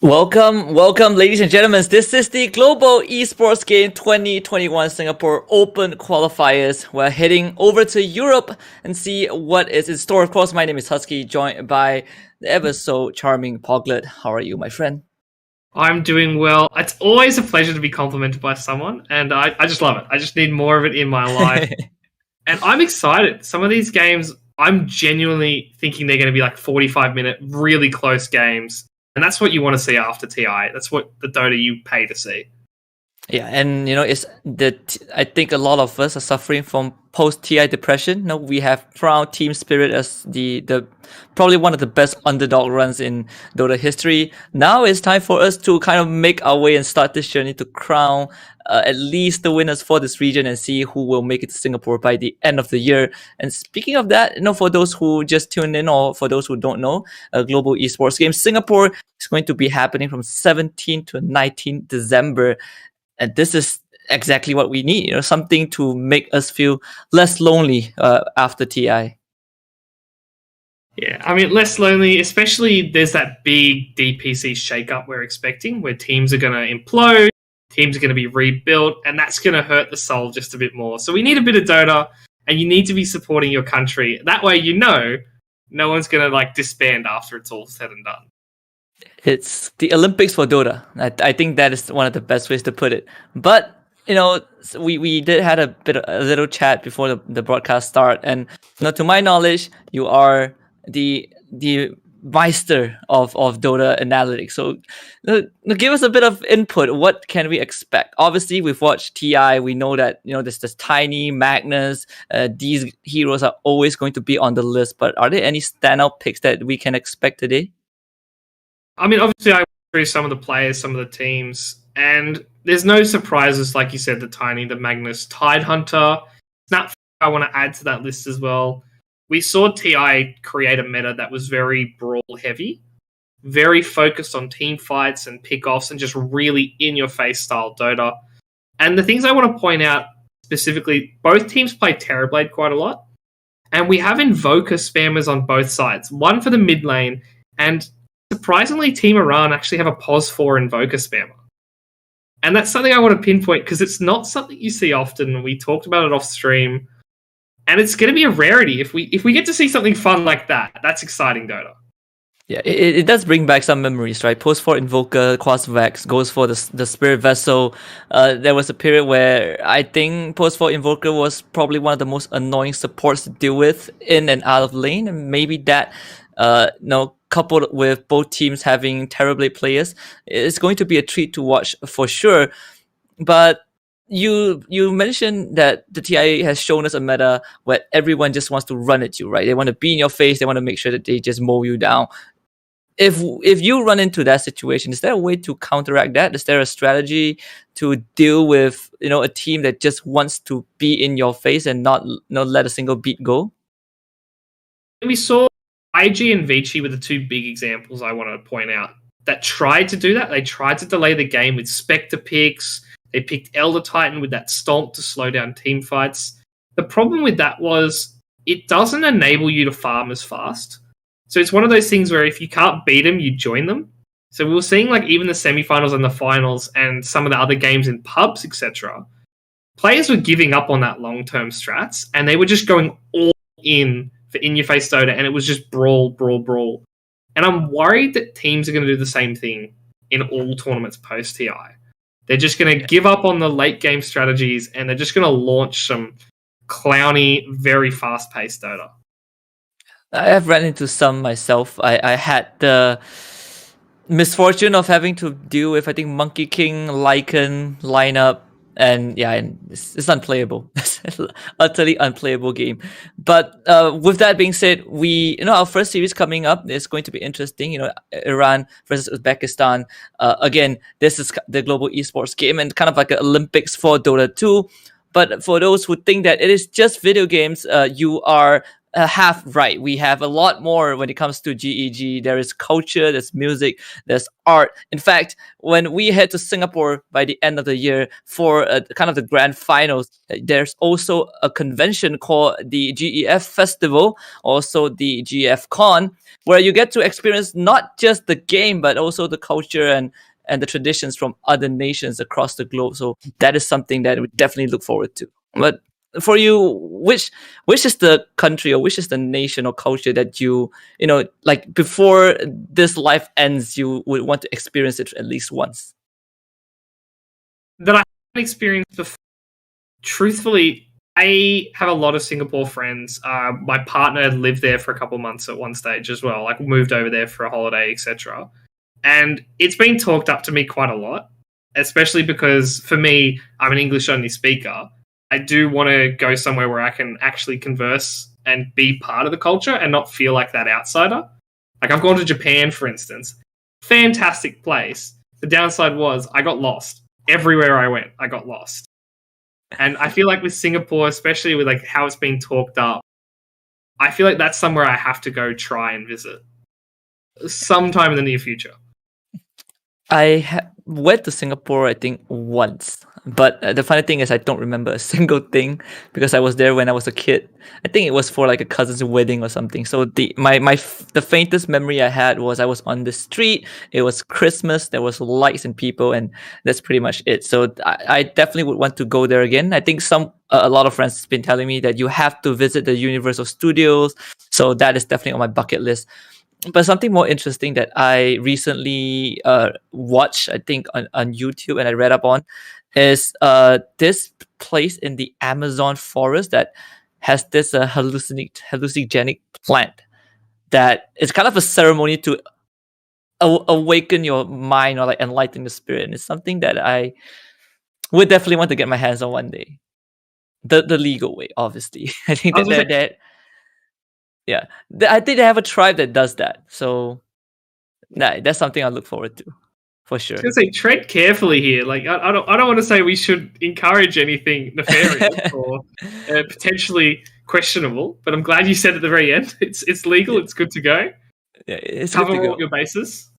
Welcome, ladies and gentlemen. This is the Global Esports Game 2021 Singapore Open Qualifiers. We're heading over to Europe and see what is in store. Of course, my name is Husky, joined by the ever so charming Poglet. How are you, my friend? I'm doing well. It's always a pleasure to be complimented by someone, and I just love it. I just need more of it in my life. And I'm excited. Some of these games, I'm genuinely thinking they're going to be like 45-minute, really close games. And that's what you want to see after TI. That's what the Dota you pay to see. Yeah, and I think a lot of us are suffering from post-TI depression. We have crowned Team Spirit as the probably one of the best underdog runs in Dota history. Now it's time for us to kind of make our way and start this journey to crown at least the winners for this region and see who will make it to Singapore by the end of the year. And speaking of that, for those who just tuned in or for those who don't know, Global Esports Games Singapore is going to be happening from 17 to 19 December. And this is exactly what we need, something to make us feel less lonely after TI. Yeah, I mean, less lonely, especially there's that big DPC shakeup we're expecting where teams are going to implode, teams are going to be rebuilt, and that's going to hurt the soul just a bit more. So we need a bit of Dota, and you need to be supporting your country. That way, no one's going to disband after it's all said and done. It's the Olympics for Dota. I think that is one of the best ways to put it. But we did had a little chat before the broadcast start, and to my knowledge, you are the meister of Dota analytics. So give us a bit of input. What can we expect? Obviously, we've watched TI. We know that there's this Tiny, Magnus. These heroes are always going to be on the list. But are there any standout picks that we can expect today? I mean, obviously, I went through some of the players, some of the teams, and there's no surprises, like you said, the Tiny, the Magnus, Tidehunter, Snap. I want to add to that list as well. We saw TI create a meta that was very brawl-heavy, very focused on team fights and pickoffs and just really in-your-face style Dota. And the things I want to point out specifically, both teams play Terrorblade quite a lot, and we have Invoker spammers on both sides, one for the mid lane, and surprisingly, Team Iran actually have a POS 4 Invoker spammer. And that's something I want to pinpoint because it's not something you see often. We talked about it off stream. And it's going to be a rarity. If we get to see something fun like that, that's exciting Dota. Yeah, it does bring back some memories, right? Post 4 Invoker, Quasvex goes for the Spirit Vessel. There was a period where I think Post 4 Invoker was probably one of the most annoying supports to deal with in and out of lane. And maybe that, coupled with both teams having Terrorblade players, it's going to be a treat to watch for sure. But you mentioned that the TI has shown us a meta where everyone just wants to run at you, right? They want to be in your face. They want to make sure that they just mow you down. If you run into that situation, is there a way to counteract that? Is there a strategy to deal with a team that just wants to be in your face and not let a single beat go? We saw IG and Vici were the two big examples I want to point out that tried to do that. They tried to delay the game with Spectre picks. They picked Elder Titan with that Stomp to slow down team fights. The problem with that was it doesn't enable you to farm as fast. So it's one of those things where if you can't beat them, you join them. So we were seeing even the semifinals and the finals and some of the other games in pubs, etc. Players were giving up on that long-term strats and they were just going all in for in-your-face Dota, and it was just brawl, brawl, brawl. And I'm worried that teams are going to do the same thing in all tournaments post-TI. They're just going to give up on the late-game strategies, and they're just going to launch some clowny, very fast-paced Dota. I have run into some myself. I had the misfortune of having to deal with, I think, Monkey King, Lycan lineup, and it's unplayable. It's an utterly unplayable game. But with that being said, our first series coming up is going to be interesting. Iran versus Uzbekistan. Again, this is the global esports game and kind of like an Olympics for Dota 2. But for those who think that it is just video games, you are half right. We have a lot more when it comes to GEG. There is culture, there's music, there's art. In fact, when we head to Singapore by the end of the year for kind of the grand finals, there's also a convention called the GEF Festival, also the GEF Con, where you get to experience not just the game but also the culture and the traditions from other nations across the globe. So that is something that we definitely look forward to. But for you, which is the country or which is the nation or culture that you know, like before this life ends, you would want to experience it at least once? That I haven't experienced before. Truthfully, I have a lot of Singapore friends. My partner lived there for a couple of months at one stage as well. Like moved over there for a holiday, etc. And it's been talked up to me quite a lot, especially because for me, I'm an English only speaker. I do want to go somewhere where I can actually converse and be part of the culture and not feel like that outsider. Like I've gone to Japan, for instance. Fantastic place. The downside was I got lost. Everywhere I went, I got lost. And I feel like with Singapore, especially with like how it's been talked up, I feel like that's somewhere I have to go try and visit sometime in the near future. I went to Singapore, I think, once. But the funny thing is, I don't remember a single thing because I was there when I was a kid. I think it was for like a cousin's wedding or something. So the faintest memory I had was I was on the street. It was Christmas. There was lights and people, and that's pretty much it. So I definitely would want to go there again. I think a lot of friends have been telling me that you have to visit the Universal Studios. So that is definitely on my bucket list. But something more interesting that I recently watched, I think on YouTube, and I read up on, is this place in the Amazon forest that has this hallucinogenic plant that is kind of a ceremony to awaken your mind or like enlighten the spirit. And it's something that I would definitely want to get my hands on one day. The legal way, obviously. I think yeah, I think they have a tribe that does that. So that's something I look forward to, for sure. I was gonna say, tread carefully here. Like, I don't want to say we should encourage anything nefarious or potentially questionable. But I'm glad you said at the very end, it's legal. It's good to go. Yeah, it's Cover good to all go. your bases.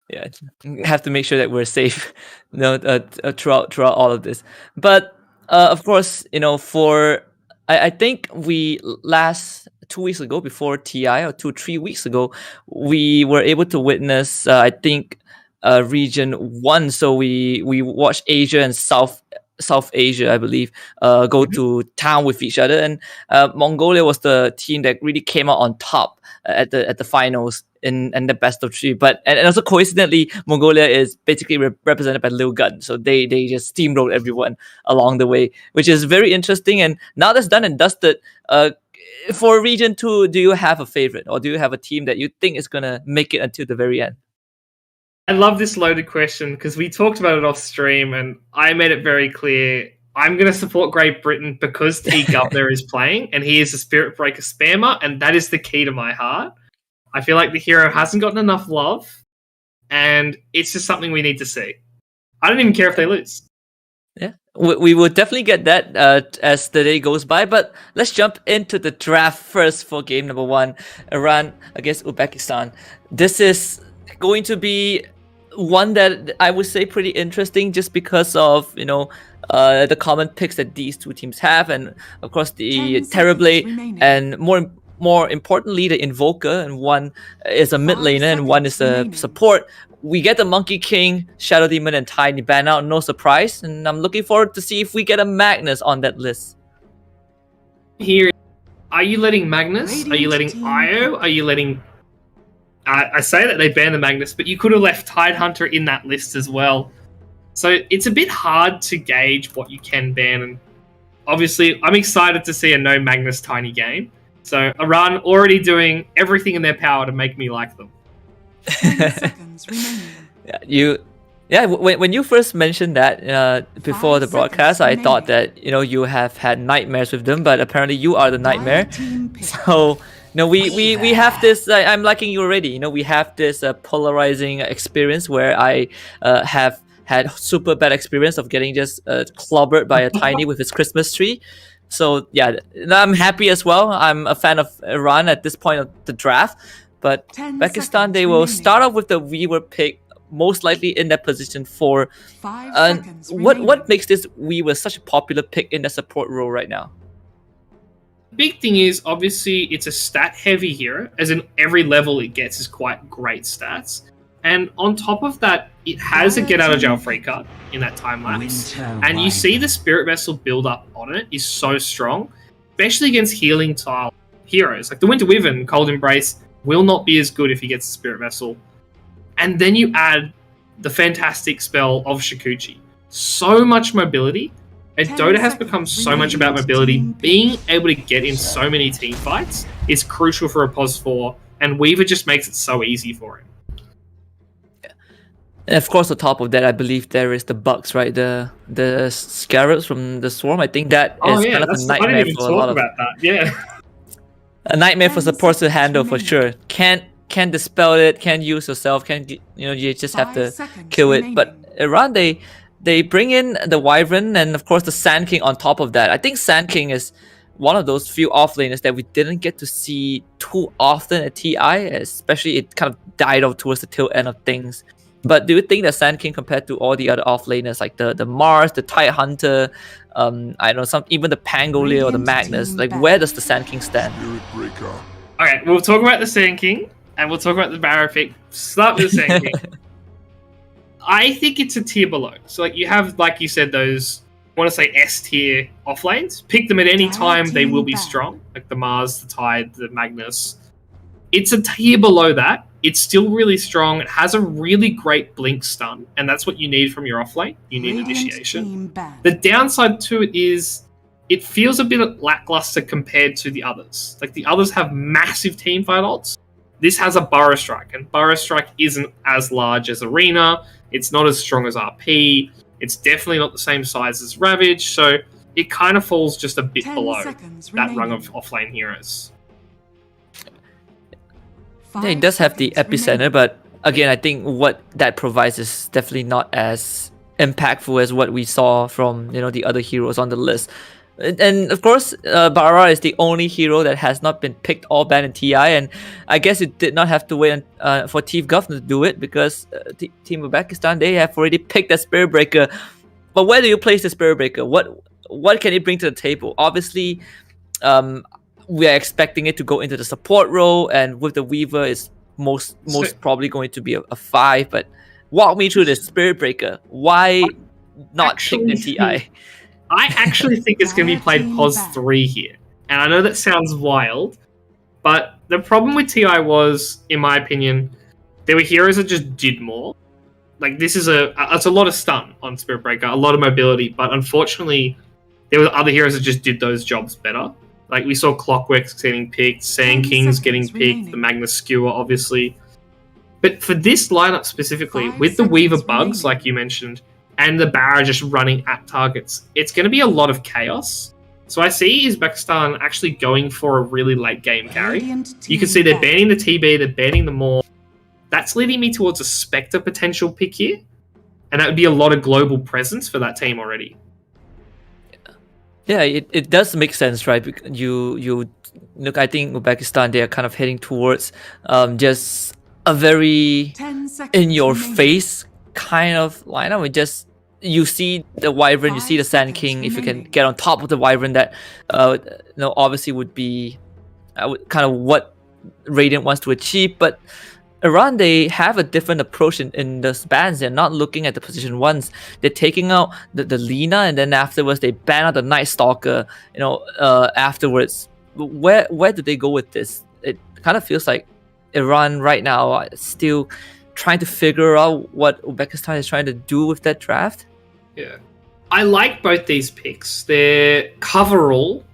Yeah, have to make sure that we're safe, throughout all of this. But of course, for I think we last 2 weeks ago before TI or 3 weeks ago, we were able to witness I think region 1. So we watched Asia and South Asia, I believe, go to town with each other, and Mongolia was the team that really came out on top at the finals in the best of 3. But and also coincidentally, Mongolia is basically represented by Lil Gun, so they just steamrolled everyone along the way, which is very interesting. And now that's done and dusted. For region 2, do you have a favorite, or do you have a team that you think is gonna make it until the very end? I love this loaded question because we talked about it off stream, and I made it very clear. I'm going to support Great Britain because T. Governor is playing, and he is a Spirit Breaker spammer, and that is the key to my heart. I feel like the hero hasn't gotten enough love, and it's just something we need to see. I don't even care if they lose. Yeah, we will definitely get that as the day goes by. But let's jump into the draft first for game number 1, Iran against Uzbekistan. This is going to be one that I would say pretty interesting, just because of the common picks that these two teams have, and of course the Terrorblade, and more importantly the Invoker, and one is a mid laner and one is a support. We get the Monkey King, Shadow Demon, and Tiny ban out, no surprise, and I'm looking forward to see if we get a Magnus on that list. Here, are you letting Magnus? Are you letting Io? Are you letting... I say that they banned the Magnus, but you could have left Tidehunter in that list as well. So it's a bit hard to gauge what you can ban. And obviously, I'm excited to see a no Magnus Tiny game. So Iran already doing everything in their power to make me like them. When you first mentioned that before the broadcast, I thought that you have had nightmares with them, but apparently you are the nightmare. So we have this. I'm liking you already. We have this polarizing experience where I have had super bad experience of getting just clobbered by a tiny with his Christmas tree. So yeah, I'm happy as well. I'm a fan of Iran at this point of the draft, but Pakistan, they will start off with the Weaver pick, most likely in that position 4. What makes this Weaver such a popular pick in the support role right now? Big thing is obviously it's a stat heavy hero, as in every level it gets is quite great stats, and on top of that it has a get out of jail free card in that time lapse, and you see the Spirit Vessel build up on it is so strong, especially against healing tile heroes like the Winter Wyvern and Cold Embrace will not be as good if he gets the Spirit Vessel. And then you add the fantastic spell of Shikuchi, so much mobility. And Dota has become so much about mobility. Being able to get in so many team fights is crucial for a POS 4, and Weaver just makes it so easy for him. And of course, on top of that, I believe there is the bugs, right? The scarabs from the swarm. I think that is kind of a nightmare for a lot of. A nightmare for supports to handle for sure. Can't dispel it. Can't use yourself. You just have to kill it. But Iran, they bring in the Wyvern and of course the Sand King on top of that. I think Sand King is one of those few offlaners that we didn't get to see too often at TI, especially it kind of died off towards the tail end of things. But do you think that Sand King compared to all the other offlaners like the Mars, the Tide Hunter, I know even the Pangolier or the Magnus, like where does the Sand King stand? Okay, we'll talk about the Sand King and we'll talk about the Barrow pick. Start with the Sand King. I think it's a tier below. So like you have, like you said, those, I want to say S tier offlanes. Pick them at any time, they will be strong. Like the Mars, the Tide, the Magnus. It's a tier below that. It's still really strong. It has a really great blink stun, and that's what you need from your offlane. You need initiation. The downside to it is it feels a bit lackluster compared to the others. Like the others have massive teamfight ults. This has a Burrow Strike, and Burrow Strike isn't as large as Arena. It's not as strong as RP. It's definitely not the same size as Ravage, so it kind of falls just a bit below that rung of offlane heroes. Yeah, it does have the epicenter, but again, I think what that provides is definitely not as impactful as what we saw from the other heroes on the list. And of course, Bara is the only hero that has not been picked or banned in TI, and I guess it did not have to wait for Team Governor to do it because Team Uzbekistan, they have already picked the Spirit Breaker. But where do you place the Spirit Breaker? What can it bring to the table? Obviously, we are expecting it to go into the support role, and with the Weaver, it's most probably going to be a 5. But walk me through the Spirit Breaker. Why not picked in TI? I actually think it's going to be played POS 3 here. And I know that sounds wild, but the problem with TI was, in my opinion, there were heroes that just did more. Like, this is it's a lot of stun on Spirit Breaker, a lot of mobility, but unfortunately, there were other heroes that just did those jobs better. Like, we saw Clockworks getting picked, Sand Kings getting picked, the Magnus Skewer, obviously. But for this lineup specifically, with the Weaver bugs, like you mentioned, and the Barra just running at targets, it's going to be a lot of chaos. So I see Uzbekistan actually going for a really late game carry. You can see they're banning the TB, they're banning the Maw. That's leading me towards a Spectre potential pick here. And that would be a lot of global presence for that team already. Yeah, it does make sense, right? You look, I think Uzbekistan, they are kind of heading towards just a very in-your-face kind of lineup. You see the Wyvern, you see the Sand King. If you can get on top of the Wyvern, that obviously would be kind of what Radiant wants to achieve. But Iran, they have a different approach in those bans. They're not looking at the position ones. They're taking out the Lina, and then afterwards they ban out the Night Stalker. Afterwards, where do they go with this? It kind of feels like Iran right now are still trying to figure out what Uzbekistan is trying to do with that draft. Yeah, I like both these picks. They're coverall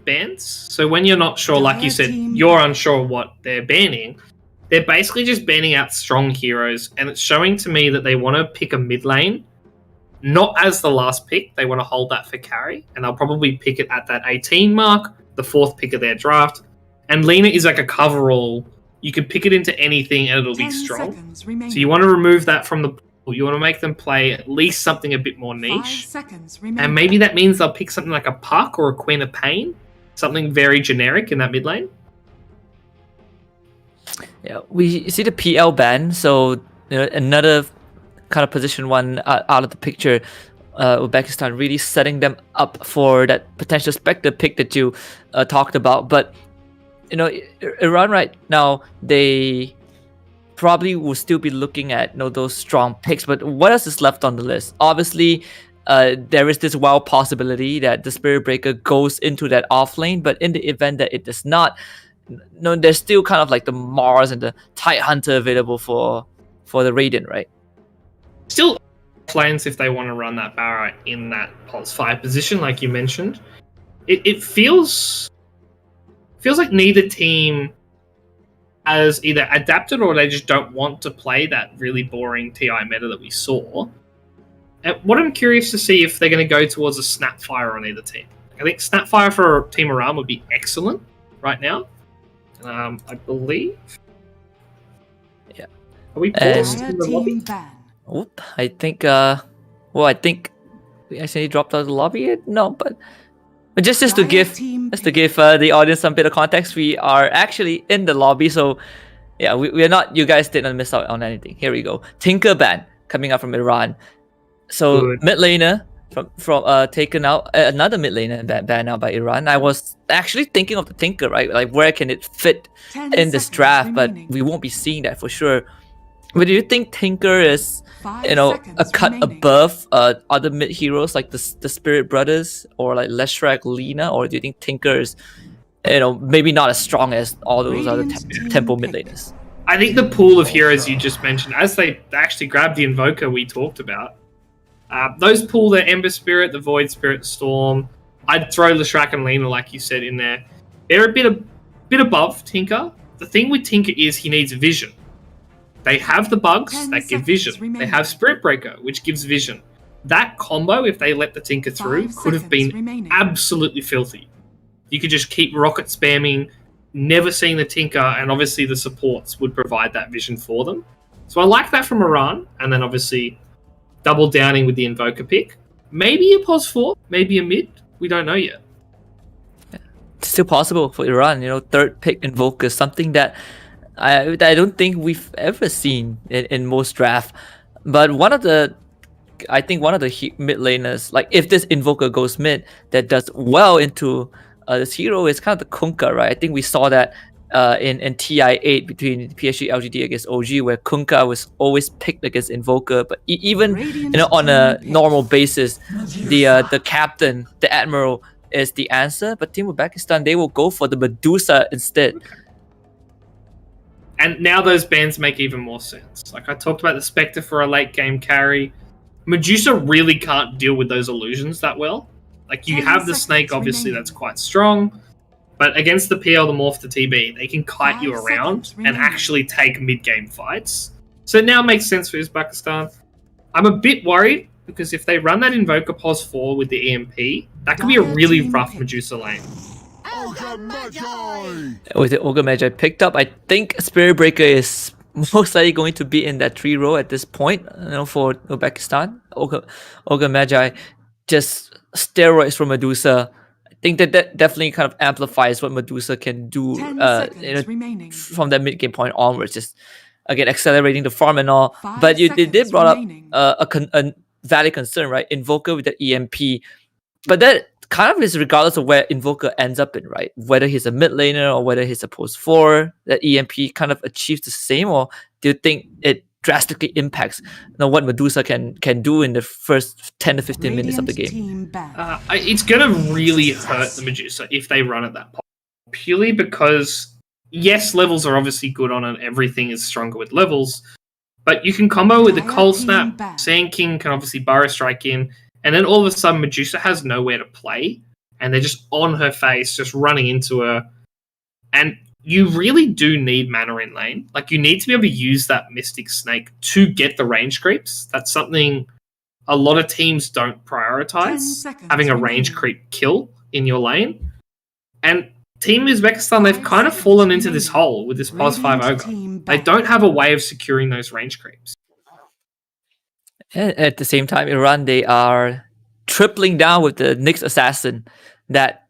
bans. So when you're not sure, like you said, you're unsure what they're banning. They're basically just banning out strong heroes, and it's showing to me that they want to pick a mid lane, not as the last pick. They want to hold that for carry, and they'll probably pick it at that 18 mark, the 4th pick of their draft. And Lina is like a coverall. You can pick it into anything and it'll be strong. So you want to remove that from the You want to make them play at least something a bit more 5 niche. seconds remaining. And maybe that means they'll pick something like a Puck or a Queen of Pain. Something very generic in that mid lane. Yeah, we see the PL ban, so another kind of position one out of the picture. Uzbekistan really setting them up for that potential Spectre pick that you talked about. But Iran right now, they probably will still be looking at those strong picks. But what else is left on the list? Obviously, there is this wild possibility that the Spirit Breaker goes into that off lane. But in the event that it does not, there's still kind of like the Mars and the Tidehunter available for the Radiant, right? Still lanes if they want to run that Barra in that Pulse 5 position, like you mentioned. It feels like neither team has either adapted or they just don't want to play that really boring TI meta that we saw. And what I'm curious to see if they're going to go towards a Snapfire on either team. I think Snapfire for Team Aram would be excellent right now. I believe. Yeah. Are we paused in the lobby? Oop, I think I think we actually dropped out of the lobby. No, but just to give the audience some bit of context, we are actually in the lobby, so yeah, we are not, you guys didn't miss out on anything. Here we go. Tinker ban coming up from Iran. So Good. mid laner from taken out, another mid laner banned out by Iran. I was actually thinking of the Tinker, right? Like where can it fit in this draft, but we won't be seeing that for sure. But do you think Tinker is a cut above other mid heroes like the Spirit Brothers or like Leshrac, Lina, or do you think Tinker is maybe not as strong as all those other tempo mid laners? I think the pool of heroes you just mentioned, as they actually grabbed the Invoker we talked about, those pull the Ember Spirit, the Void Spirit, Storm. I'd throw Leshrac and Lina, like you said, in there. They're a bit above Tinker. The thing with Tinker is he needs vision. They have the bugs that give vision. They have Spirit Breaker, which gives vision. That combo, if they let the Tinker through, could have been absolutely filthy. You could just keep rocket spamming, never seeing the Tinker, and obviously the supports would provide that vision for them. So I like that from Iran, and then obviously double downing with the Invoker pick. Maybe a pos 4, maybe a mid. We don't know yet. It's still possible for Iran. Third pick Invoker, something that I don't think we've ever seen in most drafts. But I think one of the mid laners, like if this Invoker goes mid, that does well into this hero is kind of the Kunkka, right? I think we saw that in TI8 between PSG LGD against OG, where Kunkka was always picked against Invoker. But even on a normal basis, the captain, the admiral, is the answer. But Team Uzbekistan, they will go for the Medusa instead. And now those bans make even more sense. Like I talked about the Spectre for a late game carry. Medusa really can't deal with those illusions that well. Like you have the Snake, obviously that's quite strong. But against the PL, the Morph, the TB, they can kite you around and actually take mid-game fights. So it now makes sense for Uzbekistan. I'm a bit worried because if they run that Invoker pos 4 with the EMP, that could be a really rough Medusa lane. With the Ogre Magi picked up, I think Spirit Breaker is most likely going to be in that 3 row at this point, for Uzbekistan. Ogre Magi, just steroids from Medusa. I think that definitely kind of amplifies what Medusa can do from that mid game point onwards. Just again accelerating the farm and all. But they did brought up a valid concern, right? Invoker with the EMP, but that kind of is regardless of where Invoker ends up in, right? Whether he's a mid laner or whether he's a post 4, that EMP kind of achieves the same, or do you think it drastically impacts what Medusa can do in the first 10 to 15 minutes of the game? It's going to really hurt the Medusa if they run at that point. Purely because, yes, levels are obviously good on it. Everything is stronger with levels. But you can combo with the Cold Snap. Sand King can obviously Burrow Strike in. And then all of a sudden, Medusa has nowhere to play. And they're just on her face, just running into her. And you really do need mana in lane. Like, you need to be able to use that Mystic Snake to get the range creeps. That's something a lot of teams don't prioritize, having a range creep kill in your lane. And Team Uzbekistan, they've kind of fallen into this hole with this pos 5 Ogre. They don't have a way of securing those range creeps. And at the same time, Iran, they are tripling down with the Nyx Assassin. That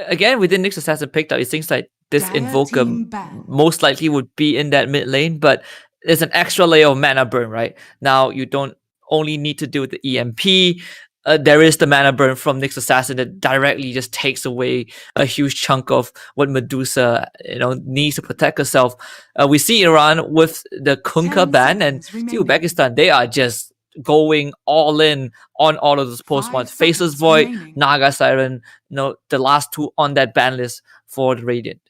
again, within Nyx Assassin picked up, it seems like this Dire Invoker team ban. most likely would be in that mid lane, but there's an extra layer of mana burn, right? Now you don't only need to deal with the EMP. There is the mana burn from Nyx Assassin that directly just takes away a huge chunk of what Medusa, needs to protect herself. We see Iran with the Kunkka 10 ban, and seconds see remaining. Uzbekistan, they are just going all in on all of those post 5 ones. Faceless seconds Void, remaining. Naga Siren, the last two on that ban list for the Radiant.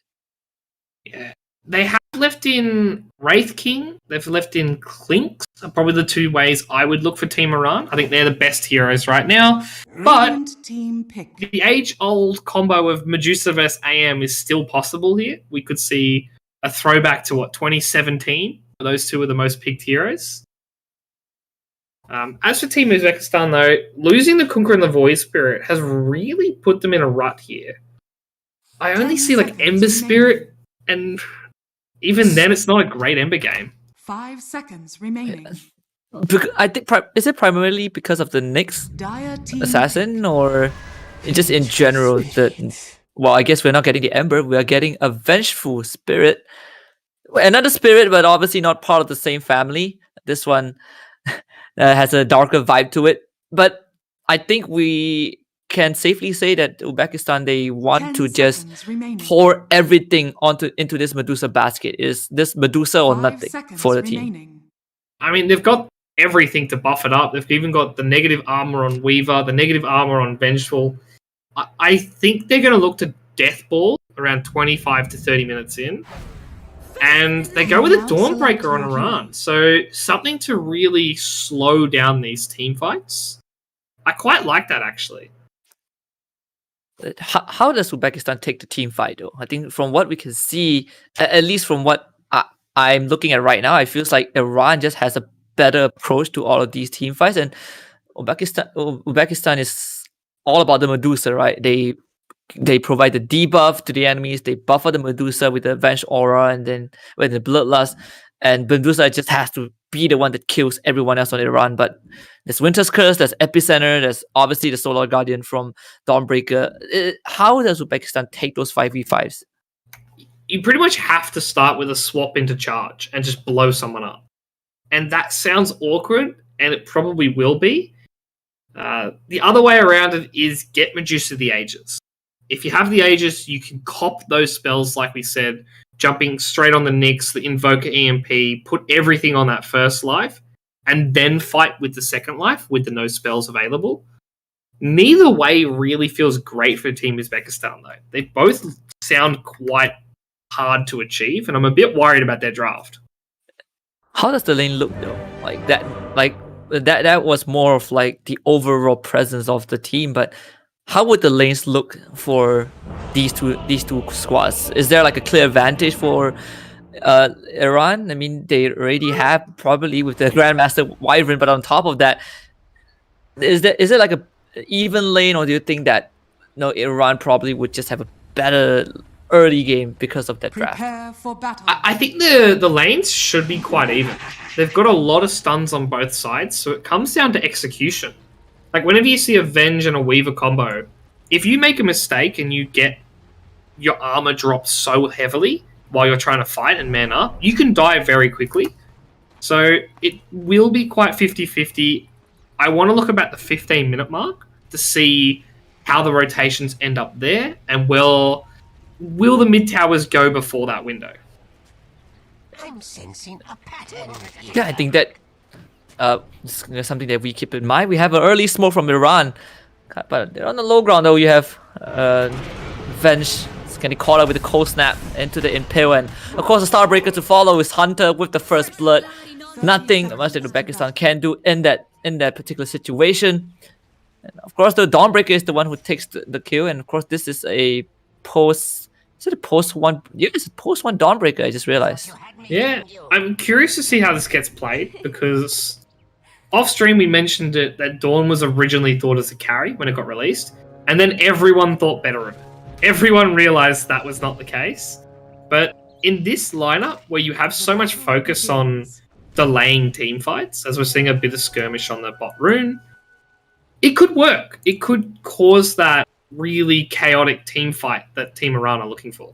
Yeah. They have left in Wraith King. They've left in Clinks. Are probably the two ways I would look for Team Iran. I think they're the best heroes right now. But Radiant team pick. the age-old combo of Medusa vs AM is still possible here. We could see a throwback to 2017. Those two are the most picked heroes. As for Team Uzbekistan, though, losing the Kunkka and the Void Spirit has really put them in a rut here. I only 10 see like seconds Ember Spirit, remaining. and even then, it's not a great Ember game. 5 seconds remaining. I think is it primarily because of the Nyx Dire team Assassin, or just in general that? Well, I guess we're not getting the Ember. We are getting a Vengeful Spirit, another spirit, but obviously not part of the same family. This one has a darker vibe to it. But I think we can safely say that Uzbekistan, they want 10 to just seconds remaining. pour everything into this Medusa basket. Is this Medusa or 5 nothing seconds for the team? remaining. I mean, they've got everything to buff it up. They've even got the negative armor on Weaver, the negative armor on Vengeful. I think they're going to look to Death Ball around 25 to 30 minutes in. And they go with a Dawnbreaker on Iran. So something to really slow down these team fights. I quite like that, actually. How does Uzbekistan take the team fight, though? I think from what we can see, at least from what I'm looking at right now, it feels like Iran just has a better approach to all of these team fights, and Uzbekistan is all about the Medusa, right? They provide the debuff to the enemies. They buffer the Medusa with the Avenged Aura, and then with the Bloodlust, and Medusa just has to be the one that kills everyone else on Iran. But there's Winter's Curse, there's Epicenter, there's obviously the Solar Guardian from Dawnbreaker. How does Uzbekistan take those 5v5s? You pretty much have to start with a swap into charge and just blow someone up. And that sounds awkward, and it probably will be. The other way around it is get Medusa the Aegis. If you have the Aegis, you can cop those spells, like we said, jumping straight on the Nyx, the Invoker EMP, put everything on that first life, and then fight with the second life with the no spells available. Neither way really feels great for Team Uzbekistan, though. They both sound quite hard to achieve, and I'm a bit worried about their draft. How does the lane look, though? That was more of like the overall presence of the team, but how would the lanes look for these two squads? Is there like a clear advantage for Iran? I mean, they already have probably with the Grandmaster Wyvern, but on top of that, is it like a even lane, or do you think that Iran probably would just have a better early game because of that draft? Prepare for battle. I think the lanes should be quite even. They've got a lot of stuns on both sides, so it comes down to execution. Like, whenever you see a Venge and a Weaver combo, if you make a mistake and you get your armor dropped so heavily while you're trying to fight and man up, you can die very quickly. So it will be quite 50-50. I want to look about the 15-minute mark to see how the rotations end up there, and will the mid-towers go before that window? I'm sensing a pattern here. Yeah, I think that it's something that we keep in mind. We have an early smoke from Iran, but they're on the low ground though. You have Venge getting caught up with the cold snap into the impale, and of course the Starbreaker to follow is Hunter with the first blood. Nothing much that Uzbekistan can do in that particular situation. And of course the Dawnbreaker is the one who takes the kill, and of course this is a post. Is it a post one? Yeah, it's a post one Dawnbreaker. I just realized. Yeah, I'm curious to see how this gets played, because off stream we mentioned it that Dawn was originally thought as a carry when it got released, and then everyone thought better of it. Everyone realized that was not the case. But in this lineup, where you have so much focus on delaying team fights, as we're seeing a bit of skirmish on the bot rune, it could work. It could cause that really chaotic team fight that Team Iran are looking for.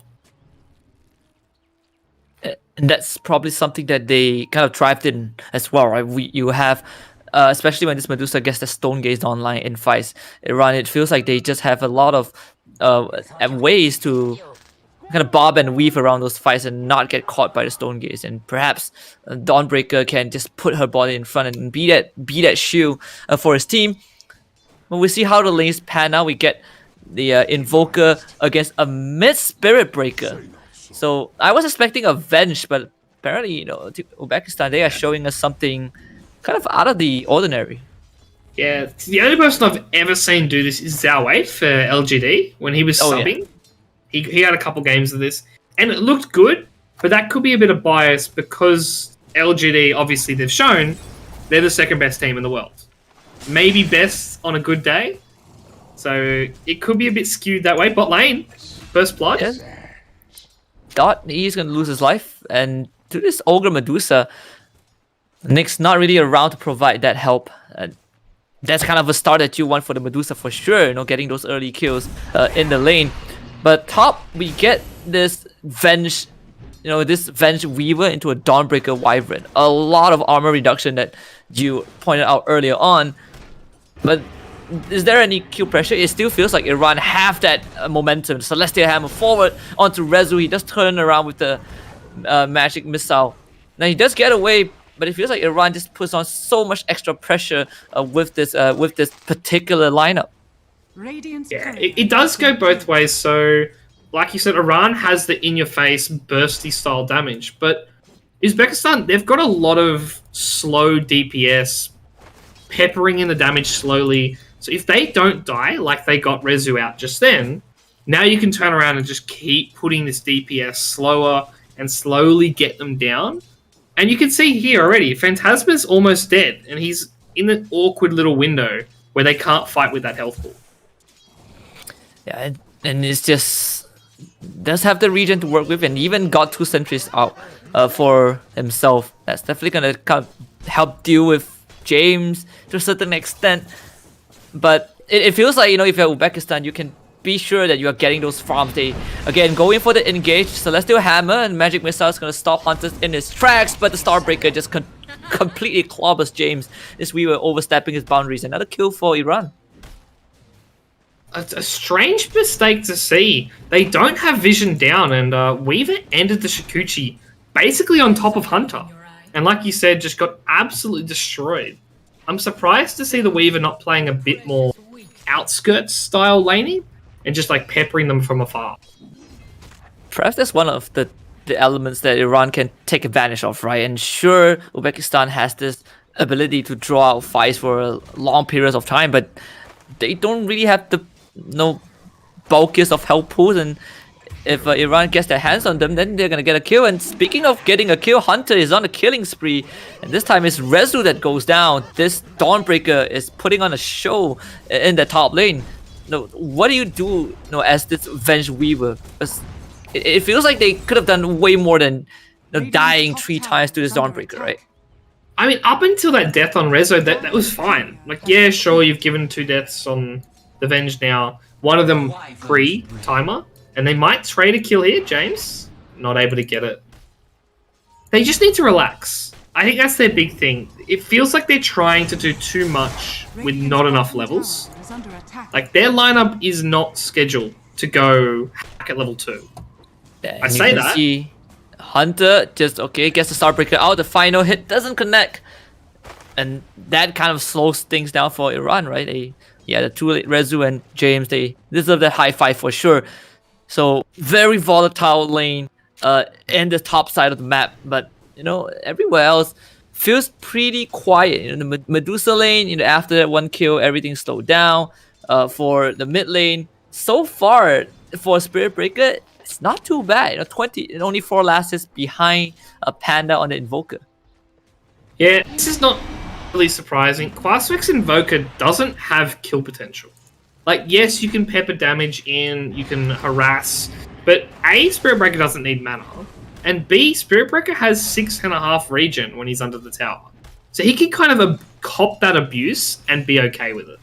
And that's probably something that they kind of thrived in as well, right? You have, especially when this Medusa gets the Stone Gaze online in fights, Iran, it feels like they just have a lot of ways to kind of bob and weave around those fights and not get caught by the Stone Gaze. And perhaps Dawnbreaker can just put her body in front and be that shield for his team. But we see how the lanes pan out. We get the Invoker against a mid Spirit Breaker. So I was expecting a Venge, but apparently, you know, Uzbekistan, they are showing us something kind of out of the ordinary. Yeah, the only person I've ever seen do this is Zhao Wei for LGD when he was subbing. Yeah. He had a couple games of this, and it looked good, but that could be a bit of bias because LGD, obviously, they've shown they're the second best team in the world. Maybe best on a good day. So it could be a bit skewed that way. Bot lane, first blood. Yeah. Thought he's going to lose his life, and to this Ogre Medusa, Nick's not really around to provide that help. That's kind of a start that you want for the Medusa for sure, you know, getting those early kills in the lane. But top, we get this Venge, you know, this Venge Weaver into a Dawnbreaker Wyvern. A lot of armor reduction that you pointed out earlier on. But is there any kill pressure? It still feels like Iran have that momentum. Celestial Hammer forward onto Rezu. He does turn around with the magic missile. Now he does get away, but it feels like Iran just puts on so much extra pressure with this particular lineup. Yeah, it does go both ways. So, like you said, Iran has the in-your-face, bursty style damage, but Uzbekistan, they've got a lot of slow DPS, peppering in the damage slowly. So if they don't die, like they got Rezu out just then, now you can turn around and just keep putting this DPS slower and slowly get them down. And you can see here already, Phantasma's almost dead, and he's in an awkward little window where they can't fight with that health pool. Yeah, and it's just does have the region to work with, and even got 2 sentries out for himself. That's definitely gonna kind of help deal with James to a certain extent. But it feels like, you know, if you're Uzbekistan, you can be sure that you are getting those farms. They, again, going for the engage. Celestial Hammer and Magic Missile is going to stop Hunters in his tracks, but the Starbreaker just completely clobbers James as we were overstepping his boundaries. Another kill for Iran. A strange mistake to see. They don't have vision down, and Weaver ended the Shikuchi basically on top of Hunter. And like you said, just got absolutely destroyed. I'm surprised to see the Weaver not playing a bit more outskirts style laning and just like peppering them from afar. Perhaps that's one of the elements that Iran can take advantage of, right? And sure, Uzbekistan has this ability to draw out fights for long periods of time, but they don't really have the bulkiest of health pools, and if Iran gets their hands on them, then they're going to get a kill. And speaking of getting a kill, Hunter is on a killing spree. And this time it's Rezu that goes down. This Dawnbreaker is putting on a show in the top lane. What do you do as this Venge Weaver? It feels like they could have done way more than dying 3 times to this Dawnbreaker, right? I mean, up until that death on Rezo, that was fine. Like, yeah, sure, you've given 2 deaths on the Venge now. One of them pre-timer. And they might trade a kill here, James. Not able to get it. They just need to relax. I think that's their big thing. It feels like they're trying to do too much with not enough levels. Like, their lineup is not scheduled to go hack at level 2. Yeah, I say that. See Hunter just, gets the Starbreaker out. The final hit doesn't connect. And that kind of slows things down for Iran, right? The 2 Rezu and James, they deserve that high five for sure. So, very volatile lane in the top side of the map. But, everywhere else feels pretty quiet. In the Medusa lane, after that 1 kill, everything slowed down. For the mid lane, so far, for Spirit Breaker, it's not too bad. 20 and only 4 last hits behind a Panda on the Invoker. Yeah, this is not really surprising. Qualifiers Invoker doesn't have kill potential. Like, yes, you can pepper damage in, you can harass, but Spirit Breaker doesn't need mana. and B, Spirit Breaker has 6.5 regen when he's under the tower. So he can kind of cop that abuse and be okay with it.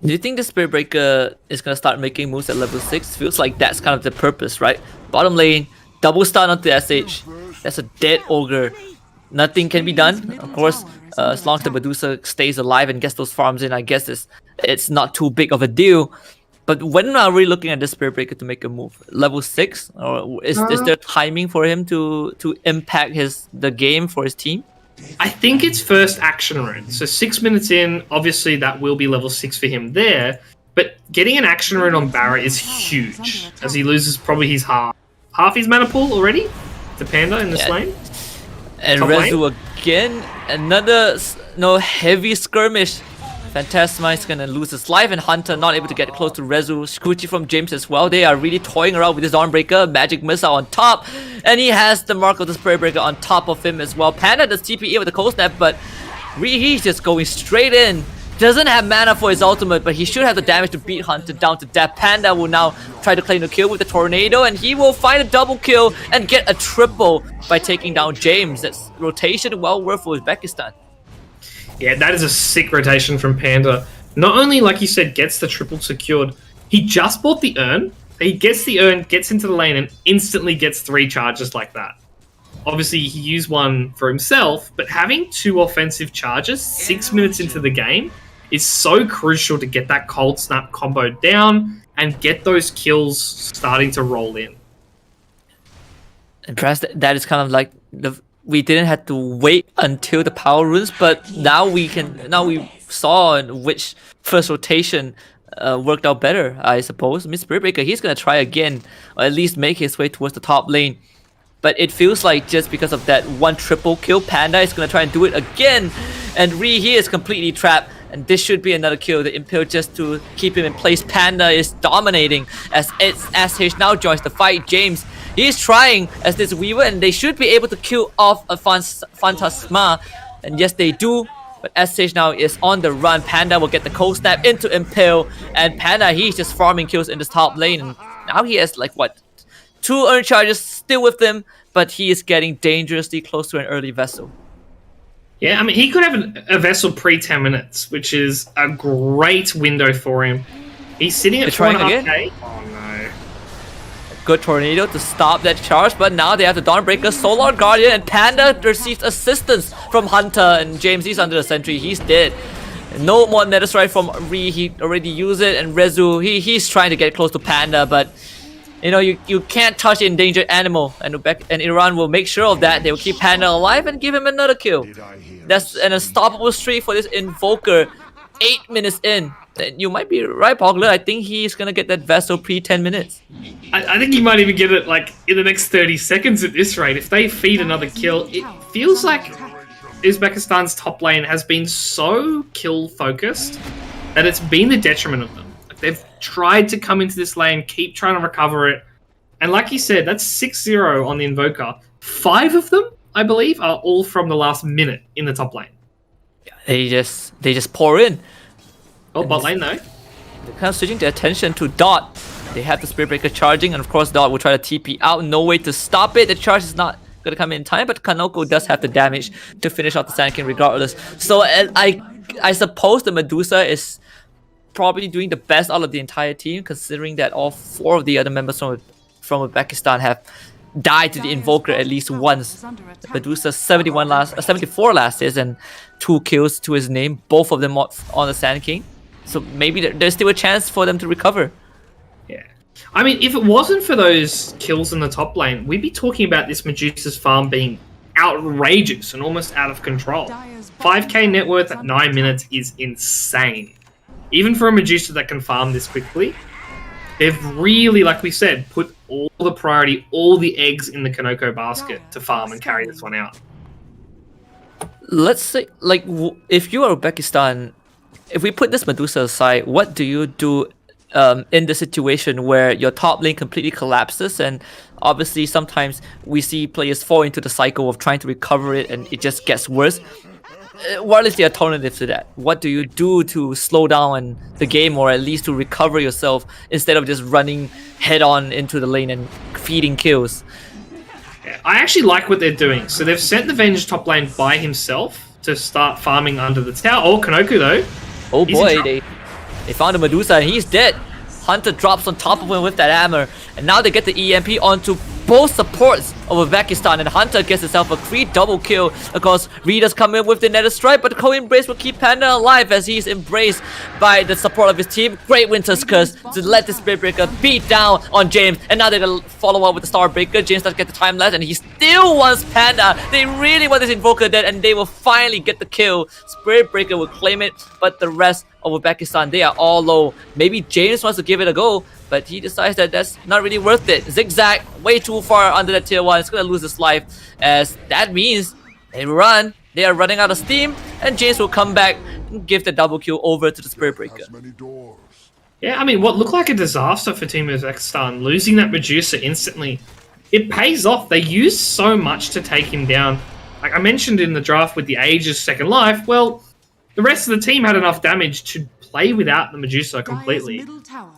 Do you think the Spirit Breaker is going to start making moves at level 6? Feels like that's kind of the purpose, right? Bottom lane, double stun onto SH. That's a dead Ogre. Nothing can be done. Of course, as long as the Medusa stays alive and gets those farms in, I guess it's not too big of a deal. But when are we looking at the Spirit Breaker to make a move? Level 6? Or is there timing for him to impact the game for his team? I think it's first action rune. So 6 minutes in, obviously that will be level 6 for him there. But getting an action rune on Barra is huge, as he loses probably his half his mana pool already to Panda in this lane. And Top Rezu lane. again, another heavy skirmish. Phantasma is gonna lose his life, and Hunter not able to get close to Rezu. Squishy from James as well. They are really toying around with his Dawnbreaker, Magic Missile on top, and he has the mark of the Spirit Breaker on top of him as well. Panda does TPE with the Cold Snap, but he's just going straight in. Doesn't have mana for his ultimate, but he should have the damage to beat Hunter down to death. Panda will now try to claim the kill with the Tornado, and he will find a double kill and get a triple by taking down James. That's rotation well worth for Uzbekistan. Yeah, that is a sick rotation from Panda. Not only, like you said, gets the triple secured, he just bought the urn. He gets the urn, gets into the lane, and instantly gets 3 charges like that. Obviously, he used one for himself, but having 2 offensive charges 6 minutes into the game is so crucial to get that cold snap combo down and get those kills starting to roll in. And perhaps that is kind of like we didn't have to wait until the power runes, but now we saw which first rotation worked out better, I suppose. Spirit Breaker, he's gonna try again, or at least make his way towards the top lane. But it feels like just because of that one triple kill, Panda is gonna try and do it again, and he is completely trapped. And this should be another kill. The Impale just to keep him in place. Panda is dominating as SH now joins the fight. James, he's trying as this Weaver, and they should be able to kill off a Phantasma. And yes, they do. But SH now is on the run. Panda will get the cold snap into Impale. And Panda, he's just farming kills in this top lane. And now he has like, what, 2 earn charges still with him. But he is getting dangerously close to an early vessel. Yeah, I mean, he could have a vessel pre-10 minutes, which is a great window for him. He's sitting at 4.5k. Oh, no. Good Tornado to stop that charge, but now they have the Dawnbreaker, Solar Guardian, and Panda receives assistance from Hunter, and James, he's under the sentry, he's dead. No more Netherstrike from Ree, he already used it, and Rezu, he's trying to get close to Panda, but you know, you can't touch an endangered animal, and Iran will make sure of that. They will keep Panda alive and give him another kill. That's an unstoppable streak for this Invoker. 8 minutes in. You might be right, Pogler. I think he's gonna get that vessel pre-10 minutes. I think he might even get it like in the next 30 seconds at this rate. If they feed another kill, it feels like Uzbekistan's top lane has been so kill focused that it's been the detriment of them. They've tried to come into this lane, keep trying to recover it. And like you said, that's 6-0 on the Invoker. 5 of them, I believe, are all from the last minute in the top lane. They just pour in. Oh, bot lane though. They're kind of switching their attention to Dot. They have the Spirit Breaker charging, and of course Dot will try to TP out. No way to stop it. The charge is not going to come in time, but Kanoko does have the damage to finish off the Sand King regardless. So I suppose the Medusa is probably doing the best out of the entire team, considering that all 4 of the other members from Uzbekistan have died to the Invoker at least once. Medusa 74 last year and 2 kills to his name, both of them on the Sand King. So maybe there's still a chance for them to recover. Yeah. I mean, if it wasn't for those kills in the top lane, we'd be talking about this Medusa's farm being outrageous and almost out of control. 5k net worth at 9 minutes is insane. Even for a Medusa that can farm this quickly, they've really, like we said, put all the priority, all the eggs in the Kanoko basket to farm and carry this one out. Let's say, like, if you are Uzbekistan, if we put this Medusa aside, what do you do in the situation where your top lane completely collapses? And obviously sometimes we see players fall into the cycle of trying to recover it and it just gets worse. what is the alternative to that? What do you do to slow down the game, or at least to recover yourself instead of just running head on into the lane and feeding kills? Yeah, I actually like what they're doing. So they've sent the Venge top lane by himself to start farming under the tower. Oh, Kanoku though. Oh He's in boy, trouble. they found a Medusa and he's dead. Hunter drops on top of him with that hammer, and now they get the EMP onto both supports of Uzbekistan, and Hunter gets himself a free double kill. Of course, Rita's coming with the Nether Strike, but the co-embrace will keep Panda alive as he's embraced by the support of his team. Great Winter's Curse to let the Spirit Breaker beat down on James, and now they're gonna follow up with the Star Breaker. James doesn't get the time left, and he still wants Panda. They really want this Invoker dead, and they will finally get the kill. Spirit Breaker will claim it, but the rest of Uzbekistan, they are all low. Maybe James wants to give it a go, but he decides that that's not really worth it. Zigzag way too far under that tier 1. It's gonna lose his life, as that means they run. They are running out of steam, and James will come back and give the double kill over to the Spirit Breaker. Yeah, I mean, what looked like a disaster for Team Uzbekistan, losing that Medusa instantly, it pays off. They used so much to take him down. Like I mentioned in the draft with the Aegis second life, well, the rest of the team had enough damage to play without the Medusa completely.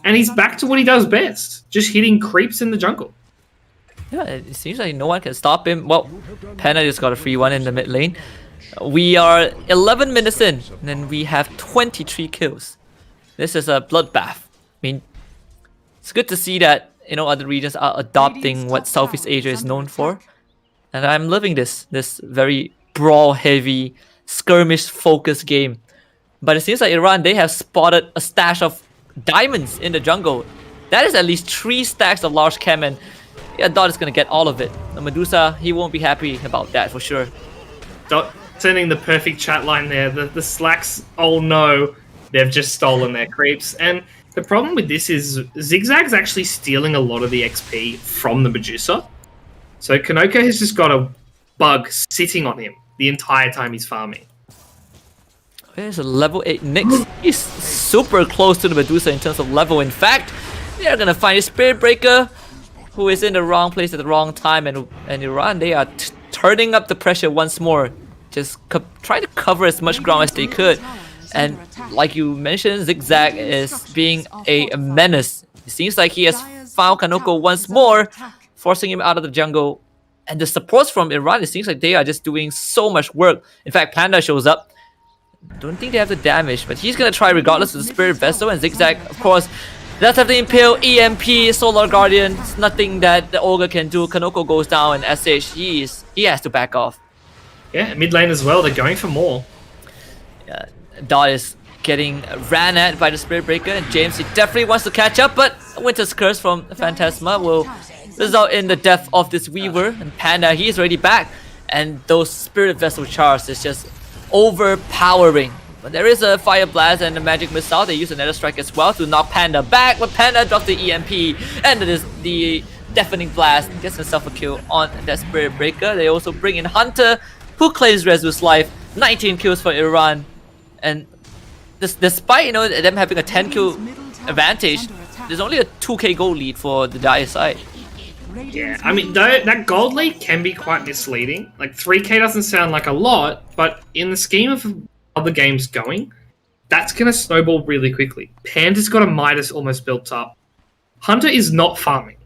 And he's back to what he does best, just hitting creeps in the jungle. Yeah, it seems like no one can stop him. Well, Panda just got a free one in the mid lane. We are 11 minutes in, and we have 23 kills. This is a bloodbath. I mean, it's good to see that, you know, other regions are adopting what Southeast Asia is known for. And I'm loving this very brawl-heavy, skirmish-focused game. But it seems like Iran, they have spotted a stash of diamonds in the jungle. That is at least 3 stacks of large cannon. Yeah, Dot is gonna get all of it. The Medusa, he won't be happy about that for sure. Dot sending the perfect chat line there. The Slacks, oh no, they've just stolen their creeps. And the problem with this is Zigzag's actually stealing a lot of the XP from the Medusa. So Kanoko has just got a bug sitting on him the entire time he's farming. There's a level 8 Nyx. He's super close to the Medusa in terms of level. In fact, they're gonna find a Spirit Breaker who is in the wrong place at the wrong time, and Iran, they are turning up the pressure once more, just trying to cover as much ground as they could. And like you mentioned, Zigzag is being a menace. It seems like he has found Kanoko once more, forcing him out of the jungle. And the supports from Iran, it seems like they are just doing so much work. In fact, Panda shows up. Don't think they have the damage, but he's gonna try regardless of the Spirit Vessel, and Zigzag, of course, does have the Impale, EMP, Solar Guardian. It's nothing that the Ogre can do. Kanoko goes down, and SH, he has to back off. Yeah, mid lane as well, they're going for more. Dot is getting ran at by the Spirit Breaker, and James, he definitely wants to catch up, but Winter's Curse from Phantasma will result in the death of this Weaver, and Panda, he is already back, and those Spirit Vessel chars is just overpowering. But there is a Fire Blast and a Magic Missile. They use a Nether Strike as well to knock Panda back, but Panda drops the EMP, and it is the Deafening Blast, gets himself a kill on that Spirit Breaker. They also bring in Hunter, who claims Rezu's life. 19 kills for Iran. And despite, you know, them having a 10 kill advantage, there's only a 2k gold lead for the Dire side. Yeah, I mean, that gold lead can be quite misleading. Like, 3k doesn't sound like a lot, but in the scheme of other games going, that's going to snowball really quickly. Panda's got a Midas almost built up. Hunter is not farming.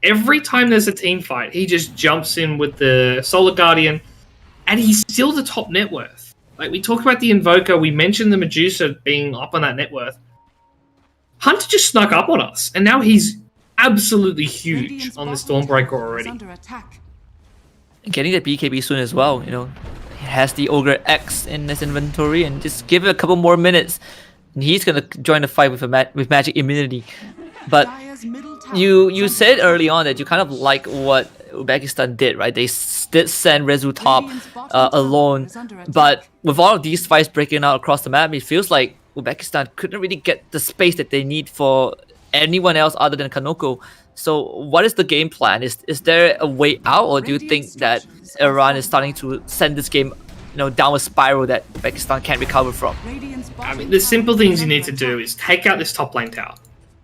Every time there's a team fight, he just jumps in with the Solar Guardian, and he's still the top net worth. Like, we talked about the Invoker, we mentioned the Medusa being up on that net worth. Hunter just snuck up on us, and now he's absolutely huge on the Stormbreaker already. Getting that BKB soon as well, you know. He has the Ogre X in his inventory, and just give it a couple more minutes, and he's gonna join the fight with with magic immunity. But you said early on that you kind of like what Uzbekistan did, right? They did send Rezu top alone, but with all of these fights breaking out across the map, it feels like Uzbekistan couldn't really get the space that they need for anyone else other than Kanoko. So what is the game plan? Is there a way out, or do you think that Iran is starting to send this game, you know, down a spiral that Uzbekistan can't recover from? I mean, the simple things you need to do is take out this top lane tower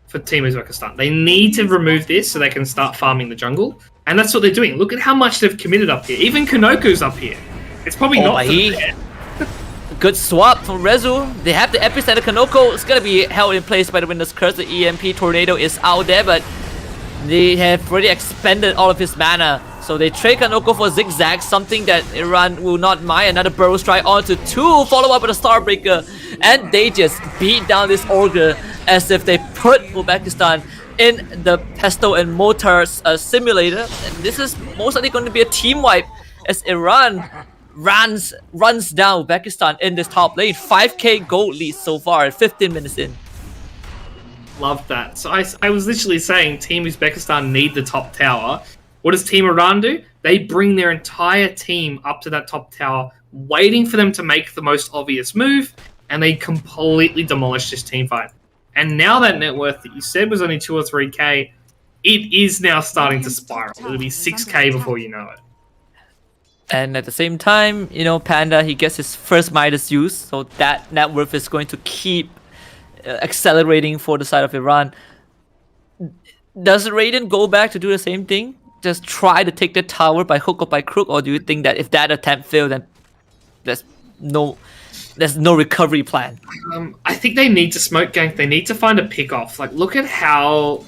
for Team Uzbekistan. They need to remove this so they can start farming the jungle, and that's what they're doing. Look at how much they've committed up here. Even Kanoku's up here. It's probably not fair. Good swap from Rezu. They have the epicenter. Kanoko is gonna be held in place by the Winner's Curse. The EMP Tornado is out there, but they have already expended all of his mana. So they trade Kanoko for Zigzag, something that Iran will not mind. Another Burrow Strike onto 2, follow up with a Starbreaker. And they just beat down this Ogre as if they put Uzbekistan in the Pestle and Mortars simulator. And this is most likely going to be a team wipe as Iran runs down Uzbekistan in this top lane. 5k gold lead so far, 15 minutes in. Love that. So I was literally saying Team Uzbekistan need the top tower. What does Team Iran do? They bring their entire team up to that top tower, waiting for them to make the most obvious move, and they completely demolish this team fight. And now that net worth that you said was only 2 or 3k, it is now starting to spiral. It'll be 6k before you know it. And at the same time, you know, Panda, he gets his first Midas use, so that net worth is going to keep accelerating for the side of Iran. Does Raiden go back to do the same thing? Just try to take the tower by hook or by crook, or do you think that if that attempt failed, then there's no recovery plan? I think they need to smoke gank. They need to find a pick off. Like, look at how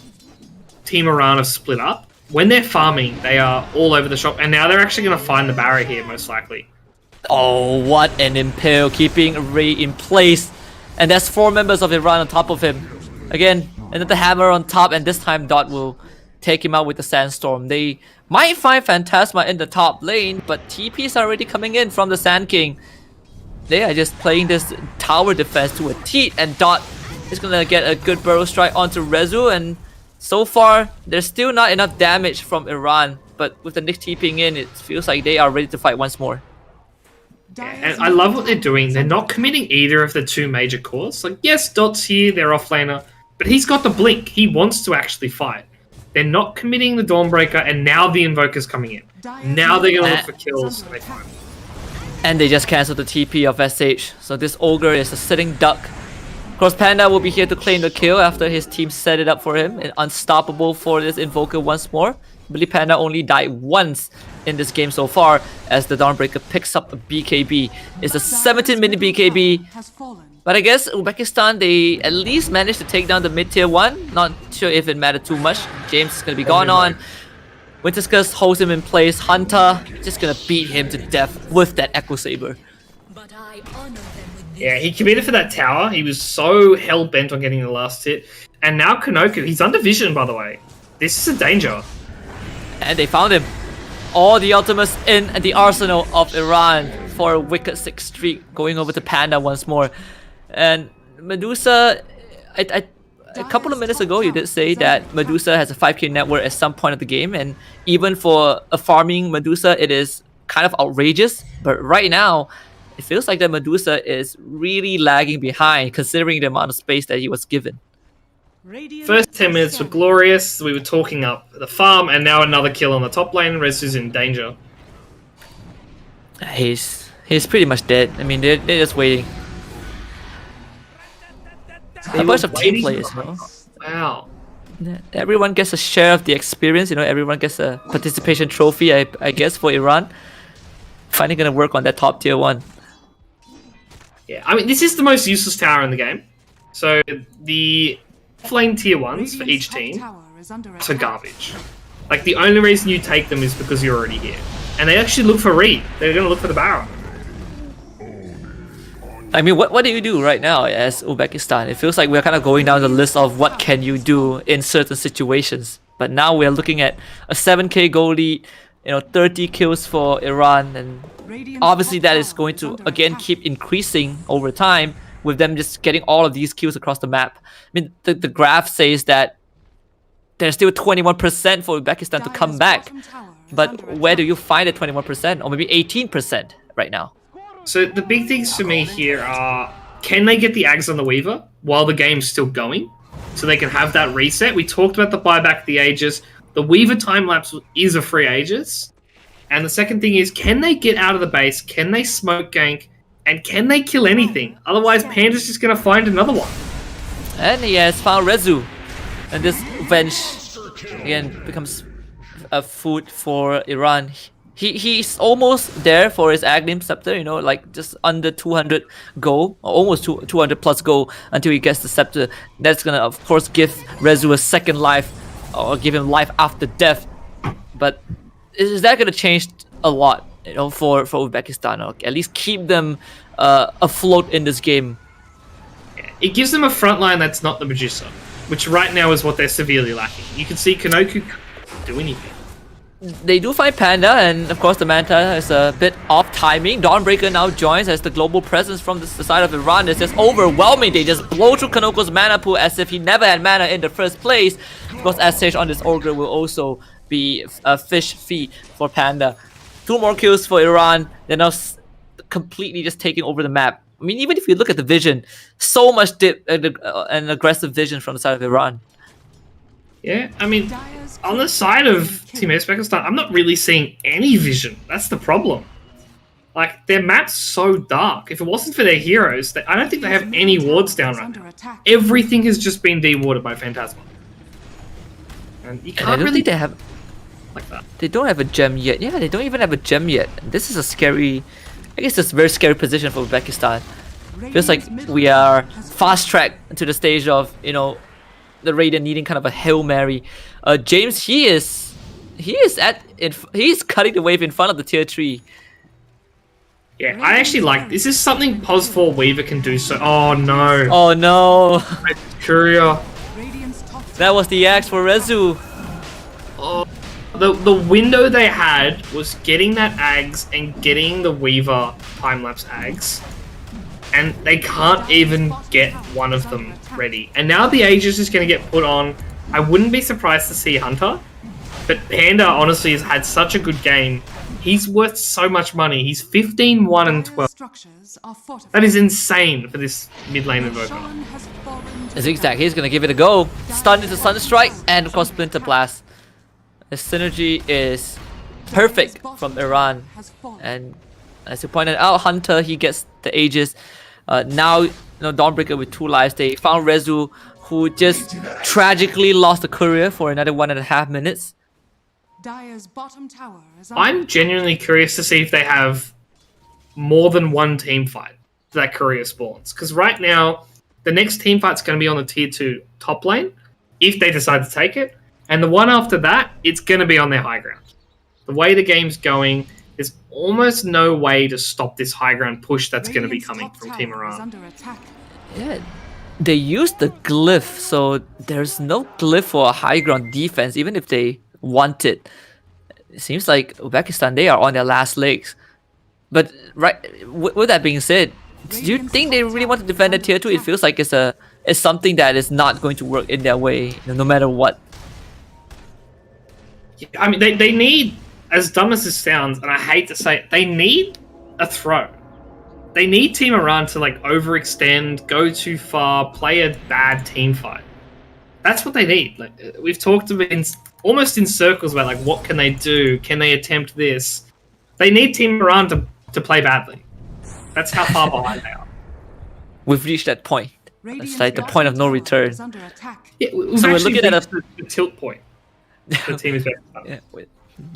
Team Iran have split up. When they're farming, they are all over the shop, and now they're actually going to find the barrier here, most likely. Oh, what an impale, keeping Ray in place. And there's 4 members of Iran on top of him. Again, another hammer on top, and this time Dot will take him out with the Sandstorm. They might find Phantasma in the top lane, but TPs are already coming in from the Sand King. They are just playing this tower defense to a T, and Dot is gonna get a good Burrow Strike onto Rezu, and so far, there's still not enough damage from Iran, but with the Nyx TPing in, it feels like they are ready to fight once more. And I love what they're doing. They're not committing either of the 2 major cores. Like, yes, Dot's here, they're offlaner, but he's got the blink. He wants to actually fight. They're not committing the Dawnbreaker, and now the Invoker's coming in. Now they're going to look for kills. And they just cancelled the TP of SH, so this Ogre is a sitting duck. Of course, Panda will be here to claim the kill after his team set it up for him. And unstoppable for this Invoker once more. I believe Panda only died once in this game so far, as the Dawnbreaker picks up a BKB. It's a 17-minute BKB. But I guess Uzbekistan, they at least managed to take down the mid-tier 1. Not sure if it mattered too much. James is going to be gone on. Winter's Curse holds him in place. Hunter just going to beat him to death with that Echo Saber. Yeah, he committed for that tower. He was so hell-bent on getting the last hit. And now Kanoko, he's under vision, by the way. This is a danger. And they found him. All the ultimates in the arsenal of Iran for a wicked 6 streak, going over to Panda once more. And Medusa, a couple of minutes ago you did say that Medusa has a 5k network at some point of the game, and even for a farming Medusa it is kind of outrageous, but right now it feels like that Medusa is really lagging behind considering the amount of space that he was given. First 10 minutes were glorious. We were talking up the farm, and now another kill on the top lane. Rezu's in danger. He's pretty much dead. I mean, they're just waiting. A bunch of team players, you know? Wow. Everyone gets a share of the experience, you know, everyone gets a participation trophy, I guess, for Iran. Finally gonna work on that top tier 1. Yeah, I mean, this is the most useless tower in the game. So, the offlane tier 1s for each team are garbage. Like, the only reason you take them is because you're already here. And they actually look for Reed. They're gonna look for the barrel. I mean, what do you do right now as Uzbekistan? It feels like we're kind of going down the list of what can you do in certain situations. But now we're looking at a 7k goal lead, you know, 30 kills for Iran, and obviously that is going to again keep increasing over time with them just getting all of these kills across the map. I mean, the graph says that there's still 21% for Uzbekistan to come back. But where do you find the 21% or maybe 18% right now? So the big things for me here are, can they get the Ags on the Weaver while the game's still going? So they can have that reset. We talked about the buyback, the Aegis. The Weaver time-lapse is a free Aegis. And the second thing is, can they get out of the base? Can they smoke gank? And can they kill anything? Otherwise, Panda's just going to find another one. And he has found Rezu. And this Venge, again, becomes a food for Iran. He's almost there for his Aghanim Scepter, you know, like just under 200 gold, or almost 200 plus gold until he gets the Scepter. That's gonna, of course, give Rezu a second life, or give him life after death. But is that gonna change a lot, you know, for Uzbekistan, or at least keep them afloat in this game? It gives them a front line that's not the Medusa, which right now is what they're severely lacking. You can see Kanoku can't do anything. They do find Panda, and of course the Manta is a bit off timing. Dawnbreaker now joins as the global presence from the side of Iran is just overwhelming. They just blow through Kanoko's mana pool as if he never had mana in the first place. Of course, SH on this Ogre will also be a fish feed for Panda. 2 more kills for Iran. They're now completely just taking over the map. I mean, even if you look at the vision, so much dip and aggressive vision from the side of Iran. Yeah, I mean, on the side of Team Uzbekistan, I'm not really seeing any vision. That's the problem. Like, their map's so dark. If it wasn't for their heroes, I don't think they have any wards down right now. Everything has just been de-warded by Phantasma. And you can't really think they have like that. They don't have a gem yet. Yeah, they don't even have a gem yet. This is a scary, I guess it's a very scary position for Uzbekistan. Feels like we are fast-tracked to the stage of, you know, the Radiant needing kind of a Hail Mary. James, he's cutting the wave in front of the tier 3. Yeah, I actually like this. Is something Pos 4 Weaver can do so. Oh no. Oh no. Courier. That was the axe for Rezu. Oh, the window they had was getting that Ags and getting the Weaver time-lapse Ags. And they can't even get one of them ready. And now the Aegis is going to get put on. I wouldn't be surprised to see Hunter. But Panda honestly has had such a good game. He's worth so much money. He's 15, 1, and 12. That is insane for this mid lane invoker. Zigzag, he's going to give it a go. Stun into Sunstrike, and of course Splinter Blast. The synergy is perfect from Iran. And as you pointed out, Hunter, he gets the Aegis. Now, you know, Dawnbreaker with 2 lives. They found Rezu, who just tragically lost the courier for another 1.5 minutes. Dire's bottom tower is I'm genuinely curious to see if they have more than one team fight that courier spawns. Because right now, the next team fight's going to be on the tier 2 top lane, if they decide to take it. And the one after that, it's going to be on their high ground. The way the game's going, there's almost no way to stop this high ground push that's going to be coming from Team Iran. Yeah, they used the glyph, so there's no glyph for a high ground defense, even if they want it. It seems like Uzbekistan, they are on their last legs. But with that being said, do you think they really want to defend the tier 2? It feels like it's something that is not going to work in their way, no matter what. Yeah, I mean, they need, as dumb as this sounds, and I hate to say it, they need a throw. They need Team Iran to like overextend, go too far, play a bad team fight. That's what they need. Like, we've talked about almost in circles about like what can they do? Can they attempt this? They need Team Iran to play badly. That's how far behind they are. We've reached that point. It's like the point of no return. Yeah, we've So we're actually looking at reached the tilt point. The team is better. Yeah,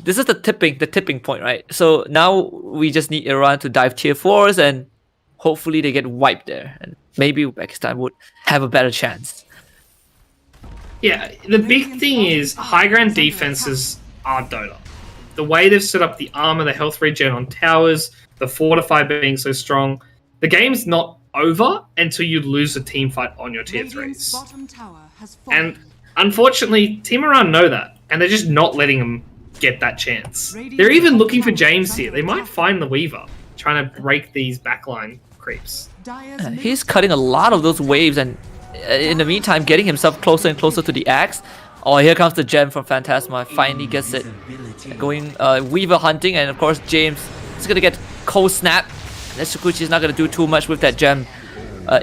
this is the tipping point, right? So now we just need Iran to dive tier 4s, and hopefully they get wiped there, and maybe Uzbekistan would have a better chance. Yeah, the big thing is high ground defenses are Dota. The way they've set up the armor, the health regen on towers, the fortify being so strong, the game's not over until you lose a team fight on your tier 3s. And unfortunately, Team Iran know that, and they're just not letting them get that chance. They're even looking for James here. They might find the Weaver, trying to break these backline creeps. He's cutting a lot of those waves, and in the meantime getting himself closer and closer to the axe. Oh, here comes the gem from Phantasma. Finally gets it. Going Weaver hunting, and of course James is gonna get cold snap. And Tsukuchi is not gonna do too much with that gem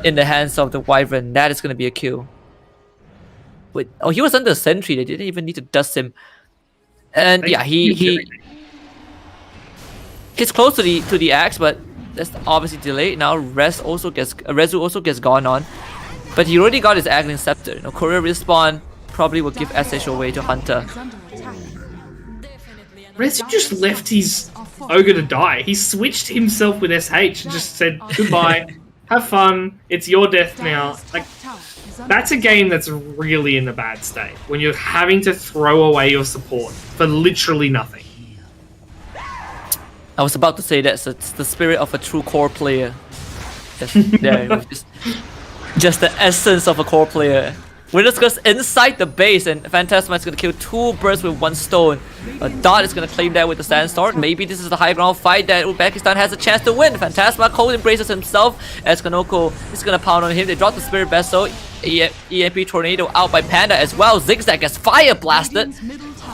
in the hands of the Wyvern. That is gonna be a kill. Wait, oh, he was under a sentry. They didn't even need to dust him. And yeah, he gets close to the axe, but that's obviously delayed. Now Rezu also gets gone on, but he already got his Aghanim Scepter. You know, courier respawn probably will give SH away to Hunter. Rezu just left his ogre to die. He switched himself with SH and just said goodbye, have fun, it's your death now. Like, that's a game that's really in a bad state when you're having to throw away your support for literally nothing. I was about to say that's it's the spirit of a true core player. Just the essence of a core player. We're just gonna inside the base, and Phantasma is gonna kill 2 birds with 1 stone. Dot is gonna claim that with the Sandstorm. Maybe this is the high ground fight that Uzbekistan has a chance to win. Phantasma cold embraces himself as Kanoko is gonna pound on him. They drop the Spirit Vessel. EMP Tornado out by Panda as well. Zigzag gets fire blasted,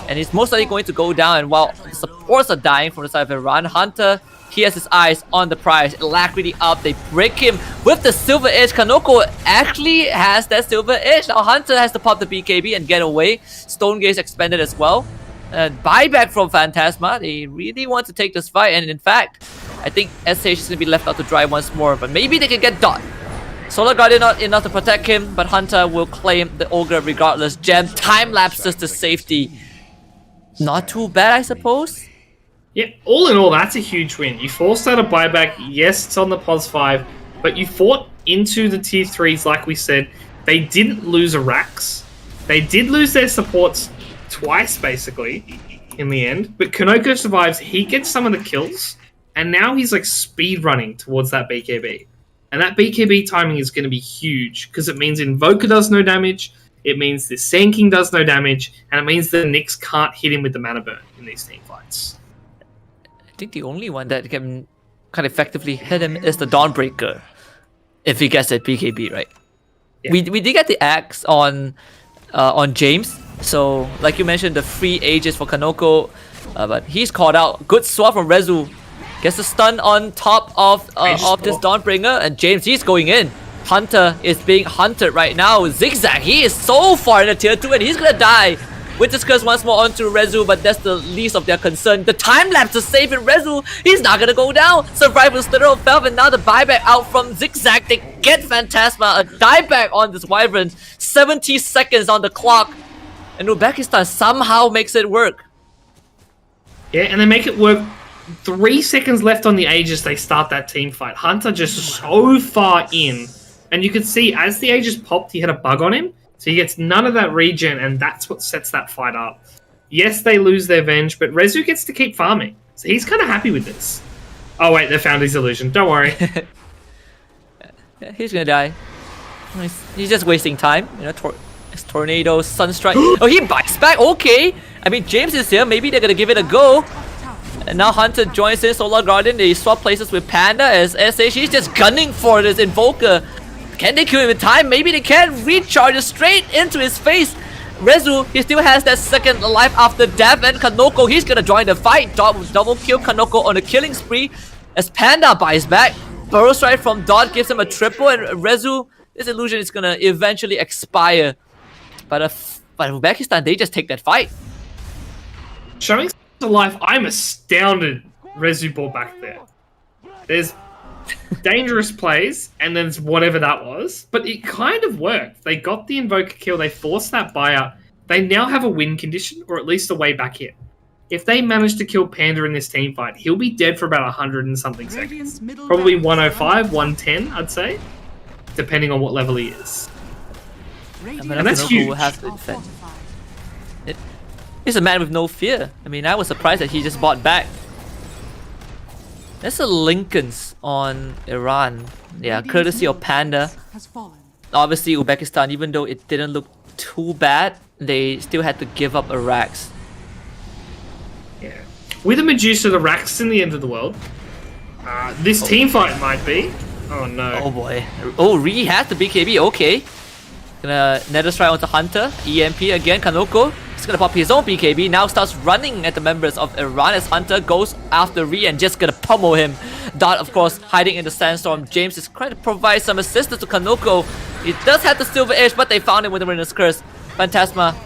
and he's most likely going to go down. And while the supports are dying from the side of Iran, Hunter, he has his eyes on the prize. Alacrity up, they break him with the Silver Edge. Kanoko actually has that Silver Edge. Now Hunter has to pop the BKB and get away. Stone Gaze expanded as well. Buyback from Phantasma. They really want to take this fight, and in fact, I think SH is going to be left out to dry once more, but maybe they can get Dot. Solar Guardian not enough to protect him, but Hunter will claim the Ogre regardless. Gem time lapses to safety. Not too bad, I suppose. Yeah, all in all, that's a huge win. You forced out a buyback. Yes, it's on the pos 5, but you fought into the tier 3s like we said. They didn't lose a Rax. They did lose their supports twice, basically, in the end. But Kanoko survives. He gets some of the kills, and now he's like speed running towards that BKB. And that BKB timing is going to be huge, because it means Invoker does no damage, it means the Sand King does no damage, and it means the Nyx can't hit him with the mana burn in these team fights. I think the only one that can kind of effectively hit him is the Dawnbreaker, if he gets that BKB right. Yeah. We did get the axe on James, so like you mentioned, the free ages for Kanoko, but he's caught out. Good swap from Rezu. Gets the stun on top of this Dawnbringer, and James, he's going in. Hunter is being hunted right now. Zigzag, he is so far in the tier 2 and he's gonna die. Witness Curse once more onto Rezu, but that's the least of their concern. The time lapse is saving Rezu. He's not gonna go down. Survival Slither of Felv, and now the buyback out from Zigzag. They get Phantasma, a dieback on this Wyvern. 70 seconds on the clock, and Uzbekistan somehow makes it work. Yeah, and they make it work. 3 seconds left on the Aegis, they start that team fight. Hunter just so far in. And you can see, as the Aegis popped, he had a bug on him. So he gets none of that regen, and that's what sets that fight up. Yes, they lose their Venge, but Rezu gets to keep farming. So he's kind of happy with this. Oh wait, they found his illusion. Don't worry. He's gonna die. He's just wasting time. You know, Tornado, Sunstrike. Oh, he bites back. Okay. I mean, James is here. Maybe they're gonna give it a go. And now Hunter joins in. Solar Guardian. They swap places with Panda as SH. He's just gunning for this Invoker. Can they kill him in time? Maybe they can. Recharge straight into his face. Rezu, he still has that second life after death. And Kanoko, he's gonna join the fight. Double kill Kanoko on a killing spree as Panda buys back. Burrow Strike from Dot gives him a triple. And Rezu, this illusion is gonna eventually expire. But Uzbekistan, they just take that fight. Showing to life, I'm astounded Rezu brought back there. There's dangerous plays, and then whatever that was, but it kind of worked. They got the Invoker kill, they forced that buyout. They now have a win condition, or at least a way back in. If they manage to kill Panda in this team fight, he'll be dead for about 100 and something seconds. Probably 105, 110, I'd say, depending on what level he is. And that's huge. He's a man with no fear. I mean, I was surprised that he just bought back. There's a Lincolns on Iran. Yeah, courtesy of Panda. Obviously, Uzbekistan, even though it didn't look too bad, they still had to give up a Rax. Yeah. With a Medusa, the Rax in the end of the world. This team fight might be. Oh no. Oh boy. Oh, Ree has the BKB. Okay. Gonna Nether Strike onto Hunter. EMP again. Kanoko. He's gonna pop his own BKB. Now starts running at the members of Iran as Hunter goes after Ree and just gonna pummel him. Dot, of course, hiding in the Sandstorm. James is trying to provide some assistance to Kanoko. He does have the Silver Edge, but they found him with the Witness Curse. Phantasma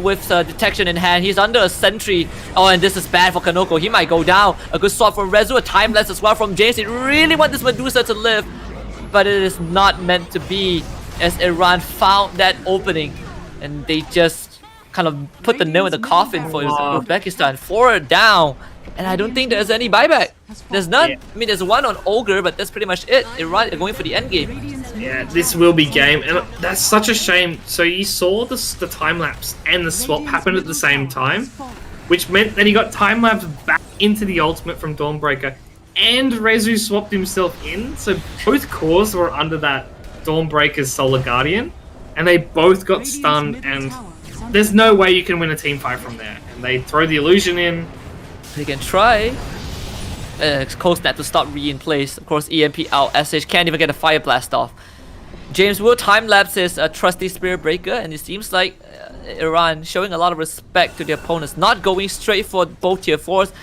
with detection in hand. He's under a sentry. Oh, and this is bad for Kanoko. He might go down. A good swap from Rezu. A timeless as well from James. They really want this Medusa to live, but it is not meant to be, as Iran found that opening and they just kind of put the nail in the coffin for Uzbekistan. 4 down, and I don't think there's any buyback. There's none. Yeah. I mean, there's one on Ogre, but that's pretty much it. Iran are going for the end game. Yeah, this will be game, and that's such a shame. So you saw the time lapse and the swap happen at the same time, which meant that he got time lapse back into the ultimate from Dawnbreaker, and Rezu swapped himself in. So both cores were under that Dawnbreaker's Solar Guardian, and they both got stunned. And there's no way you can win a team fight from there. And they throw the illusion in. They can try. Cold Snap to stop Re in place. Of course, EMP out. SH can't even get a Fire Blast off. James will time-lapse his trusty Spirit Breaker, and it seems like Iran showing a lot of respect to their opponents, not going straight for both tier 4s.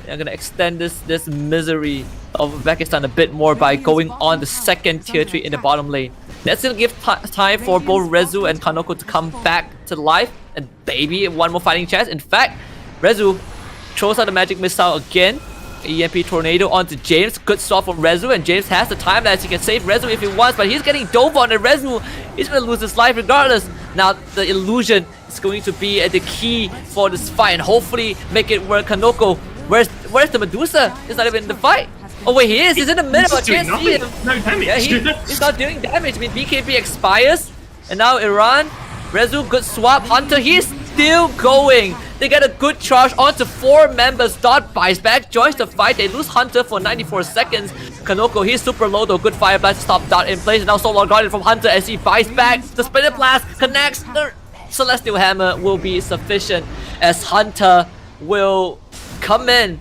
They're going to extend this misery of Uzbekistan a bit more by going on the second tier 3 in the bottom lane. That's going to give time for both Rezu and Kanoko to come back to life, and maybe one more fighting chance. In fact, Rezu throws out the magic missile again. EMP Tornado onto James. Good swap from Rezu, and James has the time that he can save Rezu if he wants, but he's getting dove on, and Rezu is going to lose his life regardless. Now the illusion is going to be the key for this fight, and hopefully make it work. Kanoko, where's the Medusa? He's not even in the fight. Oh wait, he is. He's in the middle. I can't see him. No damage. Yeah, he's not doing damage. I mean, BKB expires, and now Iran. Rezu, good swap. Hunter, he's still going. They get a good charge onto 4 members. Dot buys back, joins the fight. They lose Hunter for 94 seconds. Kanoko, he's super low though. Good Fire Blast to stop Dot in place. And now Solar Guardian from Hunter as he buys back. The Spirit Blast connects. The Celestial Hammer will be sufficient as Hunter will come in.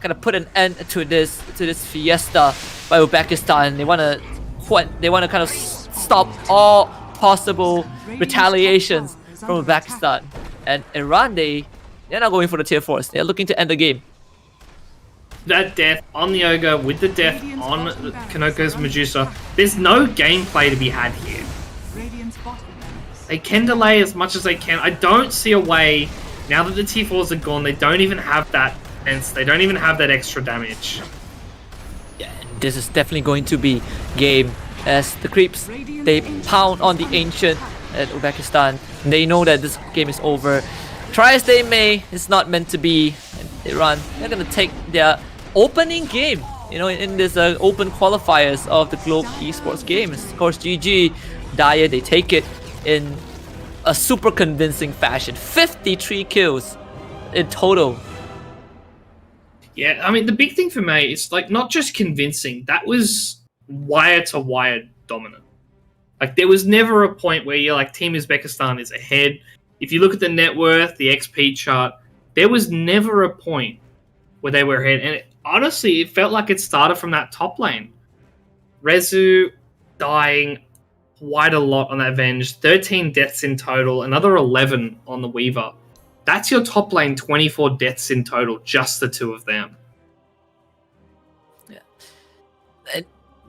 Kind of put an end to this fiesta by Uzbekistan. They want to kind of stop all possible retaliations from Uzbekistan. And Iran, they're not going for the tier 4s. They're looking to end the game. That death on the Ogre with the death on Kanoko's Medusa, there's no gameplay to be had here. They can delay as much as they can. I don't see a way, now that the tier 4s are gone, they don't even have that defense. They don't even have that extra damage. Yeah, this is definitely going to be game as the creeps, they pound on the Ancient at Uzbekistan. They know that this game is over. Try as they may, it's not meant to be. And Iran, they're gonna take their opening game, you know, in this open qualifiers of the Globe Esports Games. Of course, GG Dota, they take it in a super convincing fashion. 53 kills in total. Yeah, I mean, the big thing for me is like not just convincing. That was wire to wire dominant. Like there was never a point where you're like Team Uzbekistan is ahead. If you look at the net worth, the XP chart, there was never a point where they were ahead. And honestly, it felt like it started from that top lane. Rezu dying quite a lot on that Venge. 13 deaths in total, another 11 on the Weaver. That's your top lane, 24 deaths in total, just the two of them. Yeah.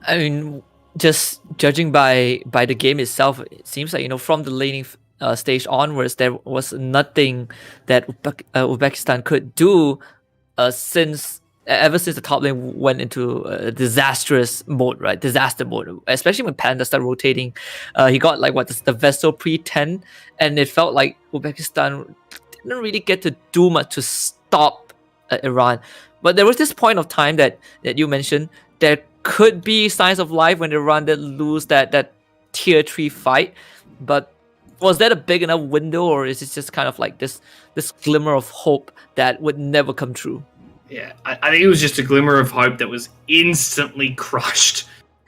I mean, just judging by the game itself, it seems like, you know, from the laning stage onwards, there was nothing that Uzbekistan could do ever since the top lane went into a disastrous mode, right? Disaster mode, especially when Panda started rotating. He got like the Vessel pre-10, and it felt like Uzbekistan didn't really get to do much to stop Iran. But there was this point of time that you mentioned, there could be signs of life when Iran did lose that tier 3 fight. But was that a big enough window, or is it just kind of like this glimmer of hope that would never come true? Yeah, I think it was just a glimmer of hope that was instantly crushed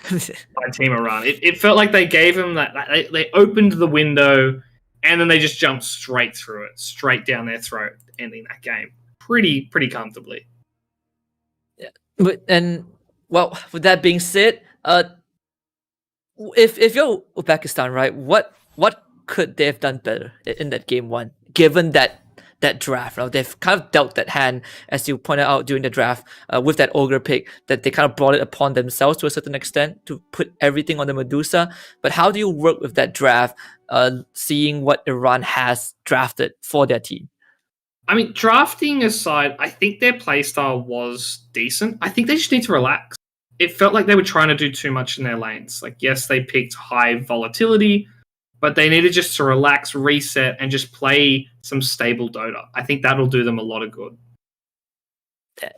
by Team Iran. It felt like they gave him that. They opened the window, and then they just jumped straight through it, straight down their throat, ending that game pretty comfortably. Yeah, well, with that being said, if you're Uzbekistan, right, what could they have done better in that game 1, given that draft? Right? They've kind of dealt that hand, as you pointed out during the draft, with that Ogre pick, that they kind of brought it upon themselves to a certain extent to put everything on the Medusa. But how do you work with that draft, seeing what Iran has drafted for their team? I mean, drafting aside, I think their playstyle was decent. I think they just need to relax. It felt like they were trying to do too much in their lanes. Like, yes, they picked high volatility, but they needed just to relax, reset, and just play some stable Dota. I think that'll do them a lot of good.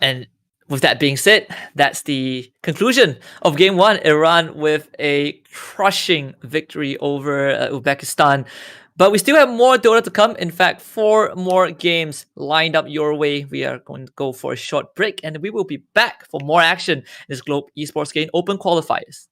And with that being said, that's the conclusion of Game 1. Iran with a crushing victory over Uzbekistan. But we still have more Dota to come. In fact, 4 more games lined up your way. We are going to go for a short break, and we will be back for more action in this Globe Esports Game Open Qualifiers.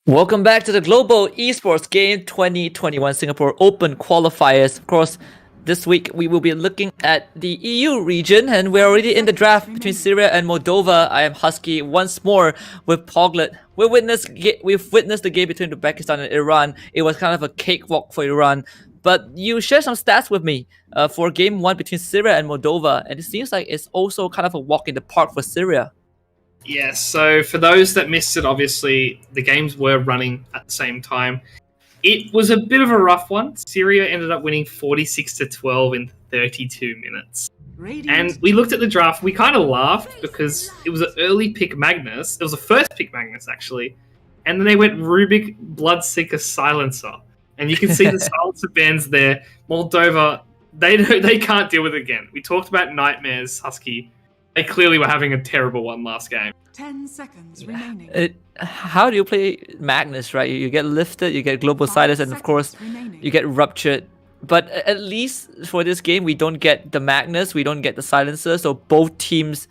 Welcome back to the Global Esports Game 2021 Singapore Open Qualifiers. Of course, this week we will be looking at the EU region, and we're already in the draft between Syria and Moldova. I am Husky once more with Poglet. We've witnessed the game between Uzbekistan and Iran. It was kind of a cakewalk for Iran, but you share some stats with me for game 1 between Syria and Moldova, and it seems like it's also kind of a walk in the park for Syria. Yes, so for those that missed it, obviously, the games were running at the same time. It was a bit of a rough one. Syria ended up winning 46-12 in 32 minutes. And we looked at the draft, we kind of laughed because it was an early pick Magnus. It was the first pick Magnus, actually. And then they went Rubik, Bloodseeker, Silencer. And you can see the Silencer bands there. Moldova, they can't deal with it again. We talked about Nightmares, Husky. They clearly were having a terrible one last game. 10 seconds remaining. How do you play Magnus, right? You get lifted, you get Global Silas, and of course, you get Ruptured. But at least for this game, we don't get the Magnus, we don't get the Silencer, so both teams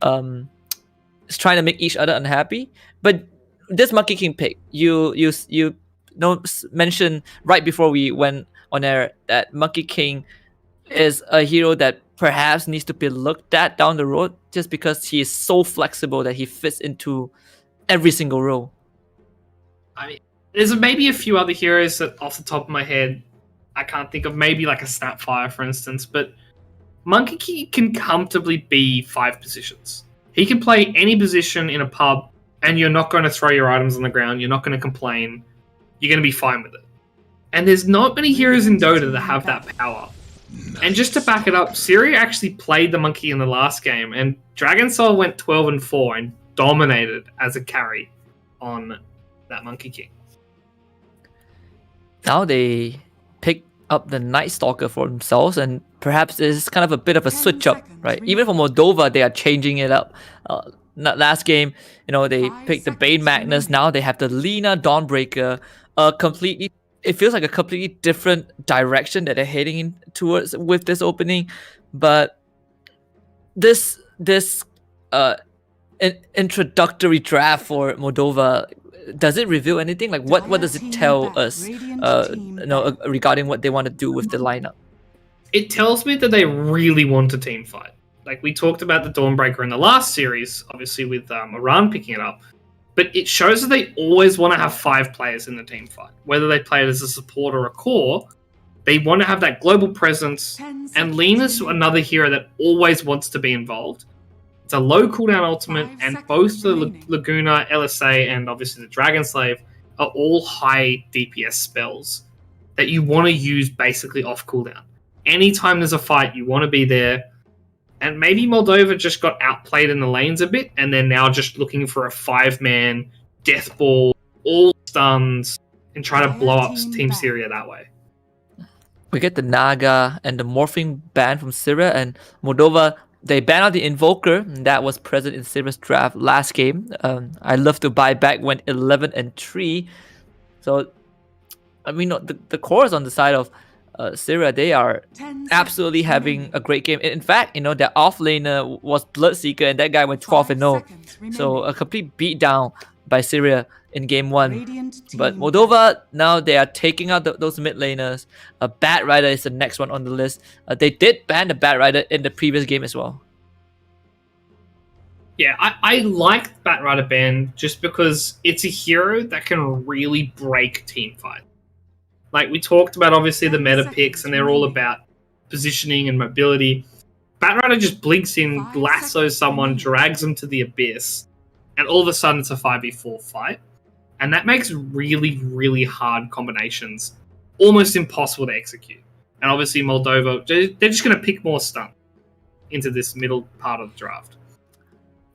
is trying to make each other unhappy. But this Monkey King pick, you mentioned right before we went on air that Monkey King is a hero that perhaps needs to be looked at down the road just because he is so flexible that he fits into every single role. I mean, there's maybe a few other heroes that off the top of my head I can't think of, maybe like a Snapfire, for instance, but Monkey King can comfortably be 5 positions. He can play any position in a pub and you're not going to throw your items on the ground, you're not going to complain, you're going to be fine with it. And there's not many heroes in Dota that have that power. Nice. And just to back it up, Syria actually played the Monkey in the last game, and Dragon Soul went 12-4 and dominated as a carry on that Monkey King. Now they pick up the Night Stalker for themselves, and perhaps it's kind of a bit of a switch up, right? Even for Moldova, they are changing it up. Last game, they picked the Bane Magnus. Now they have the Lina Dawnbreaker, it feels like a completely different direction that they're heading in towards with this opening. But this introductory draft for Moldova, does it reveal anything? Like what does it tell us regarding what they want to do with the lineup? It tells me that they really want a team fight. Like we talked about the Dawnbreaker in the last series, obviously with Iran picking it up. But it shows that they always want to have 5 players in the team fight. Whether they play it as a support or a core, they want to have that global presence. And Lina's another hero that always wants to be involved. It's a low cooldown ultimate, and both the Laguna, LSA, and obviously the Dragon Slave are all high DPS spells that you want to use basically off cooldown. Anytime there's a fight, you want to be there. And maybe Moldova just got outplayed in the lanes a bit, and they're now just looking for a 5-man death ball, all stuns, and try to blow up Team Syria that way. We get the Naga and the Morphing ban from Syria, and Moldova, they ban out the Invoker, and that was present in Syria's draft last game. I love to buy back when 11-3. So, I mean, the core is on the side of Syria. They are absolutely having a great game. In fact, their offlaner was Bloodseeker, and that guy went 12-0. So a complete beatdown by Syria in game 1. But Moldova, now they are taking out those mid laners. Bat Rider is the next one on the list. They did ban the Bat Rider in the previous game as well. Yeah, I like Bat Rider ban just because it's a hero that can really break team fight. Like we talked about, obviously, the meta picks, and they're all about positioning and mobility. Bat Rider just blinks in, lassos someone, drags them to the abyss, and all of a sudden it's a 5v4 fight. And that makes really, really hard combinations almost impossible to execute. And obviously Moldova, they're just going to pick more stun into this middle part of the draft.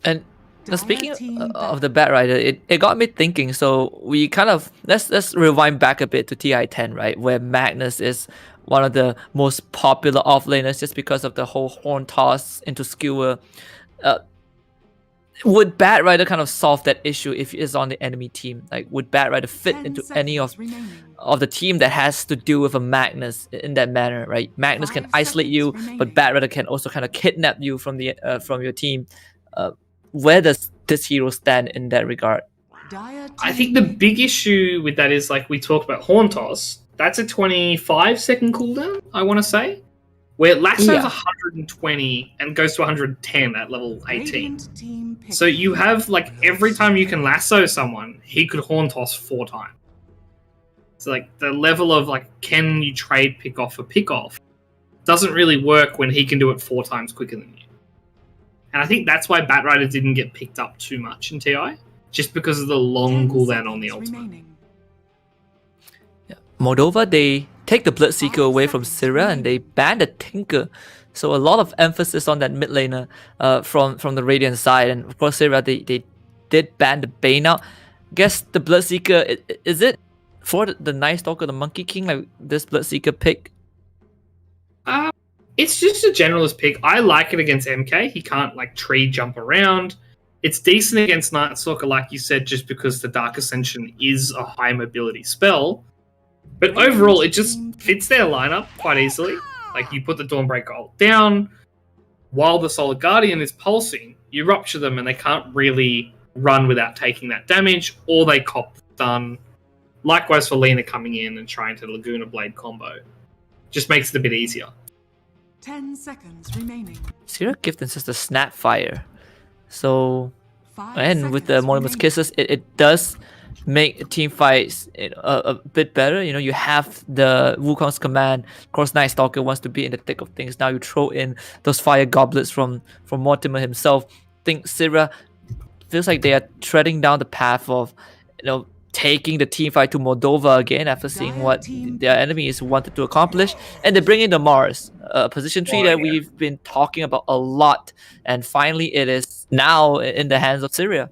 And now speaking of the Bat Rider, it got me thinking. So we kind of let's rewind back a bit to TI10, right, where Magnus is one of the most popular offlaners just because of the whole horn toss into skewer. Would Bat Rider kind of solve that issue if it's on the enemy team? Like, would Bat Rider fit into any of the team that has to do with a Magnus in that manner, right? Magnus can isolate you, but Bat Rider can also kind of kidnap you from your team. Where does this hero stand in that regard? I think the big issue with that is, like we talked about Horn Toss, that's a 25-second cooldown, I want to say, where Lasso's 120 and goes to 110 at level 18. So you have, like, every time you can lasso someone, he could Horn Toss 4 times. So, like, the level of, like, can you trade pick off for pick off doesn't really work when he can do it 4 times quicker than you. And I think that's why Batrider didn't get picked up too much in TI, just because of the long cooldown on the ultimate. Yeah. Moldova, they take the Bloodseeker away from Syria and they ban the Tinker. So a lot of emphasis on that mid laner from the Radiant side. And of course, Syria, they did ban the Bane out. Guess the Bloodseeker, is it for the Night Stalker, the Monkey King, like this Bloodseeker pick? It's just a generalist pick. I like it against MK. He can't, like, tree jump around. It's decent against Night Stalker, like you said, just because the Dark Ascension is a high mobility spell. But overall, it just fits their lineup quite easily. Like, you put the Dawnbreaker ult down, while the Solar Guardian is pulsing, you rupture them and they can't really run without taking that damage, or they cop stun. Likewise for Lina coming in and trying to Laguna Blade combo. Just makes it a bit easier. 10 seconds remaining. Syria gift is just a Snapfire. So, and with the Monimus Kisses, it does make team fights a bit better. You know, you have the Wukong's command. Of course, Night Stalker wants to be in the thick of things. Now you throw in those fire goblets from Mortimer himself. I think Syria feels like they are treading down the path of, you know, taking the team fight to Moldova again after seeing what their enemies wanted to accomplish. And they bring in the Mars, position 3 that we've been talking about a lot. And finally, it is now in the hands of Syria.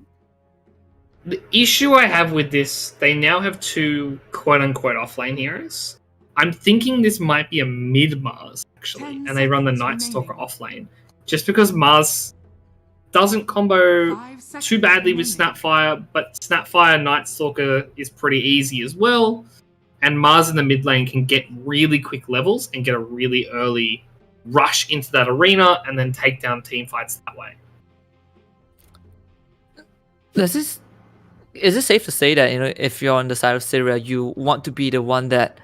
The issue I have with this, they now have 2 quote-unquote offlane heroes. I'm thinking this might be a mid-Mars, actually, and they run the Night Stalker offlane. Just because Mars doesn't combo too badly with Snapfire, but Snapfire Night Stalker is pretty easy as well. And Mars in the mid lane can get really quick levels and get a really early rush into that arena and then take down team fights that way. Is it safe to say that, you know, if you're on the side of Syria, you want to be the one that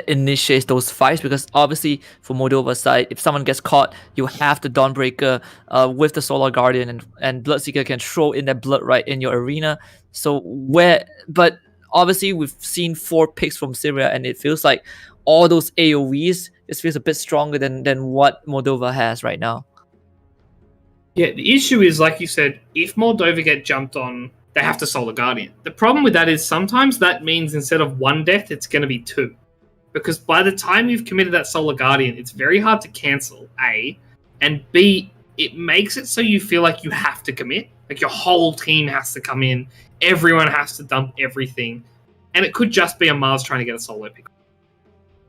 initiates those fights? Because obviously for Moldova's side, if someone gets caught, you have the Dawnbreaker with the Solar Guardian, and Bloodseeker can throw in that blood right in your arena. So but obviously we've seen 4 picks from Syria, and it feels like all those AoEs, it feels a bit stronger than what Moldova has right now. Yeah, the issue is, like you said, if Moldova get jumped on, they have to Solar Guardian. The problem with that is sometimes that means instead of 1 death, it's going to be 2. Because by the time you've committed that Solar Guardian, it's very hard to cancel, A. And B, it makes it so you feel like you have to commit. Like your whole team has to come in. Everyone has to dump everything. And it could just be a Mars trying to get a solo pick.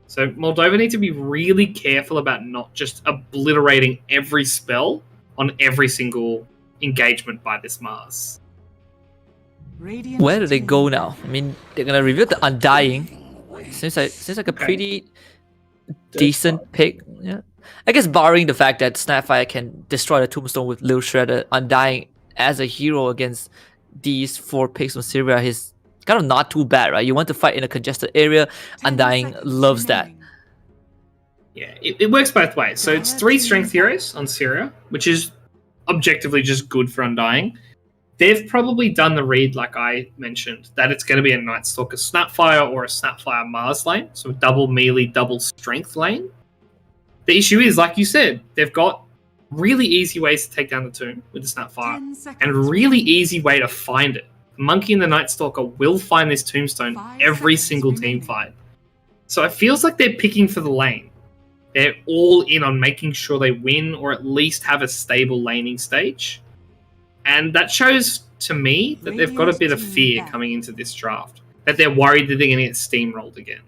So Moldova need to be really careful about not just obliterating every spell on every single engagement by this Mars. Where do they go now? I mean, they're going to reveal the Undying. Seems like a pretty decent pick. Yeah, I guess barring the fact that Snapfire can destroy the Tombstone with Lil Shredder, Undying as a hero against these 4 picks from Syria, he's kind of not too bad, right? You want to fight in a congested area, Undying loves that. Yeah, it works both ways. So it's 3 strength heroes on Syria, which is objectively just good for Undying. They've probably done the read, like I mentioned, that it's going to be a Night Stalker Snapfire or a Snapfire Mars lane, so a double melee, double strength lane. The issue is, like you said, they've got really easy ways to take down the tomb with the Snapfire, and a really easy way to find it. The Monkey and the Night Stalker will find this tombstone every single team fight. So it feels like they're picking for the lane. They're all in on making sure they win or at least have a stable laning stage. And that shows to me that they've got a bit of fear coming into this draft. That they're worried that they're going to get steamrolled again.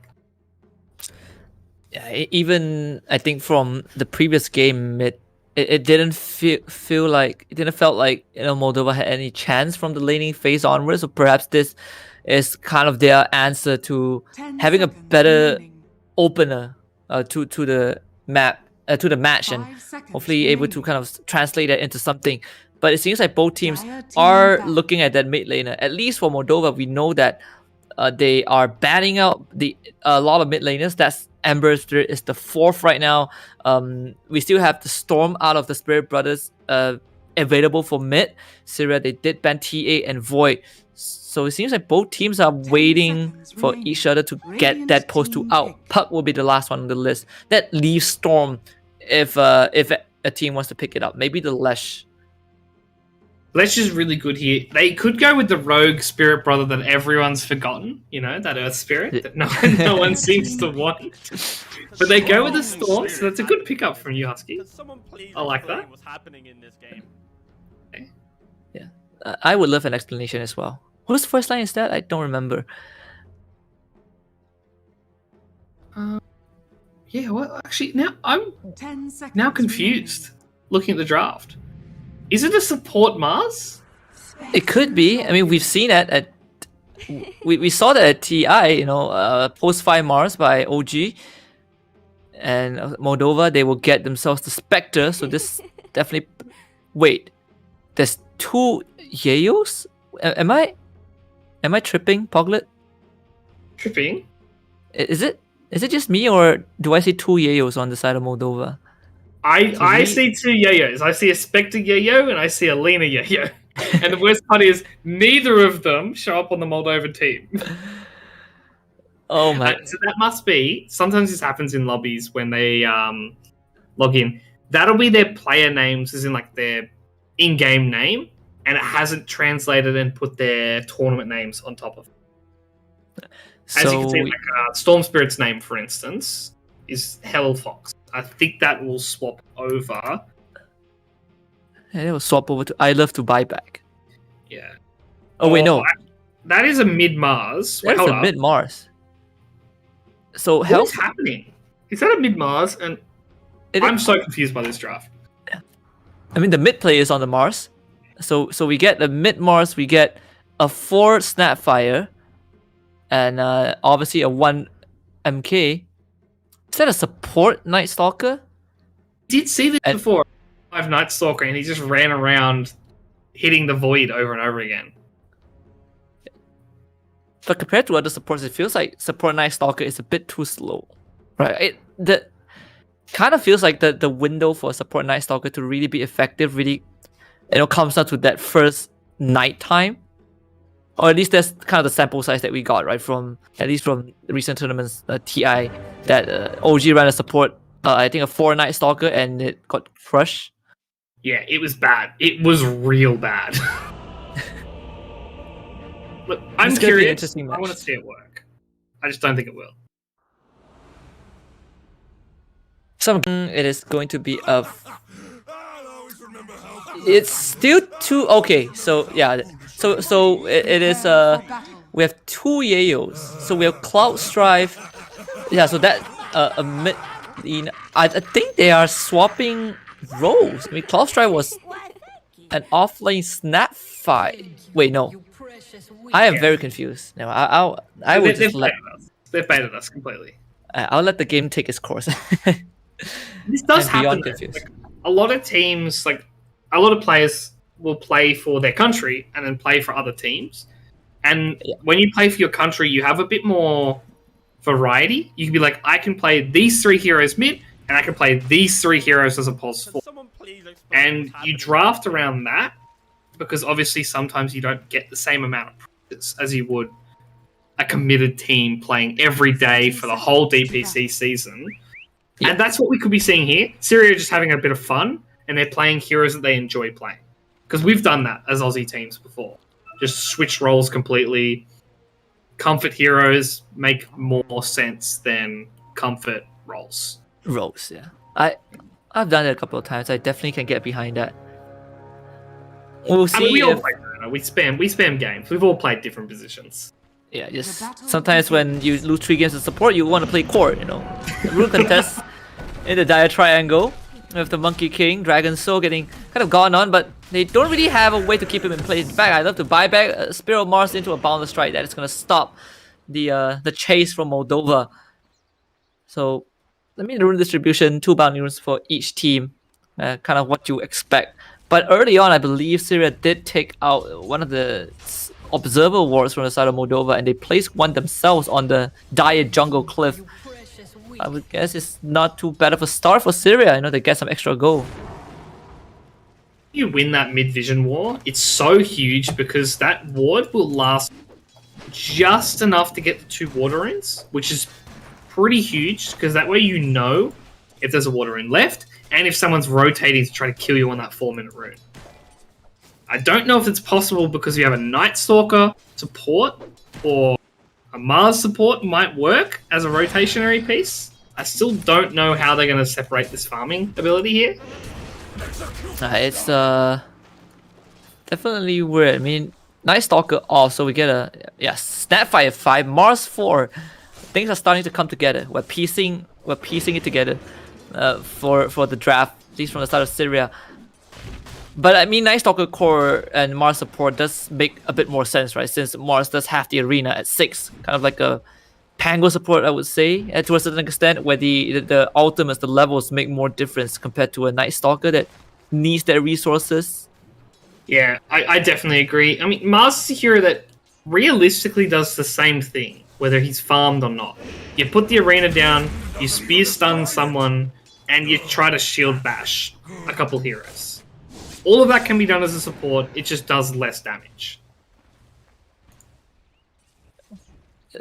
Yeah, even I think from the previous game, it didn't feel like Moldova had any chance from the laning phase onwards. So perhaps this is kind of their answer to having a better opener to the map. To the match, and hopefully able to kind of translate that into something But it seems like both teams Dire team are battle. looking at that mid laner. At least for Moldova, we know that they are banning out a lot of mid laners. That's Ember Spirit is the fourth right now. We still have the Storm out of the Spirit Brothers available for mid. Syria, they did ban TA and Void. So it seems like both teams are waiting seconds for remaining. each other to get Radiant that post 2 team out. pick. Puck will be the last one on the list. That leaves Storm if a team wants to pick it up. Maybe the Lesh. Lesh is really good here. They could go with the rogue spirit brother that everyone's forgotten, that earth spirit that no one seems to want. But they go with the storm, so that's a good pickup from you, Husky. I like that. What's happening in this game? I would love an explanation as well. Whose first line is that? I don't remember. Yeah, well, actually, now I'm 10 seconds now confused looking at the draft. Is it a support Mars? It could be. I mean, we've seen it at we saw that at TI. Post 5 Mars by OG and Moldova. They will get themselves the Spectre. So this definitely. Wait, there's 2 Yayos. Am I tripping, Poglet? Tripping. Is it just me, or do I see 2 Yayos on the side of Moldova? I see 2 Yayos. I see a Spectre Yayo and I see a Lena Yayo. And the worst part is neither of them show up on the Moldova team. Oh my! So that must be. Sometimes this happens in lobbies when they log in. That'll be their player names, as in like their in-game name, and it hasn't translated and put their tournament names on top of it. As you can see, like Storm Spirit's name, for instance, is Hellfox. I think that will swap over. Yeah, it will swap over to I Love to Buy Back. Yeah. Oh wait, no, That is a mid-Mars. Wait, that's hold a up. mid Mars. So What is happening? Is that a mid-Mars? And I'm so confused by this draft. I mean, the mid play is on the Mars. So we get the mid Mars. We get a 4 Snapfire, and obviously a 1 MK. Is that a support Night Stalker? Did see this before. 5 Night Stalker, and he just ran around hitting the void over and over again. But compared to other supports, it feels like support Night Stalker is a bit too slow, right? The kind of feels like the window for support Night Stalker to really be effective really, comes down to that first night time, or at least that's kind of the sample size that we got, right? From recent tournaments, TI, that OG ran a support, I think a 4 Night Stalker, and it got crushed. Yeah, it was bad. It was real bad. Look, I'm It's gonna be an curious. interesting I match. want to see it work. I just don't think it will. It is going to be a. It's still 2. Okay, so yeah, so it is. We have 2 Yayos. So we have Cloud Strife. Yeah, so that a mid. I think they are swapping roles. I mean, Cloud Strife was an offlane snap fight. Wait, no. I am very confused. No, I would just let. They've baited us completely. I'll let the game take its course. This does I'm happen. beyond though. confused. Like, a lot of teams, like a lot of players, will play for their country and then play for other teams. And when you play for your country, you have a bit more variety. You can be like, I can play these 3 heroes mid, and I can play these 3 heroes as a pulse 4. And you draft around that because obviously sometimes you don't get the same amount of practice as you would a committed team playing every day for the whole DPC season. Yeah. And that's what we could be seeing here. Syria just having a bit of fun, and they're playing heroes that they enjoy playing. Because we've done that as Aussie teams before. Just switch roles completely. Comfort heroes make more sense than comfort roles. Roles, yeah. I've done it a couple of times. I definitely can get behind that. We'll see. I mean, we all if, play. We spam games. We've all played different positions. yeah, just sometimes when you lose 3 games of support, you want to play core. Rune contest in the dire triangle with the Monkey King, Dragon Soul getting kind of gone on, but they don't really have a way to keep him in place. In fact, I'd love to buy back a Spirit of Mars into a Boundless Strike that is going to stop the chase from Moldova. So, let me rune distribution, 2 bound runes for each team. Kind of what you expect But early on, I believe Syria did take out one of the observer wards from the side of Moldova, and they placed one themselves on the dire jungle cliff. I would guess it's not too bad of a start for Syria. I know they get some extra goal. You win that mid-vision war, it's so huge because that ward will last just enough to get the 2 water runes, which is pretty huge because that way you know if there's a water rune left and if someone's rotating to try to kill you on that 4-minute rune. I don't know if it's possible because you have a Night Stalker support or a Mars support might work as a rotationary piece. I still don't know how they're going to separate this farming ability here. It's definitely weird. I mean, Night Stalker off, so we get a Snapfire 5, Mars 4. Things are starting to come together. We're piecing it together for the draft, at least from the start of Syria. But I mean, Night Stalker core and Mars support does make a bit more sense, right? Since Mars does have the arena at 6, kind of like a Pango support, I would say, to a certain extent, where the ultimates, the levels make more difference compared to a Night Stalker that needs their resources. Yeah, I definitely agree. I mean, Mars is a hero that realistically does the same thing, whether he's farmed or not. You put the arena down, you spear stun someone, and you try to shield bash a couple heroes. All of that can be done as a support, it just does less damage.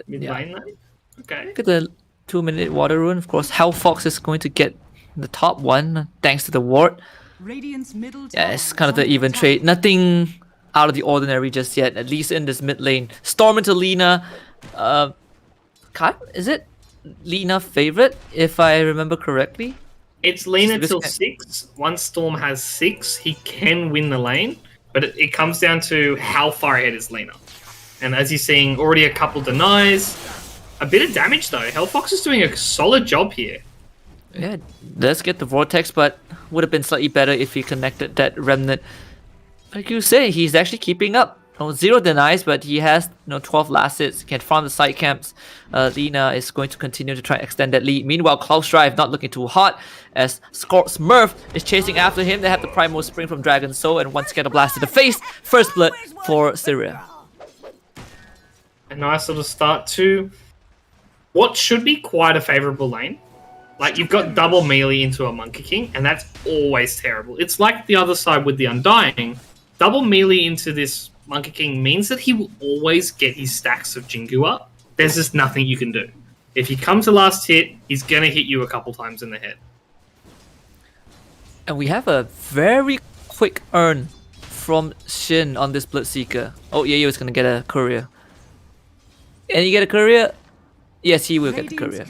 Mid lane though? Okay. Look at the 2-minute water rune. Of course, Hell Fox is going to get the top one thanks to the ward. Radiant's middle Yeah, it's kind of the even trade. Nothing out of the ordinary just yet, at least in this mid lane. Storm into Lina. Is it Lina favorite, if I remember correctly? It's Lina till 6. Once Storm has 6, he can win the lane, but it comes down to how far ahead is Lina. And as you're seeing, already a couple denies. A bit of damage though. Hellfox is doing a solid job here. Yeah, let's get the Vortex, but would have been slightly better if he connected that Remnant. Like you say, he's actually keeping up. 0 denies, but he has 12 last hits. Can farm the side camps. Lina is going to continue to try and extend that lead. Meanwhile, Klaus Drive not looking too hot as Smurf is chasing after him. They have the Primal Spring from Dragon Soul and one Scatter Blast to the face. First blood for Syria. A nice little start to what should be quite a favourable lane. Like, you've got double melee into a Monkey King, and that's always terrible. It's like the other side with the Undying. Double melee into this Monkey King means that he will always get his stacks of Jingu up. There's just nothing you can do. If he comes to last hit, he's going to hit you a couple times in the head. And we have a very quick earn from Shin on this Bloodseeker. Oh, Yayo is going to get a courier. And you get a courier? Yes, he will get the courier.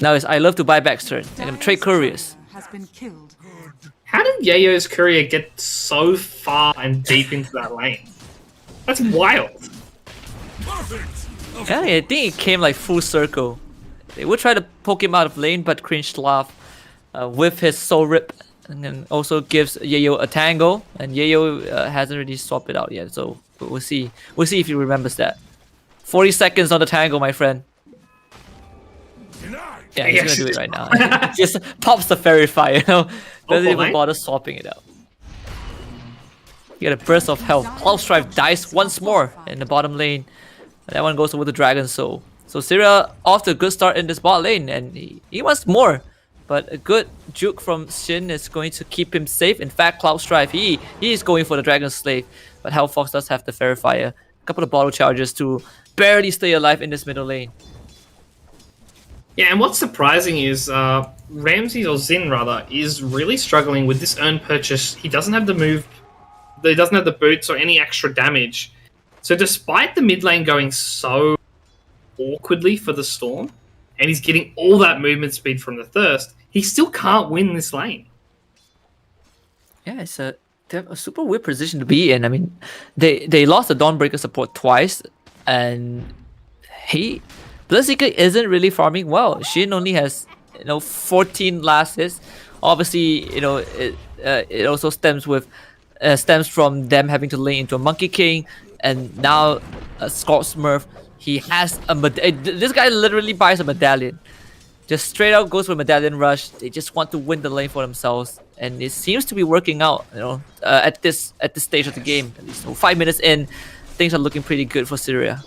Now it's I love to buy back's turn. I'm going to trade couriers. How did Yayo's courier get so far and deep into that lane? That's wild. Yeah, I think it came like full circle. They would try to poke him out of lane, but Cringe laugh with his Soul Rip, and then also gives Yayo a Tango, and Yayo hasn't really swapped it out yet, so we'll see. We'll see if he remembers that. 40 seconds on the Tango, my friend. Yeah, he's gonna do it right now. Just pops the Fairy Fire, doesn't even bother swapping it out. You get a burst of health. Klaus Drive dies once more in the bottom lane. That one goes over the Dragon Soul. So Syria off to a good start in this bot lane, and he wants more. But a good juke from Shin is going to keep him safe. In fact, Klaus Drive, he is going for the Dragon Slave. But Hellfox does have the Fairy Fire. A couple of bottle charges to barely stay alive in this middle lane. Yeah, and what's surprising is Ramses, or Zin rather, is really struggling with this earned purchase. He doesn't have the move, he doesn't have the boots or any extra damage. So despite the mid lane going so awkwardly for the Storm, and he's getting all that movement speed from the Thirst, he still can't win this lane. Yeah, it's a super weird position to be in. I mean, they lost the Dawnbreaker support twice, and Bloodseeker isn't really farming well. Shin only has 14 last hits. Obviously, it also stems from them having to lane into a Monkey King, and now Scott Smurf. He has this guy literally buys a medallion. Just straight out goes for Medallion Rush. They just want to win the lane for themselves. and it seems to be working out. At this stage of the game, at least. So 5 minutes in, things are looking pretty good for Syria.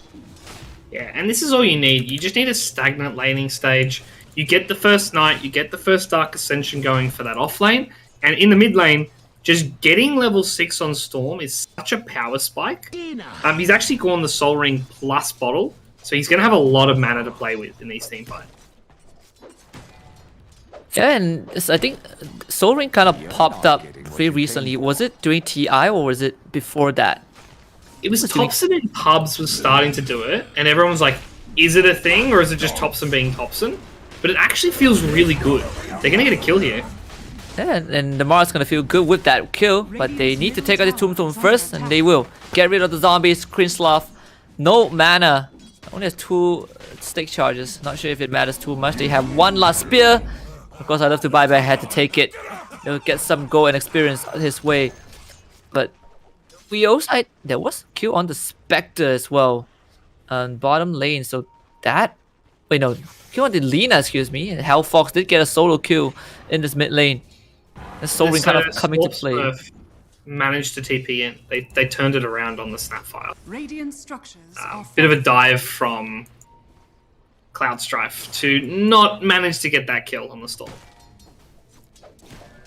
Yeah, and this is all you need. You just need a stagnant laning stage. You get the first Knight, you get the first Dark Ascension going for that off lane, and in the mid lane, just getting level 6 on Storm is such a power spike. He's actually gone the Soul Ring plus bottle, so he's going to have a lot of mana to play with in these team fights. Yeah, and I think Soul Ring kind of popped up very recently. Was it during TI or was it before that? It was Thompson in pubs was starting to do it, and everyone was like, is it a thing or is it just Thompson being Thompson? But it actually feels really good. They're going to get a kill here. Yeah, and the Mars gonna feel good with that kill, but they need to take out the Tombstone first, and they will. Get rid of the zombies, Krinslav. No mana. Only has 2 stake charges. Not sure if it matters too much. They have 1 last spear. Of course, I love to buy back, had to take it. They'll get some gold and experience his way. But we also... there was kill on the Spectre as well. On bottom lane, so that... Wait, no. Kill on the Lina, excuse me. And Hell Fox did get a solo kill in this mid lane. And Soul Ring kind of coming to play. Managed to TP in. They turned it around on the Snapfire. Radiant structures are Bit of a dive from Cloud Strife to not manage to get that kill on the Storm.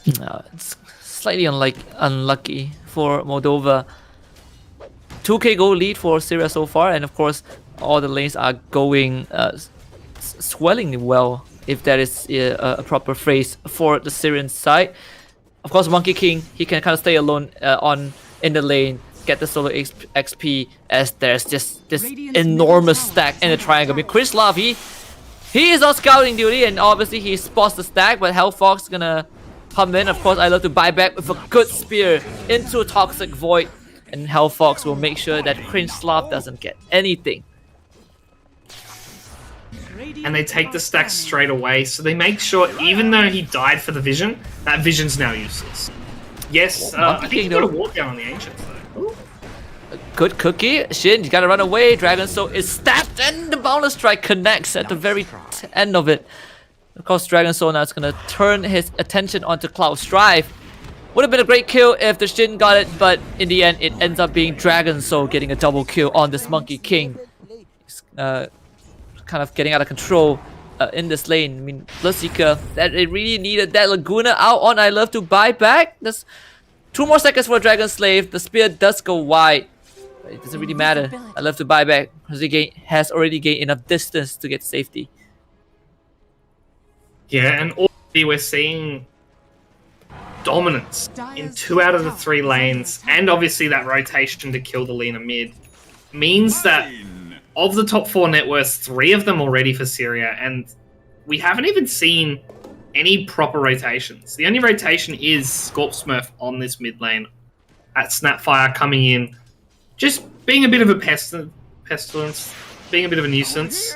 It's slightly unlucky for Moldova. 2k gold lead for Syria so far, and of course all the lanes are going swelling well, if that is a proper phrase for the Syrian side. Of course, Monkey King, he can kind of stay alone in the lane, get the solo XP, as there's just this enormous stack in the triangle. I mean, Krinslav, he is on scouting duty, and obviously he spots the stack, but Hell Fox is gonna come in. Of course, I love to buy back with a good spear into a Toxic Void, and Hell Fox will make sure that Krinslav doesn't get anything. And they take the stack straight away, so they make sure, even though he died for the vision, that vision's now useless. Yes, I think he got a walk down on the Ancients though. Ooh. Good cookie. Shin, you gotta run away. Dragon Soul is stabbed, and the Boundless Strike connects at the very end of it. Of course, Dragon Soul now is gonna turn his attention onto Cloud Strife. Would have been a great kill if the Shin got it, but in the end, it ends up being Dragon Soul getting a double kill on this Monkey King. Kind of getting out of control in this lane. I mean, Bloodseeker, that it really needed that Laguna out on. I love to buy back. There's 2 more seconds for Dragon Slave. The spear does go wide. But it doesn't really matter. I love to buy back because he has already gained enough distance to get safety. Yeah, and already we're seeing dominance in 2 out of the 3 lanes, and obviously that rotation to kill the Lina mid means that of the top 4 net worths, 3 of them already for Syria, and we haven't even seen any proper rotations. The only rotation is Scorp Smurf on this mid lane at Snapfire coming in, just being a bit of a pestilence, being a bit of a nuisance.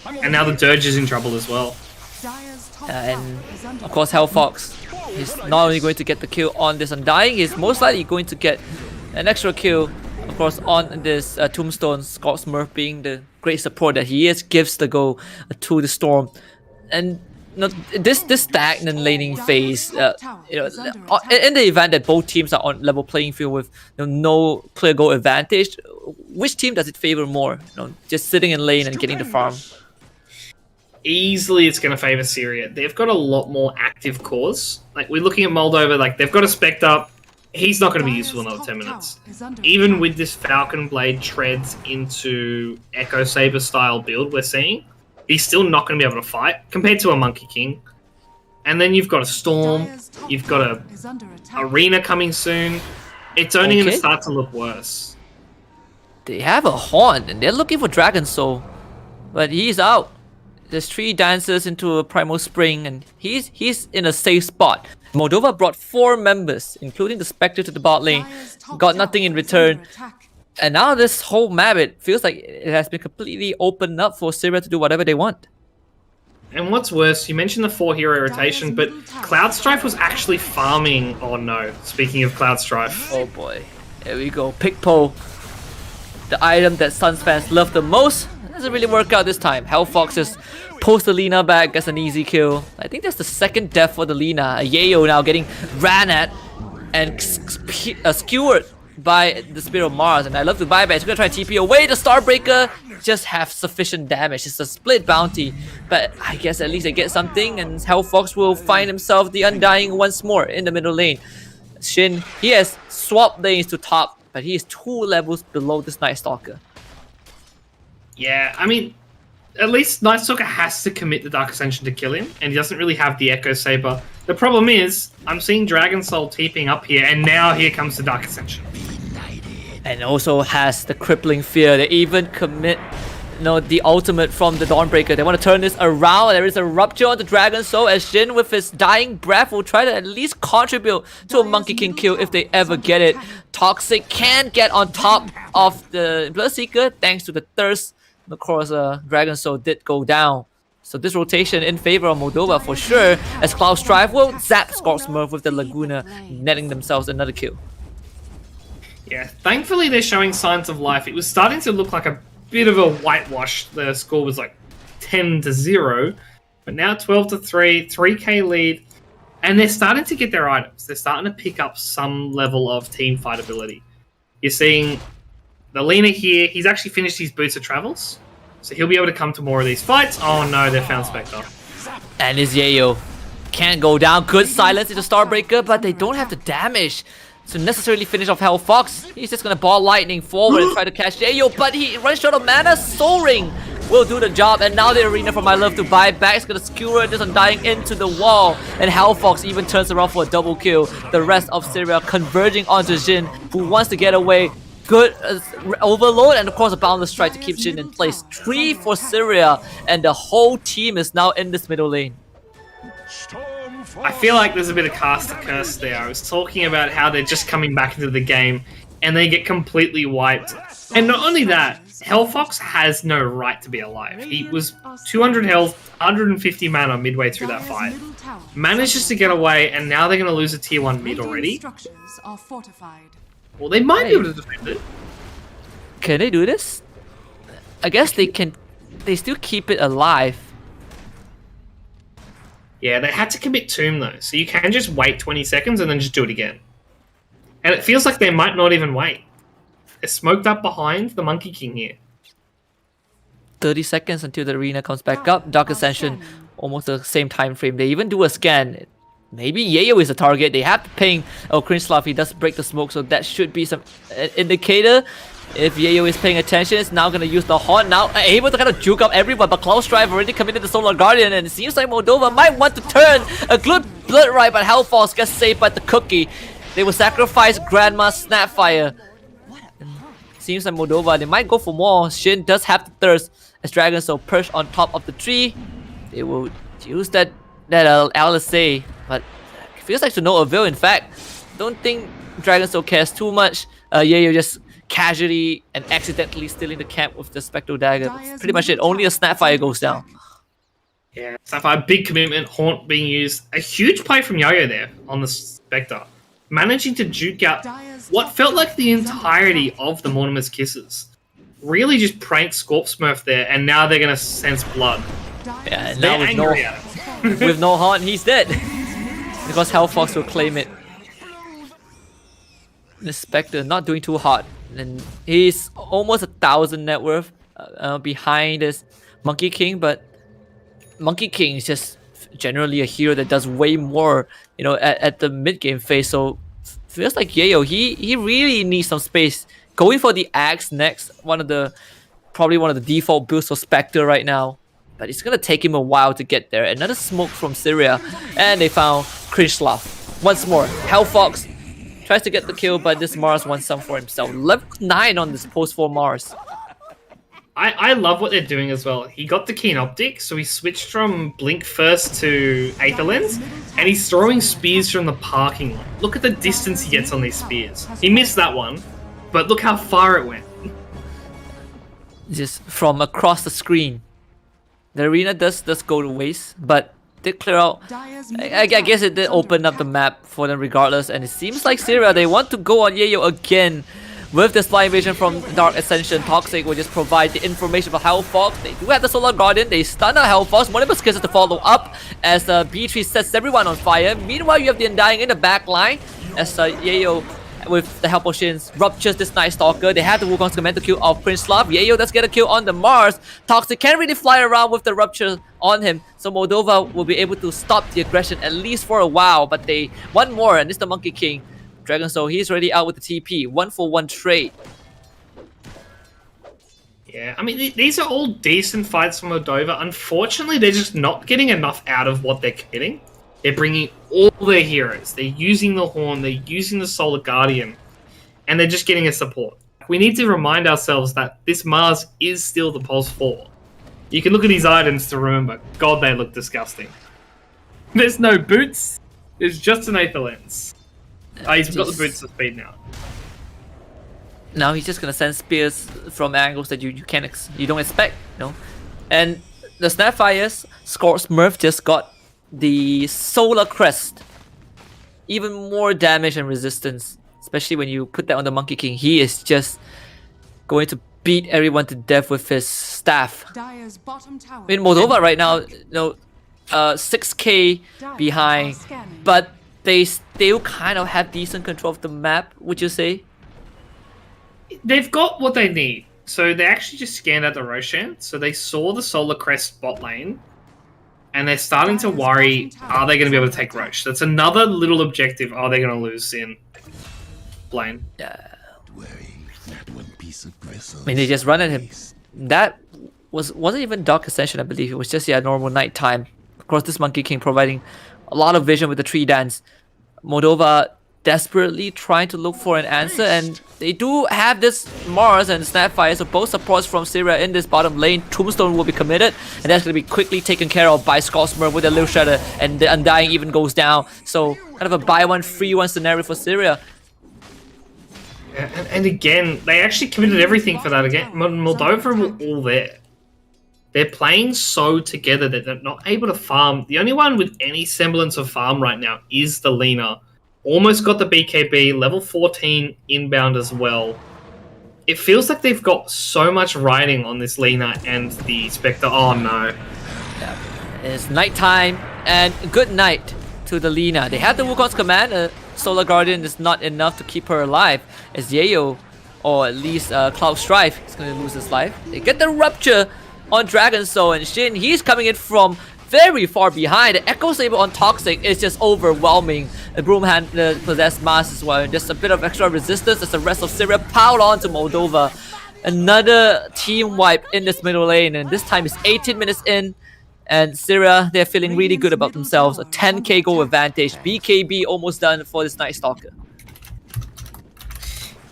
And now the Dirge is in trouble as well. And of course, Hell Fox is not only going to get the kill on this Undying, he's most likely going to get an extra kill, of course, on this Tombstone. Scott Smurf, being the great support that he is, gives the go to the Storm. And this stagnant laning phase, in the event that both teams are on level playing field with no clear goal advantage, which team does it favor more? Just sitting in lane and getting the farm. Easily, it's going to favor Syria. They've got a lot more active cores. Like, we're looking at Moldova, like, they've got a Spectre. He's not going to be useful in another 10 minutes. Even with this Falcon Blade treads into Echo Saber style build we're seeing, he's still not going to be able to fight compared to a Monkey King. And then you've got a Storm, you've got a Arena coming soon. It's only going to start to look worse. They have a Haunt and they're looking for Dragon Soul, but he's out. There's 3 dancers into a Primal Spring, and he's in a safe spot. Moldova brought 4 members, including the Spectre, to the bot lane, got nothing in return. And now this whole map, it feels like it has been completely opened up for Syria to do whatever they want. And what's worse, you mentioned the 4-hero rotation, but Cloud Strife was actually farming... Oh no, speaking of Cloud Strife. Oh boy, there we go. Pickpo, the item that Suns fans love the most, doesn't really work out this time. Hell Fox is Post the Lina back, gets an easy kill. I think that's the second death for the Lina. Yayo now getting ran at and skewered by the Spirit of Mars. And I love to buyback. He's gonna try and TP away. The Starbreaker just have sufficient damage. It's a split bounty. But I guess at least they get something. And Hellfox will find himself the Undying once more in the middle lane. Shin, he has swapped lanes to top, but he is 2 levels below this Night Stalker. Yeah, I mean, at least Night Stalker has to commit the Dark Ascension to kill him, and he doesn't really have the Echo Saber. The problem is, I'm seeing Dragon Soul TPing up here, and now here comes the Dark Ascension. And also has the Crippling Fear. They even commit the ultimate from the Dawnbreaker. They want to turn this around. There is a rupture on the Dragon Soul as Jhin with his dying breath will try to at least contribute to a Monkey King kill if they ever get it. Toxic can get on top of the Bloodseeker thanks to the thirst. Of course, Dragon Soul did go down. So this rotation in favor of Moldova for sure, as Cloud Strive will zap Scorchmurf with the Laguna, netting themselves another kill. Yeah, thankfully they're showing signs of life. It was starting to look like a bit of a whitewash. The score was like 10-0, but now 12-3, 3k lead, and they're starting to get their items. They're starting to pick up some level of team fight ability. You're seeing the Lina here, he's actually finished his Boots of Travels, so he'll be able to come to more of these fights. Oh no, they found Spectre. And his Yayo can't go down. Good silence into Starbreaker, but they don't have the damage to necessarily finish off Hellfox. He's just gonna ball lightning forward and try to catch Yayo, but he runs short of mana. Soul Ring will do the job, and now the arena from I Love to Buy back is gonna skewer this Undying into the wall, and Hellfox even turns around for a double kill. The rest of Syria converging onto Jhin, who wants to get away. Good overload, and of course a Boundless Strike to keep Jhin in place. 3 for Syria, and the whole team is now in this middle lane. I feel like there's a bit of cast to curse there. I was talking about how they're just coming back into the game and they get completely wiped. And not only that, Hellfox has no right to be alive. He was 200 health, 150 mana midway through that fight. Manages to get away, and now they're going to lose a tier 1 mid already. Well, they might be able to defend it. Can they do this? I guess they can. They still keep it alive. Yeah, they had to commit Tomb though, so you can just wait 20 seconds and then just do it again. And it feels like they might not even wait. They're smoked up behind the Monkey King here. 30 seconds until the arena comes back up. Dark Ascension, almost the same time frame. They even do a scan. Maybe Yayo is a target. They have to ping. Oh, Cringe he does break the smoke, so that should be some indicator. If Yayo is paying attention, it's now going to use the Haunt. Now able to kind of juke up everyone, but Cloud Strive already committed the Solar Guardian, and it seems like Moldova might want to turn a good Blood Rite, but Hellfox gets saved by the Cookie. They will sacrifice Grandma Snapfire. Seems like Moldova, they might go for more. Shin does have the thirst as Dragon Soul perched on top of the tree. They will use that LSA, but it feels like to no avail. In fact, don't think Dragon Soul cares too much. Yayo just casually and accidentally stealing the camp with the Spectral Dagger. That's pretty much it. Only a Snapfire goes down. Yeah, Snapfire, big commitment. Haunt being used. A huge play from Yo-Yo there on the Spectre. Managing to juke out what felt like the entirety of the Mortimer's Kisses. Really just pranked Scorpsmurf there, and now they're going to sense blood. Yeah, and now with no Haunt, he's dead. Because Hellfox will claim it. The Spectre not doing too hot. And he's almost 1,000 net worth behind this Monkey King, but Monkey King is just generally a hero that does way more, at the mid game phase. So feels like Yayo, he really needs some space. Going for the Axe next, probably one of the default builds for Spectre right now. But it's gonna take him a while to get there. Another smoke from Syria, and they found Krishlav. Once more, Hellfox tries to get the kill, but this Mars wants some for himself. Level 9 on this post 4 Mars. I love what they're doing as well. He got the Keen Optic, so he switched from Blink first to Aether Lens, and he's throwing spears from the parking lot. Look at the distance he gets on these spears. He missed that one, but look how far it went. Just from across the screen. The arena does go to waste, but did clear out. I guess it did open up the map for them regardless, and it seems like Syria, they want to go on Yayo again with this flying vision from Dark Ascension, Toxic will just provide the information for Hellfox. They do have the Solar Guardian, they stun out Hellfox. One of his skills to follow up as B3 sets everyone on fire. Meanwhile, you have the Undying in the back line as Yayo with the help potions ruptures this Night Stalker. They have the Wukong's command to kill off Prince Slav. Yayo does get a kill on the Mars. Toxic can't really fly around with the rupture on him, so Moldova will be able to stop the aggression at least for a while. But they one more, and it's the Monkey King. Dragon Soul, he's already out with the TP. 1-for-1 trade. Yeah, I mean, these are all decent fights for Moldova. Unfortunately, they're just not getting enough out of what they're committing. They're bringing all their heroes. They're using the Horn. They're using the Solar Guardian. And they're just getting a support. We need to remind ourselves that this Mars is still the Pulse 4. You can look at these items to remember. God, they look disgusting. There's no boots. There's just an Aether Lens. He's got the boots of speed now. Now he's just gonna send spears from angles that you don't expect, you know. And the Snapfires, Smurf just got the Solar Crest. Even more damage and resistance, especially when you put that on the Monkey King. He is just going to beat everyone to death with his staff. Dire's bottom tower. In Moldova right now, you know, 6k behind, but they still kind of have decent control of the map, would you say? They've got what they need. So they actually just scanned out the Roshan. So they saw the Solar Crest bot lane. And they're starting to worry, are they going to be able to take Roche? That's another little objective. Are they going to lose in lane? Yeah. I mean, they just run at him. That wasn't even Dark Ascension, I believe. It was just normal nighttime. Of course, this Monkey King providing a lot of vision with the tree dance. Moldova desperately trying to look for an answer, and they do have this Mars and Snapfire, so both supports from Syria in this bottom lane. Tombstone will be committed, and that's going to be quickly taken care of by Scotsmer with a little shredder, and the Undying even goes down. So kind of a buy one free one scenario for Syria. And again, they actually committed everything for that. Again, Moldova were all there. They're playing so together that they're not able to farm. The only one with any semblance of farm right now is the Lina. Almost got the BKB, level 14 inbound as well. It feels like they've got so much riding on this Lina and the Spectre. Oh no. Yeah. It's nighttime, and good night to the Lina. They have the Wukong's command. Solar Guardian is not enough to keep her alive, as Yayo, or at least Cloud Strife, is going to lose his life. They get the Rupture on Dragon Soul, and Shin, he's coming in from very far behind. The Echo Saber on Toxic is just overwhelming. The Broomhand possessed Mars as well, and just a bit of extra resistance as the rest of Syria piled on to Moldova. Another team wipe in this middle lane, and this time it's 18 minutes in, and Syria, they're feeling really good about themselves. A 10k goal advantage. BKB almost done for this Night Stalker.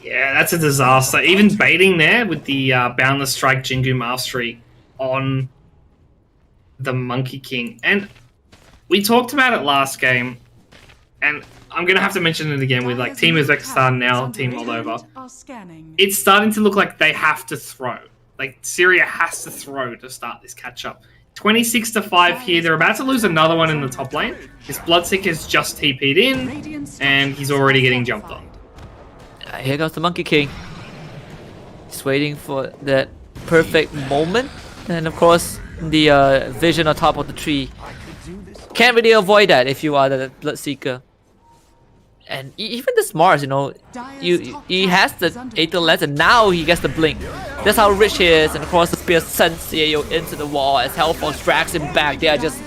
Yeah, that's a disaster. Even baiting there with the Boundless Strike Jingu Mastery on the Monkey King. And we talked about it last game, and I'm going to have to mention it again with like Team Uzbekistan now, Team Moldova. It's starting to look like they have to throw. Like Syria has to throw to start this catch-up. 26-5 here. They're about to lose another one in the top lane. This Bloodseeker's just TP'd in, and he's already getting jumped on. Here comes the Monkey King. Just waiting for that perfect moment. And of course, the vision on top of the tree. Can't really avoid that if you are the Bloodseeker. And even this Mars, you know, he has the Aether Lens, and now he gets the blink. That's how rich he is. And of course, the spear sends Yayo into the wall as Hellfox drags him back. They are just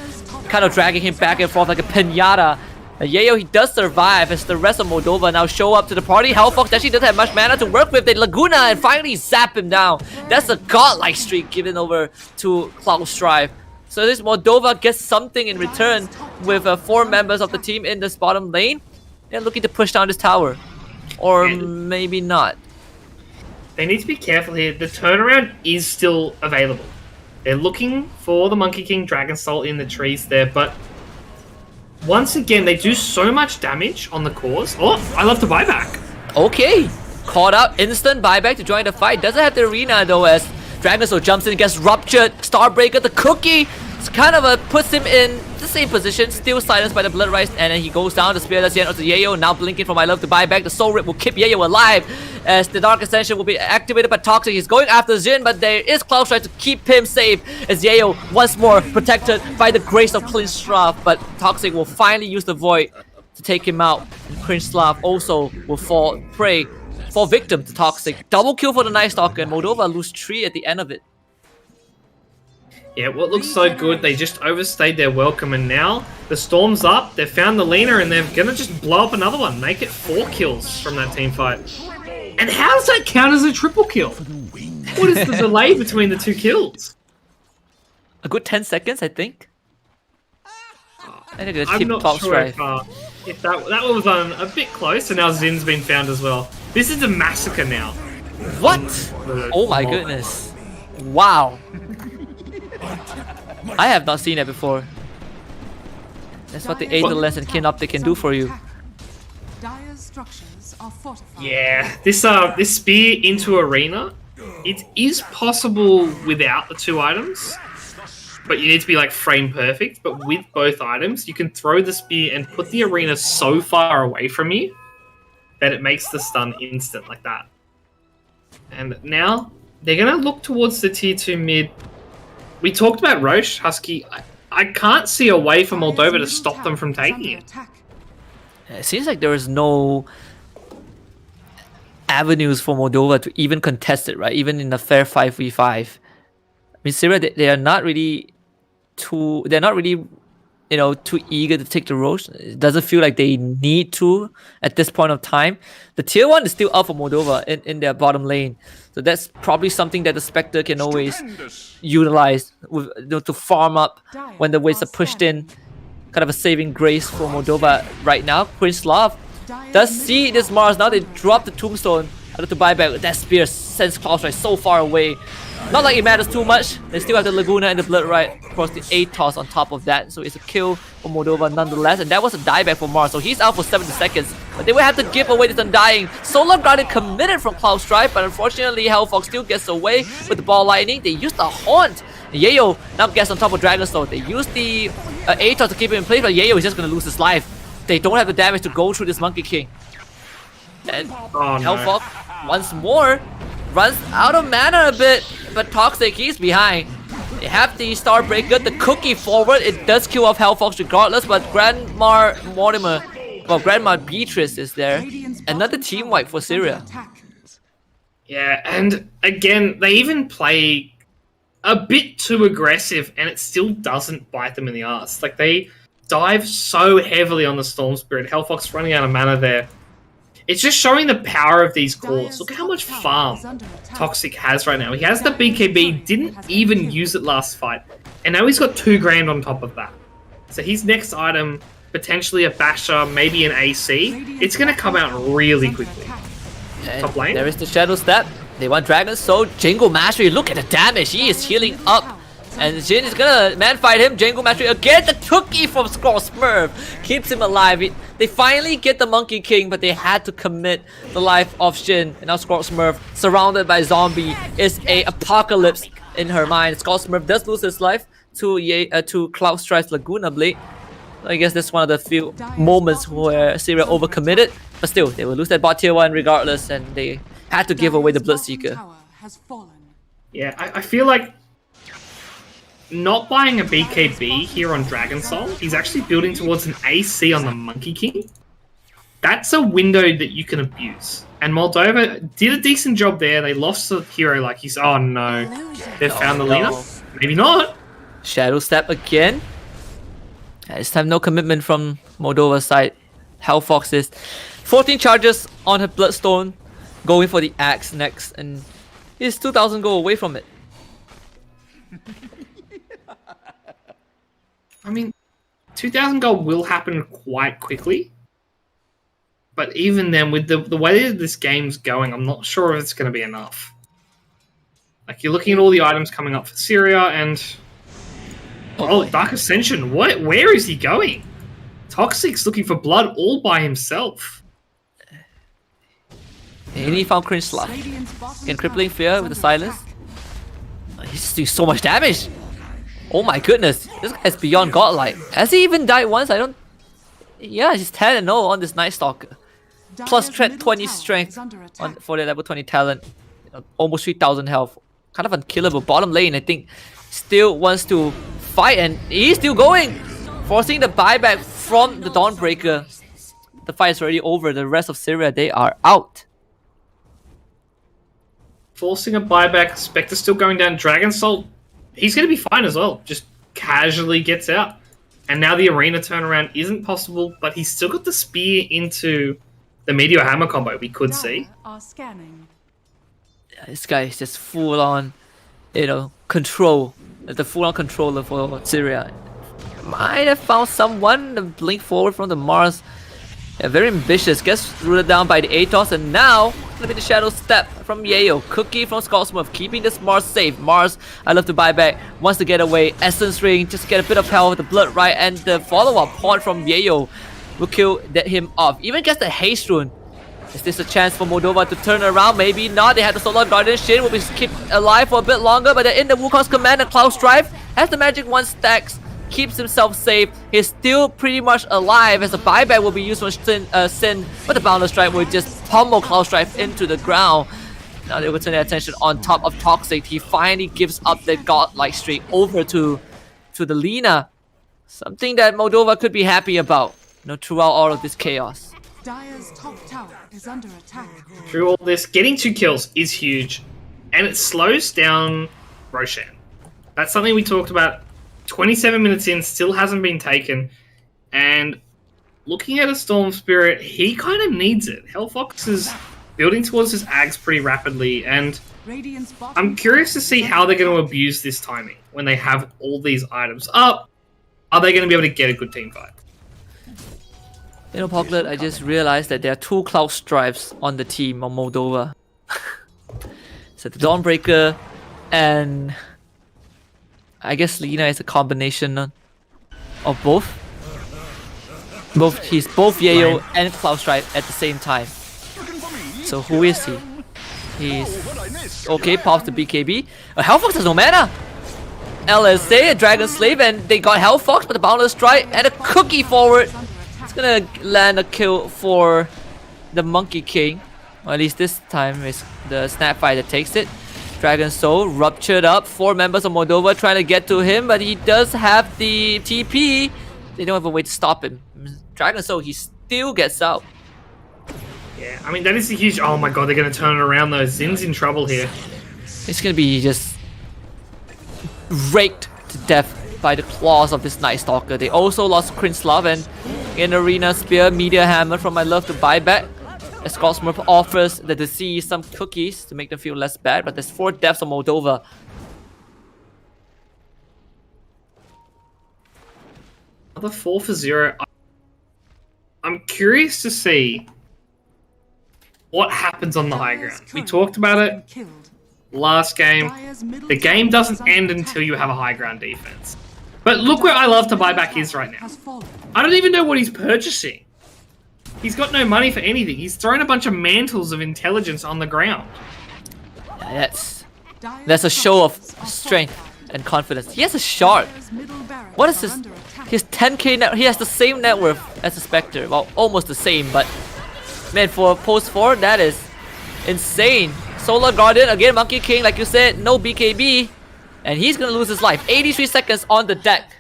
kind of dragging him back and forth like a pinata. Yayo, he does survive as the rest of Moldova now show up to the party. Hellfox actually doesn't have much mana to work with. They Laguna and finally zap him down. That's a godlike streak given over to Cloud Strife. So this Moldova gets something in return with 4 members of the team in this bottom lane. They're looking to push down this tower. Or maybe not. They need to be careful here. The turnaround is still available. They're looking for the Monkey King Dragon Soul in the trees there, but once again, they do so much damage on the cores. Oh, I love the buyback. Okay. Caught out. Instant buyback to join the fight. Doesn't have the arena though, as Dragon Soul jumps in, gets ruptured. Starbreaker, the cookie. It's kind of puts him in the same position, still silenced by the Blood Rice, and then he goes down. The Spear does the end of the Yayo, now blinking for my love to buy back. The Soul Rip will keep Yayo alive as the Dark Ascension will be activated by Toxic. He's going after Jin, but there is Cloud Strike to keep him safe as Yayo once more protected by the grace of Klinstrav, but Toxic will finally use the Void to take him out. And Klinstrav also will fall victim to Toxic. Double kill for the Night Stalker, and Moldova lose 3 at the end of it. Yeah, what looks so good, they just overstayed their welcome, and now the Storm's up, they've found the Lina, and they're gonna just blow up another one, make it 4 kills from that team fight. And how does that count as a triple kill? What is the delay between the 2 kills? A good 10 seconds, I think. I think it's I'm not top sure if that was a bit close, and now Zin's been found as well. This is a massacre now. What? Oh my goodness. Wow. I have not seen that before. That's what the Aetherless and Kinoptic can do for you. Dire's structures are fortified. Yeah, this spear into arena, it is possible without the 2 items, but you need to be like frame perfect. But with both items, you can throw the spear and put the arena so far away from you that it makes the stun instant like that. And now they're gonna look towards the tier 2 mid. We talked about Roche, Husky. I can't see a way for Moldova to stop them from taking it. It seems like there is no avenues for Moldova to even contest it, right? Even in a fair 5v5. I mean, Syria, they are not really too... They're not really, you know, too eager to take the Roche. It doesn't feel like they need to at this point of time. The tier 1 is still up for Moldova in their bottom lane. So that's probably something that the Spectre can always utilize with, you know, to farm up when the waves are pushed in. Kind of a saving grace for Moldova right now. Klinstrav does see this Mars. Now they drop the Tombstone to buy back. That Spear sends Cloud Strike so far away. Not like it matters too much. They still have the Laguna and the Blood Right. Of course, the Atos on top of that. So it's a kill for Moldova nonetheless. And that was a dieback for Mars. So he's out for 70 seconds. But they will have to give away this Undying. Solar Guardian committed from Cloud Strike. But unfortunately, Hellfox still gets away with the Ball Lightning. They use the Haunt. Yayo now gets on top of Dragon Soul. They use the Atos to keep him in place. But Yayo is just going to lose his life. They don't have the damage to go through this Monkey King. And Hellfox once more runs out of mana a bit, but Toxic, he's behind. They have the Starbreaker, the cookie forward. It does kill off Hellfox regardless, but Grandma Mortimer, well, Grandma Beatrice is there. Another team wipe for Syria. Yeah, and again, they even play a bit too aggressive, and it still doesn't bite them in the ass. Like, they dive so heavily on the Storm Spirit. Hellfox running out of mana there. It's just showing the power of these cores. Look at how much farm Toxic has right now. He has the BKB, didn't even use it last fight. And now he's got 2 grand on top of that. So his next item, potentially a Basher, maybe an AC, it's going to come out really quickly. And top lane. There is the Shadow Step. They want Dragon Soul. Jango Mastery, look at the damage. He is healing up. And Jin is gonna man-fight him. Jango Mastery again. The cookie from Skull Smurf keeps him alive. They finally get the Monkey King, but they had to commit the life of Jin. And now Skull Smurf, surrounded by zombie, is a apocalypse in her mind. Skull Smurf does lose his life to Cloud Strike's Laguna Blade. I guess that's one of the few moments where Syria overcommitted. But still, they will lose that bot tier 1 regardless, and they had to give away the Bloodseeker. Yeah, I feel like not buying a BKB here on Dragon Soul, he's actually building towards an AC on the Monkey King. That's a window that you can abuse. And Moldova did a decent job there. They lost the hero like he's... Oh no. They've found the Lina? Maybe not. Shadow Step again. This time no commitment from Moldova's side. Hellfox is 14 charges on her Bloodstone. Going for the Axe next. And he's 2,000 gold away from it. I mean, 2,000 gold will happen quite quickly. But even then, with the way that this game's going, I'm not sure if it's going to be enough. Like, you're looking at all the items coming up for Syria, and... Oh, Dark Ascension, what? Where is he going? Toxic's looking for blood all by himself. And he found Klinstrav. And Crippling Fear with the Silence. He's just doing so much damage. Oh my goodness, this guy's beyond godlike. Has he even died once? I don't... Yeah, he's 10-0 on this Night Stalker. Plus Dire's 20 middle strength tower is under on, attack. for the level 20 talent. You know, almost 3000 health. Kind of unkillable. Bottom lane, I think, still wants to fight, and he's still going. Forcing the buyback from the Dawnbreaker. The fight is already over. The rest of Syria, they are out. Forcing a buyback. Spectre still going down. Dragon Soul, he's going to be fine as well. Just casually gets out. And now the arena turnaround isn't possible, but he's still got the spear into the Meteor Hammer combo we could see. Dire are scanning. This guy is just full on, you know, control. The full on controller for Syria. Might have found someone to blink forward from the Mars. Yeah, very ambitious. Gets rooted down by the Atos, and now gonna be the Shadow Step from Yayo. Cookie from Scotsmith, keeping this Mars safe. Mars, I love to buy back, wants to get away. Essence Ring, just get a bit of health with the Blood Right, and the follow-up point from Yayo will kill him off. Even gets the Haste Rune. Is this a chance for Moldova to turn around? Maybe not. They have the Solar Guardian. Shin will be kept alive for a bit longer, but they're in the Wukong's command, and Cloud Strife has the Magic 1 stacks. Keeps himself safe. He's still pretty much alive, as the buyback will be used for Sin, but the Boundless Strike will just pummel Cloud Strife into the ground. Now they will turn their attention on top of Toxic. He finally gives up the godlike streak over to the Lina. Something that Moldova could be happy about, you know, throughout all of this chaos. Dire's top tower is under attack. Through all this, getting 2 kills is huge, and it slows down Roshan. That's something we talked about. 27 minutes in, still hasn't been taken, and looking at a Storm Spirit, he kind of needs it. Hellfox is building towards his Ags pretty rapidly, and Radiant's bottom I'm curious to see how they're going to abuse this timing when they have all these items up. Are they going to be able to get a good team fight? You know, Poglet, I just realized that there are 2 Cloud Strifes on the team of Moldova. So the Dawnbreaker and I guess Lina is a combination of both. He's both Yayo and Cloud Strife at the same time. So who is he? He's okay, pops the BKB. Hellfox has no mana! LSA, a Dragon Slave, and they got Hellfox, but the Boundless Strike and a Cookie forward. It's gonna land a kill for the Monkey King. Or at least this time it's the Snapfire that takes it. Dragon Soul ruptured up. 4 members of Moldova trying to get to him, but he does have the TP. They don't have a way to stop him. Dragon Soul, he still gets out. Yeah, I mean, that is a huge... Oh my god, they're going to turn it around though. Zin's in trouble here. It's gonna be just raked to death by the claws of this Night Stalker. They also lost Krinslav and in Arena Spear, Meteor Hammer from My Love to buy back. As Scotsmith offers the deceased some cookies to make them feel less bad, but there's 4 deaths of Moldova. Another 4 for 0. I'm curious to see what happens on the high ground. We talked about it Killed. last game. Dire's middle The game tower doesn't is under end attack. until you have a high ground defense. But look where I love to buy back is right now. Has fallen. I don't even know what he's purchasing. He's got no money for anything. He's thrown a bunch of mantles of intelligence on the ground. That's Dire's a show of structures are strength fortified. and confidence. He has a shard. Dire's middle barracks What is are this? under attack. He has 10k net. He has the same net worth as the Spectre. Well, almost the same, but man, for post 4, that is insane. Solar Guardian again, Monkey King, like you said, no BKB, and he's gonna lose his life. 83 seconds on the deck.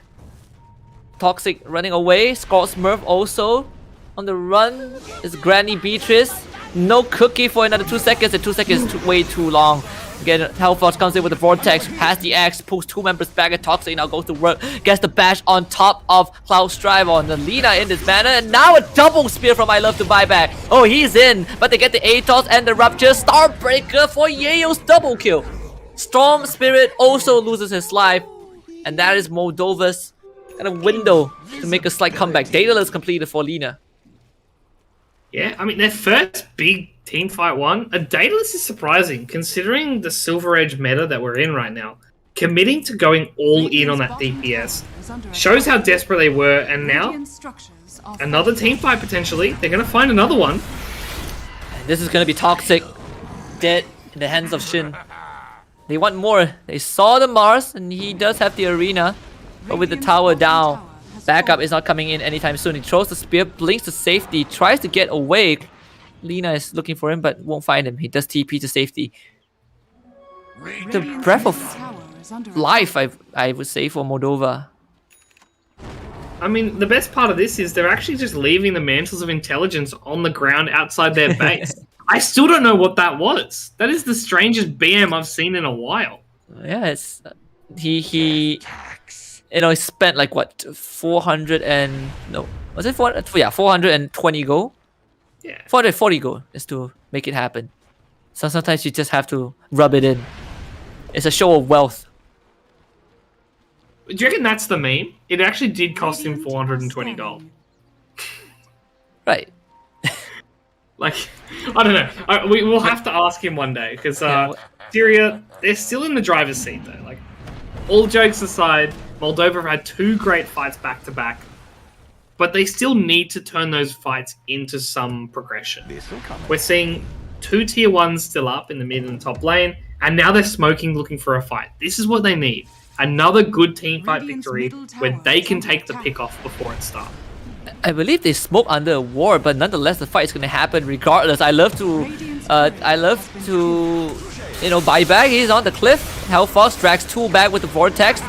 Toxic running away. Scotsmith also on the run. Is Granny Beatrice. No cookie for another 2 seconds, and 2 seconds is way too long. Again, Hellfox comes in with the Vortex, past the axe, pulls 2 members back, and Toxic now goes to work, gets the bash on top of Cloud Strive on the Lina in this manner, and now a double spear from I Love to buy back. Oh, he's in, but they get the Atos and the Rupture. Starbreaker for Yayo's double kill. Storm Spirit also loses his life, and that is Moldova's kind of window to make a slight comeback. Daedalus completed for Lina. Yeah, I mean, their first big team fight won. A Daedalus is surprising, considering the Silver Edge meta that we're in right now. Committing to going all in on that DPS shows how desperate they were, and now Radiant structures are another team fight potentially. They're going to find another one. And this is gonna be Toxic, dead in the hands of Shin. They want more. They saw the Mars, and he does have the arena. But with the tower down, backup is not coming in anytime soon. He throws the spear, blinks to safety, tries to get away. Lina is looking for him, but won't find him. He does TP to safety. The breath of life, I would say, for Moldova. I mean, the best part of this is they're actually just leaving the Mantles of Intelligence on the ground outside their base. I still don't know what that was. That is the strangest BM I've seen in a while. Yeah, it's he he spent like what 400 and no, was it 400? Yeah, 420 gold. Yeah. 440 gold just to make it happen. So sometimes you just have to rub it in. It's a show of wealth. Do you reckon that's the meme? It actually did cost him 420 gold. Right. Like, I don't know. We will have to ask him one day because Syria, they're still in the driver's seat though. Like, all jokes aside, Moldova have had 2 great fights back to back, but they still need to turn those fights into some progression. We're seeing 2 tier 1s still up in the mid and the top lane, and now they're smoking, looking for a fight. This is what they need. Another good team fight victory where they can take the pick off before it starts. I believe they smoke under a ward, but nonetheless the fight is gonna happen regardless. I love to buy back. He's on the cliff. Hellfox drags 2 back with the vortex. In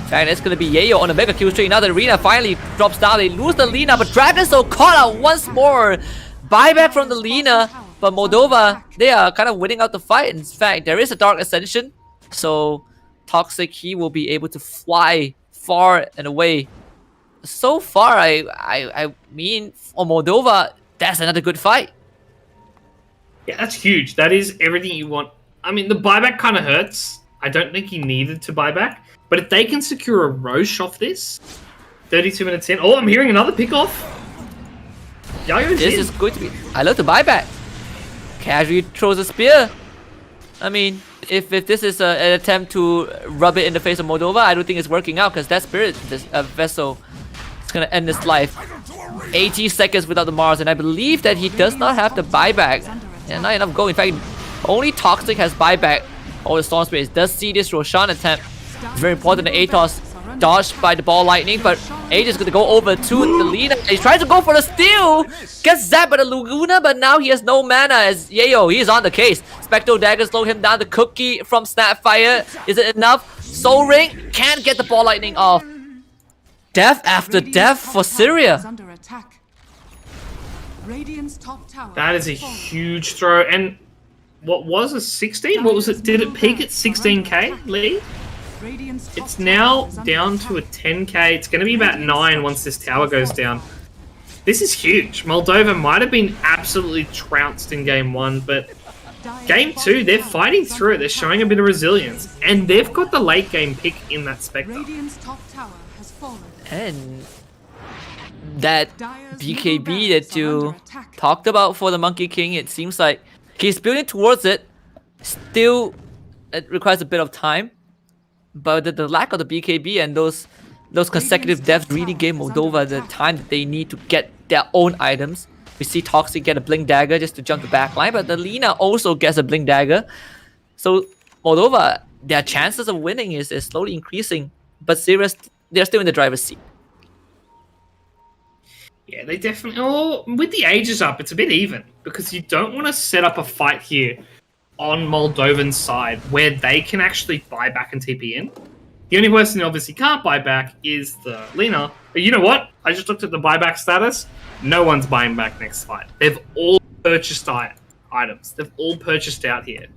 fact, it's gonna be Yayo on the mega kill streak. Now the arena finally drops down. They lose the Lina, but Dragon's so caught out once more. Buyback from the Lina, but Moldova, they are kind of winning out the fight. In fact, there is a Dark Ascension, so Toxic, he will be able to fly far and away. So far, I mean, for Moldova, that's another good fight. Yeah, that's huge. That is everything you want. I mean, the buyback kind of hurts. I don't think he needed to buy back. But if they can secure a Roche off this, 32 minutes in. Oh, I'm hearing another pick off. Yayo's This is going to be... I love the buyback. Casually throws a spear. I mean, if this is an attempt to rub it in the face of Moldova, I don't think it's working out because that spirit vessel is going to end its life. 80 seconds without the Mars, and I believe that he does not have the buyback. And not enough gold. In fact, only Toxic has buyback. Oh, the Storm Spirit does see this Roshan attempt. It's very important that Atos dodged by the ball lightning, but Age is going to go over to the Lina. He tries to go for the steal. Gets zapped by the Laguna, but now he has no mana as Yayo. He's on the case. Spectral Dagger slow him down. The cookie from Snapfire. Is it enough? Soul Ring can't get the ball lightning off. Death after death for Syria. That is a huge throw. And what was a 16? What was it? Did it peak at 16k lead? It's now down to a 10k. It's going to be about 9 once this tower goes down. This is huge. Moldova might have been absolutely trounced in game 1, but game 2, they're fighting through it. They're showing a bit of resilience. And they've got the late game pick in that Spectre. And that BKB that you talked about for the Monkey King, it seems like he's building towards it. Still, it requires a bit of time. But the lack of the BKB and those consecutive deaths really gave Moldova the time that they need to get their own items. We see Toxic get a Blink Dagger just to jump the backline, but the Lina also gets a Blink Dagger. So Moldova, their chances of winning is slowly increasing, but Syria, they're still in the driver's seat. Yeah, they definitely... Oh, with the ages up, it's a bit even, because you don't want to set up a fight here on Moldovan's side where they can actually buy back and TP in. The only person who obviously can't buy back is the Lina. But you know what? I just looked at the buyback status. No one's buying back next fight. They've all purchased items. They've all purchased out here,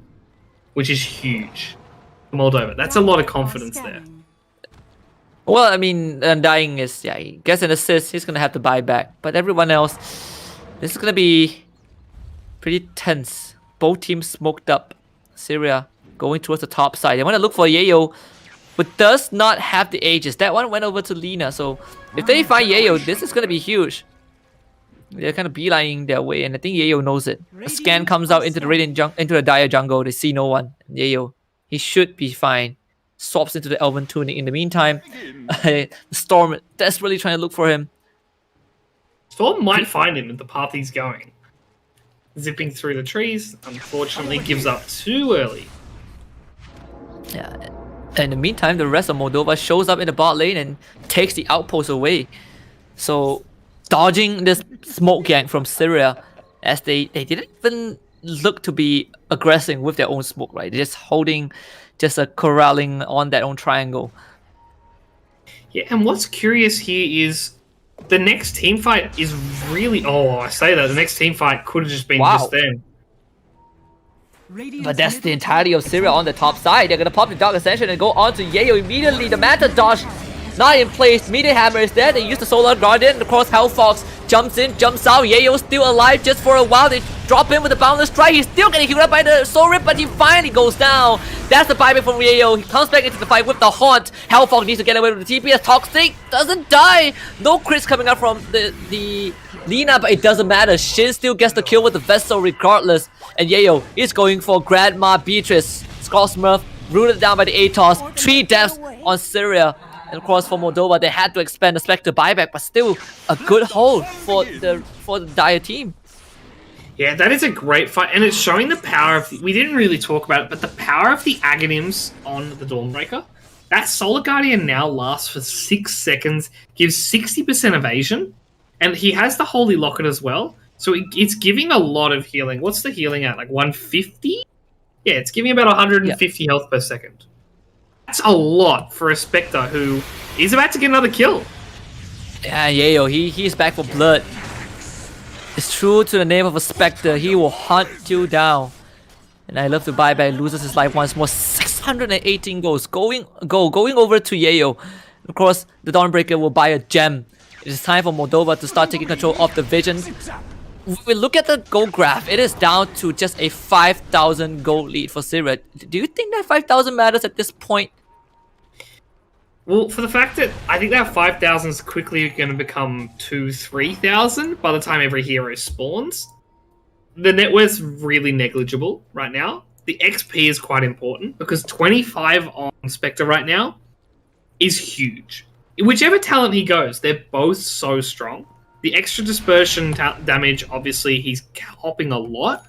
which is huge for Moldova. That's a lot of confidence there. Well, I mean, Undying is, yeah, he gets an assist. He's going to have to buy back. But everyone else, this is going to be pretty tense. Both teams smoked up. Syria going towards the top side. They want to look for Yayo, but does not have the Aegis. That one went over to Lina. So if they find Yayo, this is going to be huge. They're kind of beelining their way, and I think Yayo knows it. A scan comes out into the into the Dire jungle. They see no one. Yayo, he should be fine. Swaps into the Elven tunic. In the meantime, the Storm desperately trying to look for him. Storm might find him at the path he's going. Zipping through the trees, unfortunately gives up too early. In the meantime, the rest of Moldova shows up in the bot lane and takes the outpost away. So, dodging this smoke gang from Syria, as they didn't even look to be aggressing with their own smoke, right? They're just holding, just corralling on their own triangle. Yeah, and what's curious here is the next team fight is really... Oh, I say that. The next team fight could have just been just them. But that's the entirety of Syria on the top side. They're gonna pop the Dark Ascension and go on to Yayo immediately. The Manta dodge not in place. Meteor Hammer is there. They use the Solar Guardian. Of course, Hellfox jumps in, jumps out. Yayo still alive just for a while. They drop in with the Boundless Strike. He's still getting healed up by the Soul Rip, but he finally goes down. That's the buyback from Yayo. He comes back into the fight with the Haunt. Hellfox needs to get away with the TP as Toxic doesn't die. No crits coming out from the Lina, but it doesn't matter. Shin still gets the kill with the Vessel regardless. And Yayo is going for Grandma Beatrice. Skull Smurf rooted down by the Atos. 3 deaths on Syria. And of course for Moldova, they had to expand the Spectre buyback, but still a good hold for the Dire team. Yeah, that is a great fight, and it's showing the power of... We didn't really talk about it, but the power of the Aghanims on the Dawnbreaker. That Solar Guardian now lasts for 6 seconds, gives 60% evasion, and he has the Holy Locket as well. So it's giving a lot of healing. What's the healing at? Like 150? Yeah, it's giving about 150 health per second. That's a lot for a Spectre who is about to get another kill. Yeah, Yayo, he's back for blood. It's true to the name of a Spectre. He will hunt you down. And I love to buyback, loses his life once more. 618 goals. Going over to Yayo. Of course, the Dawnbreaker will buy a gem. It is time for Moldova to start taking control of the Vision. We look at the gold graph, it is down to just a 5,000 gold lead for Syria. Do you think that 5,000 matters at this point? Well, for the fact that I think that 5,000 is quickly going to become 2,000-3,000 by the time every hero spawns. The net worth's really negligible right now. The XP is quite important because 25 on Spectre right now is huge. Whichever talent he goes, they're both so strong. The extra dispersion damage, obviously, he's hopping a lot,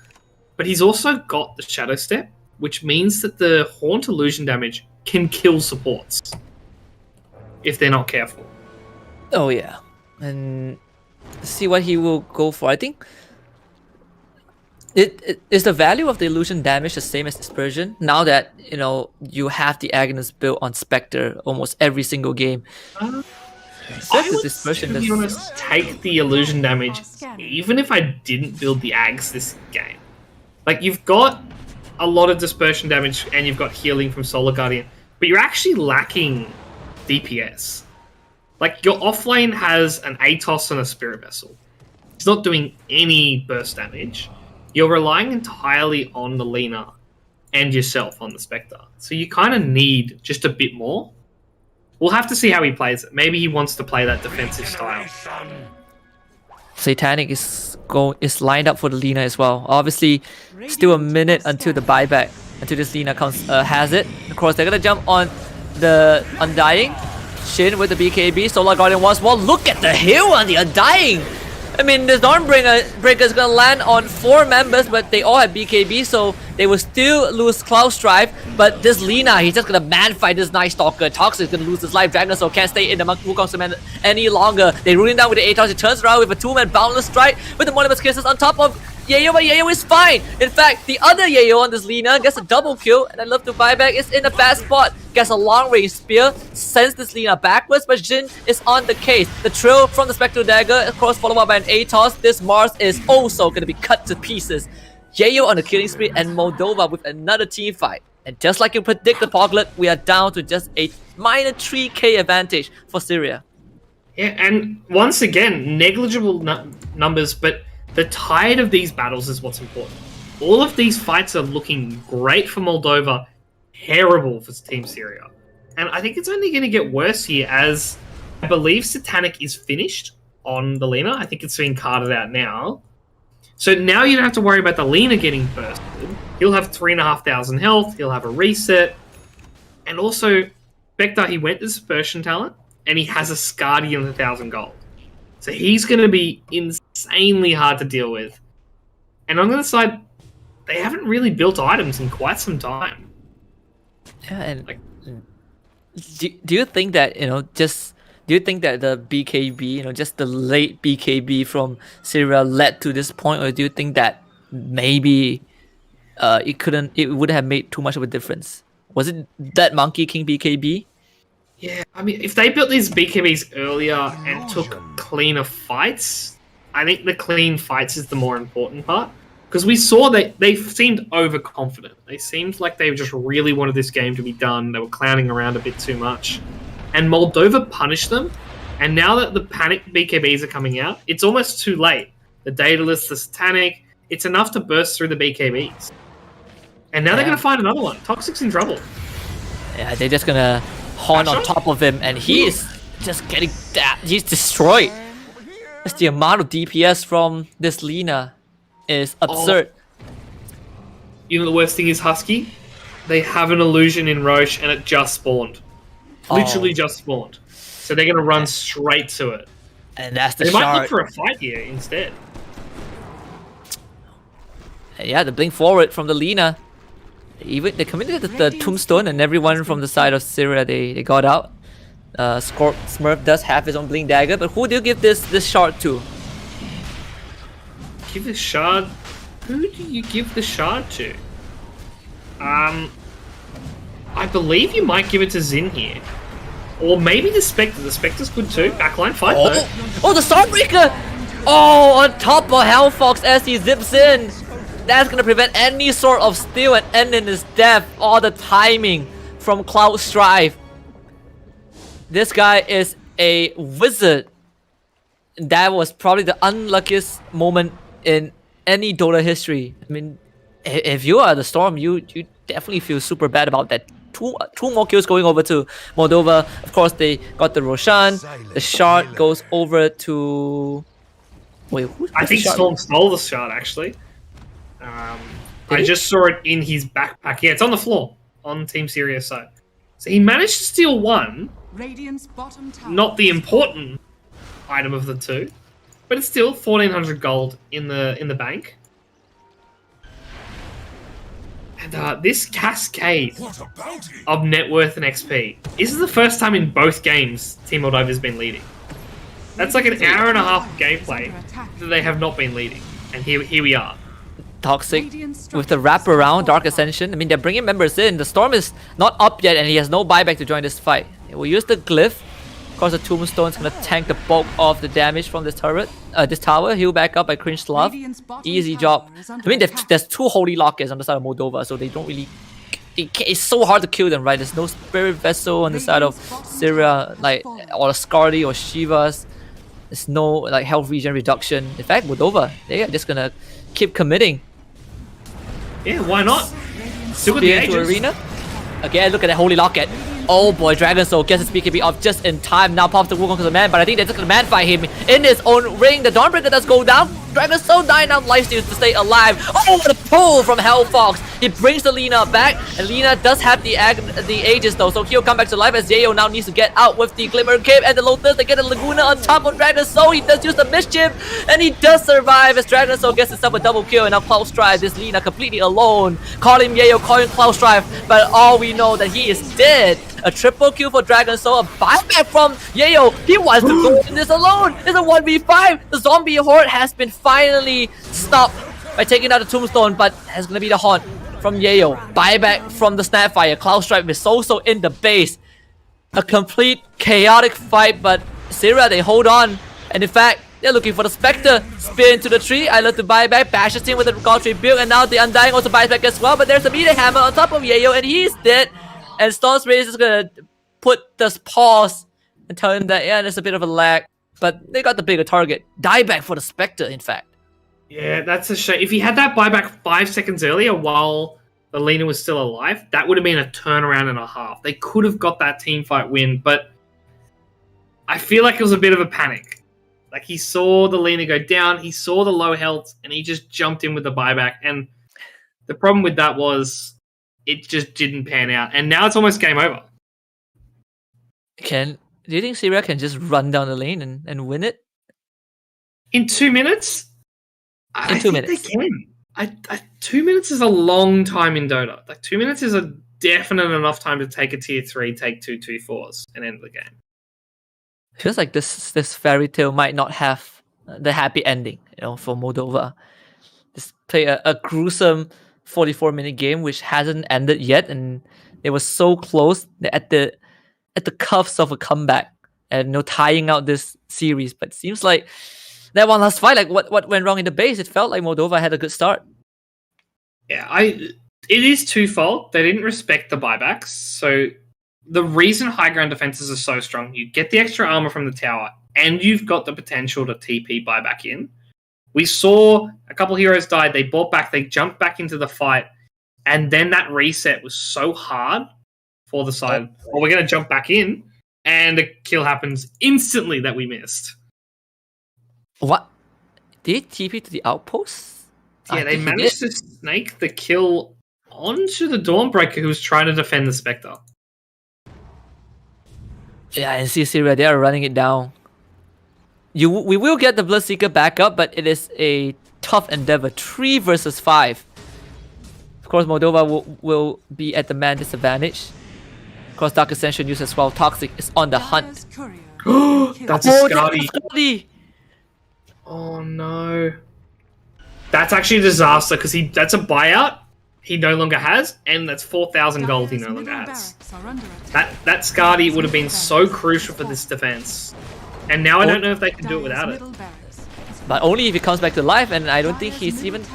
but he's also got the Shadow Step, which means that the Haunt Illusion damage can kill supports if they're not careful. Oh yeah, and see what he will go for. I think it is the value of the illusion damage the same as dispersion. Now that you have the Agonist built on Spectre almost every single game. I would, to be honest, take the illusion damage even if I didn't build the Ags this game. Like, you've got a lot of dispersion damage and you've got healing from Solar Guardian, but you're actually lacking DPS. Like, your offlane has an Atos and a Spirit Vessel. It's not doing any burst damage. You're relying entirely on the Lina and yourself on the Spectre. So you kind of need just a bit more. We'll have to see how he plays it. Maybe he wants to play that defensive style. Satanic is lined up for the Lina as well. Obviously, still a minute until the buyback, until this Lina comes has it. Of course, they're gonna jump on the Undying. Shin with the BKB. Solar Guardian once more. Look at the heal on the Undying. I mean, the Dawnbreaker is gonna land on 4 members, but they all have BKB, so they will still lose Cloud Strife. But this Lina, he's just gonna man fight this Night Stalker. Toxic is gonna lose his life. Dragonair can't stay in the Wukong's command any longer. They rule him down with the Atos. He turns around with a 2-man Boundless Strike with the Monimus Kisses on top of Yayo, but Yayo is fine. In fact, the other Yayo on this Lina gets a double kill, and I love to buyback. It's in a bad spot. Gets a long range spear, sends this Lina backwards, but Jin is on the case. The trail from the Spectral Dagger, of course, followed up by an Atos. This Mars is also going to be cut to pieces. Yayo on the killing spree, and Moldova with another team fight. And just like you predicted, Poglet, we are down to just a minor 3k advantage for Syria. Yeah, and once again, negligible numbers, but the tide of these battles is what's important. All of these fights are looking great for Moldova, terrible for Team Syria. And I think it's only going to get worse here, as I believe Satanic is finished on the Lina. I think it's being carded out now. So now you don't have to worry about the Lina getting bursted. He'll have 3,500 health, he'll have a reset. And also, Spectre, he went to Dispersion talent, and he has a Scardian with 1,000 gold. So he's going to be insanely hard to deal with. And on the other side, they haven't really built items in quite some time. Yeah, and Like- do you think that do you think that the BKB, just the late BKB from Syria led to this point, or do you think that maybe it wouldn't have made too much of a difference? Was it that Monkey King BKB? Yeah, I mean, if they built these BKBs earlier and took cleaner fights, I think the clean fights is the more important part. Because we saw that they seemed overconfident. They seemed like they just really wanted this game to be done. They were clowning around a bit too much. And Moldova punished them. And now that the panic BKBs are coming out, it's almost too late. The Daedalus, the Satanic, it's enough to burst through the BKBs. And now they're going to find another one. Toxic's in trouble. Yeah, they're just gonna horn on top of him, and he is just getting that. He's destroyed. Just the amount of DPS from this Lina is absurd. You know the worst thing is, Husky? They have an illusion in Roche, and it just spawned. Literally just spawned. So they're going to run straight to it. And that's the They might shard. look for a fight here instead. And yeah, the blink forward from the Lina. Even they committed the tombstone, and everyone from the side of Syria they got out. Smurf does have his own blink dagger, but who do you give this shard to? Give the shard... Who do you give the shard to? I believe you might give it to Zin here. Or maybe the Spectre. The Spectre's good too. Backline fight though. Oh, the Stormbreaker! Oh, on top of Hellfox as he zips in. That's gonna prevent any sort of steal and end in his death. All the timing from Cloud Strife. This guy is a wizard. That was probably the unluckiest moment in any Dota history. I mean, if you are the Storm, you definitely feel super bad about that. Two more kills going over to Moldova. Of course, they got the Roshan. The shard goes over to... Wait, I think Storm stole the shard actually. I just saw it in his backpack. Yeah, it's on the floor on Team Syria's side. So he managed to steal one. Radiant's bottom tower. Not the important item of the two, but it's still 1,400 gold in the bank. And this cascade of net worth and XP. This is the first time in both games Team Moldova has been leading. That's like an hour and a half of gameplay that they have not been leading. And here we are. Toxic with the wraparound Dark Ascension. I mean, they're bringing members in. The Storm is not up yet, and he has no buyback to join this fight. We'll use the Glyph. Of course, the Tombstone is going to tank the bulk of the damage from this turret. This tower. Heal back up by Cringe Love. Easy job. I mean, there's two Holy Lockets on the side of Moldova, so they don't really... It's so hard to kill them, right? There's no Spirit Vessel on the side of Syria, like, or Scardy or Shivas. There's no like health regen reduction. In fact, Moldova, they are just going to keep committing. Yeah, why not? Still with the Spear into Aegis. arena. Again, look at that Holy Locket. Oh boy, Dragon Soul gets his BKB off just in time. Now pops the Wukong command, but I think they're just gonna man fight him in his own ring. The Dawnbreaker does go down. Dragon Soul dying out lifesteals to stay alive. Oh, the pull from Hellfox. He brings the Lina back, and Lina does have the Aegis though, so he'll come back to life as Yayo now needs to get out with the Glimmer Cape and the Lotus. They get a Laguna on top of Dragon Soul. He does use the Mischief, and he does survive as Dragon Soul gets himself a double kill. And now Cloud Strife, this Lina completely alone. Call him Yayo, call him Cloud Strife, but all we know that he is dead. A triple kill for Dragon Soul, a buyback from Yayo. He wants to go in this alone. It's a 1v5. The zombie horde has been finally stopped by taking out the Tombstone, but it's gonna be the haunt from Yayo. Buyback from the Snapfire. Cloud Strife is so in the base. A complete chaotic fight, but Syria, they hold on. And in fact, they're looking for the Spectre. Spear into the tree. I love to buy back. Bashes in with the God Tree build, and now the Undying also buys back as well. But there's a Meter Hammer on top of Yayo, and he's dead. And Storm's Race is gonna put this pause and tell him that, yeah, there's a bit of a lag. But they got the bigger target. Dieback for the Spectre, in fact. Yeah, that's a shame. If he had that buyback 5 seconds earlier while the Lina was still alive, that would have been a turnaround and a half. They could have got that team fight win, but I feel like it was a bit of a panic. Like, he saw the Lina go down, he saw the low health, and he just jumped in with the buyback. And the problem with that was it just didn't pan out. And now it's almost game over. Do you think Syria can just run down the lane and win it? In 2 minutes? In 2 minutes. They can. 2 minutes is a long time in Dota. Like, 2 minutes is a definite enough time to take a tier 3, take 2-2-4s, and end the game. Feels like this fairy tale might not have the happy ending, for Moldova. Just play a gruesome 44-minute game which hasn't ended yet, and it was so close at the cuffs of a comeback and tying out this series. But it seems like that one last fight, like what went wrong in the base? It felt like Moldova had a good start. Yeah, it is twofold. They didn't respect the buybacks. So the reason high ground defenses are so strong, you get the extra armor from the tower, and you've got the potential to TP buyback in. We saw a couple heroes died. They bought back. They jumped back into the fight, and then that reset was so hard for the side. Well, we're going to jump back in, and a kill happens instantly that we missed. What? Did he TP to the outpost? Yeah, they managed to snake the kill onto the Dawnbreaker who was trying to defend the Spectre. Yeah, and see Syria, they are running it down. We will get the Bloodseeker back up, but it is a tough endeavor. 3 versus 5. Of course, Moldova will be at the man disadvantage. Of course, Dark Ascension used as well. Toxic is on the hunt. That's a Skadi. Skadi! Oh no. That's actually a disaster because that's a buyout he no longer has, and that's 4,000 gold he no longer has. That Skadi would have been so crucial for this defense. And now I don't know if they can do it without it. But only if he comes back to life, and I don't think he's even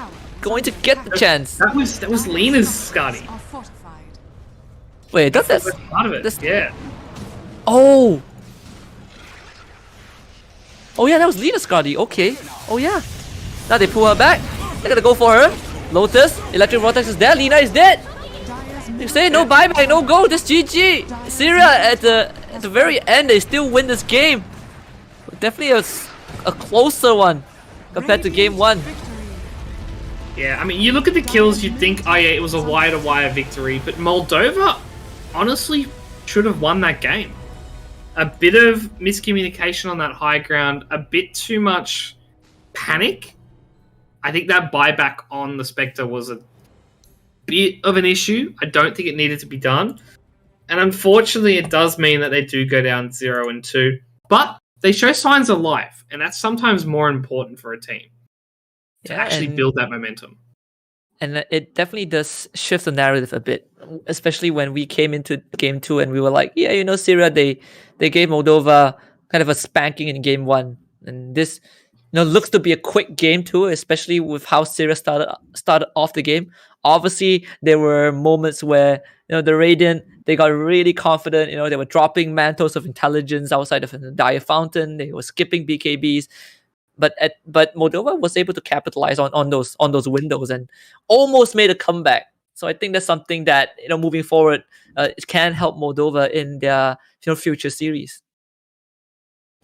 going to get the chance. That was Lena's Skadi. Wait, that's part of it. Yeah. Oh! Oh yeah, that was Lena's Skadi. Okay. Oh yeah. Now they pull her back. They're gonna go for her. Lotus, Electric Vortex is there. Lena is dead. You say no buyback, no gold. Just GG. Syria at the very end, they still win this game. Definitely a closer one compared to game 1. Yeah, I mean, you look at the kills, you'd think, oh yeah, it was a wire-to-wire victory, but Moldova honestly should have won that game. A bit of miscommunication on that high ground, a bit too much panic. I think that buyback on the Spectre was a bit of an issue. I don't think it needed to be done. And unfortunately, it does mean that they do go down 0-2. But they show signs of life, and that's sometimes more important for a team to actually build that momentum. And it definitely does shift the narrative a bit, especially when we came into game 2 and we were like, yeah, Syria, they gave Moldova kind of a spanking in game 1. And this looks to be a quick game too, especially with how Syria started off the game. Obviously, there were moments where the Radiant, they got really confident. They were dropping mantles of intelligence outside of the Dire Fountain. They were skipping BKBs, but Moldova was able to capitalize on those windows and almost made a comeback. So I think that's something that moving forward, it can help Moldova in their future series.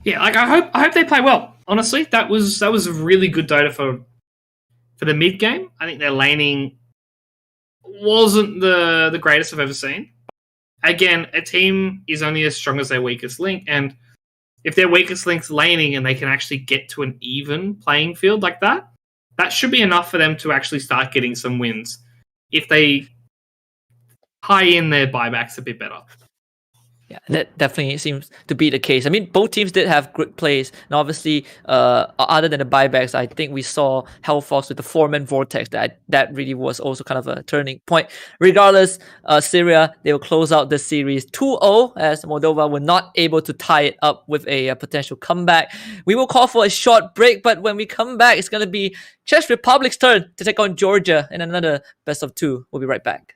Yeah, like I hope they play well. Honestly, that was a really good Dota for the mid game. I think their laning wasn't the greatest I've ever seen. Again, a team is only as strong as their weakest link, and if their weakest link's laning and they can actually get to an even playing field like that, that should be enough for them to actually start getting some wins if they high in their buybacks a bit better. Yeah, that definitely seems to be the case. I mean, both teams did have good plays. And obviously, other than the buybacks, I think we saw Hellfox with the 4-man Vortex. That really was also kind of a turning point. Regardless, Syria, they will close out the series 2-0 as Moldova were not able to tie it up with a potential comeback. We will call for a short break, but when we come back, it's going to be Czech Republic's turn to take on Georgia in another best of 2. We'll be right back.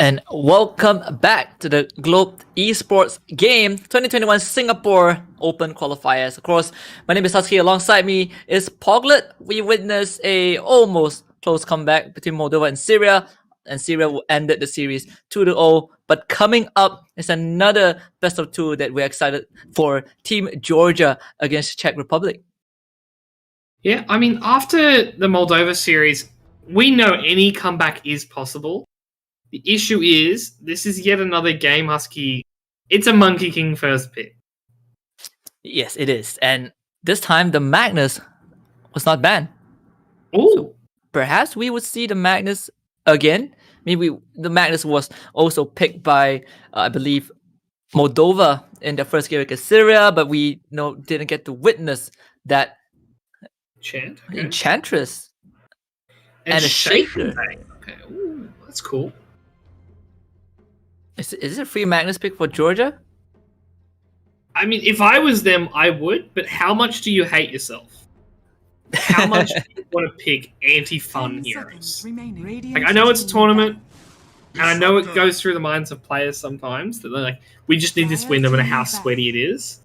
And welcome back to the Globe Esports Game 2021 Singapore Open Qualifiers. Of course, my name is Husky. Alongside me is Poglet. We witnessed a almost close comeback between Moldova and Syria ended the series 2-0. But coming up is another best of two that we're excited for. Team Georgia against Czech Republic. Yeah, I mean, after the Moldova series, we know any comeback is possible. The issue is, this is yet another game, Husky. It's a Monkey King first pick. Yes, it is. And this time, the Magnus was not banned. Oh, So perhaps we would see the Magnus again. Maybe the Magnus was also picked by, I believe, Moldova in their first game against Syria, but we didn't get to witness that Chant. Okay. Enchantress and a Shaker. Okay, ooh, that's cool. Is it a free Magnus pick for Georgia? I mean, if I was them, I would, but how much do you hate yourself? How much do you want to pick anti-fun 10 heroes? seconds remaining. Like, I know it's a tournament, and I know it goes through the minds of players sometimes that they're like, we just need this win no matter how sweaty it is.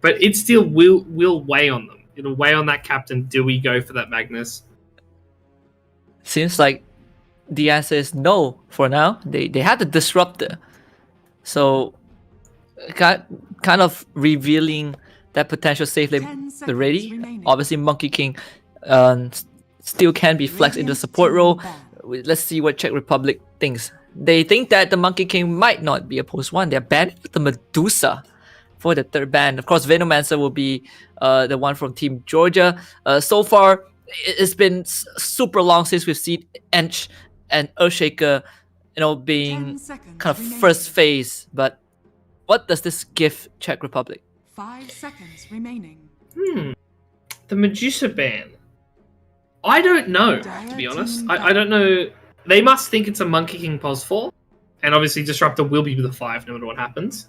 But it still will weigh on them. It'll weigh on that captain. Do we go for that Magnus? Seems like the answer is no for now. They had the disruptor, so kind of revealing that potential safe lane 10 seconds already. remaining. Obviously, Monkey King still can be flexed into the support role. Let's see what Czech Republic thinks. They think that the Monkey King might not be a post one. They're banning the Medusa for the third ban. Of course, Venomancer will be the one from Team Georgia. So far, it's been super long since we've seen Ench and Earthshaker, being 10 seconds kind of remaining. first phase. But what does this give Czech Republic? 5 seconds remaining. The Medusa ban. I don't know, to be honest. I don't know. They must think it's a Monkey King pos 4, and obviously Disruptor will be with a 5 no matter what happens.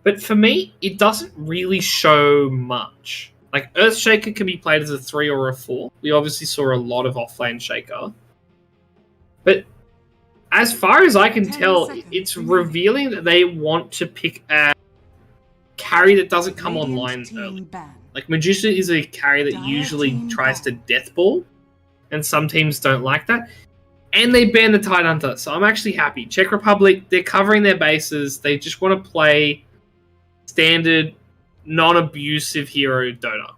But for me, it doesn't really show much. Like, Earthshaker can be played as a 3 or a 4. We obviously saw a lot of offlane Shaker. But as far as I can 10 tell, seconds it's remaining. revealing that they want to pick a carry that doesn't come Radiant online team early. ban. Like, Medusa is a carry that Dire usually team tries to ban. deathball, and some teams don't like that. And they ban the Tide Hunter, so I'm actually happy. Czech Republic, they're covering their bases. They just want to play standard, non-abusive hero Dota.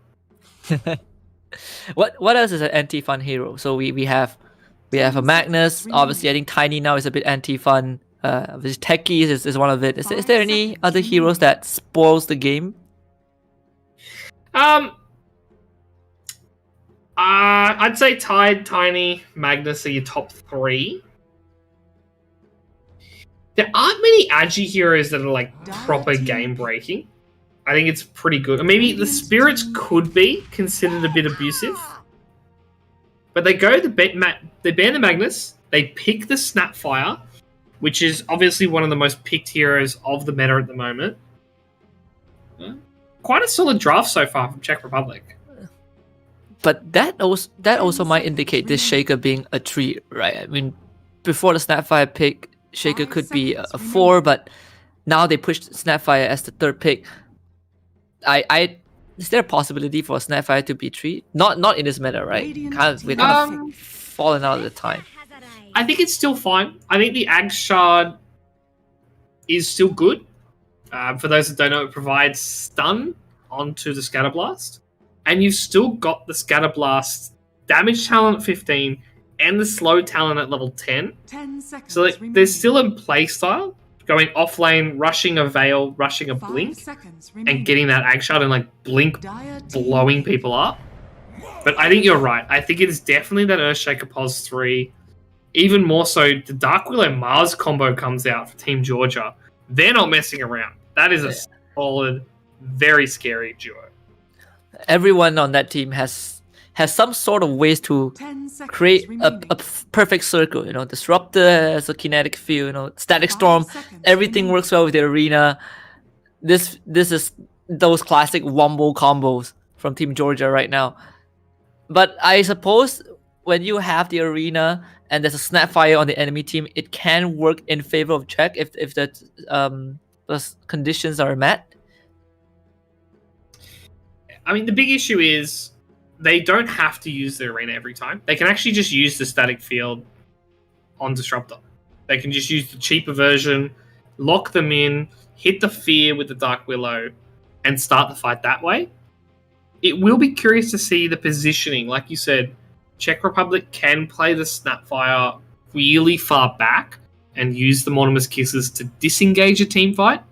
What else is an anti-fun hero? So we have a Magnus. Obviously, I think Tiny now is a bit anti-fun. Obviously, Techies is one of it. Is there any other heroes that spoils the game? I'd say Tide, Tiny, Magnus are your top 3. There aren't many Agi heroes that are like proper game breaking. I think it's pretty good. Maybe the Spirits could be considered a bit abusive, but they ban the Magnus. They pick the Snapfire, which is obviously one of the most picked heroes of the meta at the moment. Quite a solid draft so far from Czech Republic. But that also might indicate this Shaker being a 3, right? I mean, before the Snapfire pick, Shaker 5 could be a seconds 4, remaining. but now they pushed Snapfire as the third pick. Is there a possibility for Snapfire to be 3? Not in this meta, right? Radiant We're team kind of pick. falling out of the time. I think it's still fine. I think the Ag Shard is still good. For those that don't know, it provides stun onto the Scatterblast. And you've still got the Scatterblast damage talent at 15 and the slow talent at level 10. 10 seconds So like, remaining. there's still a playstyle going offlane, rushing a Veil, rushing a 5 Blink, seconds remaining. and getting that Ag Shard and like Blink Dire team blowing people up. But I think you're right. I think it is definitely that Earthshaker pos 3. Even more so, the Dark Willow Mars combo comes out for Team Georgia. They're not messing around. That is a solid, very scary duo. Everyone on that team has some sort of ways to 10 seconds create a remaining. perfect circle. Disruptor has a kinetic field. Static 5 Storm, seconds everything remaining. works well with the arena. This is those classic wombo combos from Team Georgia right now. But I suppose when you have the arena and there's a Snapfire on the enemy team, it can work in favor of Czech if those conditions are met. I mean, the big issue is they don't have to use the arena every time. They can actually just use the static field on Disruptor. They can just use the cheaper version, lock them in, hit the fear with the Dark Willow, and start the fight that way. It will be curious to see the positioning. Like you said, Czech Republic can play the Snapfire really far back and use the Mortimer's Kisses to disengage a team fight.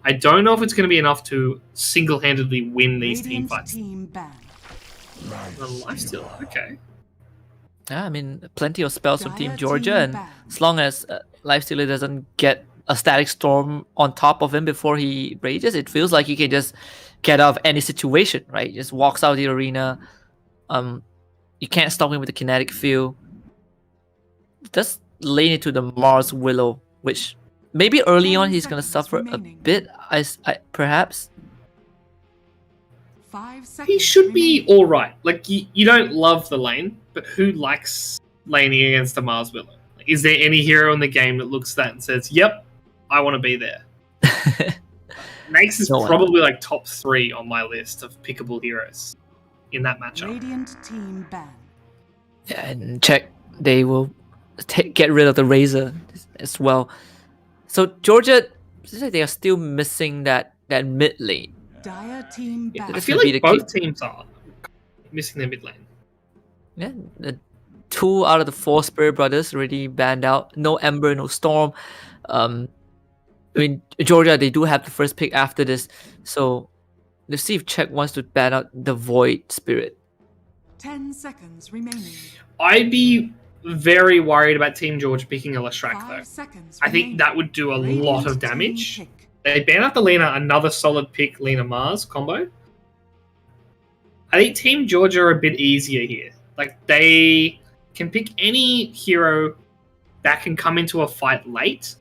I don't know if it's going to be enough to single-handedly win these team Radiant fights. team ban. The lifesteal, okay. Yeah, I mean, plenty of spells from Team Dire Georgia, team and ban. as long as Lifestealer doesn't get a Static Storm on top of him before he rages, it feels like he can just get out of any situation, right? Just walks out of the arena. You can't stop him with the kinetic field. Just lane into the Mars Willow, which maybe early 10 on he's gonna seconds suffer remaining. a bit. Perhaps. 5 seconds. He should be remaining. all right. Like, you don't love the lane, but who likes laning against a Mars Willow? Like, is there any hero in the game that looks at that and says, yep, I want to be there? Nax is No one. probably like top 3 on my list of pickable heroes in that matchup. Radiant team ban. Yeah, and Czech, they will get rid of the Razor as well. So Georgia, seems like they are still missing that mid lane. Dire team ban. I This feel could be like the both teams are missing their mid lane. Yeah, the 2 out of the 4 Spirit Brothers already banned out. No Ember, no Storm. I mean, Georgia, they do have the first pick after this. So let's see if Czech wants to ban out the Void Spirit. 10 seconds remaining. I'd be very worried about Team George picking a Leshrac, 5 though. seconds I think remaining. that would do a Radiant lot of team damage. pick. They ban out the Lena, another solid pick, Lena Mars combo. I think Team Georgia are a bit easier here. Like, they can pick any hero that can come into a fight late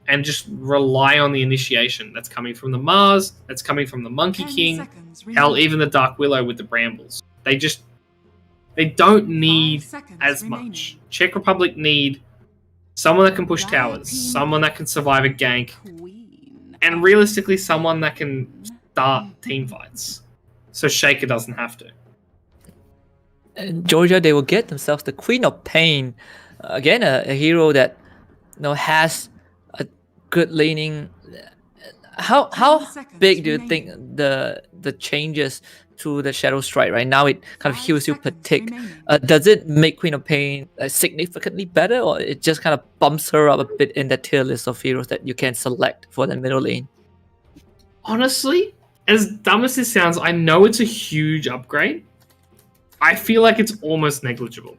and just rely on the initiation that's coming from the Mars, that's coming from the Monkey 10 King, seconds hell, remaining. even the Dark Willow with the Brambles. They don't need 5 seconds as remaining. much. Czech Republic need someone that can push Dire towers, team someone that can survive a gank, Queen. and realistically someone that can start team fights. So Shaker doesn't have to. And Georgia, they will get themselves the Queen of Pain. Again, a hero that has a good laning. How 10 seconds big do you remaining. think the changes to the Shadow Strike? Right now, it kind of 5 heals you per seconds tick. remaining. Does it make Queen of Pain significantly better, or it just kind of bumps her up a bit in the tier list of heroes that you can select for the middle lane? Honestly, as dumb as this sounds, I know it's a huge upgrade. I feel like it's almost negligible.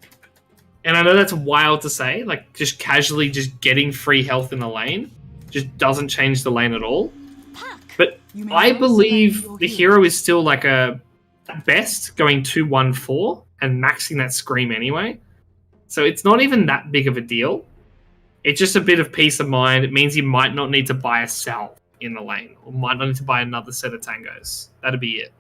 And I know that's wild to say, like just casually just getting free health in the lane just doesn't change the lane at all. But You may I now believe select your the hero. hero is still like at best going 2-1-4 and maxing that scream anyway. So it's not even that big of a deal. It's just a bit of peace of mind. It means you might not need to buy a salve in the lane, or might not need to buy another set of tangos. That'd be it.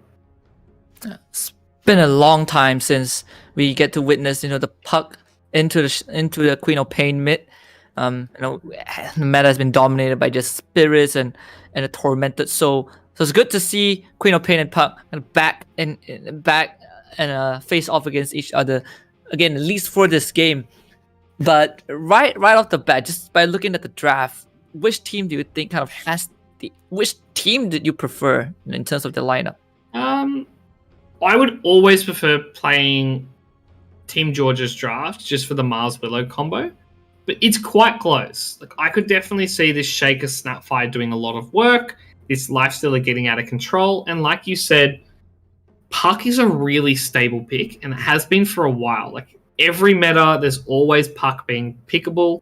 It's been a long time since we get to witness, the puck into the Queen of Pain mid. The meta has been dominated by just spirits and a tormented soul. So it's good to see Queen of Pain and Puck kind of back and face off against each other again, at least for this game. But right off the bat, just by looking at the draft, which team do you think kind of which team did you prefer in terms of the lineup? I would always prefer playing Team Georgia's draft just for the Mars Willow combo, but it's quite close. Like, I could definitely see this Shaker Snapfire doing a lot of work, this Lifestealer getting out of control, and like you said, Puck is a really stable pick, and it has been for a while. Like, every meta, there's always Puck being pickable,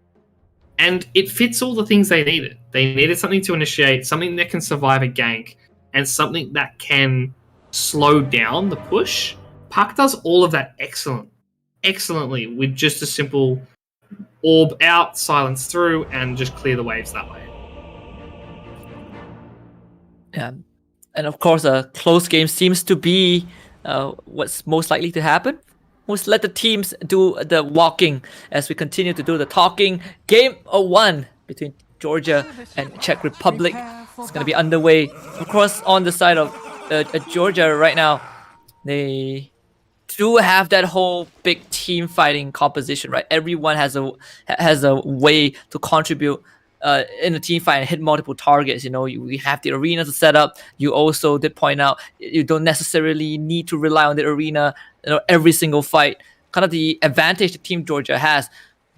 and it fits all the things they needed. They needed something to initiate, something that can survive a gank, and something that can slow down the push. Puck does all of that excellently with just a simple orb out, silence through, and just clear the waves that way. Yeah, and of course, a close game seems to be what's most likely to happen. Let's let the teams do the walking as we continue to do the talking. Game 1 between Georgia and Czech Republic. It's going to be underway. Of course, on the side of Georgia right now, they do have that whole big team fighting composition, right? Everyone has a way to contribute in a team fight and hit multiple targets. You know, we have the arena to set up. You also did point out you don't necessarily need to rely on the arena, you know, every single fight. Kind of the advantage the team Georgia has,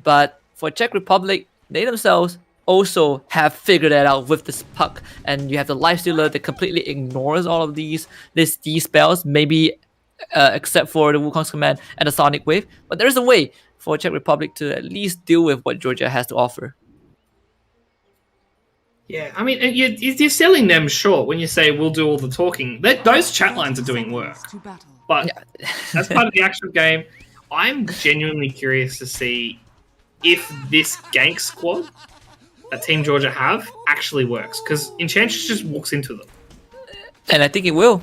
but for Czech Republic, they themselves also have figured that out with this puck, and you have the Lifestealer that completely ignores all of these spells, maybe except for the Wukong's Command and the Sonic Wave. But there is a way for Czech Republic to at least deal with what Georgia has to offer. Yeah, I mean, you're selling them short when you say we'll do all the talking. Those chat lines are doing work. But as part of the actual game, I'm genuinely curious to see if this gank squad that Team Georgia have actually works. Because Enchantress just walks into them. And I think it will.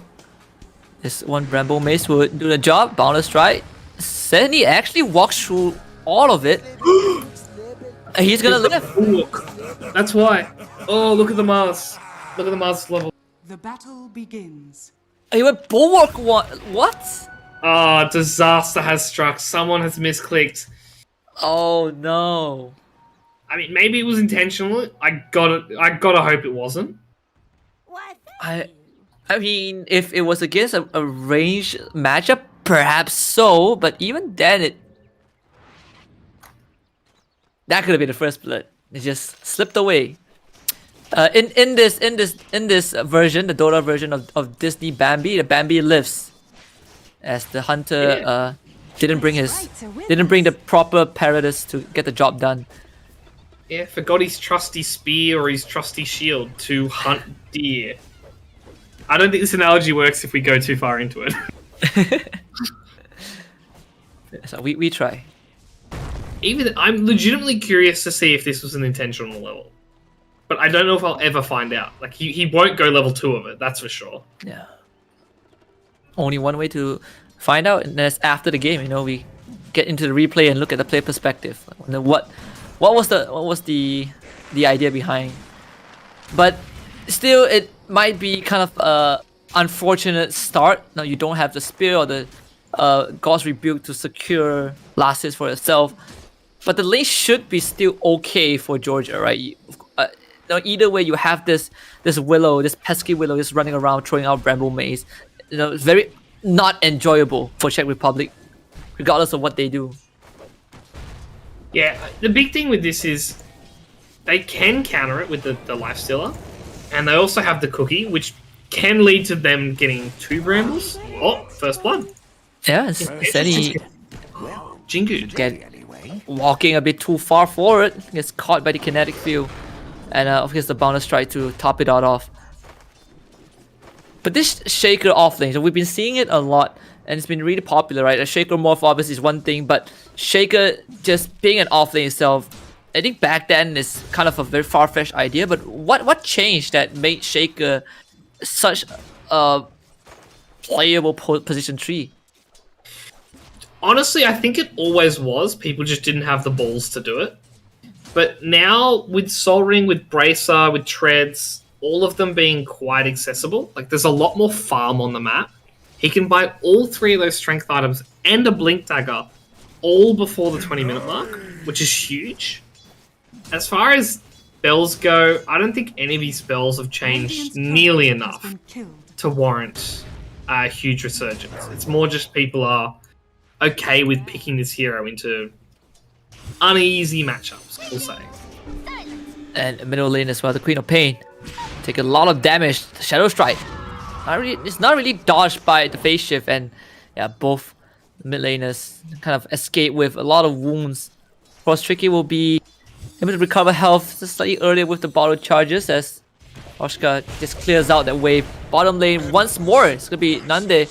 This one Bramble Mace will do the job. Boundless Strike. Senny actually walks through all of it. He's gonna live. Look, that's why. Oh, look at the Mars. Look at the Mars level. The battle begins. He went Bulwark one. What? Ah, disaster has struck. Someone has misclicked. Oh no. I mean, maybe it was intentional. I gotta hope it wasn't. I mean, if it was against a ranged matchup, perhaps so. But even then, that could have been the first blood. It just slipped away. In this version, the Dota version of Disney Bambi, the Bambi lives, as the hunter didn't bring the proper Paradis to get the job done. Yeah, forgot his trusty spear or his trusty shield to hunt deer. I don't think this analogy works if we go too far into it. So we try. Even I'm legitimately curious to see if this was an intentional level. But I don't know if I'll ever find out. Like, he won't go level 2 of it, that's for sure. Yeah. Only one way to find out, and that's after the game. You know, we get into the replay and look at the player perspective. What was the idea behind? But still, it might be kind of a unfortunate start. Now you don't have the spear or the God's Rebuke to secure last hits for yourself. But the lane should be still okay for Georgia, right? Either way, you have this Willow, this pesky Willow, just running around throwing out Bramble Maze. You know, it's very not enjoyable for Czech Republic, regardless of what they do. Yeah, the big thing with this is they can counter it with the Lifestealer, and they also have the Cookie, which can lead to them getting 2 Brambles. Oh, first blood. Yeah, Senny Jingu. Walking a bit too far forward, gets caught by the kinetic field. And of course the Boundless Strike to top it all off. But this Shaker offlane, so we've been seeing it a lot, and it's been really popular, right? A Shaker morph obviously is one thing, but Shaker just being an offlane itself, I think back then is kind of a very far-fetched idea, but what changed that made Shaker such a playable position 3? Honestly, I think it always was. People just didn't have the balls to do it. But now, with Sol Ring, with Bracer, with Treads, all of them being quite accessible, like there's a lot more farm on the map. He can buy all 3 of those strength items and a Blink Dagger all before the 20-minute mark, which is huge. As far as spells go, I don't think any of these spells have changed nearly enough to warrant a huge resurgence. It's more just people are okay with picking this hero into uneasy matchups, we'll say. And middle lane as well, the Queen of Pain. Take a lot of damage. The Shadow Strike. It's not really dodged by the phase shift, and yeah, both mid laners kind of escape with a lot of wounds. Of course, Tricky will be able to recover health just slightly earlier with the bottle charges as Oshka just clears out that wave. Bottom lane once more. It's gonna be Nande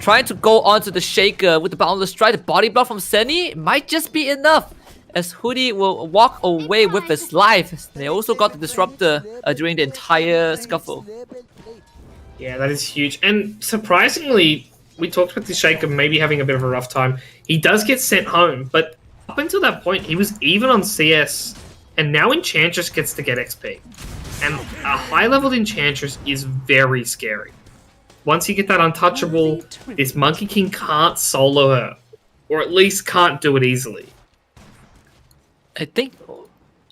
trying to go onto the Shaker with the Boundless Strike. The body block from Senny might just be enough, as Hoodie will walk away with his life. They also got the Disruptor during the entire scuffle. Yeah, that is huge. And surprisingly, we talked about the Shaker maybe having a bit of a rough time. He does get sent home, but up until that point, he was even on CS, and now Enchantress gets to get XP. And a high-leveled Enchantress is very scary. Once you get that untouchable, this Monkey King can't solo her, or at least can't do it easily. I think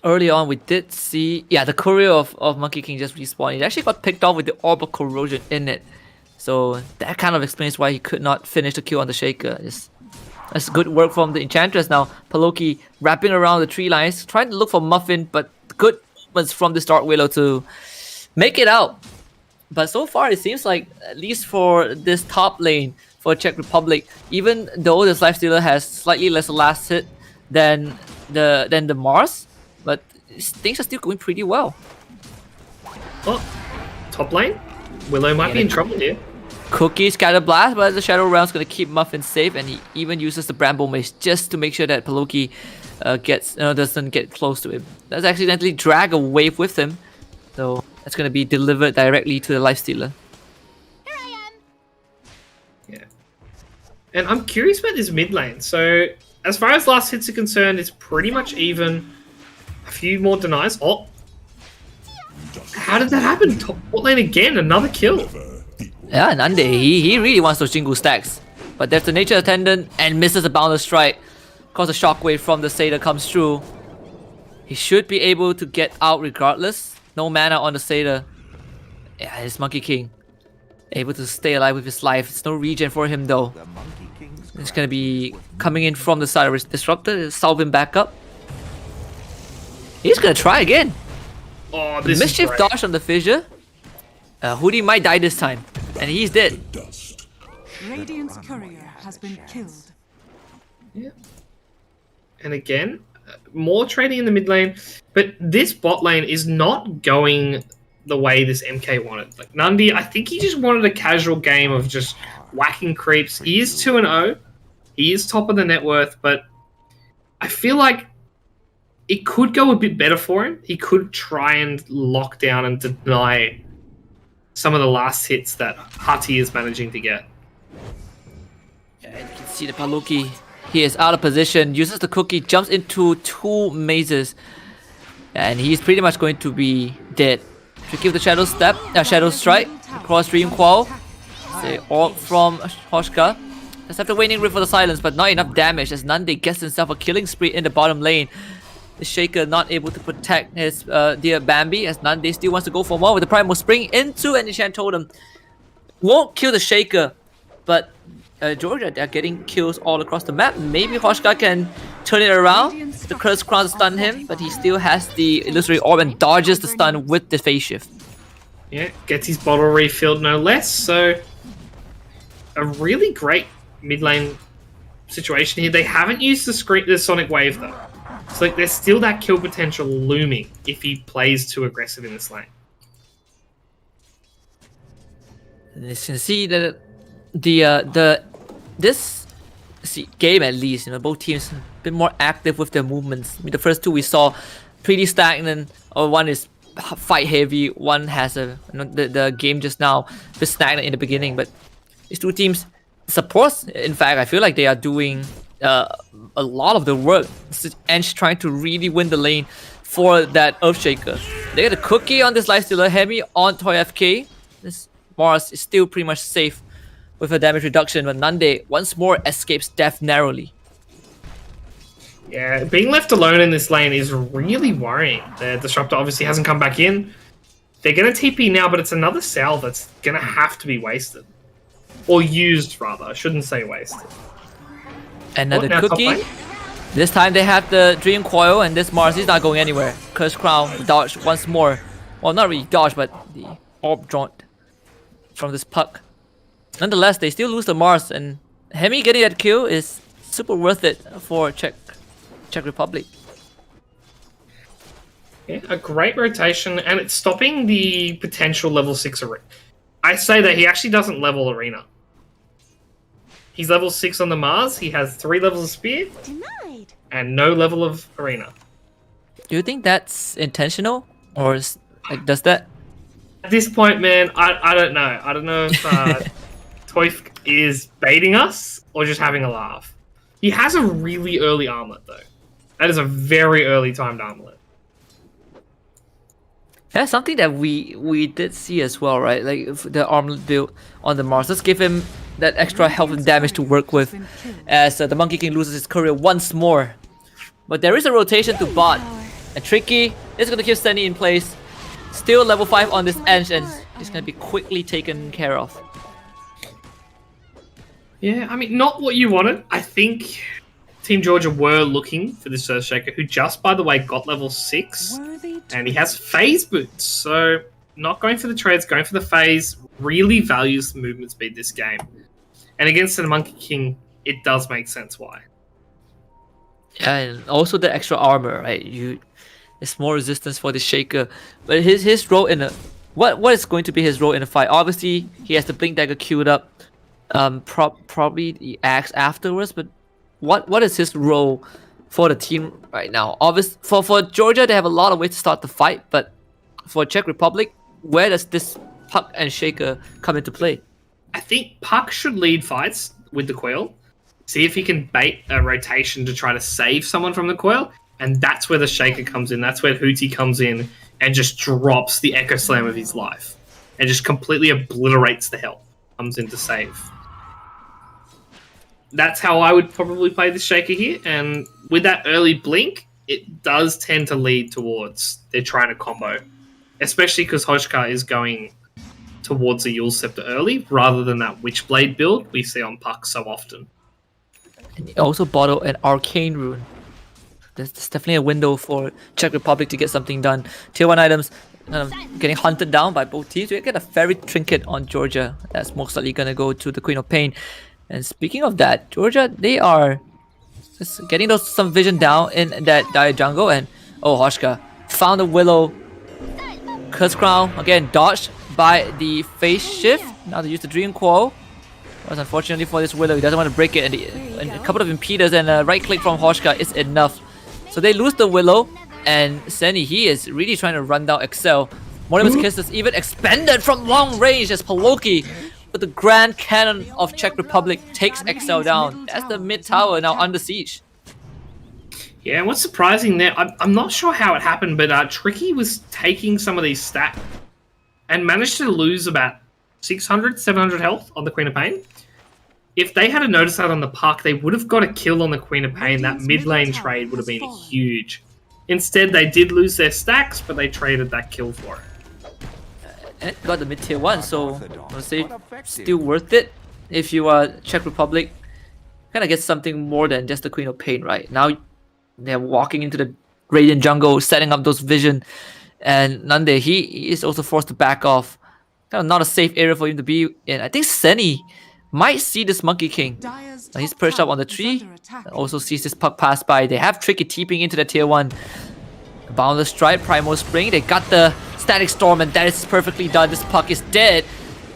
early on we did see, the courier of Monkey King just respawned. It actually got picked off with the Orb of Corrosion in it. So that kind of explains why he could not finish the kill on the Shaker. That's good work from the Enchantress now. Paloki wrapping around the tree lines, trying to look for Muffin, but good movements from this Dark Willow to make it out. But so far it seems like, at least for this top lane for Czech Republic, even though this Lifestealer has slightly less last hit than the Mars, but things are still going pretty well. Oh, top lane? Willow might be in trouble here. Cookie Scatter Blast, but the Shadow Realm's gonna keep Muffin safe, and he even uses the Bramble Mace just to make sure that Paloki doesn't get close to him. Does accidentally drag a wave with him, so that's gonna be delivered directly to the Lifestealer. Yeah. And I'm curious about this mid lane. So, as far as last hits are concerned, it's pretty much even. A few more denies. Oh! How did that happen? Top bot lane again, another kill. Yeah, Nande, he really wants those Jingu stacks. But there's the Nature Attendant and misses a Boundless Strike. Cause a shockwave from the Satyr comes through. He should be able to get out regardless. No mana on the Satyr. Yeah, it's Monkey King. Able to stay alive with his life. It's no regen for him though. It's gonna be coming in from the side of his Disruptor. Salve him back up. He's gonna try again. Oh, this Mischief is great. dodge on the Fissure. Hoodie might die this time. And he's dead. Radiant's courier has been killed. Yeah. And again, more trading in the mid lane. But this bot lane is not going the way this MK wanted. Like Nandi, I think he just wanted a casual game of just whacking creeps. He is 2-0. He is top of the net worth, but I feel like it could go a bit better for him. He could try and lock down and deny some of the last hits that Hati is managing to get. Yeah, you can see the Paloki. He is out of position, uses the cookie, jumps into two mazes, and he's pretty much going to be dead. Should give the Shadow Step, Shadow Strike, across Dream Qual. Say orb from Hoshka. Just have to waiting for the silence, but not enough damage as Nande gets himself a killing spree in the bottom lane. The Shaker not able to protect his dear Bambi as Nande still wants to go for more with the Primal Spring into an Enchant Totem. Won't kill the Shaker, but Georgia, they're getting kills all across the map. Maybe Hoshka can turn it around. The Curse Crown stun him, but he still has the Illusory Orb and dodges the stun with the Phase Shift. Yeah, gets his bottle refilled no less. So, a really great mid lane situation here. They haven't used the Sonic Wave though. So like, there's still that kill potential looming if he plays too aggressive in this lane. And you can see that this game at least, both teams a bit more active with their movements. I mean, the first two we saw pretty stagnant. Or one is fight heavy. One has the game just now a bit stagnant in the beginning. But these two teams supports. In fact, I feel like they are doing a lot of the work. Ench trying to really win the lane for that Earthshaker. They get a cookie on this Lifestealer, Hemi on Toy FK. This Mars is still pretty much safe with a damage reduction, but Nande once more escapes death narrowly. Yeah, being left alone in this lane is really worrying. The Disruptor obviously hasn't come back in. They're going to TP now, but it's another cell that's going to have to be wasted. Or used, rather. I shouldn't say wasted. Another now cookie. This time they have the Dream Coil, and this Mars is not going anywhere. Curse Crown dodge once more. Well, not really dodge, but the orb jaunt from this puck. Nonetheless, they still lose the Mars, and Hemi getting that kill is super worth it for Czech Republic. Yeah, a great rotation, and it's stopping the potential level 6 arena. I say that he actually doesn't level arena. He's level 6 on the Mars, he has 3 levels of Spear, and no level of arena. Do you think that's intentional? Or does that... At this point, man, I don't know. I don't know if is baiting us or just having a laugh. He has a really early armlet though. That is a very early timed armlet. That's something that we did see as well, right? Like if the armlet build on the Mars. Let's give him that extra health and damage to work with as the Monkey King loses his courier once more. But there is a rotation to bot. And Tricky is going to keep Senny in place. Still level 5 on this edge and it's going to be quickly taken care of. Yeah, I mean, not what you wanted. I think Team Georgia were looking for this Earthshaker, who just, by the way, got level 6. And he has phase boots. So, not going for the treads, going for the phase, really values the movement speed this game. And against the Monkey King, it does make sense why. Yeah, and also the extra armor, right? It's more resistance for the Shaker. But his role in the what is going to be his role in the fight? Obviously, he has the Blink Dagger queued up. Probably the axe afterwards. But what is his role for the team right now? Obviously, for Georgia, they have a lot of ways to start the fight. But for Czech Republic, where does this Puck and Shaker come into play? I think Puck should lead fights with the Coil. See if he can bait a rotation to try to save someone from the Coil. And that's where the Shaker comes in. That's where Hootie comes in and just drops the Echo Slam of his life. And just completely obliterates the health. Comes in to save. That's how I would probably play the Shaker here. And with that early blink, it does tend to lead towards they're trying to combo. Especially because Hoshka is going towards a Yule Scepter early, rather than that Witchblade build we see on Puck so often. And also bottle an Arcane Rune. There's definitely a window for Czech Republic to get something done. Tier 1 items getting hunted down by both teams. We get a Fairy Trinket on Georgia. That's most likely going to go to the Queen of Pain. And speaking of that, Georgia, they are just getting some vision down in that dire jungle. And oh, Hoshka found a Willow. Curse Crown, again, dodged by the Phase Shift. Now they use the Dream Coil. But unfortunately for this Willow, he doesn't want to break it. And a couple of impeders and a right click from Hoshka is enough. So they lose the Willow, and Senny, he is really trying to run down Excel. One of his kisses even expanded from long range as Paloki, with the Grand Cannon of Czech Republic, takes Excel down. That's the mid tower now under siege. Yeah, what's surprising there, I'm not sure how it happened, but Tricky was taking some of these stats and managed to lose about 600, 700 health on the Queen of Pain. If they had noticed that on the Puck, they would have got a kill on the Queen of Pain. That mid lane trade would have been huge. Instead, they did lose their stacks, but they traded that kill for it. And got the mid tier 1, so I would say still worth it if you are Czech Republic. Kind of get something more than just the Queen of Pain, right? Now they're walking into the Radiant jungle, setting up those vision, and Nande, he is also forced to back off. Kind of not a safe area for him to be in. I think Senny might see this Monkey King. He's perched up on the tree. Also sees this Puck pass by. They have Tricky TPing into the tier 1. Boundless Strike, Primal Spring. They got the Static Storm, and that is perfectly done. This Puck is dead.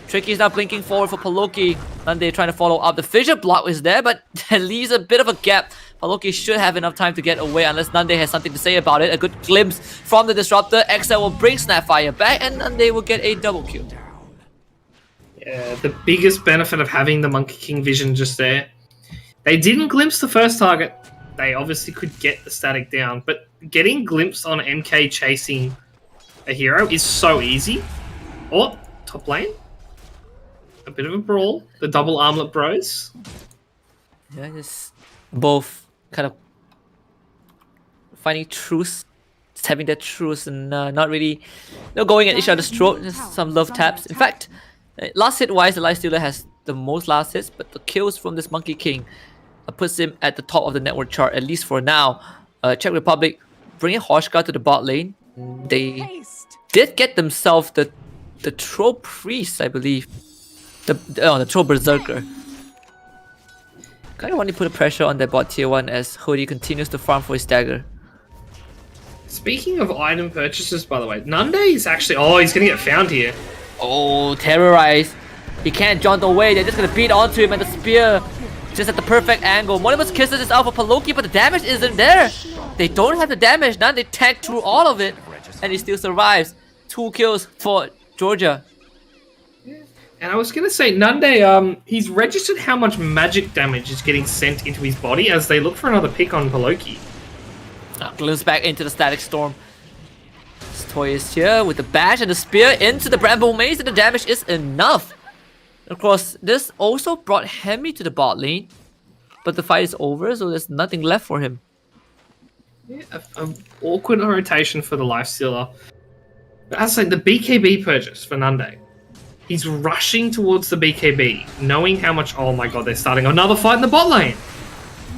Tricky is now blinking forward for Paloki. Nande trying to follow up. The Fissure Block is there, but it leaves a bit of a gap. Paloki should have enough time to get away unless Nande has something to say about it. A good glimpse from the Disruptor. XL will bring Snapfire back, and Nande will get a double kill. Yeah, the biggest benefit of having the Monkey King vision just there, they didn't glimpse the first target. They obviously could get the static down, but getting glimpsed on MK chasing a hero is so easy. Oh, top lane. A bit of a brawl. The double armlet bros. Yeah, just both kind of finding truce, just having that truce and not really going at each other's throat. Just some love taps. In fact, last hit wise, the Lifestealer has the most last hits, but the kills from this Monkey King puts him at the top of the network chart, at least for now. Czech Republic bringing Hoshka to the bot lane. They did get themselves the Troll Priest, I believe. The Troll Berserker. Kind of want to put a pressure on that bot tier 1 as Hody continues to farm for his dagger. Speaking of item purchases, by the way, Nande is actually... Oh, he's going to get found here. Oh, terrorized. He can't jaunt away. They're just going to beat onto him, and the spear just at the perfect angle. One of his kisses is out for Paloki, but the damage isn't there. They don't have the damage. Now they tank through all of it, and he still survives. 2 kills for Georgia. And I was going to say, Nande, he's registered how much magic damage is getting sent into his body as they look for another pick on Paloki. Glimpse back into the Static Storm. This toy is here with the bash and the spear into the Bramble Maze, and the damage is enough. Of course, this also brought Hemi to the bot lane, but the fight is over, so there's nothing left for him. Yeah, an awkward rotation for the Lifestealer. But as I said, the BKB purchase for Nande. He's rushing towards the BKB, knowing how much... Oh my god, they're starting another fight in the bot lane!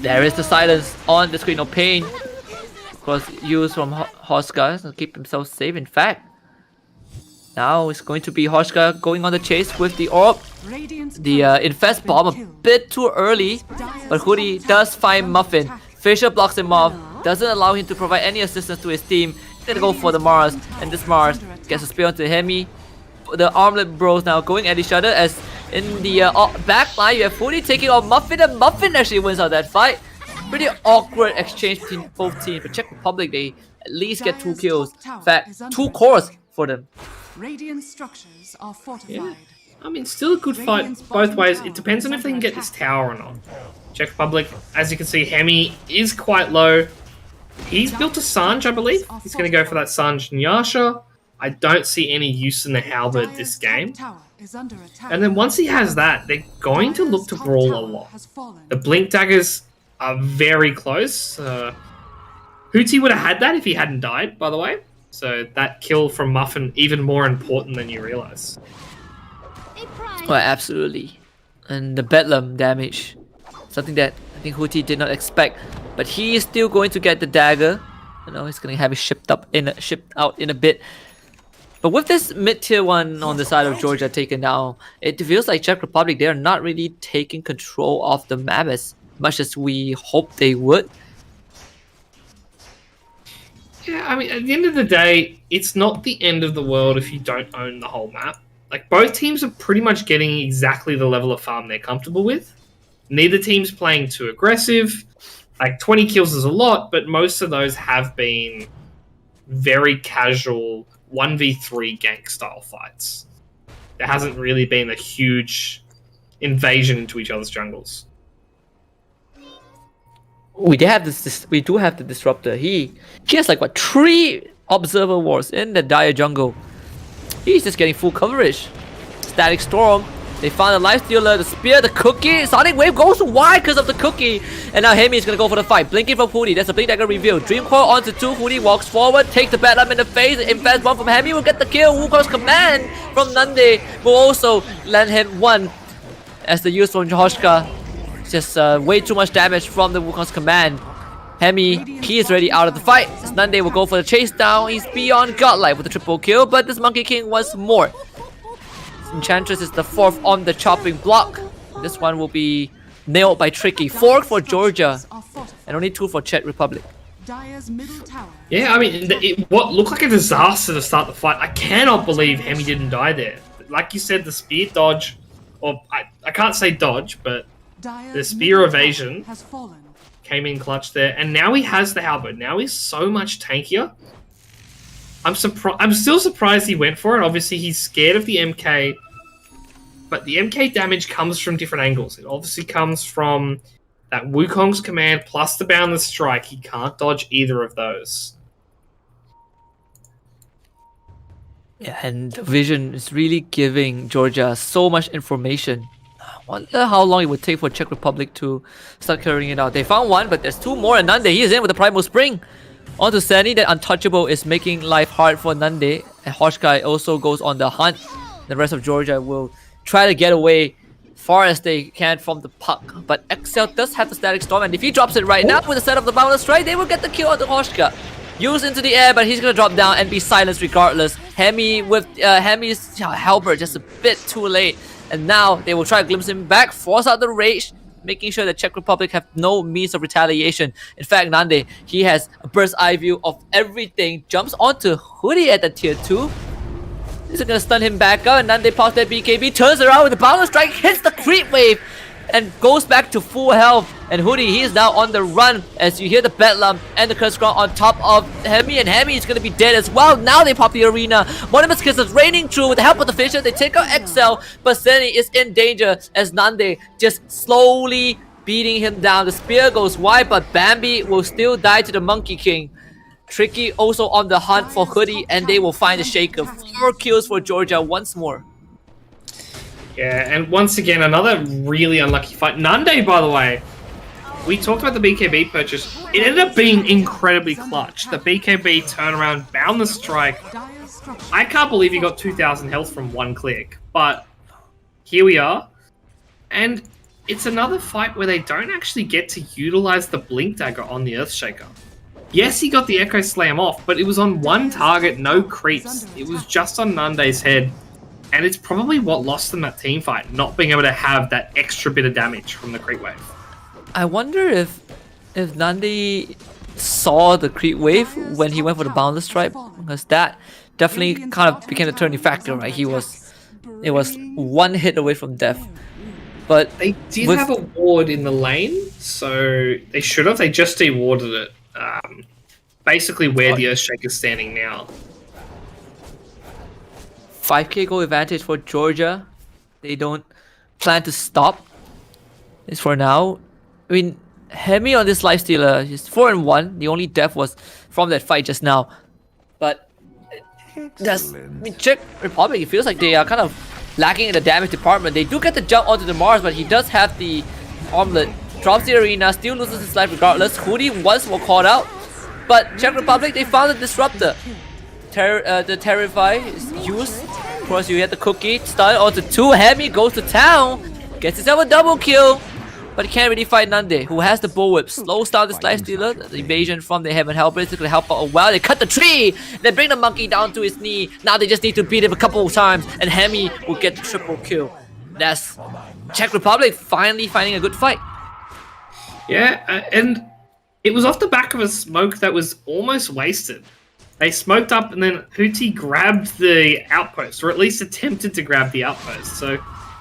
There is the silence on the Screen of Pain. Of course, used from Hoshka to keep himself safe. In fact, now it's going to be Hoshka going on the chase with the orb. The Infest Bomb a bit too early, but Hoodie does find Muffin. Fisher blocks him off, doesn't allow him to provide any assistance to his team. He's gonna go for the Mars, and this Mars gets a spear onto Hemi. The Armlet Bros now going at each other, as in the back line you have Hoodie taking on Muffin, and Muffin actually wins out that fight. Pretty awkward exchange between both teams, but Czech Republic, they at least get 2 kills. In fact, 2 cores for them. Radiant structures are fortified. Yeah. I mean, still a good fight both ways. It depends on if they can get this tower or not. Czech Republic, as you can see, Hemi is quite low. He's built a Sanj, I believe. He's going to go for that Sanj Nyasha. I don't see any use in the Halberd this game. And then once he has that, they're going to look to brawl a lot. The Blink Daggers are very close. Hootie would have had that if he hadn't died, by the way. So that kill from Muffin, even more important than you realize. Oh, absolutely. And the Bedlam damage. Something that I think Hootie did not expect. But he is still going to get the dagger. You know, he's going to have it shipped out in a bit. But with this mid-tier one on the side of Georgia taken down, it feels like Czech Republic, they're not really taking control of the map as much as we hope they would. Yeah, I mean, at the end of the day, it's not the end of the world if you don't own the whole map. Like, both teams are pretty much getting exactly the level of farm they're comfortable with. Neither team's playing too aggressive. Like, 20 kills is a lot, but most of those have been very casual 1v3 gank style fights. There hasn't really been a huge invasion into each other's jungles. We do have the Disruptor. He has like what, 3 Observer Wards in the Dire jungle. He's just getting full coverage. Static Storm. They found the Lifestealer, the Spear, the Cookie. Sonic Wave goes wide because of the Cookie. And now Hemi is going to go for the fight. Blinking from Hootie. That's a Blink Dagger reveal. Dream Coil onto 2. Hootie walks forward. Takes the Battle in the face. Infest one from Hemi will get the kill. Wukong's Command from Nande will also land him 1. As the use from Joshka. Just way too much damage from the Wukong's Command. Hemi, he is ready out of the fight. As Nande will go for the chase down. He's beyond godlike with the triple kill. But this Monkey King wants more. Enchantress is the 4th on the chopping block. This one will be nailed by Tricky. 4 for Georgia and only 2 for Czech Republic. Yeah, I mean, what looked like a disaster to start the fight. I cannot believe Hemi didn't die there. Like you said, the spear dodge, or I can't say dodge, but the spear evasion came in clutch there. And now he has the halberd. Now he's so much tankier. I'm still surprised he went for it. Obviously, he's scared of the MK. But the MK damage comes from different angles. It obviously comes from that Wukong's Command plus the Boundless Strike. He can't dodge either of those. Yeah, and the vision is really giving Georgia so much information. I wonder how long it would take for Czech Republic to start carrying it out. They found 1, but there's 2 more, and Nande, he is in with the Primal Spring. On to Sani, that Untouchable is making life hard for Nande. And Hoshka also goes on the hunt. The rest of Georgia will try to get away far as they can from the puck. But Excel does have the Static Storm, and if he drops it right now with the set of the Boundless Strike, they will get the kill on the Hoshka. Used into the air, but he's gonna drop down and be silenced regardless. Hemi with Hemi's Halberd just a bit too late. And now they will try to glimpse him back, force out the rage, making sure the Czech Republic have no means of retaliation. In fact, Nande, he has a bird's eye view of everything. Jumps onto Hootie at the tier 2. This is gonna stun him back up, and Nande pops that BKB, turns around with the Boundless Strike, hits the creep wave, and goes back to full health. And Hoodie, he is now on the run as you hear the Bedlam and the Curse Ground on top of Hemi, and Hemi is going to be dead as well. Now they pop the arena. Monimus Kiss is raining through with the help of the Fisher. They take out Excel, but Seni is in danger as Nande just slowly beating him down. The spear goes wide, but Bambi will still die to the Monkey King. Tricky also on the hunt for Hoodie, and they will find the Shaker. 4 kills for Georgia once more. Yeah, and once again, another really unlucky fight. Nande, by the way, we talked about the BKB purchase. It ended up being incredibly clutch. The BKB turnaround, boundless strike. I can't believe he got 2,000 health from one click, but here we are. And it's another fight where they don't actually get to utilize the Blink Dagger on the Earthshaker. Yes, he got the Echo Slam off, but it was on one target, no creeps. It was just on Nande's head. And it's probably what lost them that team fight, not being able to have that extra bit of damage from the creep wave. I wonder if Nandi saw the creep wave when he went for the boundless strike, because that definitely kind of became the turning factor, right? It was one hit away from death. But they did have a ward in the lane, so they should have. They just de-warded it. Basically where the Earthshaker is standing now. 5k goal advantage for Georgia. They don't plan to stop this for now. I mean, Hemi on this lifestealer is 4-1. The only death was from that fight just now. But Czech Republic, it feels like they are kind of lacking in the damage department. They do get the jump onto the Mars, but he does have the armlet. Drops the arena, still loses his life regardless. Hoodie once more called out. But Czech Republic, they found the disruptor. The Terrify is used. Of course, you get the cookie. Start onto 2. Hemi goes to town. Gets himself a double kill. But he can't really fight Nande, who has the bullwhip. Slows down this lifestealer. The evasion from the Heaven Helper is going to help out well. They cut the tree. They bring the monkey down to his knee. Now they just need to beat him a couple of times. And Hemi will get the triple kill. That's Czech Republic finally finding a good fight. Yeah, and it was off the back of a smoke that was almost wasted. They smoked up and then Hootie grabbed the outpost, or at least attempted to grab the outpost. So,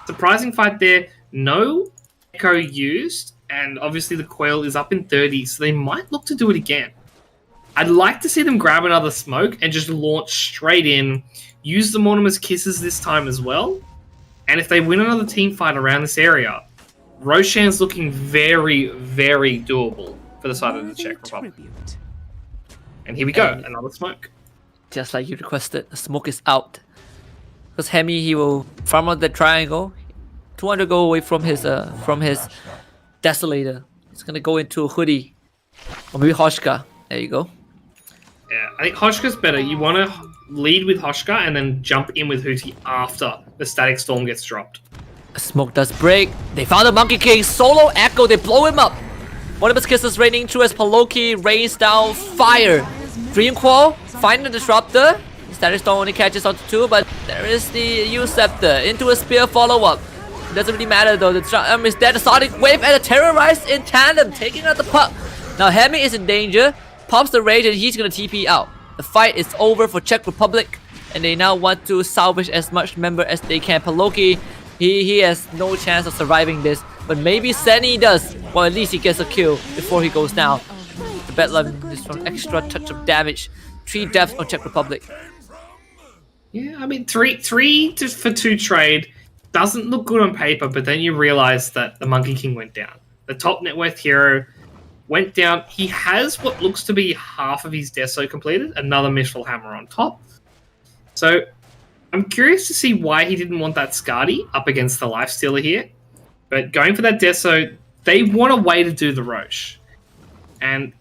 surprising fight there. No Echo used, and obviously the coil is up in 30, so they might look to do it again. I'd like to see them grab another smoke and just launch straight in, use the Mortimer's Kisses this time as well, and if they win another team fight around this area, Roshan's looking very, very doable for the side of the Czech Republic. And here we go, another smoke. Just like you requested, the smoke is out. Because Hemi, he will farm out the triangle. 200 go away from his Desolator. He's gonna go into a Hoodie. Or maybe Hoshka. There you go. Yeah, I think Hoshka's better. You want to lead with Hoshka and then jump in with Hootie after the Static Storm gets dropped. Smoke does break. They found the Monkey King. Solo Echo. They blow him up. One of his kisses raining through as Paloki rains down fire. Dream Qual finding the Disruptor. Static Storm only catches onto 2, but there is the U-Scepter into a Spear follow-up. Doesn't really matter though. The drum is dead. The Sonic Wave and a Terrorize in tandem, taking out the puck. Now Hemi is in danger. Pops the Rage and he's gonna TP out. The fight is over for Czech Republic, and they now want to salvage as much member as they can. Paloki, he has no chance of surviving this, but maybe Seni does. Well, at least he gets a kill before he goes down. The Bedlam is from extra touch of damage. 3 deaths on Czech Republic. Yeah, I mean, three for 2 trade doesn't look good on paper, but then you realize that the Monkey King went down. The top net worth hero went down. He has what looks to be half of his Deso completed, another Mistral Hammer on top. So I'm curious to see why he didn't want that Skadi up against the Lifestealer here. But going for that Deso, they want a way to do the Roche. And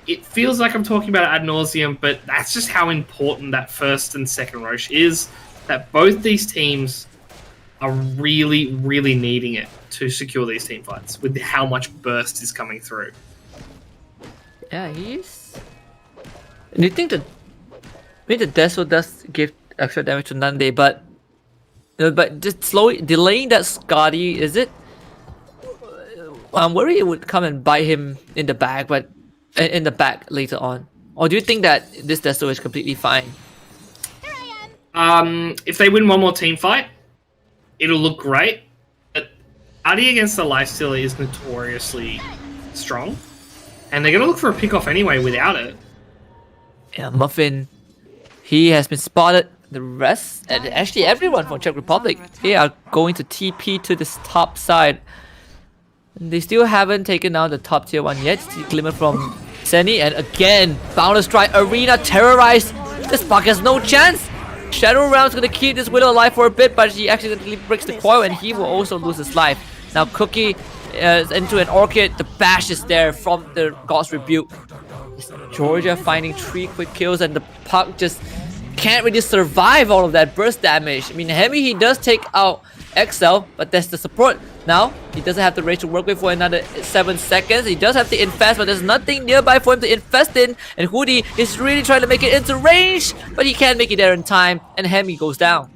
it feels like I'm talking about it ad nauseum, but that's just how important that first and second Roche is, that both these teams are really, really needing it to secure these team fights with how much burst is coming through. Yeah, he is. Do you think that maybe the Deso does give extra damage to Nande, but just slowly delaying that Skadi, is it? I'm worried it would come and bite him in the back, but in the back later on. Or do you think that this Deso is completely fine? If they win one more team fight, it'll look great. But Adi against the Lifestealer is notoriously strong. And they're going to look for a pick off anyway without it. Yeah, Muffin, he has been spotted. The rest, and actually everyone from Czech Republic, they are going to TP to this top side. They still haven't taken down the top tier one yet. See Glimmer from Seni, and again, Boundless Strike Arena terrorized. This Buck has no chance. Shadow Realm's gonna keep this Widow alive for a bit, but he accidentally breaks the coil and he will also lose his life. Now Cookie is into an Orchid. The bash is there from the God's Rebuke. Georgia finding 3 quick kills, and the Puck just can't really survive all of that burst damage. I mean, Hemi, he does take out XL, but that's the support. Now, he doesn't have the rage to work with for another 7 seconds. He does have the infest, but there's nothing nearby for him to infest in. And Hoodie is really trying to make it into range, but he can't make it there in time, and Hemi goes down.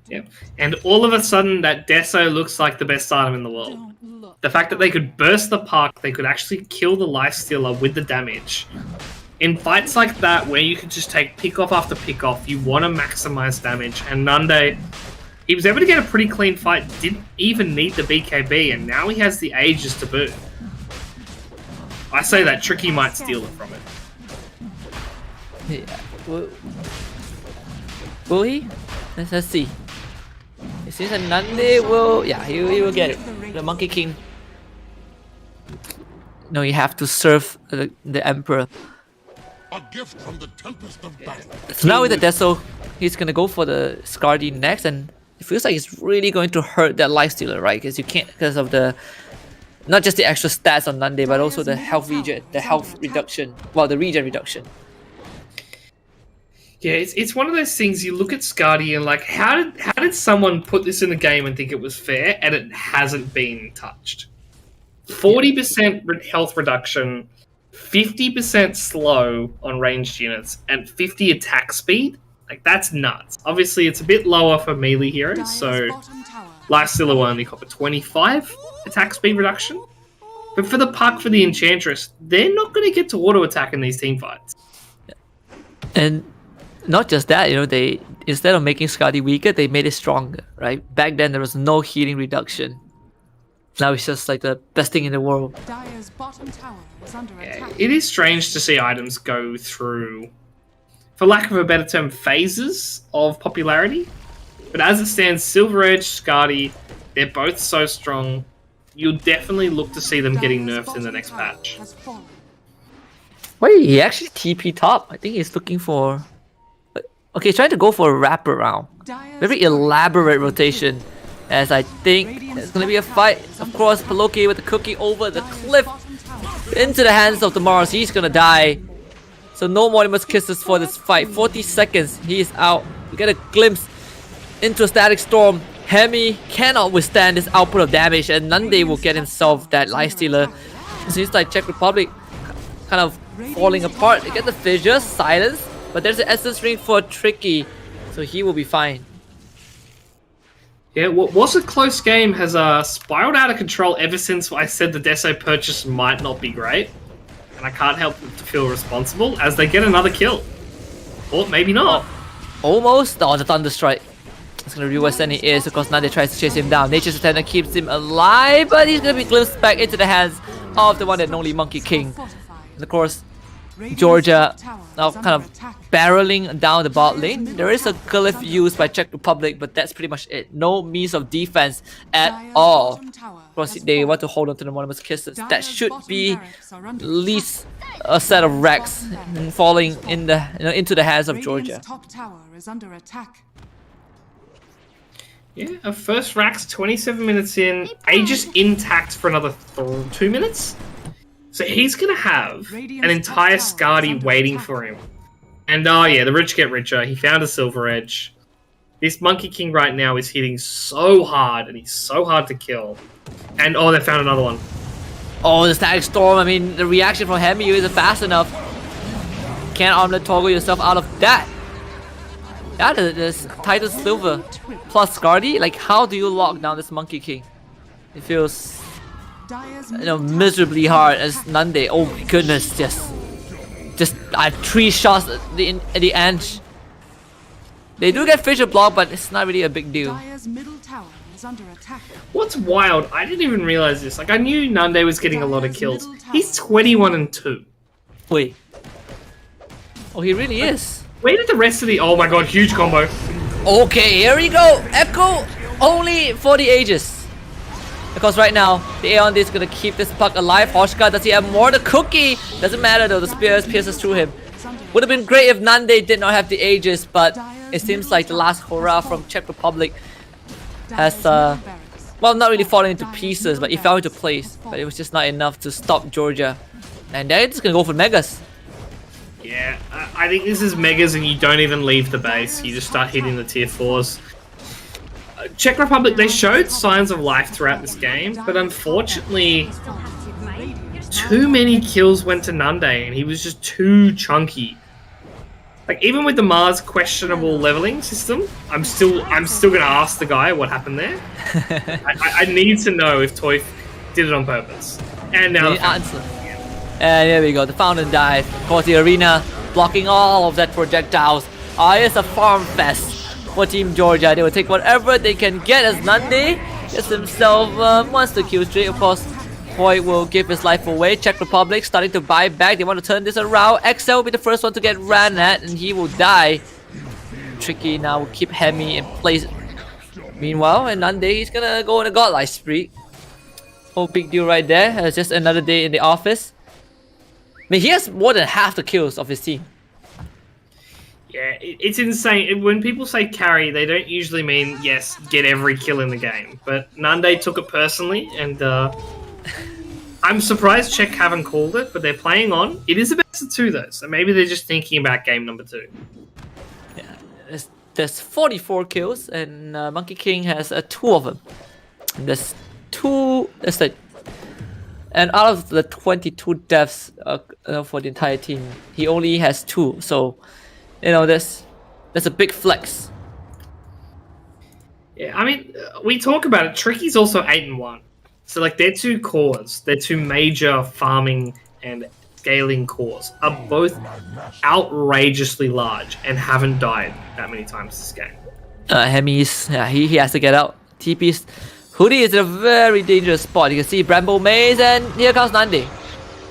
Yep. And all of a sudden, that Deso looks like the best item in the world. The fact that they could burst the Puck, they could actually kill the Lifestealer with the damage. In fights like that, where you could just take pick off after pick off, you want to maximize damage. And Nande, he was able to get a pretty clean fight, didn't even need the BKB, and now he has the Aegis to boot. I say that Tricky might steal it from it. Yeah. Will he? Let's see. It seems that Nande will... Yeah, he will get it. The Monkey King. No, you have to serve the Emperor. A gift from the tempest of battle. So now with the Deso, he's gonna go for the Scardy next, and it feels like it's really going to hurt that Lifestealer, right? Because you can't, because of the not just the extra stats on Nande, but also the health regen, the health reduction. Well, the regen reduction. Yeah, it's one of those things. You look at Scardy and like, how did someone put this in the game and think it was fair, and it hasn't been touched? 40% health reduction. 50% slow on ranged units and 50 attack speed. Like, that's nuts. Obviously, it's a bit lower for melee heroes, so Lifestealer will only cop a 25 attack speed reduction. But for the Puck, for the Enchantress, they're not going to get to auto attack in these team fights. And not just that, you know, they instead of making Scardy weaker, they made it stronger, right? Back then, there was no healing reduction. Now it's just like the best thing in the world. Dire's bottom tower is under attack. It is strange to see items go through, for lack of a better term, phases of popularity. But as it stands, Silver Edge, Scardy, they're both so strong. You'll definitely look to see them getting nerfed in the next patch. Wait, he actually TP top. I think he's looking for... Okay, he's trying to go for a wraparound. Very elaborate rotation. As I think there's going to be a fight. Of course, Paloki with the Cookie over the cliff. Into the hands of the Mars. He's going to die. So no Mortimer's Kisses for this fight. 40 seconds. He is out. We get a glimpse into a Static Storm. Hemi cannot withstand this output of damage. And Nande will get himself that Lifestealer. It seems like Czech Republic kind of falling apart. They get the Fissure, Silence. But there's an Essence Ring for Tricky. So he will be fine. Yeah, what was a close game has spiraled out of control ever since I said the Deso purchase might not be great. And I can't help but to feel responsible as they get another kill. Or maybe not. Almost. Oh, the Thunder Strike. It's going to reveal where Seni is because now they try to chase him down. Nature's Attendant keeps him alive, but he's going to be glimpsed back into the hands of the one and only Monkey King. And of course, Georgia now kind of barreling down the bot lane. There is a glyph used by Czech Republic, but that's pretty much it. No means of defense at all. Of course, they want to hold on to the Mortimer's Kisses. That should be at least a set of wrecks falling in the into the hands of Georgia. Yeah, our first rack's 27 minutes in. Aegis intact for another 2 minutes. So he's going to have an entire Scardy waiting for him. And oh yeah, the rich get richer. He found a Silver Edge. This Monkey King right now is hitting so hard, and he's so hard to kill. And oh, they found another one. Oh, the Static Storm. I mean, the reaction from Hemi isn't fast enough. Can't armlet toggle yourself out of that. Yeah, this Titan Silver plus Scardy. Like, how do you lock down this Monkey King? It feels... miserably hard as Nande. Oh my goodness, just I have 3 shots at the end. They do get Fissure block, but it's not really a big deal. is under attack. What's wild, I didn't even realize this. Like, I knew Nande was getting a lot of kills. He's 21-2. Wait. Oh, he really is. Where did the rest of the... Oh my god, huge combo. Okay, here we go. Echo only for the Aegis. Because right now, the Aeon is gonna keep this puck alive. Hoshka, does he have more? The cookie! Doesn't matter though, the spear pierces through him. Would have been great if Nande did not have the Aegis, but it seems like the last hurrah from Czech Republic has, well, not really fallen into pieces, but it fell into place. But it was just not enough to stop Georgia. And they're just gonna go for Megas. Yeah, I think this is Megas and you don't even leave the base. You just start hitting the tier 4s. Czech Republic, they showed signs of life throughout this game, but unfortunately, too many kills went to Nande and he was just too chunky. Like, even with the Mars questionable leveling system, I'm still gonna ask the guy what happened there. I need to know if Toy did it on purpose. And now the answer. And there we go, the fountain dive. Of course, the arena blocking all of that projectiles. It's a farm fest for Team Georgia. They will take whatever they can get as Nande gets himself monster kill streak. Of course, Toy will give his life away. Czech Republic starting to buy back. They want to turn this around. XL will be the first one to get ran at, and he will die. Tricky now will keep Hemi in place. Meanwhile, and Nande, he's gonna go on a godlike spree. Oh, big deal right there. It's just another day in the office. I mean, he has more than half the kills of his team. Yeah, it's insane. When people say carry, they don't usually mean, yes, get every kill in the game. But Nande took it personally, and I'm surprised Czech haven't called it, but they're playing on. It is a best of 2, though, so maybe they're just thinking about game number 2. Yeah, there's 44 kills, and Monkey King has 2 of them. And there's 2... That's like... And out of the 22 deaths for the entire team, he only has 2. So, you know, that's a big flex. Yeah, I mean, we talk about it. Tricky's also 8-1. So, like, their 2 cores, their 2 major farming and scaling cores, are both outrageously large and haven't died that many times this game. Hemi's, yeah, he has to get out. TP's. Hoodie is in a very dangerous spot. You can see Bramble Maze, and here comes Nande.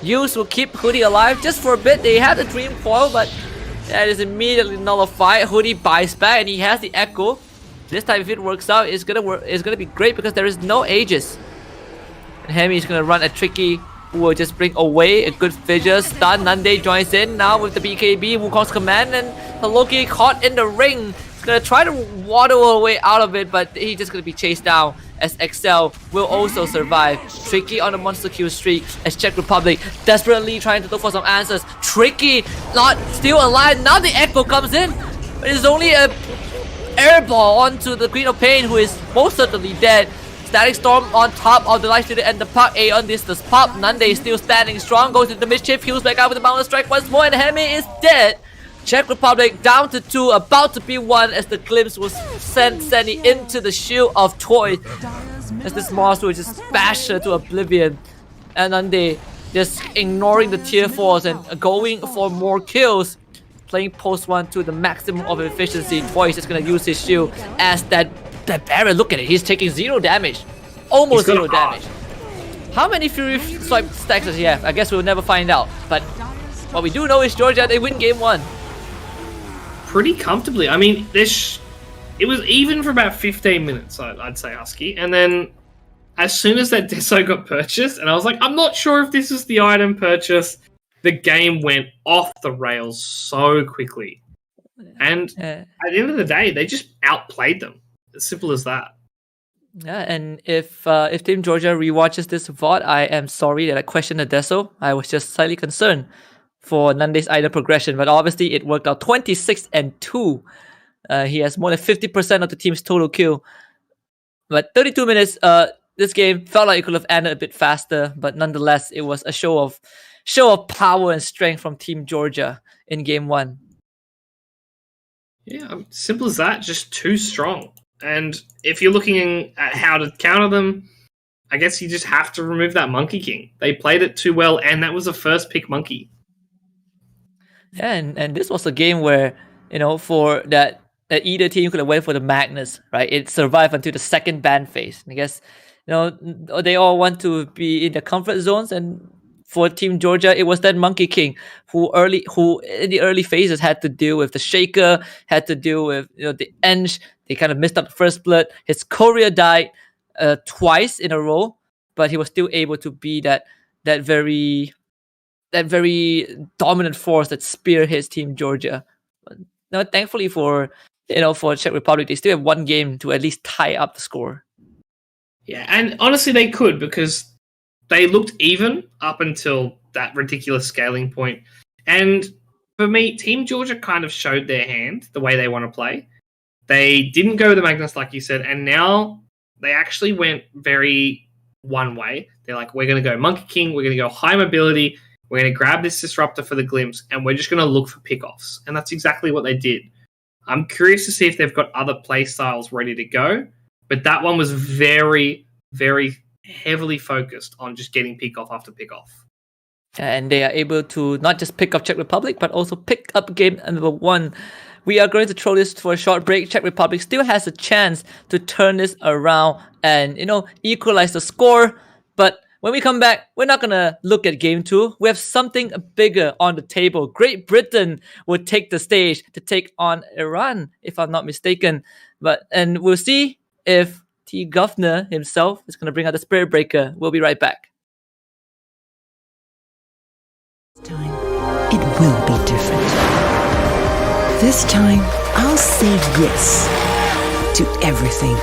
Use will keep Hoodie alive just for a bit. They have the Dream Coil, but that is immediately nullified. Hoodie buys back, and he has the Echo. This time, if it works out, it's gonna work. It's gonna be great because there is no Aegis. And Hemi is gonna run a Tricky, who will just bring away a good fissure. Stun. Nande joins in now with the BKB. Wukong's command, and Loki caught in the ring. He's gonna try to waddle away out of it, but he's just gonna be chased down. As XL will also survive. Tricky on a monster kill streak as Czech Republic desperately trying to look for some answers. Tricky not still alive. Now the Echo comes in. But it's only a airball onto the Queen of Pain, who is most certainly dead. Static Storm on top of the Light Stealer and the puck. Aeon distance pop. Nande is still standing strong. Goes into Mischief. Heals back out with the Boundless Strike once more. And Hemi is dead. Czech Republic down to 2, about to be 1 as the glimpse was sending into the shield of Toy. As this monster was just bashed to oblivion. And Nande just ignoring the tier 4s and going for more kills. Playing post 1 to the maximum of efficiency. Toy is just gonna use his shield as that barrier. Look at it, he's taking 0 damage. Almost 0 damage. How many Fury Swipe stacks does he have? I guess we'll never find out. But what we do know is Georgia, they win game 1. Pretty comfortably. I mean, it was even for about 15 minutes, I'd say, Husky. And then as soon as that Deso got purchased, and I was like, I'm not sure if this is the item purchase, the game went off the rails so quickly. And at the end of the day, they just outplayed them. As simple as that. Yeah, and if Team Georgia rewatches this VOD, I am sorry that I questioned the Deso. I was just slightly concerned for Nande's item progression, but obviously it worked out 26-2. He has more than 50% of the team's total kill. But 32 minutes, this game felt like it could have ended a bit faster, but nonetheless, it was a show of power and strength from Team Georgia in game 1. Yeah, simple as that, just too strong. And if you're looking at how to counter them, I guess you just have to remove that Monkey King. They played it too well, and that was a first pick Monkey. Yeah, and this was a game where, you know, for that that either team could have went for the Magnus, right? It survived until the second ban phase. I guess, they all want to be in the comfort zones, and for Team Georgia, it was that Monkey King who in the early phases had to deal with the Shaker, had to deal with the Eng. They kind of missed out the first blood. His courier died twice in a row, but he was still able to be that very dominant force that spearheads Team Georgia. Now, thankfully for Czech Republic, they still have one game to at least tie up the score. Yeah, and honestly, they could, because they looked even up until that ridiculous scaling point. And for me, Team Georgia kind of showed their hand, the way they want to play. They didn't go the Magnus, like you said, and now they actually went very one way. They're like, we're going to go Monkey King, we're going to go high mobility, we're going to grab this Disruptor for the Glimpse, and we're just going to look for pickoffs. And that's exactly what they did. I'm curious to see if they've got other play styles ready to go, but that one was very, very heavily focused on just getting pickoff after pickoff. And they are able to not just pick up Czech Republic, but also pick up game number 1. We are going to throw this for a short break. Czech Republic still has a chance to turn this around and, equalize the score. But when we come back, we're not going to look at game 2. We have something bigger on the table. Great Britain will take the stage to take on Iran, if I'm not mistaken. And we'll see if T. Governor himself is going to bring out the Spirit Breaker. We'll be right back. Time, it will be different. This time, I'll say yes to everything.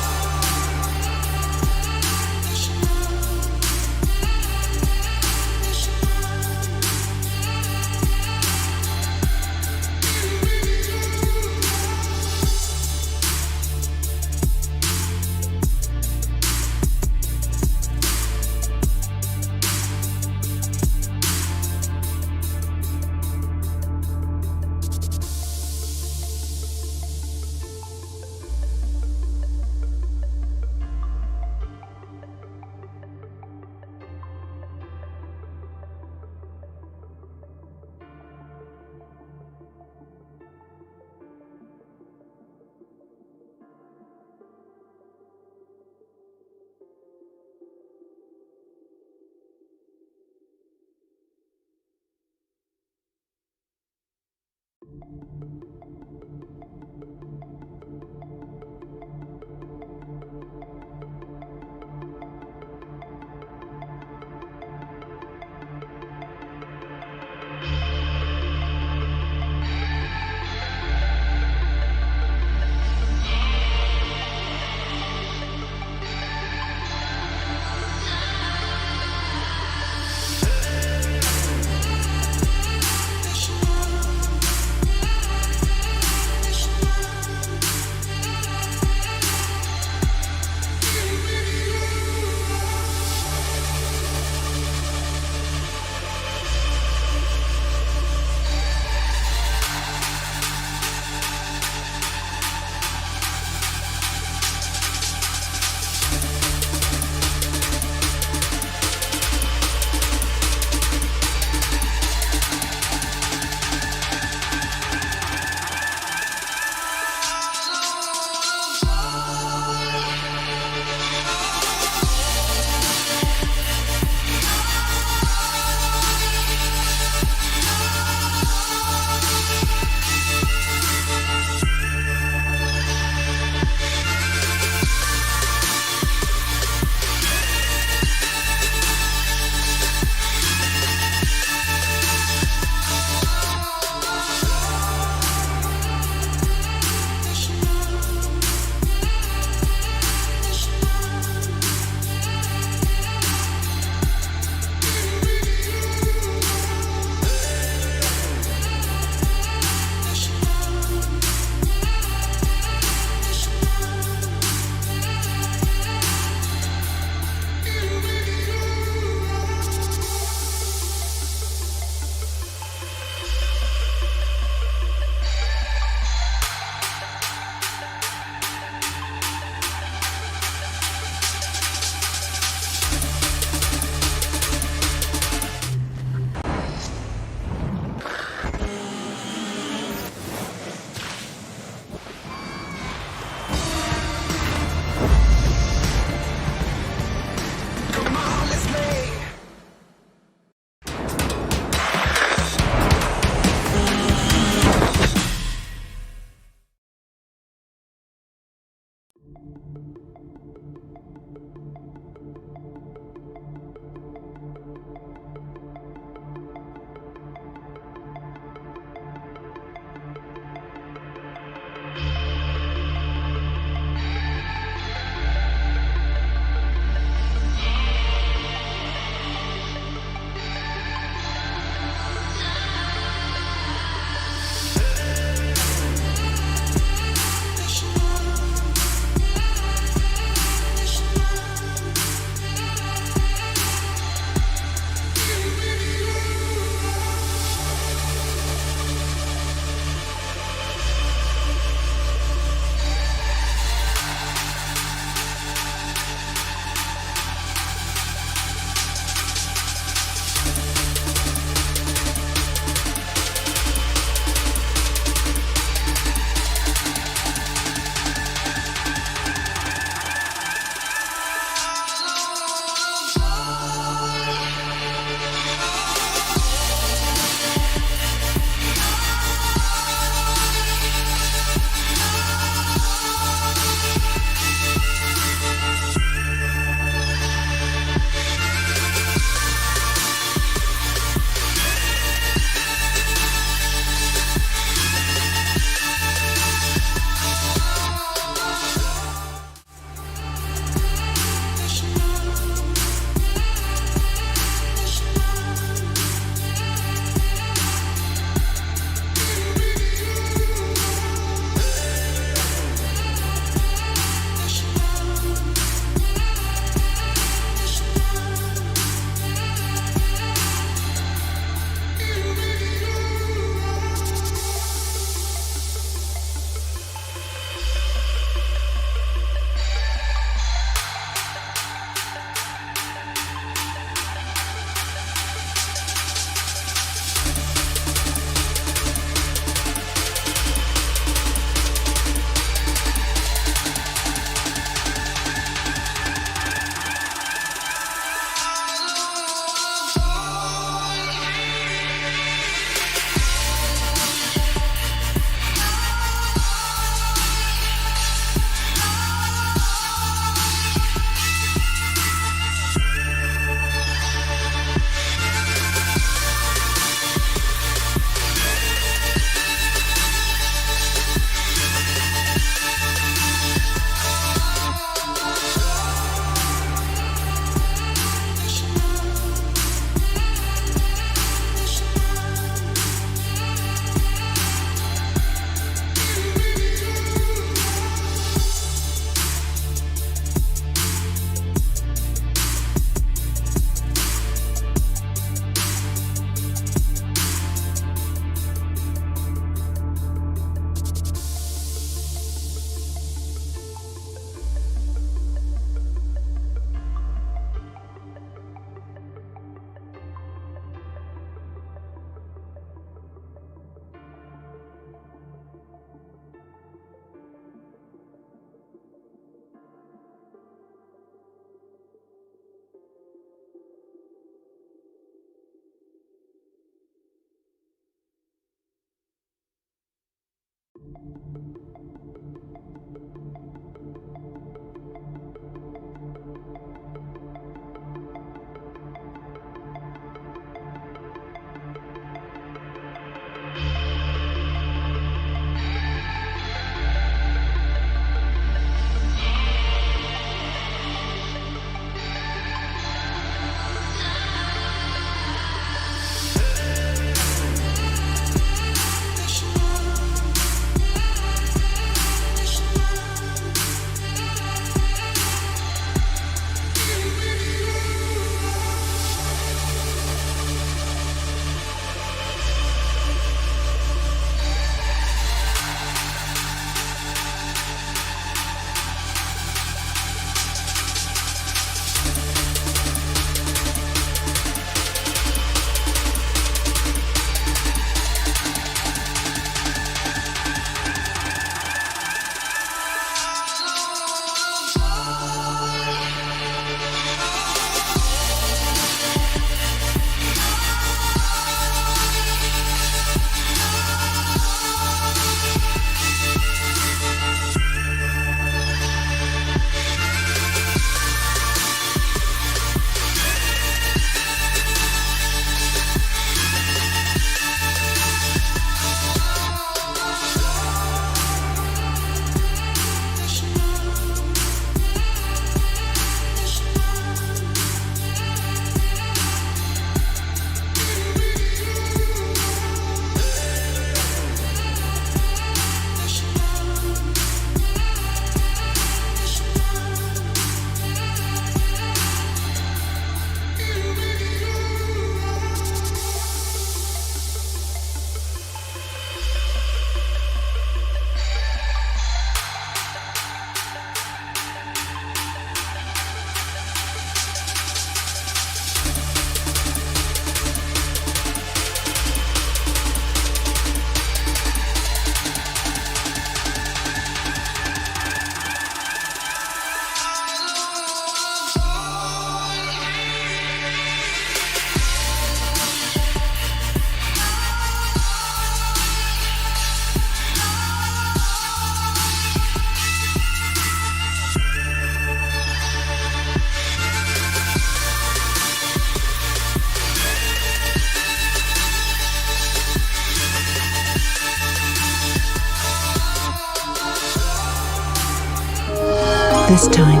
This time,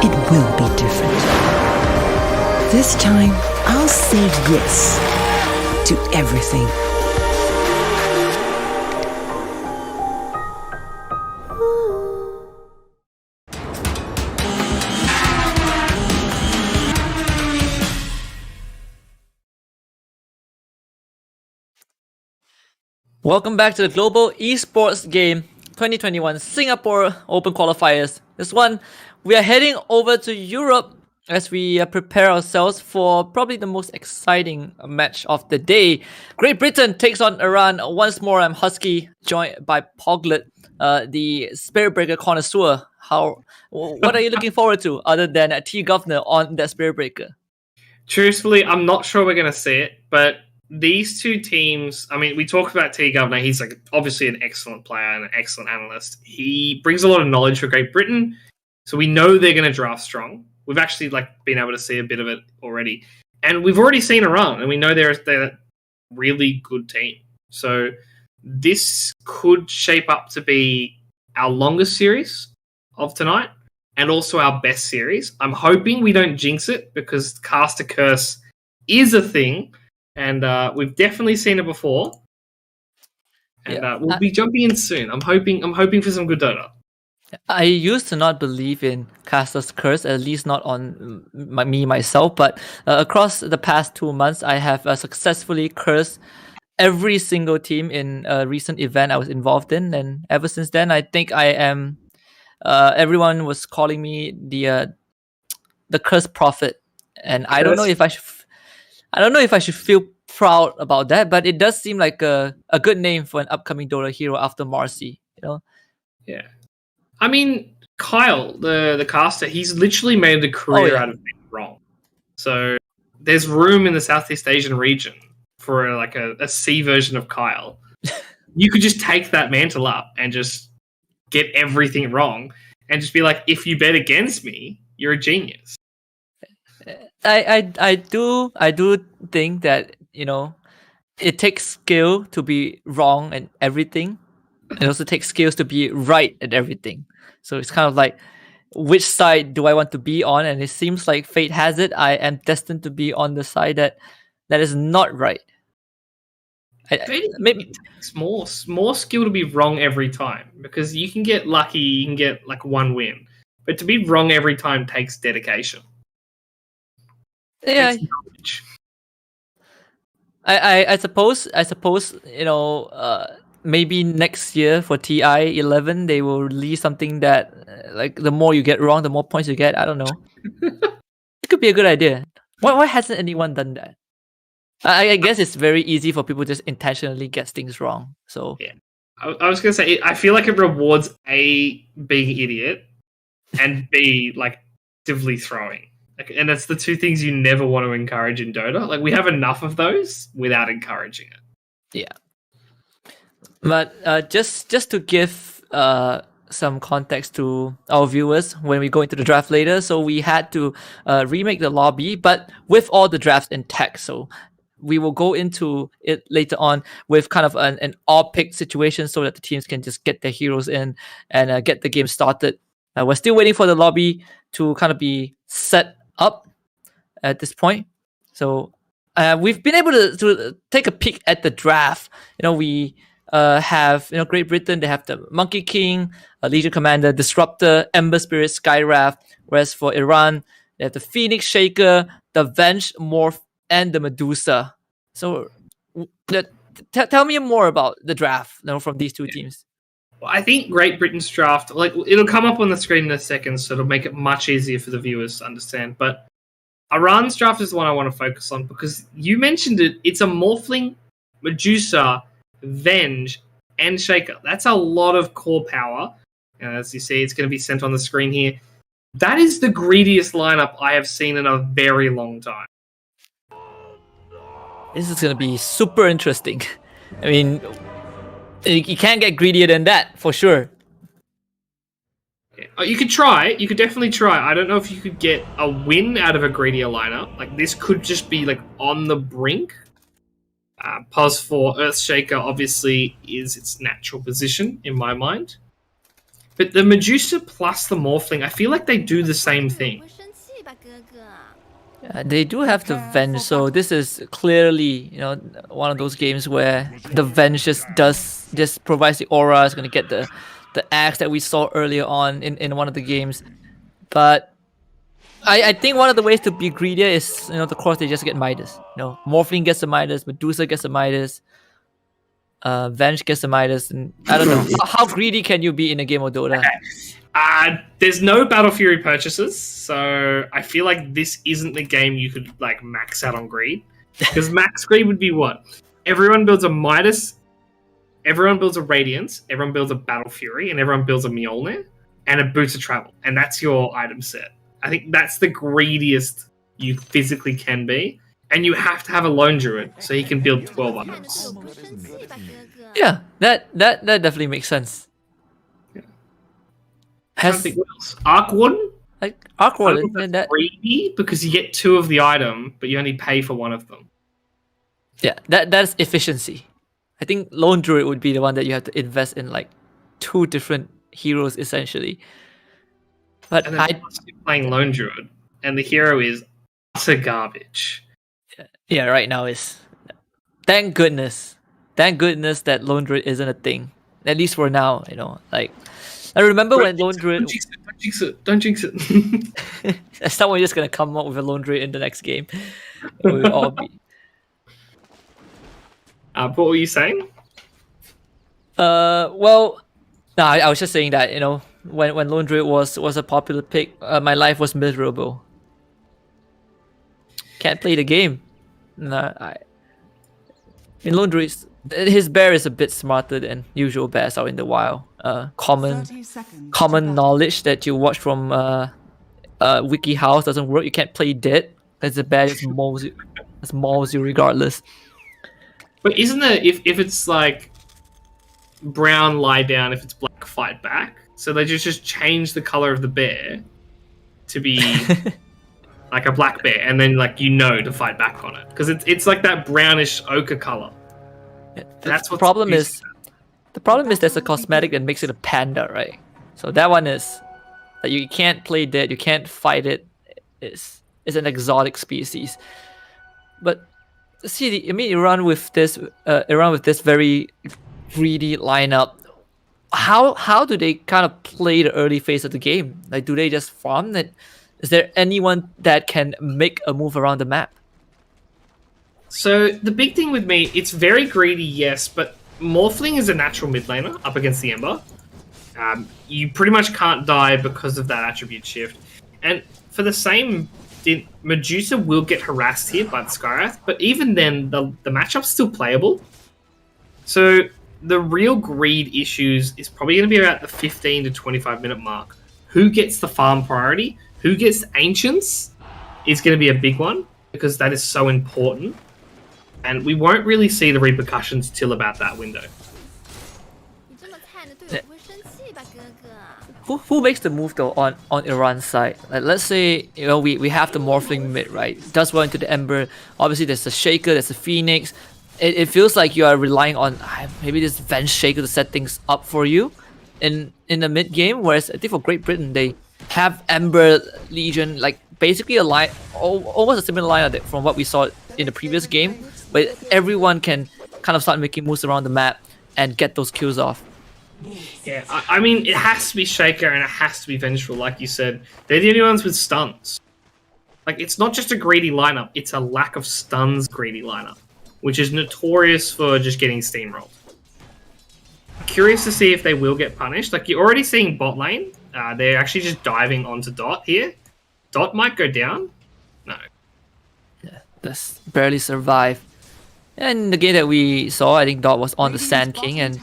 it will be different. This time, I'll say yes to everything. Welcome back to the Global Esports Game 2021 Singapore Open Qualifiers. This one, we are heading over to Europe as we prepare ourselves for probably the most exciting match of the day. Great Britain takes on Iran once more. I'm Husky, joined by Poglet, the Spirit Breaker connoisseur. What are you looking forward to other than a T Governor on that Spirit Breaker? Truthfully, I'm not sure we're going to see it, but these two teams, I mean, we talked about T Governor. He's like obviously an excellent player and an excellent analyst. He brings a lot of knowledge for Great Britain, so we know they're going to draft strong. We've actually been able to see a bit of it already, and we've already seen Iran, and we know they're a really good team. So this could shape up to be our longest series of tonight, and also our best series. I'm hoping we don't jinx it because Caster Curse is a thing. And we've definitely seen it before, and we'll be jumping in soon. I'm hoping for some good Dota. I used to not believe in Caster's Curse, at least not on myself. But across the past 2 months, I have successfully cursed every single team in a recent event I was involved in, and ever since then, I think I am. Everyone was calling me the Curse Prophet, and I don't know if I should. I don't know if I should feel proud about that, but it does seem like a good name for an upcoming Dota hero after Marcy, you know? Yeah. I mean, Kyle, the caster, he's literally made a career out of being wrong. So there's room in the Southeast Asian region for a C version of Kyle. You could just take that mantle up and just get everything wrong and just be like, if you bet against me, you're a genius. I do think that, you know, it takes skill to be wrong at everything. It also takes skills to be right at everything. So it's kind of like, which side do I want to be on? And it seems like fate has it, I am destined to be on the side that is not right. Maybe it takes more skill to be wrong every time, because you can get lucky, you can get one win, but to be wrong every time takes dedication. Yeah, I suppose you know, maybe next year for TI 11 they will release something that the more you get wrong, the more points you get. I don't know. It could be a good idea. Why hasn't anyone done that? I guess it's very easy for people to just intentionally get things wrong. So yeah, I was gonna say, I feel like it rewards A, being an idiot, and B, actively throwing. And that's the two things you never want to encourage in Dota. We have enough of those without encouraging it. Yeah. But just to give some context to our viewers when we go into the draft later, so we had to remake the lobby, but with all the drafts intact. So we will go into it later on with kind of an all-pick situation so that the teams can just get their heroes in and get the game started. We're still waiting for the lobby to kind of be set up at this point. So we've been able to take a peek at the draft. You know, we have, you know, Great Britain, they have the Monkey King, Legion Commander, Disruptor, Ember Spirit, Skywrath. Whereas for Iran, they have the Phoenix Shaker, the Venge Morph, and the Medusa. So tell me more about the draft, you know, from these two teams. Well, I think Great Britain's draft, it'll come up on the screen in a second, so it'll make it much easier for the viewers to understand. But Iran's draft is the one I want to focus on because you mentioned it. It's a Morphling, Medusa, Venge, and Shaker. That's a lot of core power. And as you see, it's going to be sent on the screen here. That is the greediest lineup I have seen in a very long time. This is going to be super interesting. I mean, you can't get greedier than that, for sure. Yeah. You could try. You could definitely try. I don't know if you could get a win out of a greedier lineup. This could just be on the brink. Pos for Earthshaker obviously is its natural position in my mind. But the Medusa plus the Morphling, I feel like they do the same thing. They do have the Venge, so this is clearly, one of those games where the Venge just provides the aura. It's gonna get the axe that we saw earlier on in one of the games. But I think one of the ways to be greedier is, of course, they just get Midas. Morphling gets the Midas, Medusa gets the Midas, Venge gets the Midas, and I don't know. How greedy can you be in a game of Dota? Okay. There's no Battle Fury purchases, so I feel like this isn't the game you could like max out on greed. Because max greed would be what? Everyone builds a Midas, everyone builds a Radiance, everyone builds a Battle Fury, and everyone builds a Mjolnir and a Boots of Travel, and that's your item set. I think that's the greediest you physically can be, and you have to have a Lone Druid so he can build 12 items. Yeah, that definitely makes sense. I don't think what else. Arc Warden? Like Arc Warden, that greedy because you get 2 of the item, but you only pay for 1 of them. Yeah, that's efficiency. I think Lone Druid would be the one that you have to invest in like 2 different heroes essentially. But and then you're playing Lone Druid, and the hero is utter garbage. Yeah, right now is. Thank goodness that Lone Druid isn't a thing. At least for now, like. I remember when Lone Druid. Don't jinx it. Someone just gonna come up with a Lone Druid in the next game. We'll all be. What were you saying? Well, no, I was just saying that when Lone Druid was a popular pick, my life was miserable. Can't play the game. In Lone Druid, his bear is a bit smarter than usual bears out in the wild. Common knowledge that you watch from WikiHow doesn't work. You can't play dead because the bear just mauls you regardless. But isn't it if it's like brown lie down, if it's black fight back? So they just change the color of the bear to be like a black bear, and then to fight back on it because it's like that brownish ochre color. Yeah, that's what the problem is. The problem is there's a cosmetic that makes it a panda, right? So that one is that you can't play dead, you can't fight it. It's an exotic species. But see, you run with this very greedy lineup. How do they kind of play the early phase of the game? Like, do they just farm it? Is there anyone that can make a move around the map? So the big thing with me, it's very greedy, yes, but Morphling is a natural mid laner up against the Ember. You pretty much can't die because of that attribute shift. And for the same, Medusa will get harassed here by the Skywrath, but even then, the matchup's still playable. So the real greed issues is probably going to be about the 15 to 25 minute mark. Who gets the farm priority? Who gets Ancients is going to be a big one because that is so important. And we won't really see the repercussions till about that window. Who makes the move though on Iran's side? Like, let's say we have the Morphling mid, right? Does well into the Ember. Obviously there's a Shaker, there's a Phoenix. It feels like you are relying on maybe this Venge Shaker to set things up for you in the mid game. Whereas I think for Great Britain they have Ember Legion, like basically a line, almost a similar line from what we saw in the previous game, but everyone can kind of start making moves around the map and get those kills off. Yeah, I mean, it has to be Shaker and it has to be Vengeful, like you said. They're the only ones with stuns. Like, it's not just a greedy lineup, it's a lack of stuns greedy lineup, which is notorious for just getting steamrolled. Curious to see if they will get punished. Like, you're already seeing bot lane. They're actually just diving onto Dot here. Dot might go down. No. Yeah, that's barely survive. And the game that we saw, I think Dot was on the Sand King and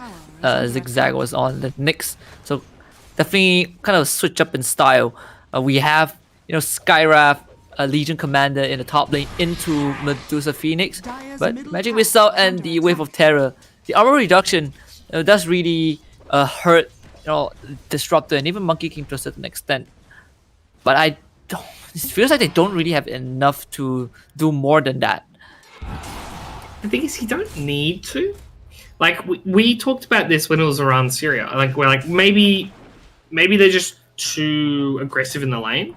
Zigzag was on the Nyx. So definitely kind of switch up in style. We have Skywrath, a Legion Commander in the top lane into Medusa Phoenix, but Magic Missile and the Wave of Terror, the armor reduction does really hurt Disruptor and even Monkey King to a certain extent. But it feels like they don't really have enough to do more than that. The thing is, you don't need to. Like, we talked about this when it was around Syria. Like, we're like, maybe maybe they're just too aggressive in the lane.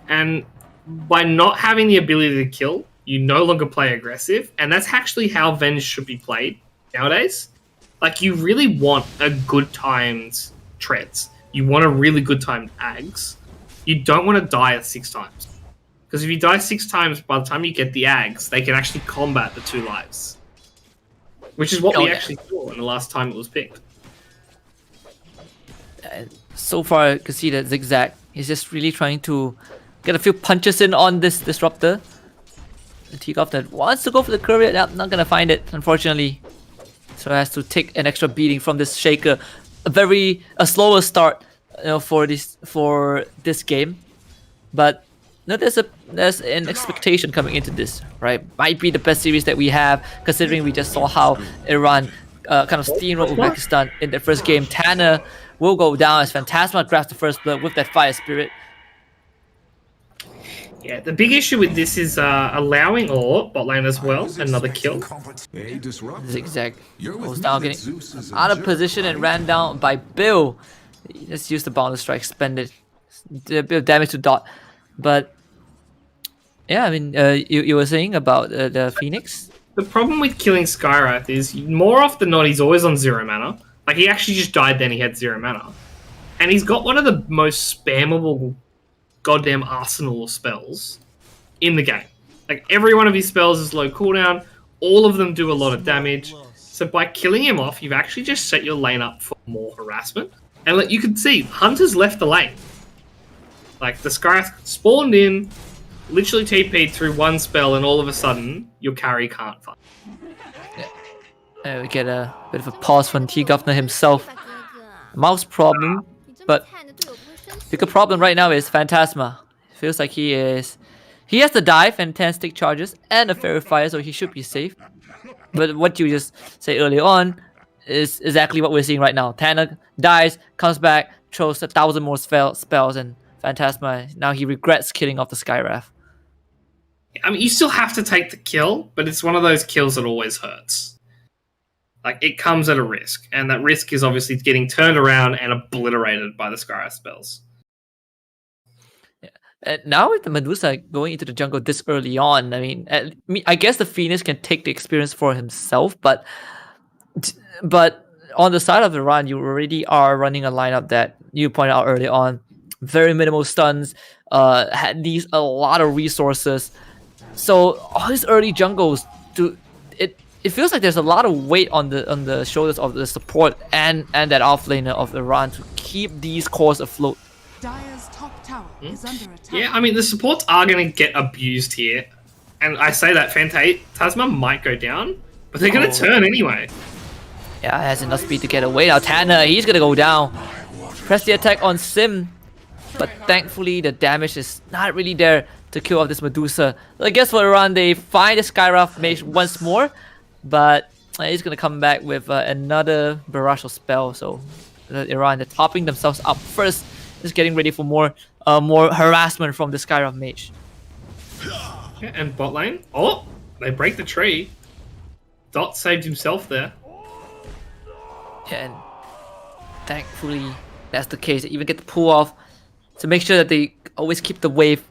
And by not having the ability to kill, you no longer play aggressive. And that's actually how Venge should be played nowadays. Like, you really want a good timed treads. You want a really good timed ags. You don't want to die 6 times. Because if you die 6 times, by the time you get the ags, they can actually combat the 2 lives. Which is what we actually saw in the last time it was picked. So far, I can see that Zigzag is just really trying to get a few punches in on this Disruptor. The T-Golf that wants to go for the courier, not gonna find it, unfortunately. So has to take an extra beating from this Shaker. A slower start, for this game. But there's an expectation coming into this, right? Might be the best series that we have, considering we just saw how Iran kind of steamrolled Uzbekistan in the first game. Tanner will go down as Phantasma grabs the first blood with that Fire Spirit. Yeah, the big issue with this is allowing bot lane as well, another kill. Zigzag goes down, getting out of position and ran down by Bill. He just used the Boundless Strike, spend a bit of damage to Dot. But yeah, I mean, you were saying about the Phoenix? The problem with killing Skywrath is, more often than not, he's always on 0 mana. Like, he actually just died then, he had 0 mana. And he's got one of the most spammable goddamn arsenal of spells in the game. Like, every one of his spells is low cooldown, all of them do a lot of damage. So by killing him off, you've actually just set your lane up for more harassment. And like, you can see, Hunter's left the lane. Like, the Skywrath spawned in, literally TP'd through one spell, and all of a sudden, your carry can't fight. We get a bit of a pause from T-Governor himself. Mouse problem, but bigger problem right now is Phantasma. It feels like he has the dive and 10 stick charges and a Fairy Fire, so he should be safe. But what you just said earlier on is exactly what we're seeing right now. Tanner dies, comes back, throws 1,000 more spells, and Phantasma, now he regrets killing off the Skywrath. I mean, you still have to take the kill, but it's one of those kills that always hurts. Like, it comes at a risk, and that risk is obviously getting turned around and obliterated by the Skywrath spells. Yeah. And now with the Medusa going into the jungle this early on, I guess the Phoenix can take the experience for himself, but on the side of Iran, you already are running a lineup that you pointed out early on. Very minimal stuns, needs a lot of resources. So all these early jungles, it feels like there's a lot of weight on the shoulders of the support and that offlaner of Iran to keep these cores afloat. Dire's top tower is under attack. Yeah, I mean, the supports are going to get abused here. And I say that Phantasma might go down, but they're going to turn anyway. Yeah, has enough speed to get away. Now Tanner, he's going to go down. Press the attack on Sim. But thankfully, the damage is not really there to kill off this Medusa. I guess for Iran, they find the Skywrath mage once more. But he's going to come back with another Barrage of spell. So Iran, they're topping themselves up first. Just getting ready for more harassment from the Skywrath mage. Yeah, and bot lane. Oh, they break the tree. Dot saved himself there. Yeah, and thankfully, that's the case. They even get the pull off to make sure that they always keep the wave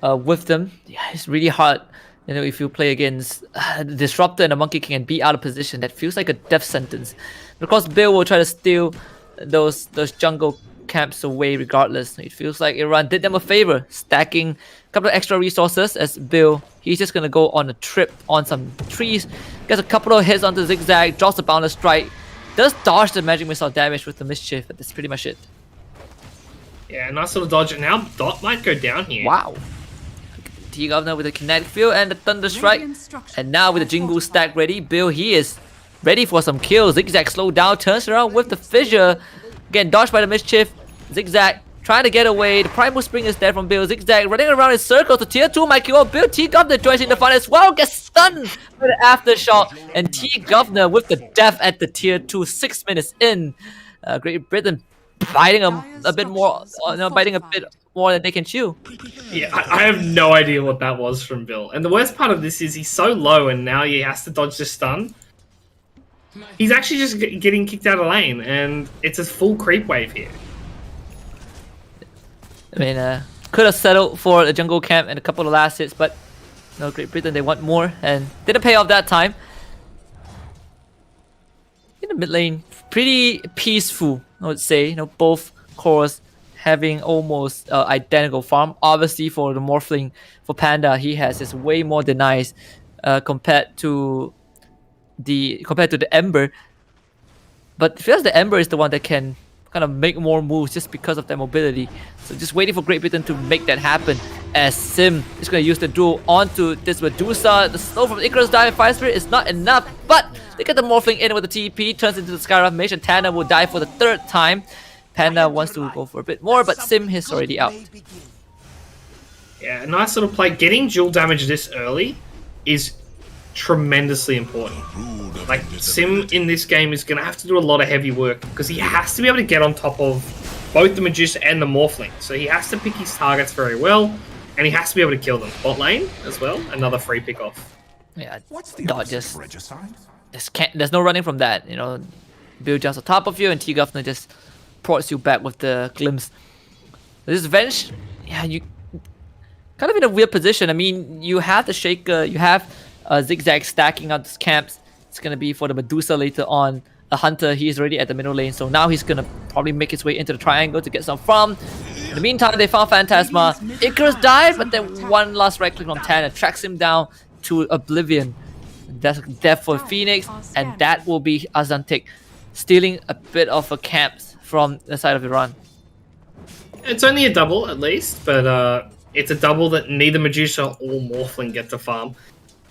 with them. Yeah, it's really hard. If you play against the Disruptor and the Monkey King and be out of position, that feels like a death sentence. Of course, Bill will try to steal those jungle camps away regardless. It feels like Iran did them a favor, stacking a couple of extra resources as Bill, he's just going to go on a trip on some trees, gets a couple of hits onto Zigzag, drops a Boundless Strike, does dodge the Magic Missile damage with the Mischief, but that's pretty much it. Yeah, nice little dodge. And now Dot might go down here. Wow. T-Governor with the Kinetic Field and the Thunder Strike. And now with the Jingle stack ready, Bill, he is ready for some kills. Zigzag slow down, turns around with the Fissure. Again, dodged by the Mischief. Zigzag trying to get away. The Primal Spring is there from Bill. Zigzag running around in circles. The tier 2 might kill off Bill. T-Governor joins in the fight as well. Gets stunned with the Aftershock. And T-Governor with the death at the tier 2, 6 minutes in. Great Britain biting a bit more, biting a bit more than they can chew. Yeah, I have no idea what that was from Bill. And the worst part of this is he's so low and now he has to dodge the stun. He's actually just getting kicked out of lane and it's a full creep wave here. I mean, could have settled for a jungle camp and a couple of last hits, but no, Great Britain, they want more and didn't pay off that time. In the mid lane, pretty peaceful, I would say. You know, both cores having almost identical farm. Obviously, for the Morphling, for Panda, he has his way more denies compared to the Ember. But it feels the Ember is the one that can kind of make more moves just because of their mobility. So just waiting for Great Britain to make that happen as Sim is going to use the duel onto this Medusa. The slow from Icarus Dive Fire Spirit is not enough, but they get the Morphling in with the TP, turns into the Skyrim Mage, and Tana will die for the 3rd time. Panda wants to go for a bit more, but Sim is already out. Yeah, a nice little play. Getting dual damage this early is tremendously important. Like, Sim in this game is going to have to do a lot of heavy work because he has to be able to get on top of both the Medusa and the Morphling. So he has to pick his targets very well, and he has to be able to kill them. Bot lane as well, another free pick off. Yeah, Dot just can't, there's no running from that. You know, Bill jumps on top of you, and T-Governor just prods you back with the glimpse. This Venge, yeah, you kind of in a weird position. I mean, you have the Shaker, you have Zigzag stacking out these camps. It's gonna be for the Medusa later on. A Hunter, he's already at the middle lane, so now he's gonna probably make his way into the triangle to get some farm. In the meantime, they found Phantasma. Icarus died, but then one last right click from Tana tracks him down to Oblivion. That's death for Phoenix, and that will be Azantic stealing a bit of a camp from the side of Iran. It's only a double at least, but it's a double that neither Medusa or Morphling get to farm.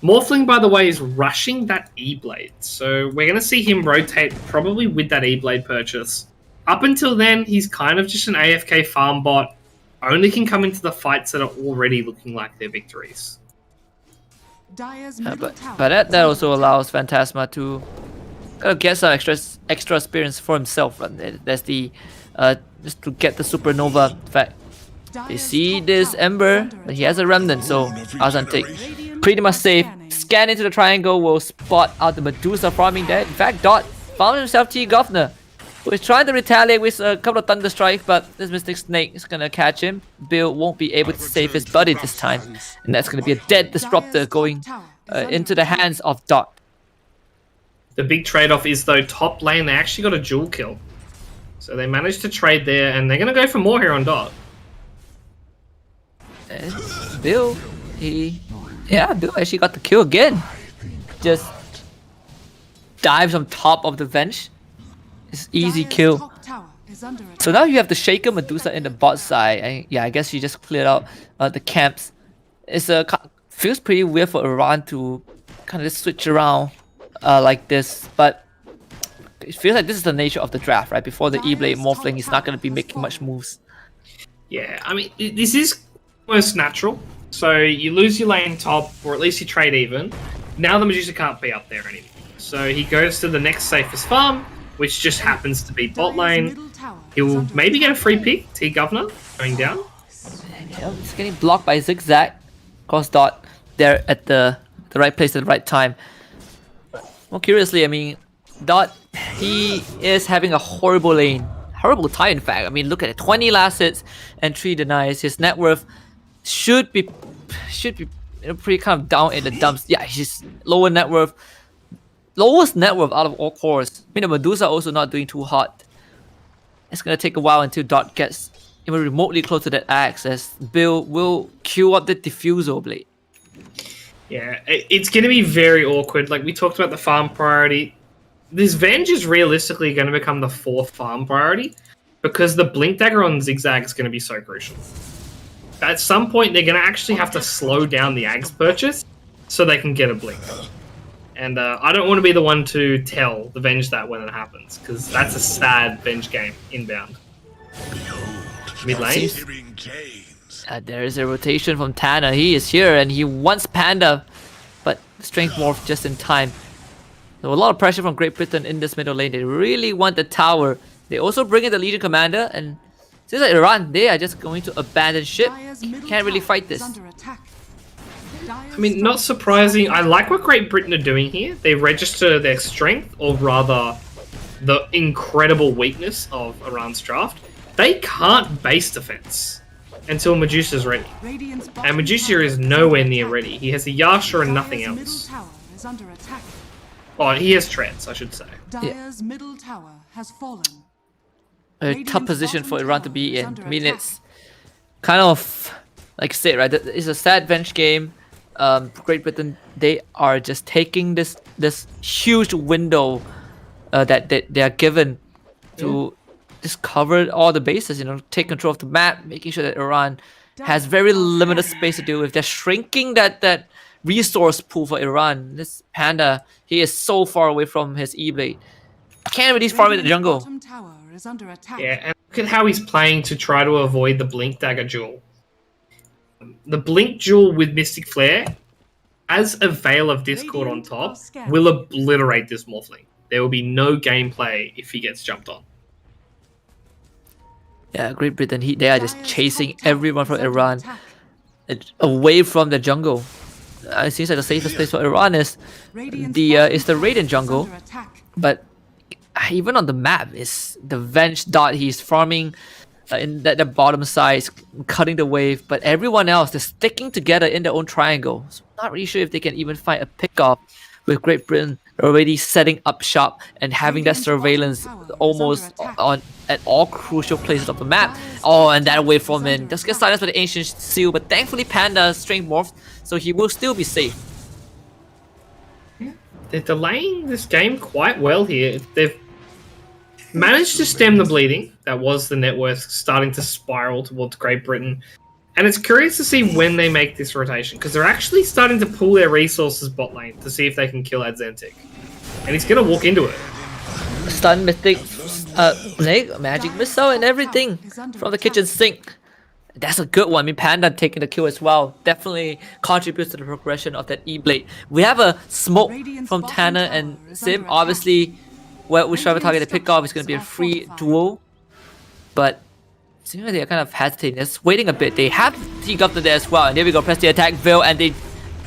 Morphling, by the way, is rushing that E-Blade, so we're going to see him rotate probably with that E-Blade purchase. Up until then, he's kind of just an AFK farm bot, only can come into the fights that are already looking like their victories. But that also allows Phantasma to kind of get some extra experience for himself. That's the just to get the Supernova effect. They see this Ember, but he has a Remnant, so Azantic pretty much safe. Scan into the triangle, will spot out the Medusa farming there. In fact, Dot found himself T-Governor, who is trying to retaliate with a couple of Thunder Strikes, but this Mystic Snake is gonna catch him. Bill won't be able to save his buddy this time, and that's gonna be a dead Disruptor going into the hands of Dot. The big trade-off is, though, top lane, they actually got a dual kill. So they managed to trade there, and they're gonna go for more here on Dot. And Bill, Bill actually got the kill again. Just dives on top of the Venge. It's easy kill. So now you have the Shaker Medusa in the bot side. I guess you just cleared out the camps. Feels pretty weird for Iran to kind of just switch around like this, but it feels like this is the nature of the draft, right? Before the E-Blade Morphling, he's not going to be making much moves. Yeah, I mean, this is almost natural. So you lose your lane top, or at least you trade even. Now the Medusa can't be up there anymore. So he goes to the next safest farm, which just happens to be bot lane. He'll maybe get a free pick, T-Governor, going down. Yeah, he's getting blocked by Zigzag. Of course, Dot there at the right place at the right time. More curiously, I mean, Dot, he is having a horrible lane. Horrible time, in fact. I mean, look at it. 20 last hits and 3 denies. His net worth should be pretty kind of down in the dumps. Yeah, his lowest net worth out of all cores. I mean, the Medusa also not doing too hot. It's gonna take a while until Dot gets even remotely close to that axe, as Bill will queue up the Diffusal Blade. Yeah, it's going to be very awkward. Like, we talked about the farm priority. This Venge is realistically going to become the 4th farm priority because the Blink Dagger on Zigzag is going to be so crucial. At some point, they're going to actually have to slow down the Ags purchase so they can get a Blink. And I don't want to be the one to tell the Venge that when it happens, because that's a sad Venge game inbound. Mid lane. There is a rotation from Tana. He is here and he wants Panda, but Strength Morph just in time. So a lot of pressure from Great Britain in this middle lane. They really want the tower. They also bring in the Legion Commander, and seems like Iran, they are just going to abandon ship. Can't really fight this. I mean, not surprising. I like what Great Britain are doing here. They register their strength, or rather, the incredible weakness of Iran's draft. They can't base defense. until Medusa's ready. Radiant's And bottom Medusa tower is is nowhere under near attack. ready. He has a Yasha and nothing Dire's middle else. tower is under attack. Oh, he has treads, I should say. Dire's middle tower has fallen. A tough Radiant's position for bottom Iran to tower be is in. under I mean, attack. it's kind of like I said, right? It's a sad bench game. Great Britain, they are just taking this huge window that they are given to just cover all the bases. You know, take control of the map, making sure that Iran has very limited space to deal with. They're shrinking that resource pool for Iran. This Panda, he is so far away from his E-Blade. Can't really farm in the Radiant's jungle. bottom tower is under attack. Yeah, and look at how he's playing to try to avoid the Blink Dagger duel. The Blink duel with Mystic Flare, as a Veil of Discord on top, will obliterate this Morphling. There will be no gameplay if he gets jumped on. Yeah, Great Britain, they are just Dire's chasing top tower everyone is from under Iran attack. away from the jungle. It seems like the safest place for Iran is Radiant's the bottom is the tower Raiden is jungle, under attack. but even on the map is the Venge dot. He's farming in the bottom side, cutting the wave, but everyone else is sticking together in their own triangle. So I'm not really sure if they can even find a pick-off with Great Britain already setting up shop and having that Radiant's bottom surveillance tower is almost under attack. on at all crucial places of the map. Oh, and that wave from in just gets silenced by the Ancient Seal, but thankfully Panda strength morphed, so he will still be safe. They're delaying this game quite well here. They've managed to stem the bleeding. That was the net worth starting to spiral towards Great Britain. And it's curious to see when they make this rotation, because they're actually starting to pull their resources bot lane to see if they can kill Adzentic. And he's going to walk into it. Stun Mythic, Magic Missile and everything from the kitchen sink. That's a good one. I mean, Panda taking the kill as well definitely contributes to the progression of that E-Blade. We have a smoke from Tanner and Sim. Obviously, whichever target they pick off is going to be a free duel. But seems like they're kind of hesitating, just waiting a bit. They have T-Governor there as well. And there we go, press the attack Veil, and they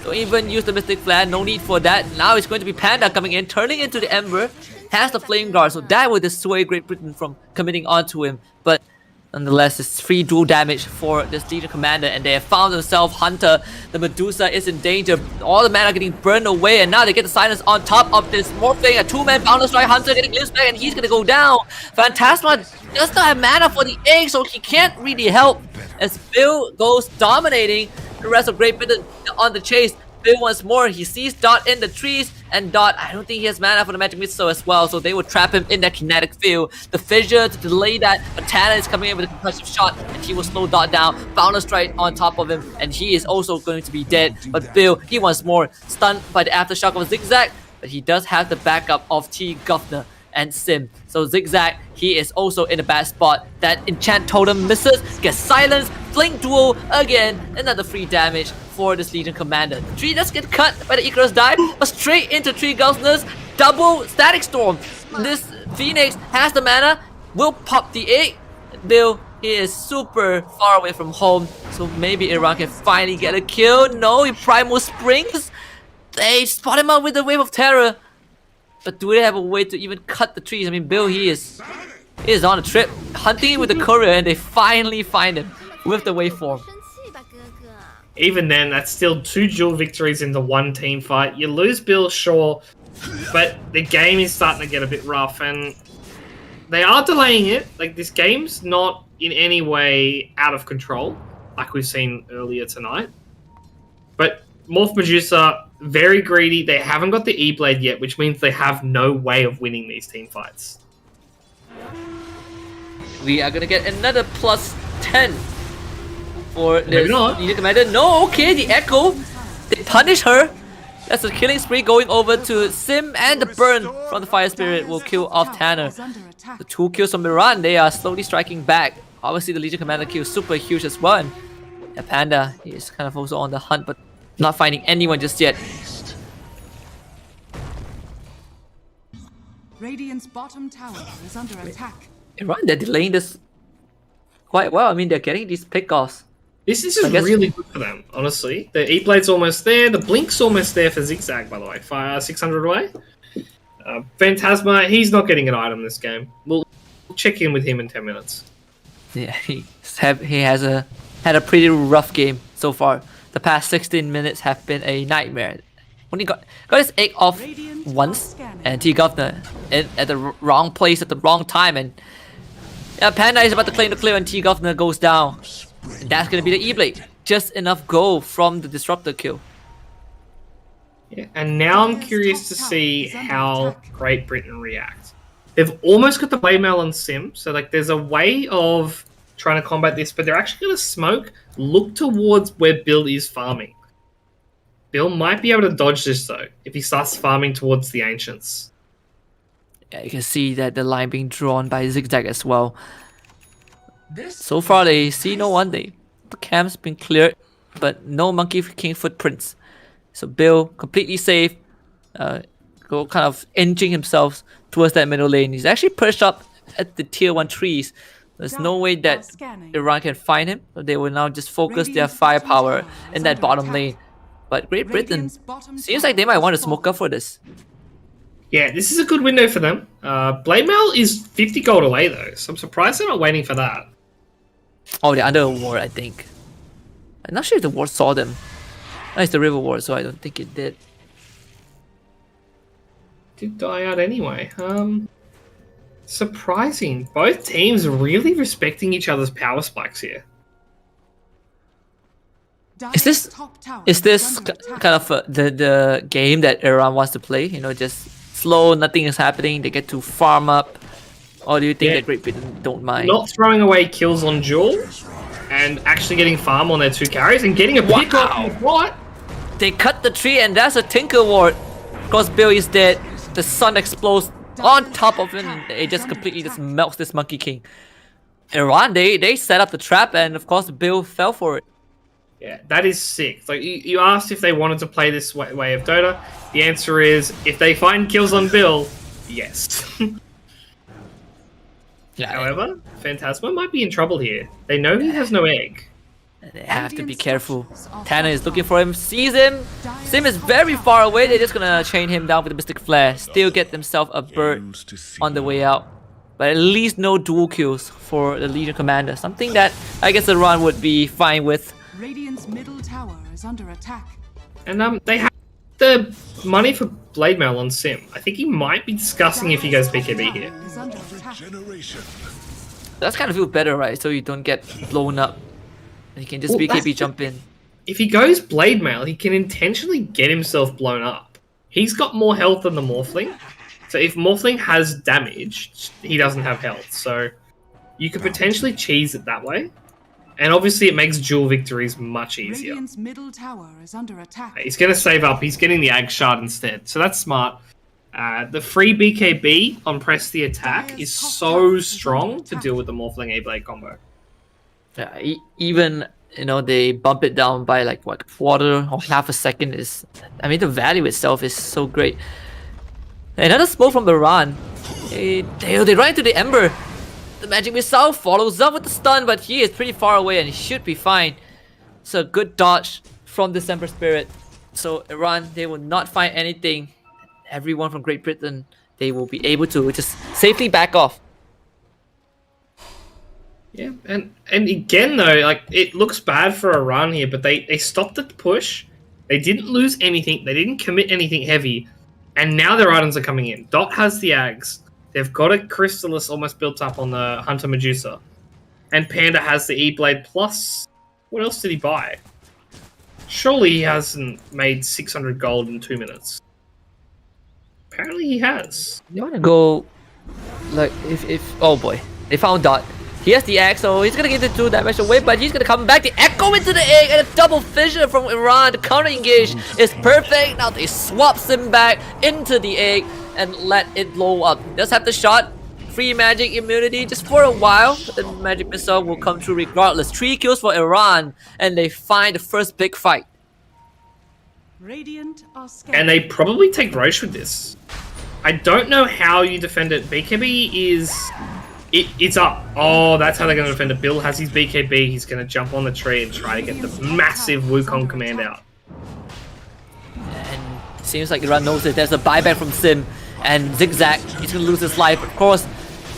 don't even use the Mystic Flare. No need for that. Now it's going to be Panda coming in, turning into the Ember. Has the Flame Guard, so that will dissuade Great Britain from committing onto him. But nonetheless, it's free dual damage for this Legion Commander, and they have found themselves Hunter. The Medusa is in danger. All the men are getting burned away, and now they get the silence on top of this Morphling. A two-man Boundless Strike Hunter getting glimpsed back, and he's gonna go down. Phantasma does not have mana for the egg, so he can't really help. As Bill goes dominating the rest of Great Britain on the chase. Bill once more, he sees Dot in the trees, and Dot, I don't think he has mana for the Magic Missile as well, so they will trap him in that kinetic field. The Fissure to delay that, but Tana is coming in with a concussive shot, and he will slow Dot down. Boundless Strike on top of him, and he is also going to be dead. But Bill, he once more stunned by the aftershock of a Zigzag, but he does have the backup of T. Governor and Sim. So Zigzag, he is also in a bad spot. That Enchant Totem misses, gets silenced, Flank Duel again, another free damage for this Legion Commander. The tree does get cut by the Icarus dive, but straight into 3 Governors, double Static Storm. This Phoenix has the mana, will pop the egg. Bill, he is super far away from home, so maybe Iran can finally get a kill. No, he Primal Springs. They spot him out with the Wave of Terror. But do they have a way to even cut the trees? I mean, Bill, he is on a trip, hunting with the courier, and they finally find him with the waveform. Even then, that's still 2 dual victories in the one team fight. You lose Bill, sure, but the game is starting to get a bit rough, and they are delaying it. Like, this game's not in any way out of control, like we've seen earlier tonight. But Morph Medusa, very greedy. They haven't got the E-Blade yet, which means they have no way of winning these team fights. We are gonna get another plus 10 for Maybe this not. Legion Commander. No, okay, the Echo. They punish her. That's a killing spree going over to Sim, and the burn from the Fire Spirit will kill off Tanner. The 2 kills from Iran, they are slowly striking back. Obviously, the Legion Commander kill is super huge as well. And the Panda is kind of also on the hunt, but not finding anyone just yet. Radiant's bottom tower is under attack. Iran, they're delaying this quite well. I mean, they're getting these pickoffs. This is just really good for them, honestly. The E-Blade's almost there. The Blink's almost there for Zigzag, by the way. 600 away. Phantasma, he's not getting an item this game. We'll check in with him in 10 minutes. Yeah, he has a had a pretty rough game so far. The past 16 minutes have been a nightmare. Only got his egg off once, and T Governor at the wrong place at the wrong time, and yeah, Panda is about to claim the clear, and T Governor goes down. And that's gonna be the E-Blade. Just enough gold from the Disruptor kill. Yeah, and now I'm curious to see how Great Britain react. They've almost got the Blade Mail on Sim, so like there's a way of trying to combat this, but they're actually going to smoke, look towards where Bill is farming. Bill might be able to dodge this though, if he starts farming towards the Ancients. Yeah, you can see that the line being drawn by Zigzag as well. So far they see no one. The camp's been cleared, but no Monkey King footprints. So Bill, completely safe, go kind of inching himself towards that middle lane. He's actually perched up at the tier 1 trees. There's no way that Iran can find him, so they will now just focus their firepower in that bottom lane. But Great Britain seems like they might want to smoke up for this. Yeah, this is a good window for them. Blade Mail is 50 gold away though, so I'm surprised they're not waiting for that. Oh, they're under a ward, I think. I'm not sure if the ward saw them. No, it's the river ward, so I don't think it did. Did die out anyway. Surprising. Both teams really respecting each other's power spikes here. Is this kind of the game that Iran wants to play? You know, just slow, nothing is happening, they get to farm up? Or do you think that Great Britain don't mind? Not throwing away kills on Jewel and actually getting farm on their 2 carries and getting a pick off. What? They cut the tree and that's a Tinker ward. Of course, Bill is dead. The sun explodes on top of him and it just completely just melts this Monkey King. Iran, they set up the trap and of course Bill fell for it. Yeah, that is sick. Like you asked if they wanted to play this way of Dota. The answer is, if they find kills on Bill, yes. Yeah. However, Phantasma might be in trouble here. They know he has no egg. They have to be careful. Tanner is looking for him, sees him. Sim is very far away. They're just gonna chain him down with a Mystic Flare. Still get themselves a bird on the way out. But at least no dual kills for the Legion Commander. Something that I guess Iran would be fine with. Radiant's middle tower is under attack. And they have the money for Blade Mail on Sim. I think he might be discussing if he goes BKB here. Is under attack. That's kind of feel better, right? So you don't get blown up. You can just BKB jump in. If he goes Blade Mail, he can intentionally get himself blown up. He's got more health than the Morphling. So if Morphling has damage, he doesn't have health. So you could potentially cheese it that way. And obviously it makes dual victories much easier. Radiant's middle tower is under attack. He's going to save up. He's getting the Ag Shard instead. So that's smart. The free BKB on Press the Attack is so strong to deal with the Morphling A-Blade combo. Yeah, even, you know, they bump it down by like, what, quarter or half a second is... I mean, the value itself is so great. Another smoke from Iran. They run into the Ember. The Magic Missile follows up with the stun, but he is pretty far away and he should be fine. It's a good dodge from December Spirit. So Iran, they will not find anything. Everyone from Great Britain, they will be able to just safely back off. Yeah, and again though, like it looks bad for Iran here, but they stopped the push. They didn't lose anything. They didn't commit anything heavy. And now their items are coming in. Dot has the Ags. They've got a Crystallis almost built up on the Hunter Medusa. And Panda has the E-Blade plus... What else did he buy? Surely he hasn't made 600 gold in 2 minutes. Apparently he has. You want to go... Like, if... Oh boy. They found Dot. He has the Axe, so he's gonna get the 2 damage away, but he's gonna come back. The Echo into the egg and a double fissure from Iran. The counter engage is perfect. Now they swap Sim back into the egg and let it blow up. Does have the shot. Free magic immunity just for a while, but the magic missile will come through regardless. 3 kills for Iran, and they find the first big fight. Radiant are scared. And they probably take Roche with this. I don't know how you defend it. BKB is... It's up. Oh, that's how they're going to defend it. Bill has his BKB. He's going to jump on the tree and try to get the massive Wukong command out. And it seems like Iran knows that there's a buyback from Sim. And Zigzag, he's going to lose his life. Of course,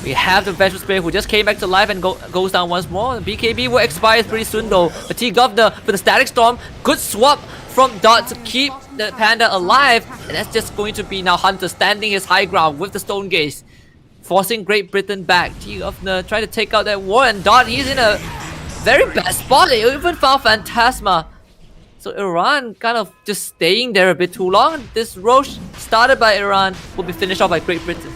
We have the Vengeful Spirit who just came back to life and goes down once more. The BKB will expire pretty soon though. But T-Governor with the Static Storm, good swap from Dot to keep the Panda alive. And that's just going to be now Hunter standing his high ground with the Stone Gaze, forcing Great Britain back. T-Governor trying to take out that war, and Dot, he's in a very bad spot. They even found Phantasma. So Iran kind of just staying there a bit too long. This Roche started by Iran will be finished off by Great Britain.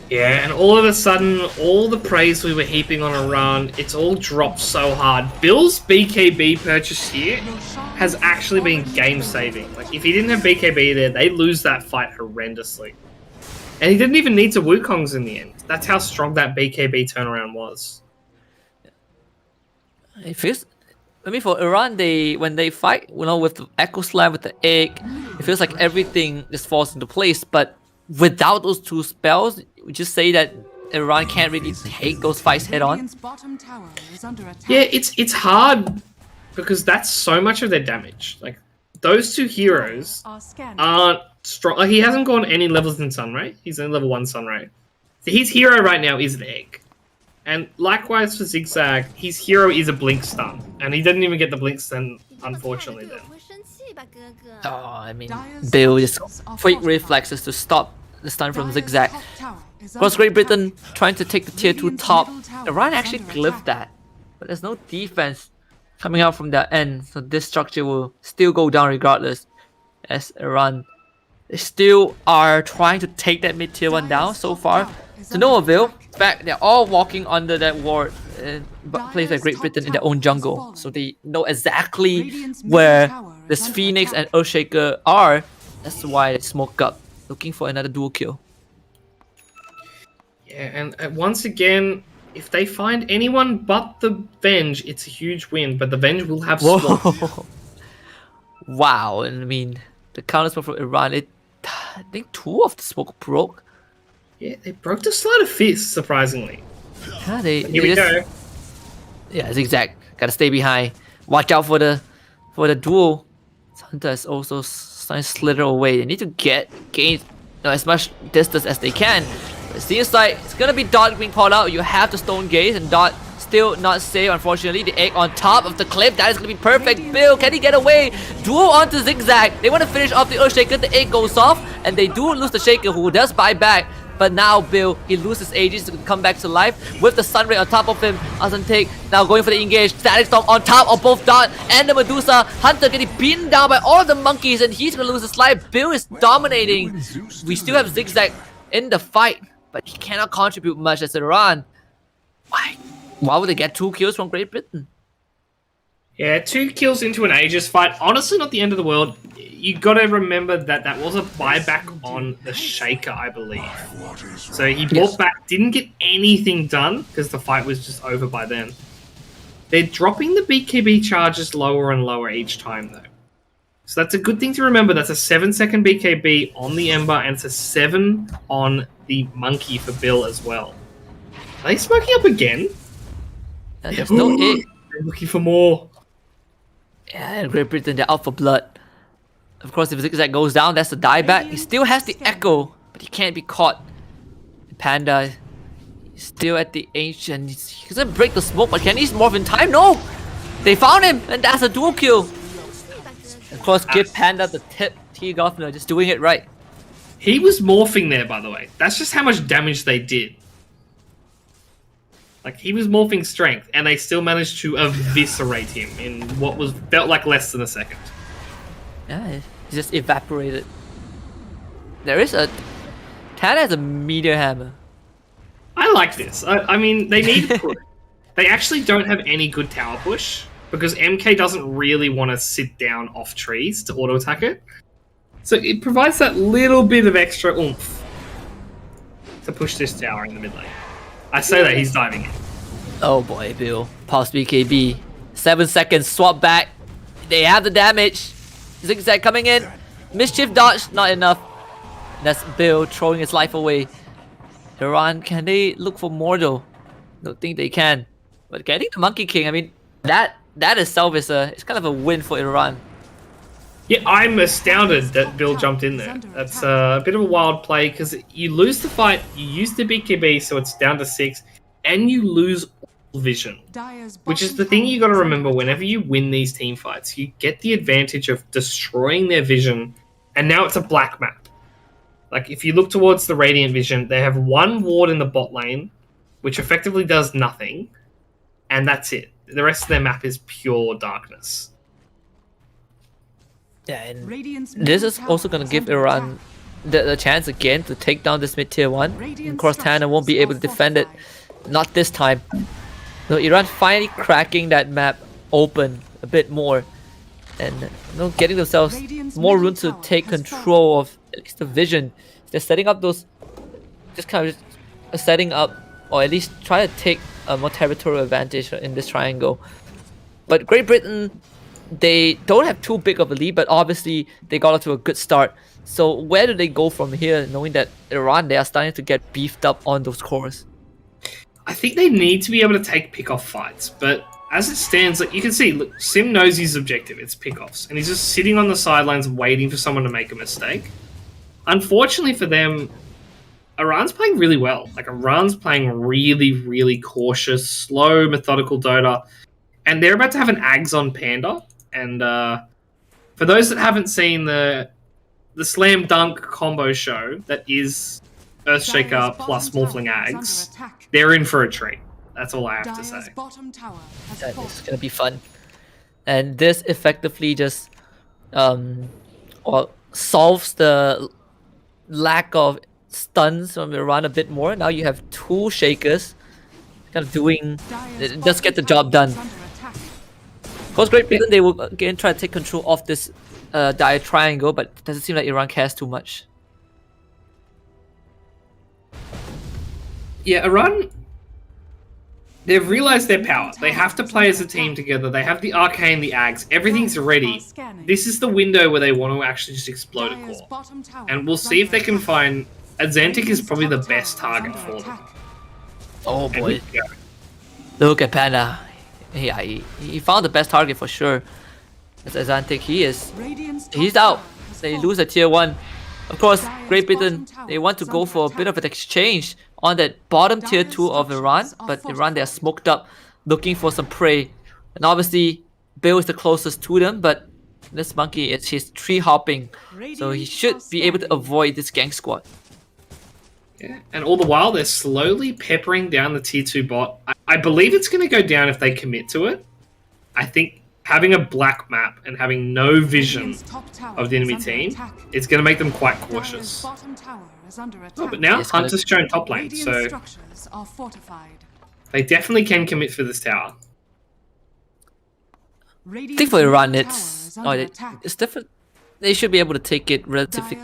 Yeah, and all of a sudden, all the praise we were heaping on Iran, it's all dropped so hard. Bill's BKB purchase here has actually been game-saving. Like, if he didn't have BKB there, they lose that fight horrendously. And he didn't even need to Wukong's in the end. That's how strong that BKB turnaround was. It feels... I mean, for Iran, when they fight, with the Echo Slam, with the egg, it feels like everything just falls into place. But without those two spells, we just say that Iran can't really take those fights head on. Yeah, it's hard because that's so much of their damage. Like, those two heroes aren't strong. Like, he hasn't gone any levels in Sunray. He's only level 1 Sunray. So his hero right now is the egg. And likewise for Zigzag, his hero is a Blink Stun. And he didn't even get the Blink Stun, unfortunately, then. Oh, I mean, Bill just quick reflexes to stop the stun from Zigzag. Of course, Great Britain trying to take the tier 2 top. Iran actually glyphed that. But there's no defense coming out from their end. So this structure will still go down regardless. As Iran, they still are trying to take that mid tier 1 down so far. To no avail. In fact, they're all walking under that ward placed by Great Britain in their own jungle. So they know exactly where this Phoenix and Earthshaker are. That's why they smoke up, looking for another dual kill. Yeah, and once again, if they find anyone but the Venge, it's a huge win. But the Venge will have swap. Wow, and I mean, the counter smoke from Iran, I think 2 of the smoke broke. Yeah, they broke the Sleight of Fist, surprisingly. Yeah, Here we go. Yeah, Zigzag. Gotta stay behind. Watch out for the duel. Hunter is also starting to slither away. They need to gain as much distance as they can. It seems like it's gonna be Dot being called out. You have the Stone Gaze, and Dot still not safe, unfortunately. The egg on top of the cliff. That is gonna be perfect. Bill, can he get away? Duel onto Zigzag. They want to finish off the Earthshaker. The egg goes off, and they do lose the Shaker, who does buy back. But now Bill, he loses ages to come back to life with the Sunray on top of him. Doesn't take. Now going for the engage. Static Storm on top of both Dot and the Medusa. Hunter getting beaten down by all of the monkeys, and he's gonna lose his life. Bill is dominating. We still have Zigzag in the fight, but he cannot contribute much as Iran. Why would they get 2 kills from Great Britain? Yeah, 2 kills into an Aegis fight. Honestly, not the end of the world. You gotta remember that that was a buyback on the Shaker, I believe. So he bought back, didn't get anything done because the fight was just over by then. They're dropping the BKB charges lower and lower each time, though. So that's a good thing to remember. That's a 7-second BKB on the Ember, and it's a 7 on the Monkey for Bill as well. Are they smoking up again? There's no hit. They're looking for more. Yeah, and Great Britain, they're out for blood. Of course, if Zigzag goes down, that's the dieback. He still has the Echo, but he can't be caught. Panda is still at the Ancient. He's gonna break the smoke, but can he morph in time? No! They found him, and that's a dual kill. Of course, give Panda the tip. T-Governor just doing it right. He was morphing there, by the way. That's just how much damage they did. Like, he was morphing strength, and they still managed to eviscerate him in what felt like less than a second. Yeah, he just evaporated. There is a... Tad has a meteor hammer. I like this. I mean, they need to push. They actually don't have any good tower push, because MK doesn't really want to sit down off trees to auto-attack it. So it provides that little bit of extra oomph to push this tower in the mid lane. I say that he's diving in. Oh boy, Bill. Pulse BKB. 7 seconds, swap back. They have the damage. Zigzag coming in. Mischief dodge, not enough. That's Bill throwing his life away. Iran, can they look for more though? Don't think they can. But getting the Monkey King, I mean, that itself is it's kind of a win for Iran. Yeah, I'm astounded that Bill jumped in there. That's a bit of a wild play because you lose the fight, you use the BKB, so it's down to 6, and you lose all vision. Which is the thing you got to remember whenever you win these team fights. You get the advantage of destroying their vision, and now it's a black map. Like, if you look towards the Radiant vision, they have one ward in the bot lane, which effectively does nothing, and that's it. The rest of their map is pure darkness. Yeah, and this is also going to give Iran the chance again to take down this mid tier 1. And Cortana won't be able to defend it. Not this time. So Iran finally cracking that map open a bit more. And getting themselves more room to take control of at least the vision. They're setting up those... Just kind of setting up, or at least try to take a more territorial advantage in this triangle. But Great Britain, they don't have too big of a lead, but obviously they got off to a good start. So where do they go from here, knowing that Iran, they are starting to get beefed up on those cores? I think they need to be able to take pick-off fights, but as it stands, like you can see, look, Sim knows his objective, it's pick-offs, and he's just sitting on the sidelines waiting for someone to make a mistake. Unfortunately for them, Iran's playing really well. Like, Iran's playing really, really cautious, slow, methodical Dota, and they're about to have an Ags on Panda. And for those that haven't seen the slam dunk combo show that is Earthshaker plus Morphling Ags, they're in for a treat. That's all I have to say. That is gonna be fun, and this effectively just solves the lack of stuns from Iran a bit more. Now you have 2 Shakers kind of doing, just get the job done. Of course, Great Britain, they will again try to take control of this dire triangle, but it doesn't seem like Iran cares too much. Yeah, Iran, they've realized their power. They have to play as a team together. They have the Arcane, the Ags. Everything's ready. This is the window where they want to actually just explode a core. And we'll see if they can find... Azantic is probably the best target for them. Oh boy. Look at Panda. Yeah, he found the best target for sure. As Azantic, he's out. They lose a tier 1. Of course, Great Britain, they want to go for a bit of an exchange on that bottom tier 2 of Iran, but Iran, they are smoked up, looking for some prey. And obviously, Bill is the closest to them, but this monkey, he's tree hopping, so he should be able to avoid this gang squad. Yeah, and all the while, they're slowly peppering down the tier 2 bot. I believe it's going to go down if they commit to it. I think having a black map and having no vision of the enemy team, it's going to make them quite cautious. Oh, but now Hunter's shown top lane, so they definitely can commit for this tower. I think for Iran, it's different. They should be able to take it relatively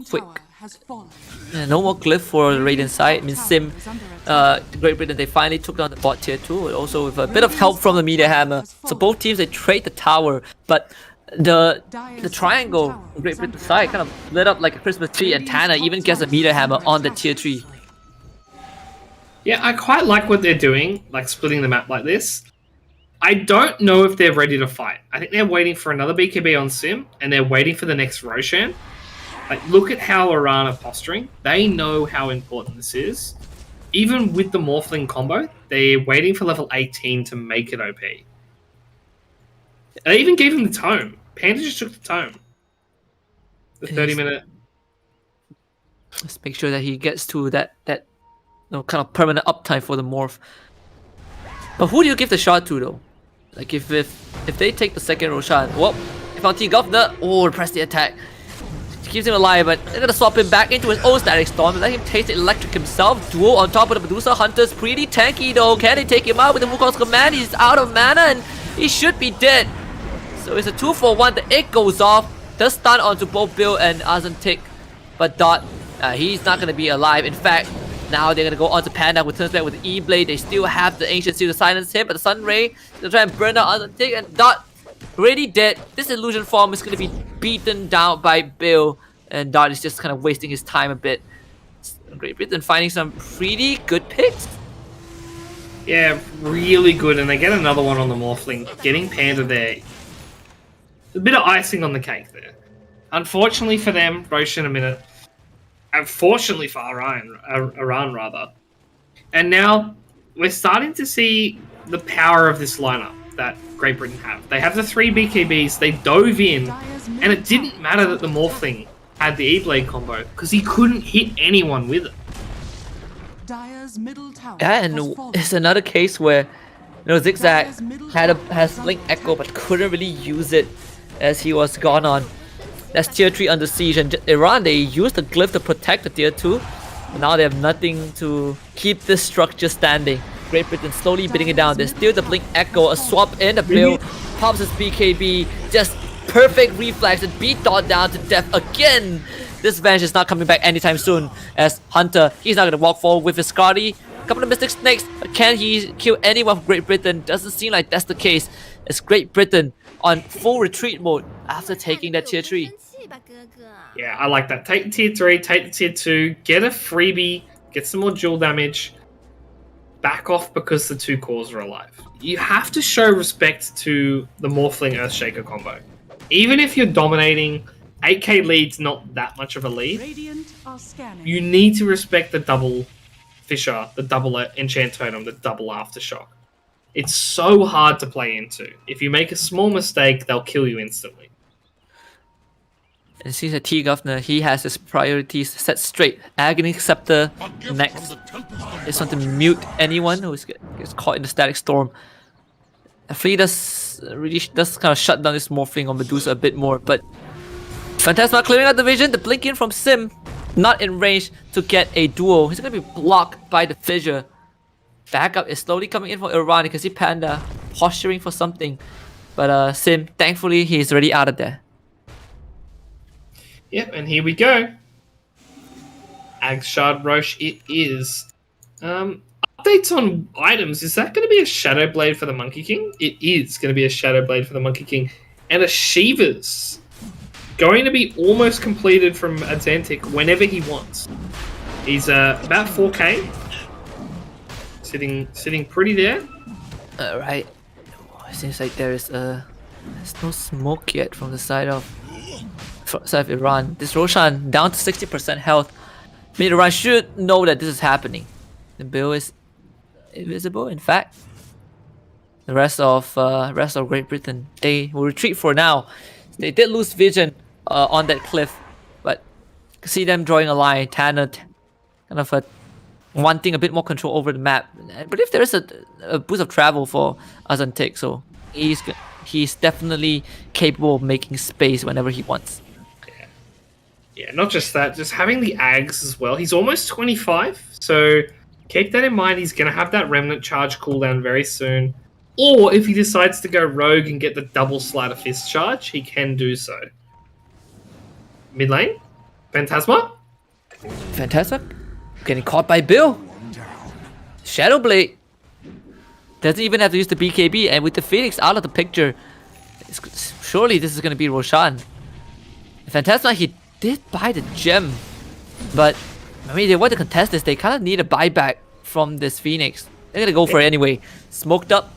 quick. No more glyph for the Radiant side. I mean, Sim, Great Britain, they finally took down the bot tier 2, also with a bit of help from the Meteor Hammer. So both teams, they trade the tower, but the triangle, Great Britain side, kind of lit up like a Christmas tree, and Tana even gets a Meteor Hammer on the tier 3. Yeah, I quite like what they're doing, like splitting the map like this. I don't know if they're ready to fight. I think they're waiting for another BKB on Sim, and they're waiting for the next Roshan. Like, look at how Iran are posturing. They know how important this is. Even with the Morphling combo, they're waiting for level 18 to make it OP. They even gave him the tome. Panda just took the tome. The 30-minute... Let's make sure that he gets to that kind of permanent uptime for the Morph. But who do you give the shot to, though? Like, if they take the second Roshan, whoop, FLT Governor, press the attack. Keeps him alive, but they're gonna swap him back into his own Static Storm and let him taste the electric himself. Duel on top of the Medusa. Hunter's pretty tanky, though. Can they take him out with the Wukong's command? He's out of mana and he should be dead. So it's a 2-for-1. The egg goes off. Does stun onto both Bill and Azantic, but Dot, he's not gonna be alive. In fact, now they're gonna go on to Panda, who turns back with the E-Blade. They still have the Ancient Seal to silence him, but the Sun Ray, they'll try and burn out Azantic, and Dot already dead. This illusion form is gonna be beaten down by Bill, and Dot is just kind of wasting his time a bit. Great Britain finding some pretty good picks. Yeah, really good, and they get another one on the Morphling, getting Panda there. a bit of icing on the cake there. Unfortunately for them, Roshan a minute. Unfortunately for Iran rather. And now we're starting to see the power of this lineup that Great Britain have. They have the 3 BKBs, they dove in, and it didn't matter that the Morphling had the E-Blade combo, because he couldn't hit anyone with it. Dire's middle tower And has fallen. it's another case where Zigzag has Blink Echo but couldn't really use it as he was gone on. That's tier 3 under siege, and Iran, they used the glyph to protect the tier 2. But now they have nothing to keep this structure standing. Great Britain slowly beating it down. There's still the Blink Echo, a swap in, the Bill pops his BKB, just perfect reflex and beat Dot down to death again. This Venge is not coming back anytime soon, as Hunter, he's not going to walk forward with his Scotty. A couple of Mystic Snakes, but can he kill anyone from Great Britain? Doesn't seem like that's the case, as Great Britain on full retreat mode after taking that tier 3. Yeah, I like that. Take the tier 3, take the tier 2, get a freebie, get some more dual damage, back off because the 2 cores are alive. You have to show respect to the Morphling Earthshaker combo. Even if you're dominating, 8k lead's not that much of a lead. Radiant are scanning. You need to respect the double Fissure, the double Enchant Totem, the double Aftershock. It's so hard to play into. If you make a small mistake, they'll kill you instantly. It seems that T Governor, he has his priorities set straight. Agony Scepter A gift next. from the tempest of It's want to mute anyone who gets caught in the Static Storm. Flea does kind of shut down this Morphling on Medusa a bit more, but Phantasma clearing out the vision, the blink in from Sim, not in range to get a duo. He's gonna be blocked by the Fissure. Backup is slowly coming in for Iran. You can see Panda posturing for something, but Sim, thankfully, he's already out of there. Yep, and here we go. Agshard Roche it is. Updates on items. Is that going to be a Shadow Blade for the Monkey King? It is going to be a Shadow Blade for the Monkey King. And a Shiva's. Going to be almost completed from Azantic whenever he wants. He's about 4k. Sitting pretty there. Right. It seems like there's no smoke yet from the side of Iran. This Roshan down to 60% health. I mean, Iran should know that this is happening. The bill is invisible. In fact, the rest of Great Britain, they will retreat for now. They did lose vision on that cliff, but you can see them drawing a line. Tanner kind of wanting a bit more control over the map. I believe there is a boost of travel for Azantic, so he's definitely capable of making space whenever he wants. Yeah, not just that, just having the Ags as well. He's almost 25, so keep that in mind. He's going to have that Remnant charge cooldown very soon. Or if he decides to go rogue and get the double Slider Fist charge, he can do so. Mid lane, Phantasma. Fantastic. Getting caught by Bill. Shadow Blade. Doesn't even have to use the BKB, and with the Phoenix out of the picture, surely this is going to be Roshan. Phantasma, he did buy the gem, but I mean, they want to contest this. They kind of need a buyback from this Phoenix. They're going to go for it anyway. Smoked up.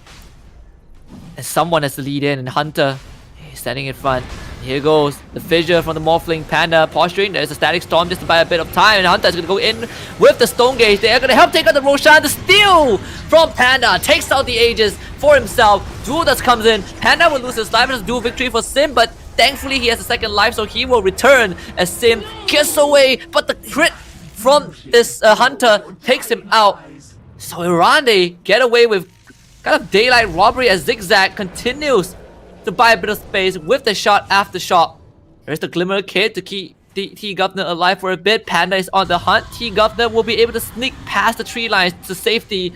And someone has to lead in, and Hunter, he's standing in front. Here goes the Fissure from the Morphling. Panda posturing. There's a Static Storm just to buy a bit of time, and Hunter's gonna go in with the Stone Gauge. They're gonna help take out the Roshan. The steal from Panda takes out the Aegis for himself. Duel Dust comes in. Panda will lose his life. It's a dual victory for Sim, but thankfully he has a second life, so he will return as Sim gets away. But the crit from this Hunter takes him out. So Iran, they get away with kind of daylight robbery as Zigzag continues to buy a bit of space with the shot after shot. There's the Glimmer Kid to keep T Governor alive for a bit. Panda is on the hunt. T Governor will be able to sneak past the tree lines to safety,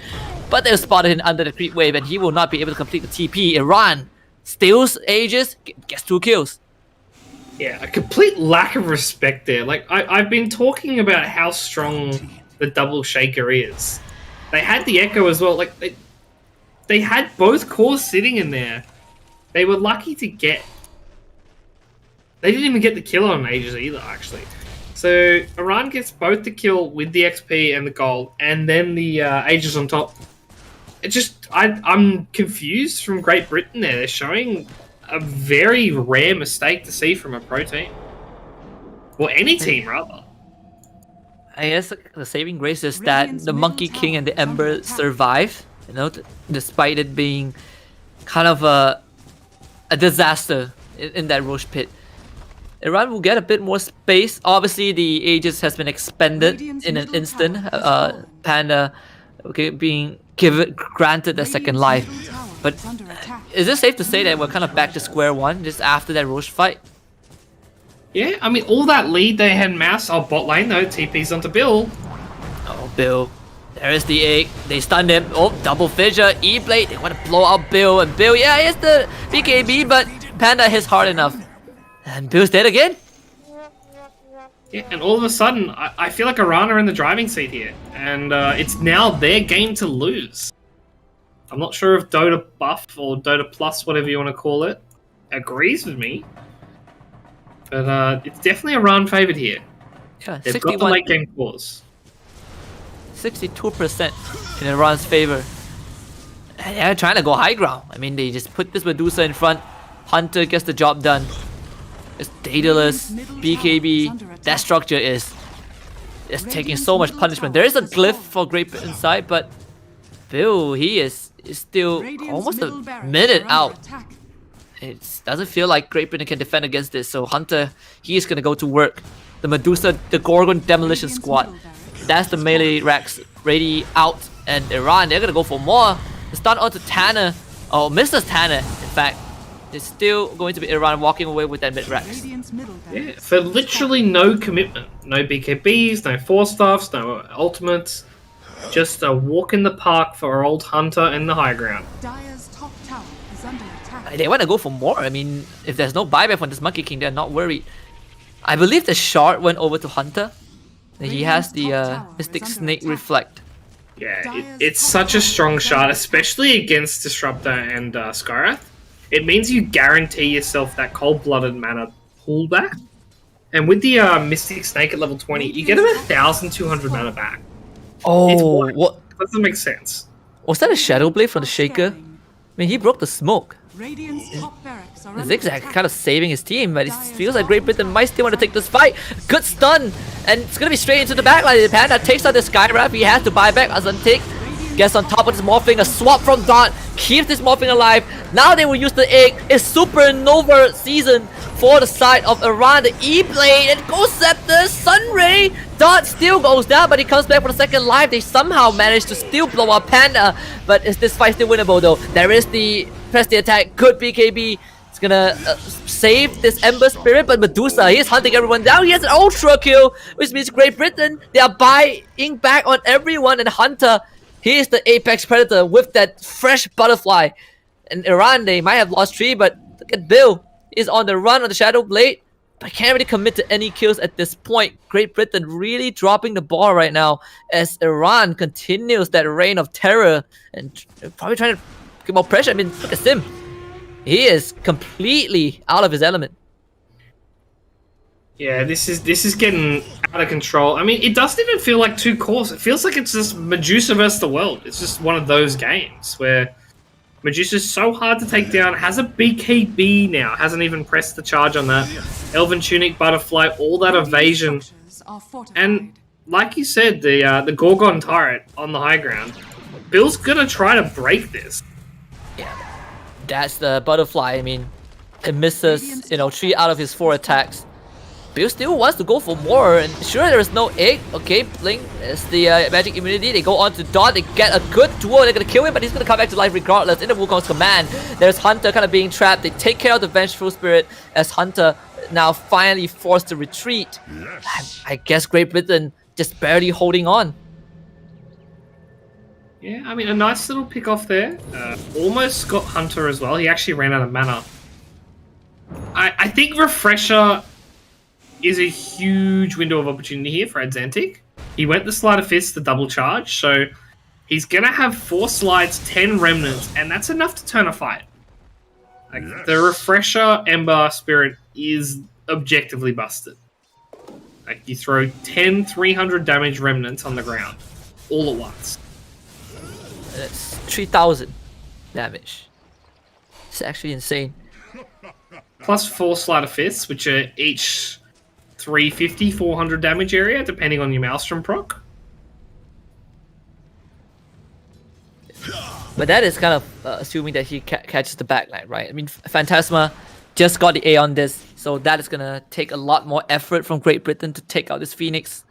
but they've spotted him under the creep wave and he will not be able to complete the TP. Iran steals Aegis, gets 2 kills. Yeah, a complete lack of respect there. Like, I've been talking about how strong the double shaker is. They had the Echo as well. Like, they had both cores sitting in there. They were lucky to get... They didn't even get the kill on Aegis either, actually. So, Iran gets both the kill with the XP and the gold, and then the Aegis on top. It just... I'm confused from Great Britain there. They're showing a very rare mistake to see from a pro team. Or any team, rather. I guess the saving grace is that the Monkey King and the Ember survive, you know, despite it being kind of a disaster in that Roche pit. Iran will get a bit more space. Obviously, the Aegis has been expended in an instant. Panda being granted a second life. But is it safe to say that we're kind of back to square one just after that Roche fight? Yeah, I mean, all that lead they had mass. Oh, bot lane though, TP's onto Bill. Oh, Bill. There is the egg. They stunned him. Oh, double fissure. E-Blade. They want to blow out Bill. And Bill, yeah, he has the BKB, but Panda hits hard enough. And Bill's dead again. Yeah, and all of a sudden, I feel like Iran are in the driving seat here. And it's now their game to lose. I'm not sure if Dota Buff or Dota Plus, whatever you want to call it, agrees with me. But it's definitely Iran favored here. Yeah, They've got the late game clause. 62% in Iran's favor. And they're trying to go high ground. I mean, they just put this Medusa in front. Hunter gets the job done. It's Daedalus, BKB. That structure is taking so much punishment. There is a glyph for Great Britain side, but Bill, he is still almost a minute out. It doesn't feel like Great Britain can defend against this, so Hunter, he's gonna go to work. The Medusa, the Gorgon Demolition Squad. That's the melee racks ready out, and Iran, they're gonna go for more. The stun onto Tanner, or Mr. Tanner, in fact. It's still going to be Iran walking away with that mid racks. Yeah, for literally no commitment. No BKBs, no 4-staffs, no ultimates. Just a walk in the park for our old Hunter in the high ground. Dire's top tower is under attack. They want to go for more. I mean, if there's no buyback from this Monkey King, they're not worried. I believe the shard went over to Hunter. He has the Mystic Snake Reflect. Yeah, it's such a strong shard, especially against Disruptor and Skyrath. It means you guarantee yourself that cold-blooded mana pullback. And with the Mystic Snake at level 20, you get about 1,200 mana back. Oh, what? Doesn't make sense. Was that a Shadow Blade from the Shaker? I mean, he broke the smoke. Radiant's top barracks are under Zigzag attack. kind of saving his team, but it feels like Great Britain might still want to take this fight. Good stun, and it's gonna be straight into the backline. The Panda takes out the Skywrap. He has to buy back Azantic. Gets on top of this Morphing, a swap from Dot, keeps this Morphing alive. Now they will use the egg. It's Supernova season for the side of Iran. The E-Blade and Ghost Scepter, Sunray. Dot still goes down, but he comes back for the second life. They somehow managed to still blow up Panda, but is this fight still winnable though? There is the press the attack, good BKB. It's gonna save this Ember Spirit, but Medusa, he's hunting everyone down. He has an Ultra Kill, which means Great Britain, they are buying back on everyone, and Hunter, he is the apex predator with that fresh butterfly. And Iran, they might have lost 3, but look at Bill. He's on the run on the Shadow Blade, but can't really commit to any kills at this point. Great Britain really dropping the ball right now as Iran continues that reign of terror and probably trying to get more pressure. I mean, look at Sim. He is completely out of his element. Yeah, this is getting out of control. I mean, it doesn't even feel like 2 cores. It feels like it's just Medusa versus the world. It's just one of those games where Medusa's so hard to take down. Has a BKB now. Hasn't even pressed the charge on that. Elven Tunic, Butterfly, all that evasion. And like you said, the Gorgon turret on the high ground. Bill's gonna try to break this. Yeah, that's the Butterfly. I mean, it misses, 3 out of his 4 attacks. Bill still wants to go for more, and sure, there is no egg. Okay, Blink is the magic immunity. They go on to Dot. They get a good duel. They're gonna kill him, but he's gonna come back to life regardless. In the Wukong's command, there's Hunter kind of being trapped. They take care of the Vengeful Spirit as Hunter now finally forced to retreat. I guess Great Britain just barely holding on. Yeah, I mean, a nice little pick off there. Almost got Hunter as well. He actually ran out of mana. I think Refresher is a huge window of opportunity here for Adzentic. He went the Sleight of Fist, the double charge, so he's going to have 4 slides, 10 remnants, and that's enough to turn a fight. Like, the Refresher Ember Spirit is objectively busted. Like, you throw 10 300 damage remnants on the ground all at once. That's 3,000 damage. It's actually insane. plus 4 sleight of fists, which are each 350, 400 damage area, depending on your Maelstrom proc. But that is kind of assuming that he catches the backline, right? I mean, Phantasma just got the A on this, so that is gonna take a lot more effort from Great Britain to take out this Phoenix.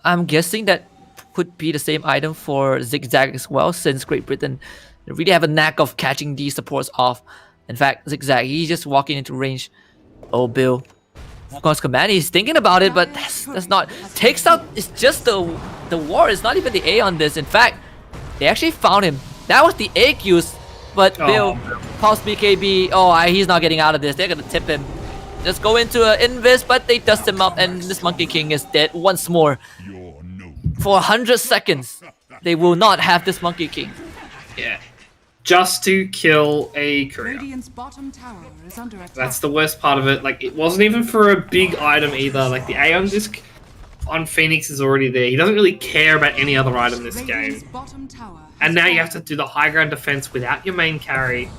I'm guessing that could be the same item for Zigzag as well, since Great Britain really have a knack of catching these supports off. In fact, Zigzag, he's just walking into range. Oh, Bill. Of course, Command, he's thinking about it, but that's not... Takes out... It's just the war. It's not even the A on this. In fact, they actually found him. That was the A use, but Bill pops BKB. Oh, he's not getting out of this. They're gonna tip him. Just go into an invis, but they dust him up, and this Monkey King is dead once more. For 100 seconds, they will not have this Monkey King. Yeah. Just to kill a courier. Radiant's bottom tower is under attack. That's the worst part of it. Like, it wasn't even for a big item either. Like, the Aeon Disc on Phoenix is already there. He doesn't really care about any other item this game. And now you have to do the high ground defense without your main carry.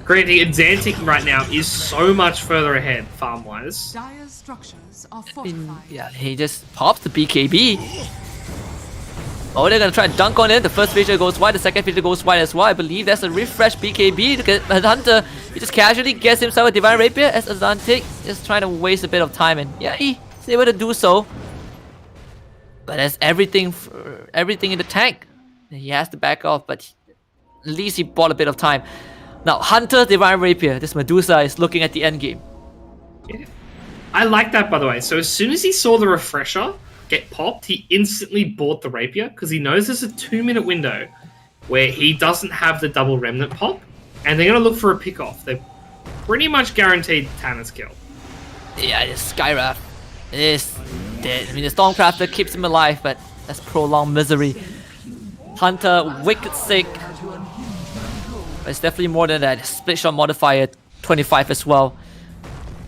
Granted, Xantic right now is so much further ahead, farm-wise. Dire structures are fortified. Yeah, he just pops the BKB. Oh, they're gonna try and dunk on it. The first feature goes wide, the second feature goes wide as well. I believe that's a refresh BKB. Look at Hunter. He just casually gets himself a Divine Rapier as Azantic just trying to waste a bit of time, and yeah, he's able to do so. But that's everything in the tank. He has to back off, but at least he bought a bit of time. Now, Hunter, Divine Rapier. This Medusa is looking at the end game. Yeah. I like that, by the way. So as soon as he saw the refresher get popped, he instantly bought the Rapier because he knows there's a 2-minute window where he doesn't have the double Remnant pop, and they're going to look for a pick-off. They're pretty much guaranteed Tanner's kill. Yeah, this Skywrath is dead. I mean, the Stormcrafter keeps him alive, but that's prolonged misery. Hunter, wicked sick. But it's definitely more than that. Split shot modifier, 25 as well.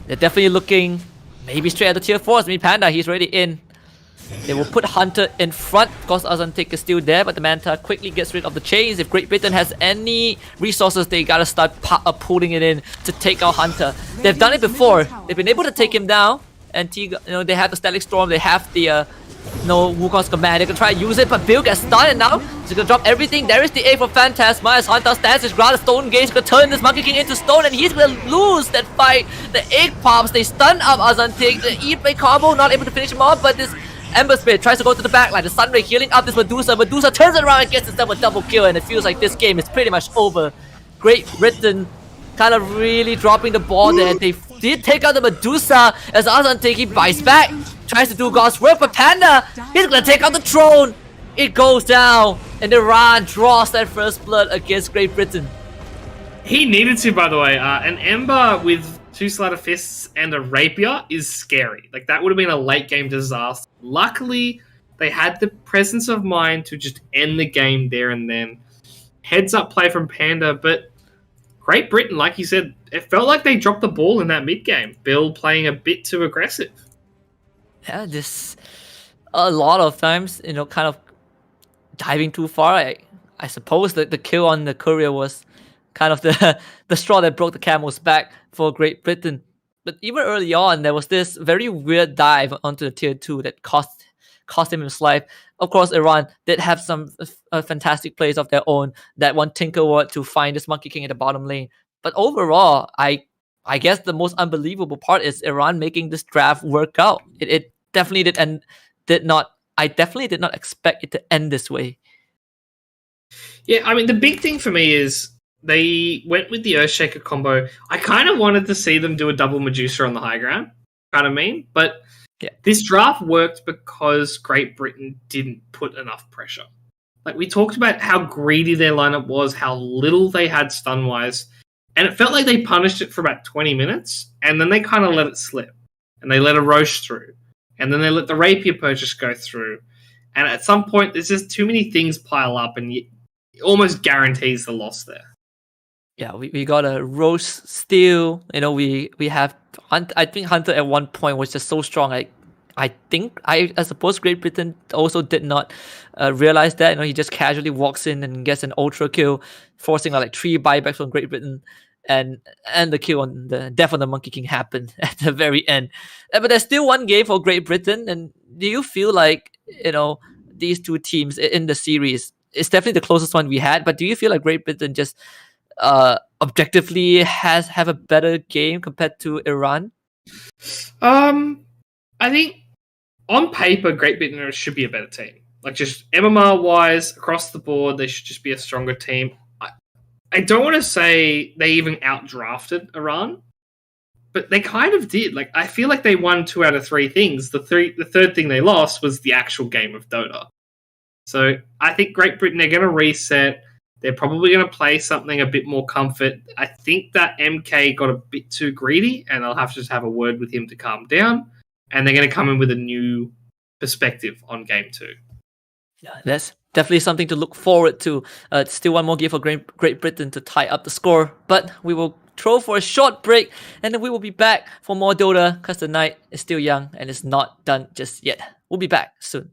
They're definitely looking maybe straight at the tier 4s. I mean, Panda, he's already in. They will put Hunter in front because Azantic is still there, but the Manta quickly gets rid of the chains. If Great Britain has any resources, they gotta start pulling it in to take out Hunter. They've done it before. They've been able to take him down, and they have the Static Storm, they have the Wukong's command. They can try to use it, but Bill gets stunned, and now he's gonna drop everything. There is the A for Phantasma as Hunter stands his ground. The Stone Gauge is gonna turn this Monkey King into stone, and he's gonna lose that fight. The egg pops, they stun up Azantic. The E-Play combo, not able to finish him off, but this Ember Spirit tries to go to the backline. The Sunray healing up this Medusa. Medusa turns it around and gets himself a double kill, and it feels like this game is pretty much over. Great Britain kind of really dropping the ball there. They did take out the Medusa as Azantic, he bites back, tries to do God's work, but Panda, he's gonna take out the throne. It goes down, and Iran draws that first blood against Great Britain. He needed to, by the way. An Ember with 2 Sleight of Fists and a Rapier is scary. Like, that would have been a late game disaster. Luckily, they had the presence of mind to just end the game there and then. Heads up play from Panda, but Great Britain, like you said, it felt like they dropped the ball in that mid game. Bill playing a bit too aggressive. Yeah, this a lot of times, kind of diving too far. I suppose that the kill on the courier was kind of the straw that broke the camel's back for Great Britain. But even early on, there was this very weird dive onto the tier 2 that cost him his life. Of course, Iran did have some fantastic plays of their own. That one Tinkerword to find this Monkey King in the bottom lane. But overall, I guess the most unbelievable part is Iran making this draft work out. It definitely did, and I definitely did not expect it to end this way. Yeah, I mean, the big thing for me is they went with the Earthshaker combo. I kind of wanted to see them do a double Medusa on the high ground. Kind of mean, but yeah, this draft worked because Great Britain didn't put enough pressure. Like, we talked about how greedy their lineup was, how little they had stun-wise, and it felt like they punished it for about 20 minutes, and then they kind of let it slip. And they let a Roche through. And then they let the Rapier purchase go through. And at some point, there's just too many things pile up, and it almost guarantees the loss there. Yeah, we got a Roche steal. We have I think Hunter at one point was just so strong. I suppose Great Britain also did not realize that. He just casually walks in and gets an ultra kill, forcing like 3 buybacks from Great Britain. and the kill on the death on the Monkey King happened at the very end. But there's still one game for Great Britain, and do you feel like these two teams in the series? It's definitely the closest one we had, but do you feel like Great Britain just objectively have a better game compared to Iran? I think on paper, Great Britain should be a better team. Like just MMR wise, across the board, they should just be a stronger team. I don't want to say they even outdrafted Iran, but they kind of did. Like I feel like they won 2 out of 3 things. The third thing they lost was the actual game of Dota. So I think Great Britain, they're going to reset. They're probably going to play something a bit more comfort. I think that MK got a bit too greedy, and I'll have to just have a word with him to calm down. And they're going to come in with a new perspective on game 2. Yeah, that's definitely something to look forward to. Still one more game for Great Britain to tie up the score, but we will throw for a short break, and then we will be back for more Dota, because the night is still young and it's not done just yet. We'll be back soon.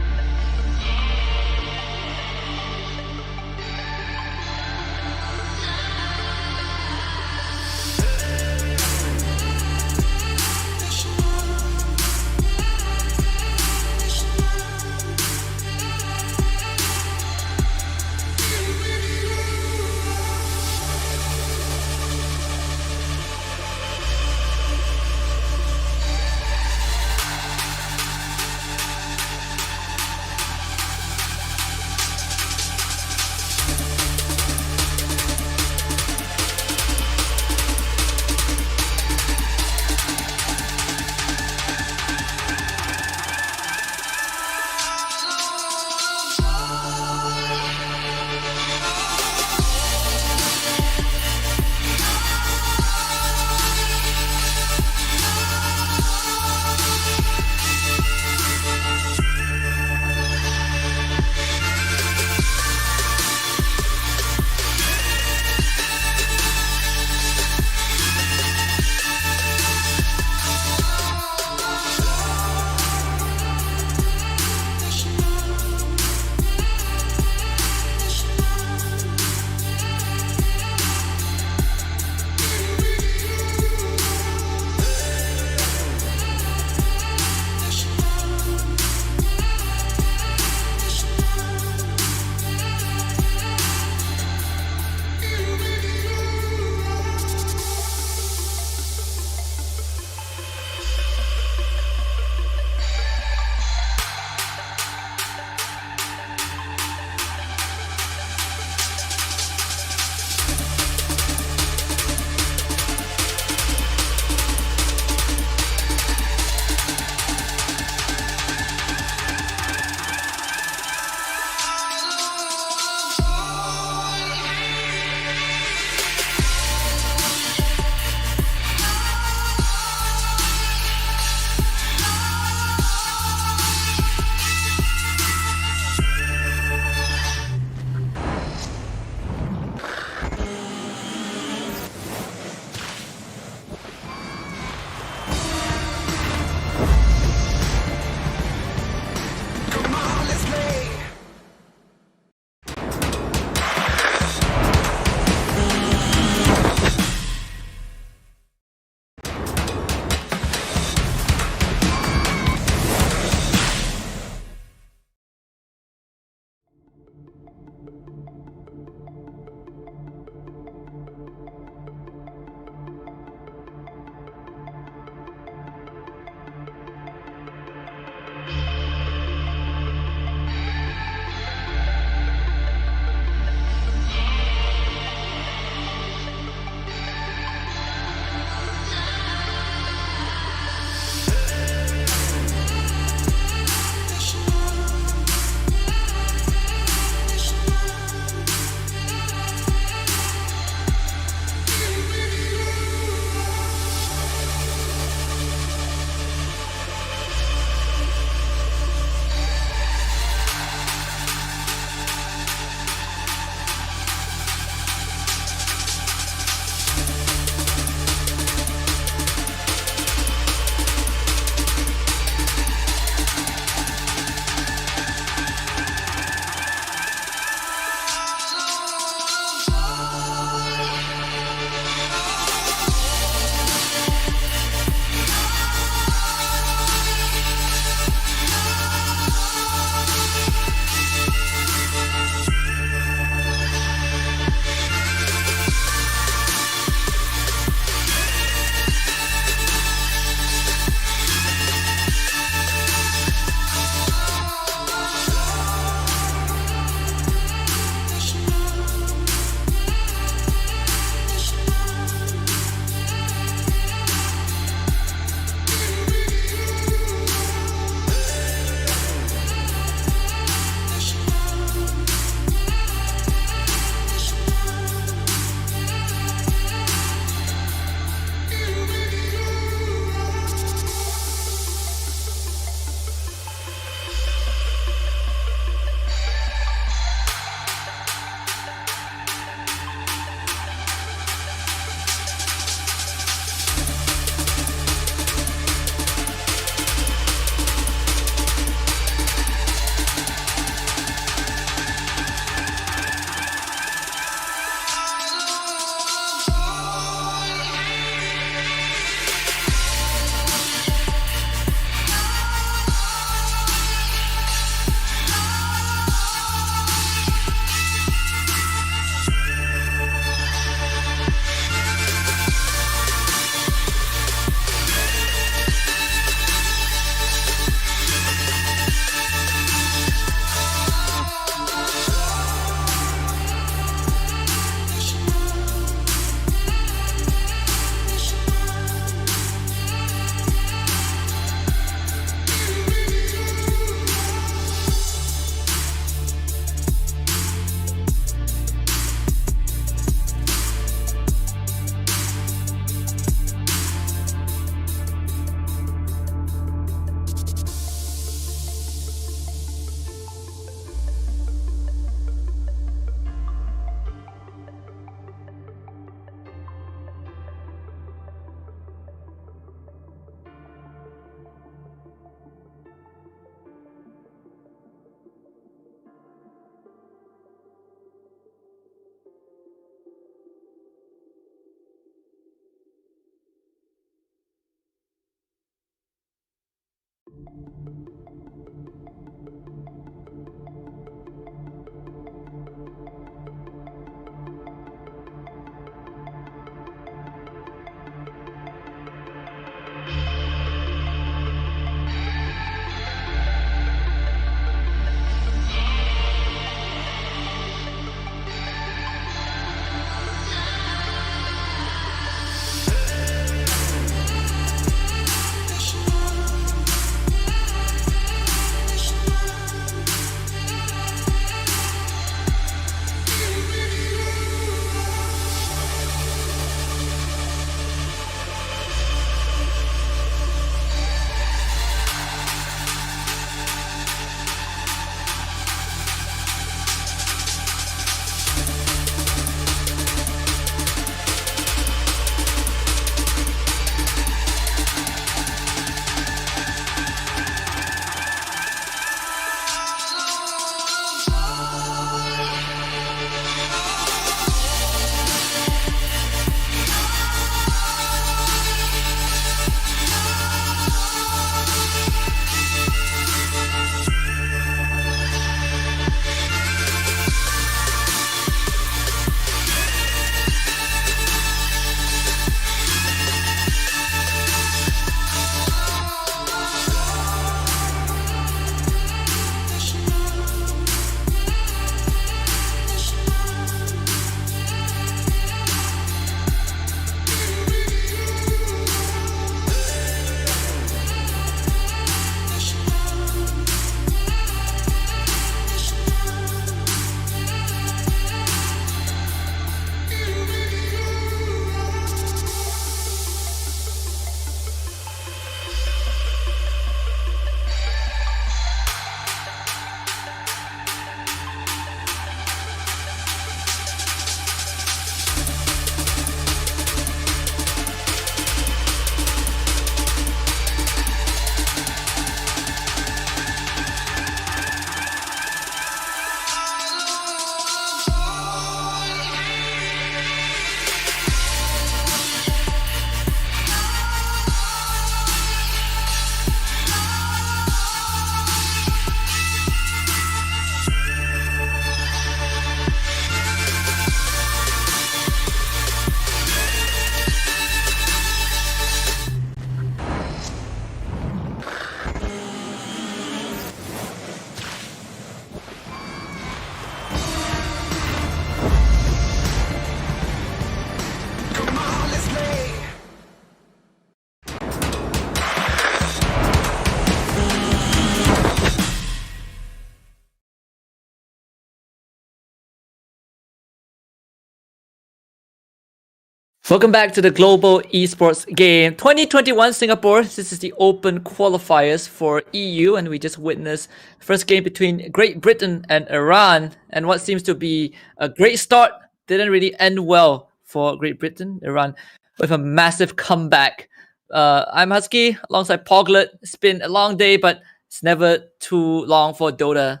Welcome back to the Global Esports Game 2021 Singapore. This is the open qualifiers for EU, and we just witnessed the first game between Great Britain and Iran. And what seems to be a great start didn't really end well for Great Britain. Iran with a massive comeback. I'm Husky alongside Poglet. It's been a long day, but it's never too long for Dota.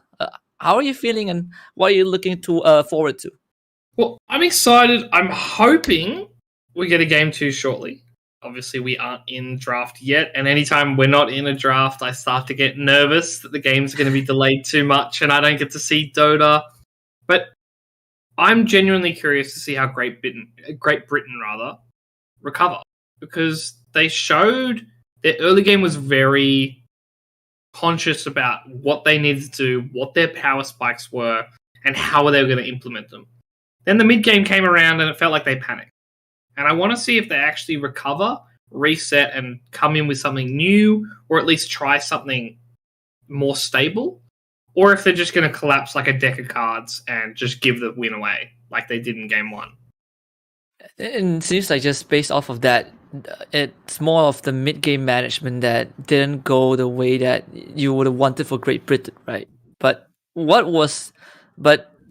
How are you feeling, and what are you looking forward to? Well, I'm excited. I'm hoping we get a game 2 shortly. Obviously, we aren't in draft yet, and anytime we're not in a draft, I start to get nervous that the game's going to be delayed too much and I don't get to see Dota. But I'm genuinely curious to see how Great Britain recover, because they showed their early game was very conscious about what they needed to do, what their power spikes were, and how they were going to implement them. Then the mid game came around and it felt like they panicked. And I want to see if they actually recover, reset, and come in with something new, or at least try something more stable, or if they're just going to collapse like a deck of cards and just give the win away like they did in game 1. And it seems like just based off of that, it's more of the mid-game management that didn't go the way that you would have wanted for Great Britain, right?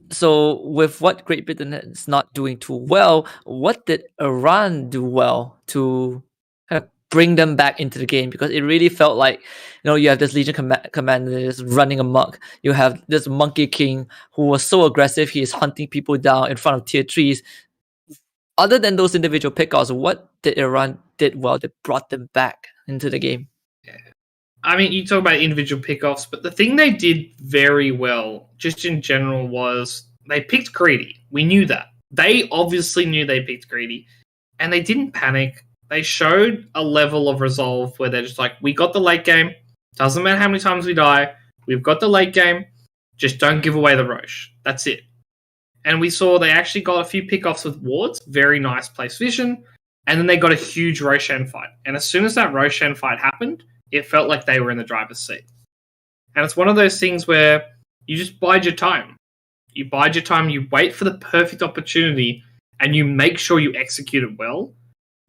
So with what Great Britain is not doing too well, what did Iran do well to kind of bring them back into the game? Because it really felt like, you have this Legion commander just running amok. You have this Monkey King who was so aggressive, he is hunting people down in front of tier 3s. Other than those individual pickoffs, what did Iran did well that brought them back into the game? I mean, you talk about individual pickoffs, but the thing they did very well, just in general, was they picked greedy. We knew that. They obviously knew they picked greedy, and they didn't panic. They showed a level of resolve where they're just like, we got the late game. Doesn't matter how many times we die. We've got the late game. Just don't give away the Roche. That's it. And we saw they actually got a few pickoffs with wards. Very nice place vision. And then they got a huge Roshan fight. And as soon as that Roshan fight happened, it felt like they were in the driver's seat. And it's one of those things where you just bide your time. You bide your time, you wait for the perfect opportunity, and you make sure you execute it well.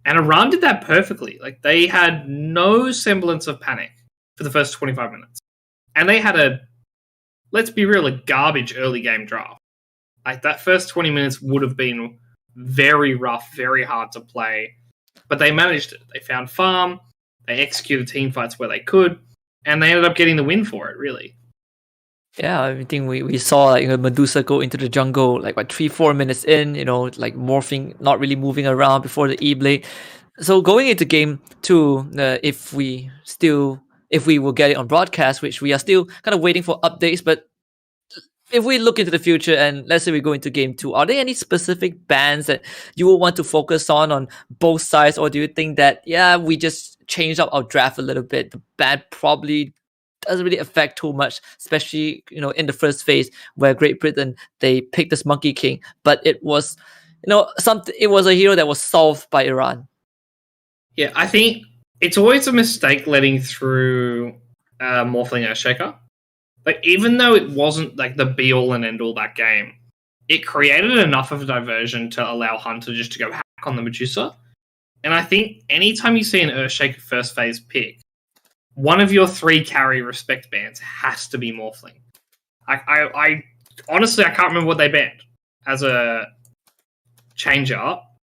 And Iran did that perfectly. Like, they had no semblance of panic for the first 25 minutes. And they had let's be real, a garbage early game draft. Like, that first 20 minutes would have been very rough, very hard to play. But they managed it. They found farm. They executed team fights where they could, and they ended up getting the win for it, really. Yeah, I think we saw like Medusa go into the jungle like 3-4 minutes in, like morphing, not really moving around before the E-Blade. So going into game 2, if we will get it on broadcast, which we are still kind of waiting for updates, but if we look into the future and let's say we go into game 2, are there any specific bans that you will want to focus on both sides, or do you think that we just changed up our draft a little bit? The ban probably doesn't really affect too much, especially in the first phase where Great Britain they picked this Monkey King, but it was it was a hero that was solved by Iran. Yeah, I think it's always a mistake letting through Morphling Earthshaker. Like, even though it wasn't like the be all and end all that game, it created enough of a diversion to allow Hunter just to go hack on the Medusa. And I think anytime you see an Earthshaker first phase pick, one of your 3 carry respect bans has to be Morphling. I honestly, I can't remember what they banned as a change up,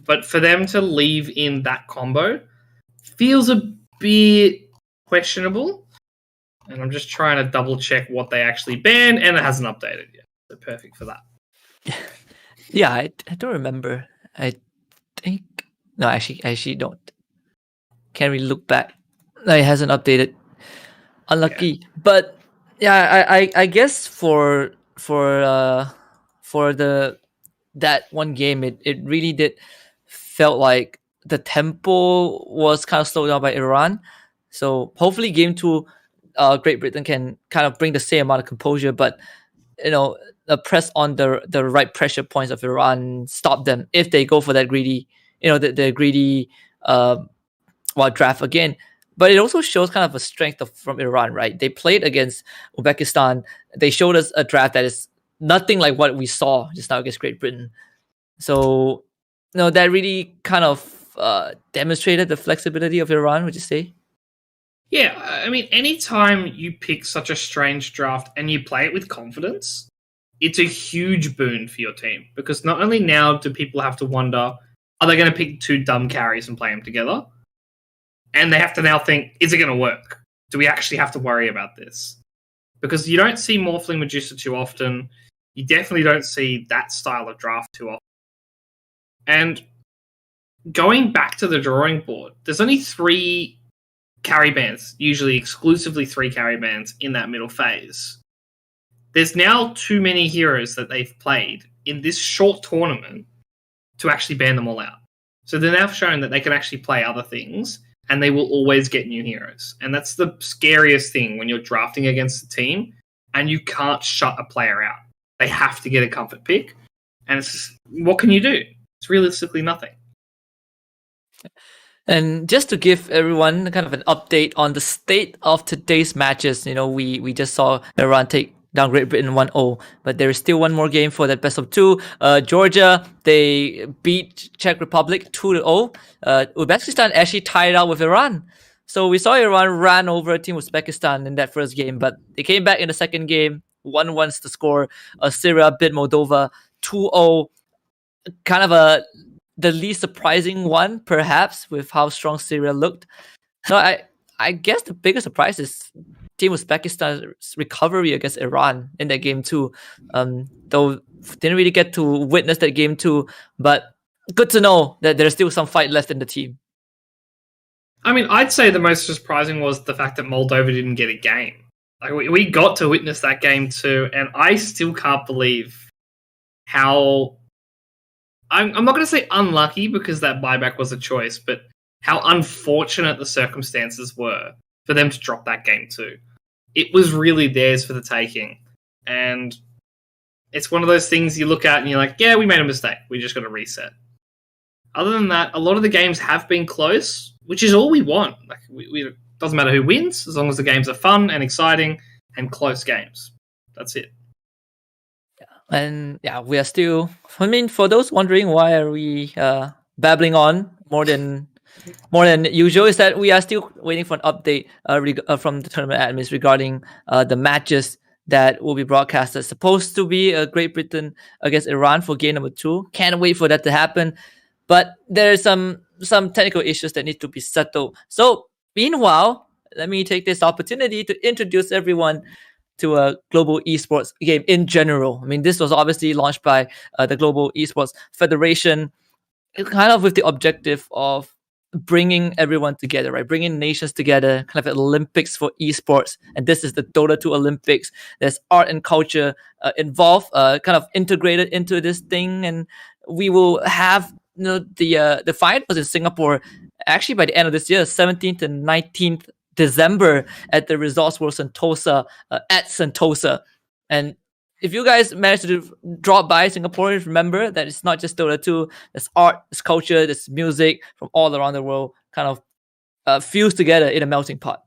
but for them to leave in that combo feels a bit questionable. And I'm just trying to double check what they actually banned, and it hasn't updated yet. So perfect for that. Yeah, I don't remember. I think no, actually don't. Can't really look back. No, it hasn't updated. Unlucky, yeah. But yeah, I guess for that one game, it really did felt like the tempo was kind of slowed down by Iran. So hopefully game 2. Great Britain can kind of bring the same amount of composure, but press on the right pressure points of Iran, stop them if they go for that greedy, the greedy draft again. But it also shows kind of a strength from Iran, right? They played against Uzbekistan. They showed us a draft that is nothing like what we saw just now against Great Britain. So that really kind of demonstrated the flexibility of Iran, would you say? Yeah, I mean, anytime you pick such a strange draft and you play it with confidence, it's a huge boon for your team because not only now do people have to wonder, are they going to pick two dumb carries and play them together? And they have to now think, is it going to work? Do we actually have to worry about this? Because you don't see Morphling Medusa too often. You definitely don't see that style of draft too often. And going back to the drawing board, there's only 3 carry bands, usually exclusively 3 carry bands in that middle phase. There's now too many heroes that they've played in this short tournament to actually ban them all out. So they're now shown that they can actually play other things and they will always get new heroes. And that's the scariest thing when you're drafting against a team and you can't shut a player out. They have to get a comfort pick. And it's just, what can you do? It's realistically nothing. And just to give everyone kind of an update on the state of today's matches, we just saw Iran take down Great Britain 1-0, but there is still one more game for that best of 2. Georgia, they beat Czech Republic 2-0. Uzbekistan actually tied out with Iran. So we saw Iran ran over Team Uzbekistan in that first game, but they came back in the second game, 1-1's the score. Syria beat Moldova 2-0. Kind of the least surprising one, perhaps, with how strong Syria looked. So I guess the biggest surprise is Team Uzbekistan's recovery against Iran in that game too. Though didn't really get to witness that game too, but good to know that there's still some fight left in the team. I mean, I'd say the most surprising was the fact that Moldova didn't get a game. Like we got to witness that game too, and I still can't believe how. I'm not going to say unlucky because that buyback was a choice, but how unfortunate the circumstances were for them to drop that game too. It was really theirs for the taking. And it's one of those things you look at and you're like, yeah, we made a mistake. We just got to reset. Other than that, a lot of the games have been close, which is all we want. Like, it doesn't matter who wins, as long as the games are fun and exciting and close games. That's it. And yeah, we are still. I mean, for those wondering why are we babbling on more than usual, is that we are still waiting for an update from the tournament admins regarding the matches that will be broadcasted. Supposed to be Great Britain against Iran for game number 2. Can't wait for that to happen. But there are some technical issues that need to be settled. So meanwhile, let me take this opportunity to introduce everyone to a global esports game in general. I mean, this was obviously launched by the Global Esports Federation, kind of with the objective of bringing everyone together, right? Bringing nations together, kind of Olympics for esports. And this is the Dota 2 Olympics. There's art and culture involved, kind of integrated into this thing. And we will have the finals in Singapore actually by the end of this year, 17th and 19th December at the Resorts World Sentosa at Sentosa. And if you guys manage to drop by Singapore, remember that it's not just Dota 2. There's art, there's culture, there's music from all around the world kind of fused together in a melting pot.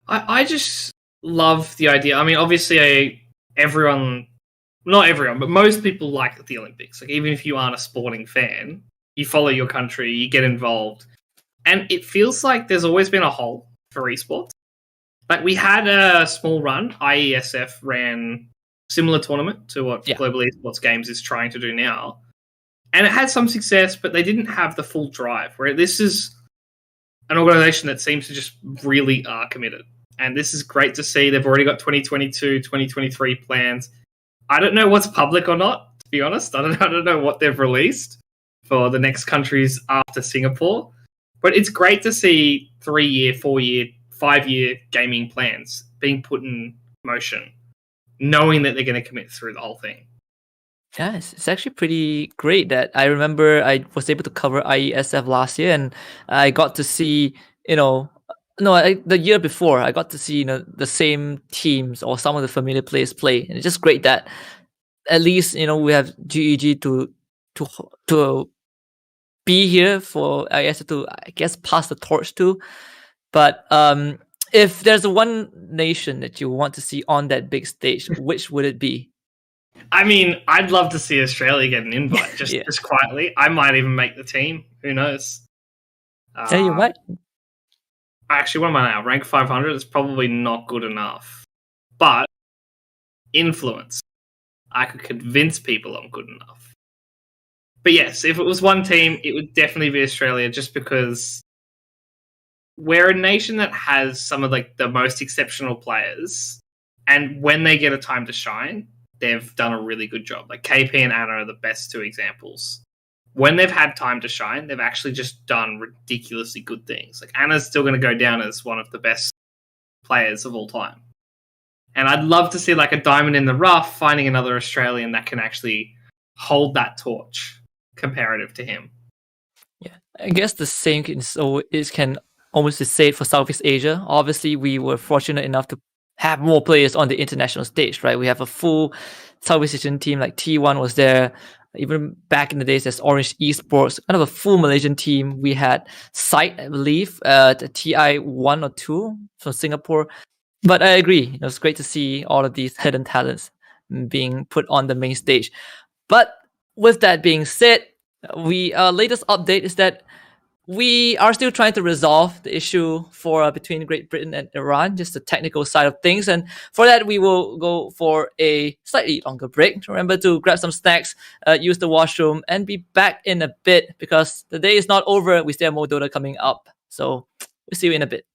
I just love the idea. I mean, obviously not everyone, but most people like the Olympics. Like, even if you aren't a sporting fan, you follow your country, you get involved. And it feels like there's always been a hole for esports. Like, we had a small run. IESF ran similar tournament to what Global Esports Games is trying to do now. And it had some success, but they didn't have the full drive. Where this is an organization that seems to just really are committed. And this is great to see. They've already got 2022, 2023 plans. I don't know what's public or not, to be honest. I don't know what they've released for the next countries after Singapore. But it's great to see 3-year, 4-year, 5-year gaming plans being put in motion, knowing that they're going to commit through the whole thing. Yeah, it's actually pretty great that I remember I was able to cover IESF last year, and I got to see, the year before, I got to see, the same teams or some of the familiar players play. And it's just great that at least, we have GEG to be here for IESF to, I guess, pass the torch to. But if there's one nation that you want to see on that big stage, which would it be? I mean, I'd love to see Australia get an invite just Yeah. just quietly. I might even make the team. Who knows? Yeah, you might. Actually, what am I now? Rank 500 is probably not good enough. But influence. I could convince people I'm good enough. But yes, if it was one team, it would definitely be Australia just because we're a nation that has some of like the most exceptional players. And when they get a time to shine, they've done a really good job. Like KP and Anna are the best two examples. When they've had time to shine, they've actually just done ridiculously good things. Like Anna's still going to go down as one of the best players of all time. And I'd love to see like a diamond in the rough finding another Australian that can actually hold that torch comparative to him. Yeah, I guess the same can almost be said for Southeast Asia. Obviously, we were fortunate enough to have more players on the international stage, right? We have a full Southeast Asian team, like T1 was there. Even back in the days, there's Orange Esports, kind of a full Malaysian team. We had Sight, I believe, the TI 1 or 2 from Singapore. But I agree, it's great to see all of these hidden talents being put on the main stage. But with that being said, our latest update is that we are still trying to resolve the issue for between Great Britain and Iran, just the technical side of things. And for that, we will go for a slightly longer break. Remember to grab some snacks, use the washroom, and be back in a bit because the day is not over. We still have more Dota coming up. So we'll see you in a bit.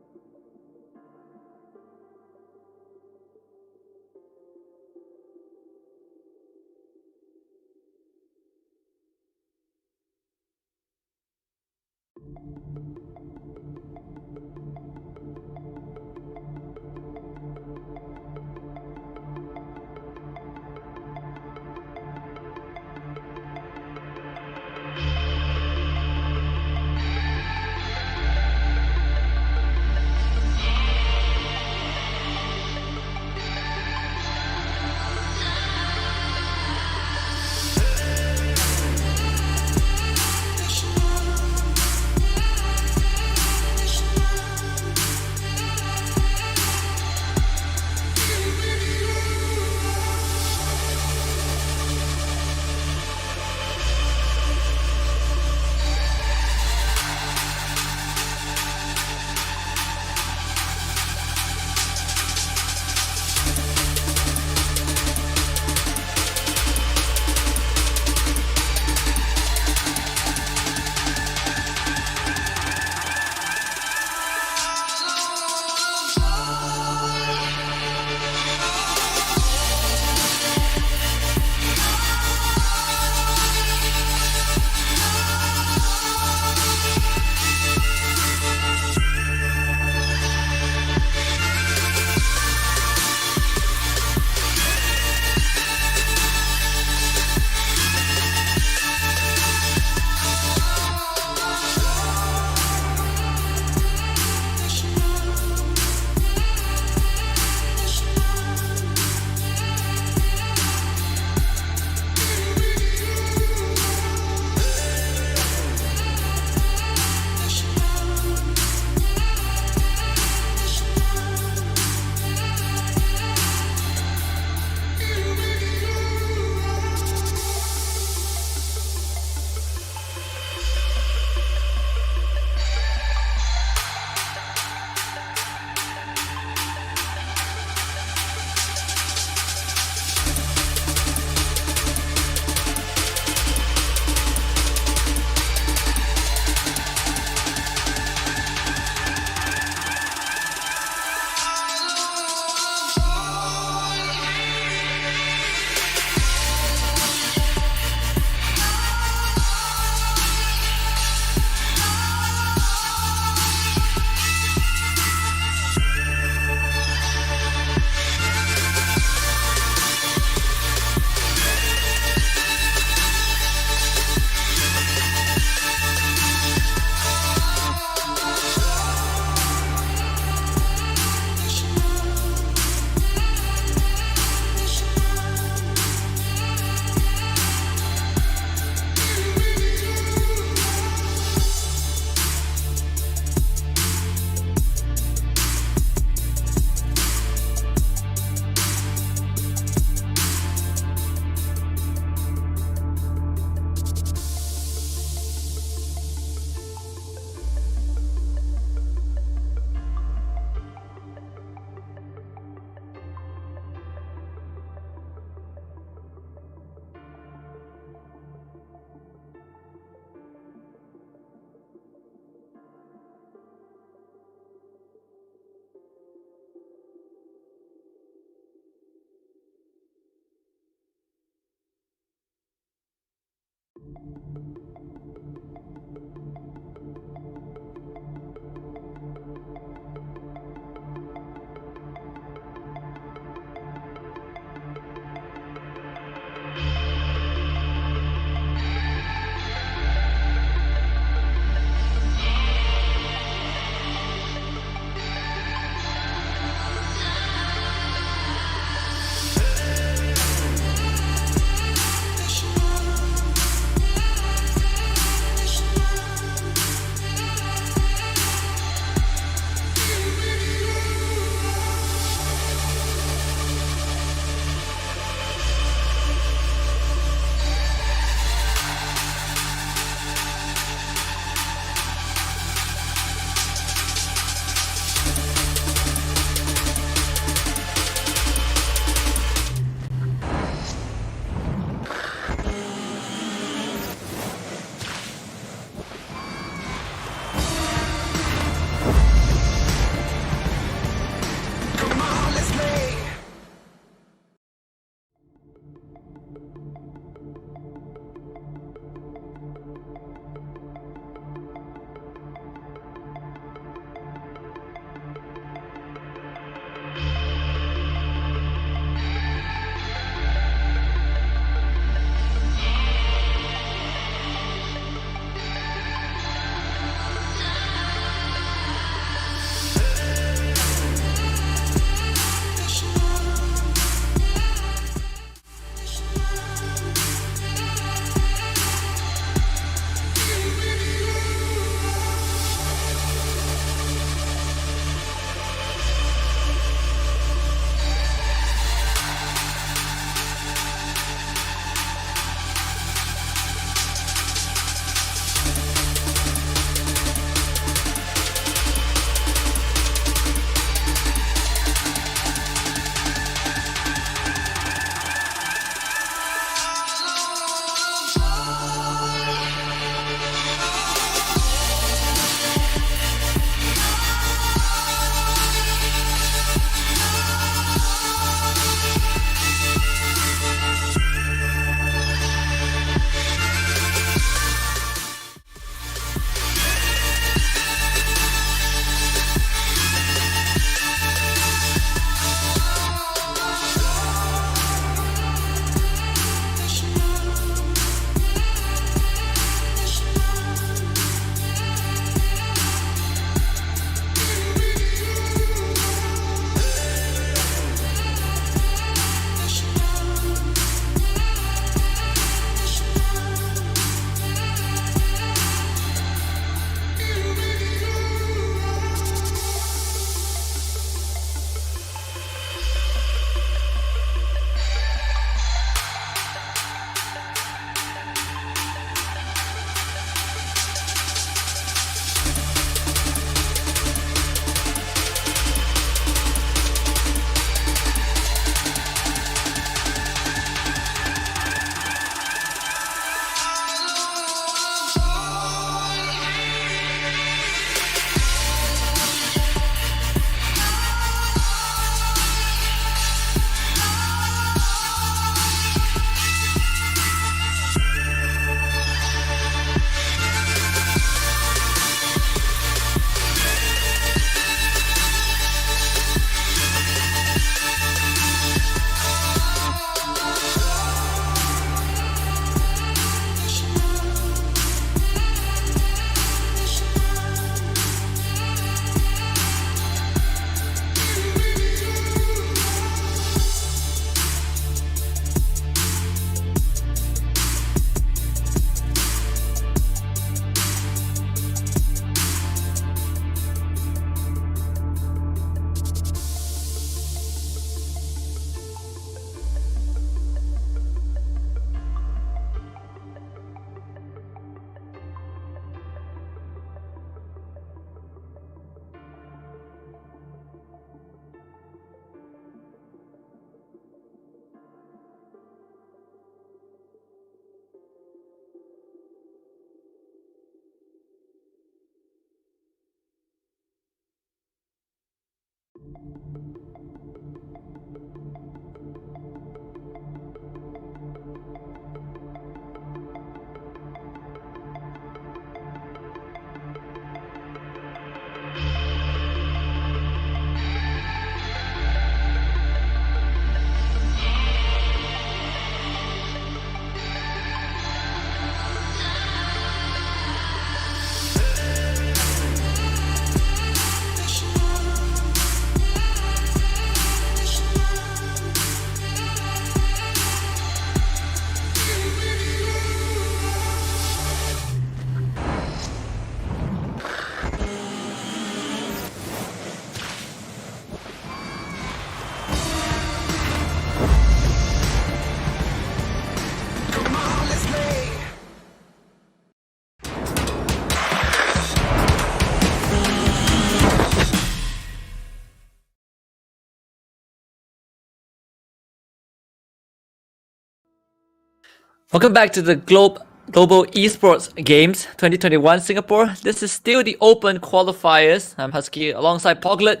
Welcome back to the Global Esports Games 2021 Singapore. This is still the open qualifiers. I'm Husky alongside Poglet.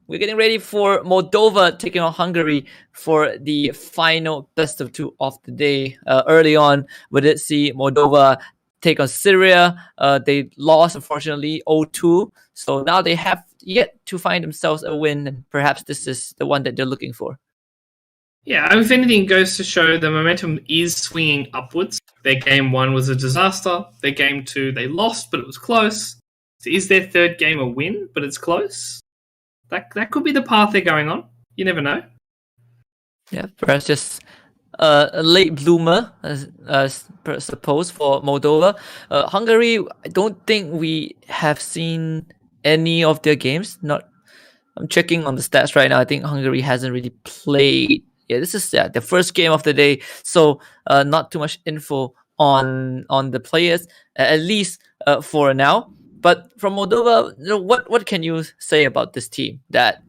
We're getting ready for Moldova taking on Hungary for the final best of two of the day. Early on, we did see Moldova take on Syria. They lost, unfortunately, 0-2. So now they have yet to find themselves a win, and perhaps this is the one that they're looking for. Yeah, if anything, goes to show the momentum is swinging upwards. Their game 1 was a disaster. Their game 2, they lost, but it was close. So is their third game a win, but it's close? That could be the path they're going on. You never know. Yeah, perhaps just a late bloomer, suppose, for Moldova. Hungary, I don't think we have seen any of their games. I'm checking on the stats right now. I think Hungary hasn't really played. Yeah, this is the first game of the day, so not too much info on the players, at least for now. But from Moldova, what can you say about this team? That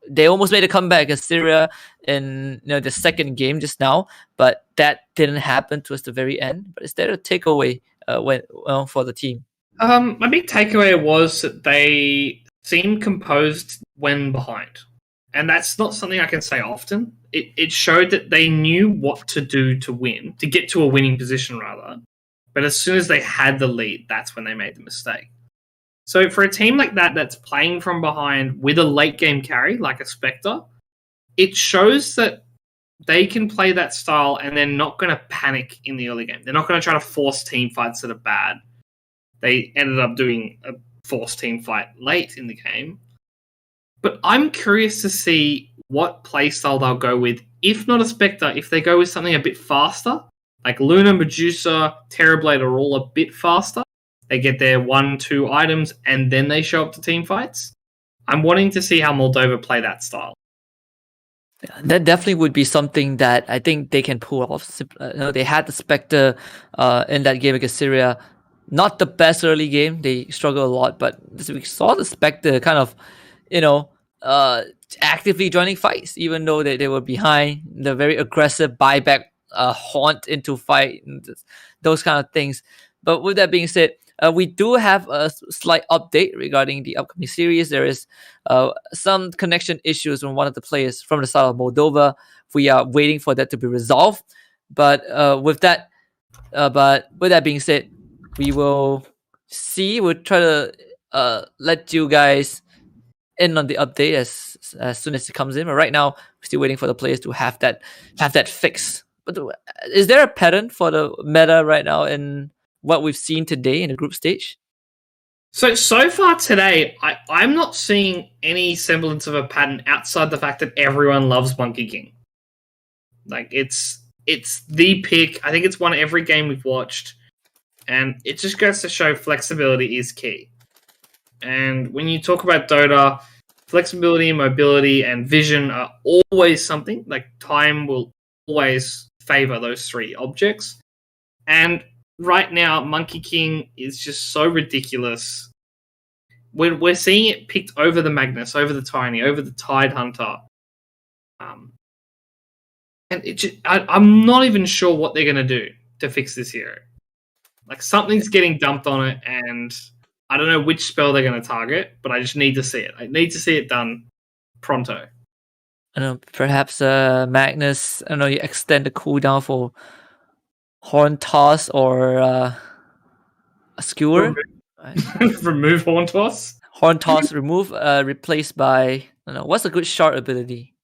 they almost made a comeback against Syria in the second game just now, but that didn't happen towards the very end. But is there a takeaway for the team? My big takeaway was that they seemed composed when behind. And that's not something I can say often. It showed that they knew what to do to win, to get to a winning position, rather. But as soon as they had the lead, that's when they made the mistake. So for a team like that that's playing from behind with a late game carry, like a Spectre, it shows that they can play that style and they're not going to panic in the early game. They're not going to try to force team fights that are bad. They ended up doing a forced team fight late in the game. But I'm curious to see what playstyle they'll go with. If not a Spectre, if they go with something a bit faster, like Luna, Medusa, Terrorblade are all a bit faster. They get their 1-2 items and then they show up to team fights. I'm wanting to see how Moldova play that style. That definitely would be something that I think they can pull off. They had the Spectre in that game against Syria. Not the best early game. They struggled a lot, but we saw the Spectre kind of, actively joining fights, even though they were behind. The very aggressive buyback haunt into fight, those kind of things. But with that being said, we do have a slight update regarding the upcoming series. There is some connection issues from one of the players from the side of Moldova. We are waiting for that to be resolved. But with that being said, we will see. We'll try to let you guys in on the update as soon as it comes in. But right now, we're still waiting for the players to have that fix. But is there a pattern for the meta right now in what we've seen today in the group stage? So far today, I'm not seeing any semblance of a pattern outside the fact that everyone loves Monkey King. Like, it's the pick. I think it's won every game we've watched. And it just goes to show flexibility is key. And when you talk about Dota, flexibility, mobility, and vision are always something. Like, time will always favor those three objects. And right now, Monkey King is just so ridiculous. We're seeing it picked over the Magnus, over the Tiny, over the Tide Hunter. And I'm not even sure what they're going to do to fix this hero. Like, something's getting dumped on it, and I don't know which spell they're going to target, but I just need to see it. I need to see it done pronto. I don't know, perhaps Magnus, I don't know, you extend the cooldown for Horn Toss or a Skewer. Remove Horn Toss? Horn Toss remove, replaced by, I don't know, what's a good shard ability?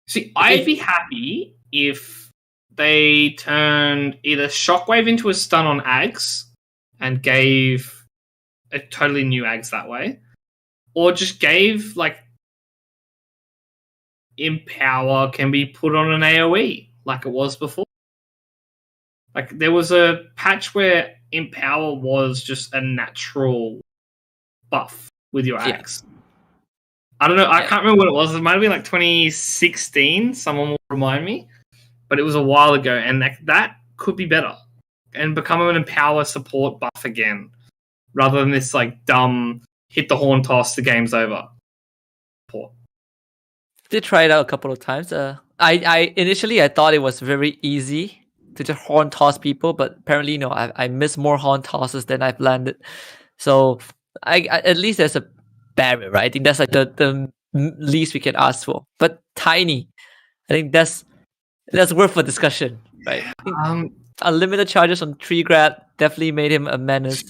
See, I'd be happy if they turned either Shockwave into a stun on Ags and gave a totally new Ags that way, or just gave, like, Empower can be put on an AoE like it was before. Like, there was a patch where Empower was just a natural buff with your Axe. I don't know. I can't remember what it was. It might have been like 2016. Someone will remind me. But it was a while ago. And that could be better. And become an Empower support buff again. Rather than this, like, dumb hit the horn toss, the game's over. Support. Did try it out a couple of times. I initially I thought it was very easy to just horn toss people, but apparently no, I miss more horn tosses than I've landed. So I at least there's a barrier, right? I think that's like the least we can ask for. But Tiny, I think that's worth a discussion, right? Unlimited charges on tree grab definitely made him a menace.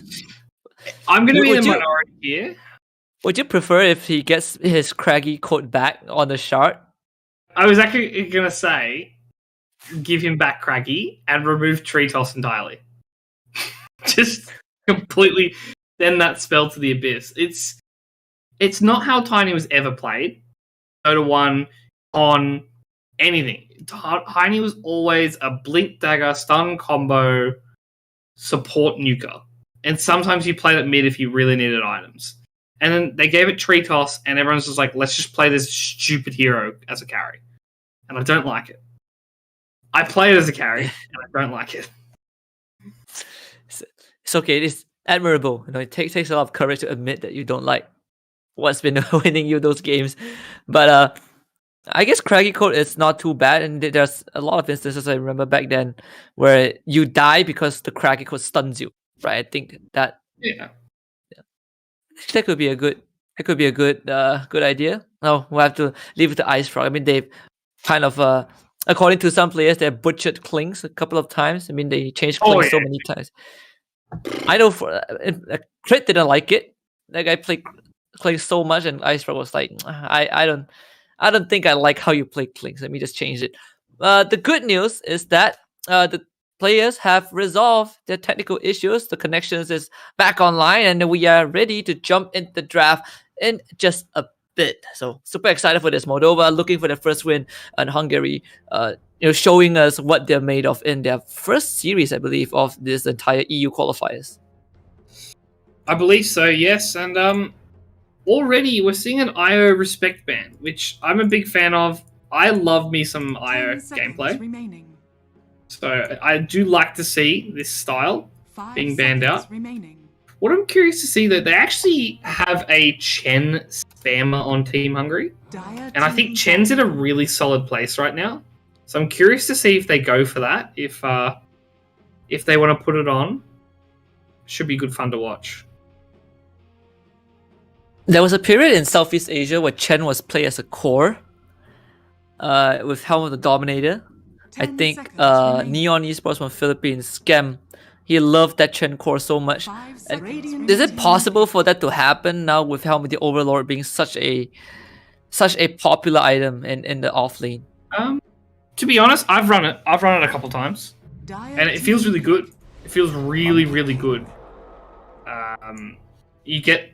I'm going to be Would the you- minority here. Would you prefer if he gets his craggy coat back on the shard? I was actually going to say, give him back Craggy and remove Tree Toss entirely. Just completely send that spell to the abyss. It's not how Tiny was ever played. Dota 1 on anything. Tiny was always a blink dagger, stun combo, support nuker. And sometimes you played it mid if you really needed items. And then they gave it Tree Toss, and everyone's just like, let's just play this stupid hero as a carry. And I don't like it. I play it as a carry, and I don't like it. It's okay. It's admirable. You know, it takes a lot of courage to admit that you don't like what's been winning you those games. But I guess craggy coat is not too bad, and there's a lot of instances I remember back then where you die because the craggy coat stuns you. Right? I think that that could be a good good idea. No, we'll have to leave it to Ice Frog. I mean, they've kind of according to some players, they've butchered Clinks a couple of times. I mean, they changed Clinks so many times. I know for Crit didn't like it. That guy played Clinks so much, and Ice Frog was like, I don't think I like how you play Clinks. Let me just change it. The good news is that the players have resolved their technical issues. The connections is back online, and we are ready to jump into the draft in just a bit. So super excited for this. Moldova looking for their first win, and Hungary, showing us what they're made of in their first series, I believe, of this entire EU qualifiers. I believe so, yes. And already we're seeing an IO respect ban, which I'm a big fan of. I love me some IO 10 seconds gameplay. remaining. So I do like to see this style 5 being banned seconds out. remaining. What I'm curious to see, that they actually have a Chen spammer on Team Hungary. And I think Chen's in a really solid place right now. So I'm curious to see if they go for that. If they want to put it on, should be good fun to watch. There was a period in Southeast Asia where Chen was played as a core with Helm of the Dominator. I 10 think seconds remaining. Neon Esports from Philippines, Scam, he loved that Chen core so much. 5 And seconds is it remaining. possible for that to happen now with Helm of the Overlord being such a popular item in the off lane? To be honest, I've run it a couple times, and it feels really good. It feels really, really good. You get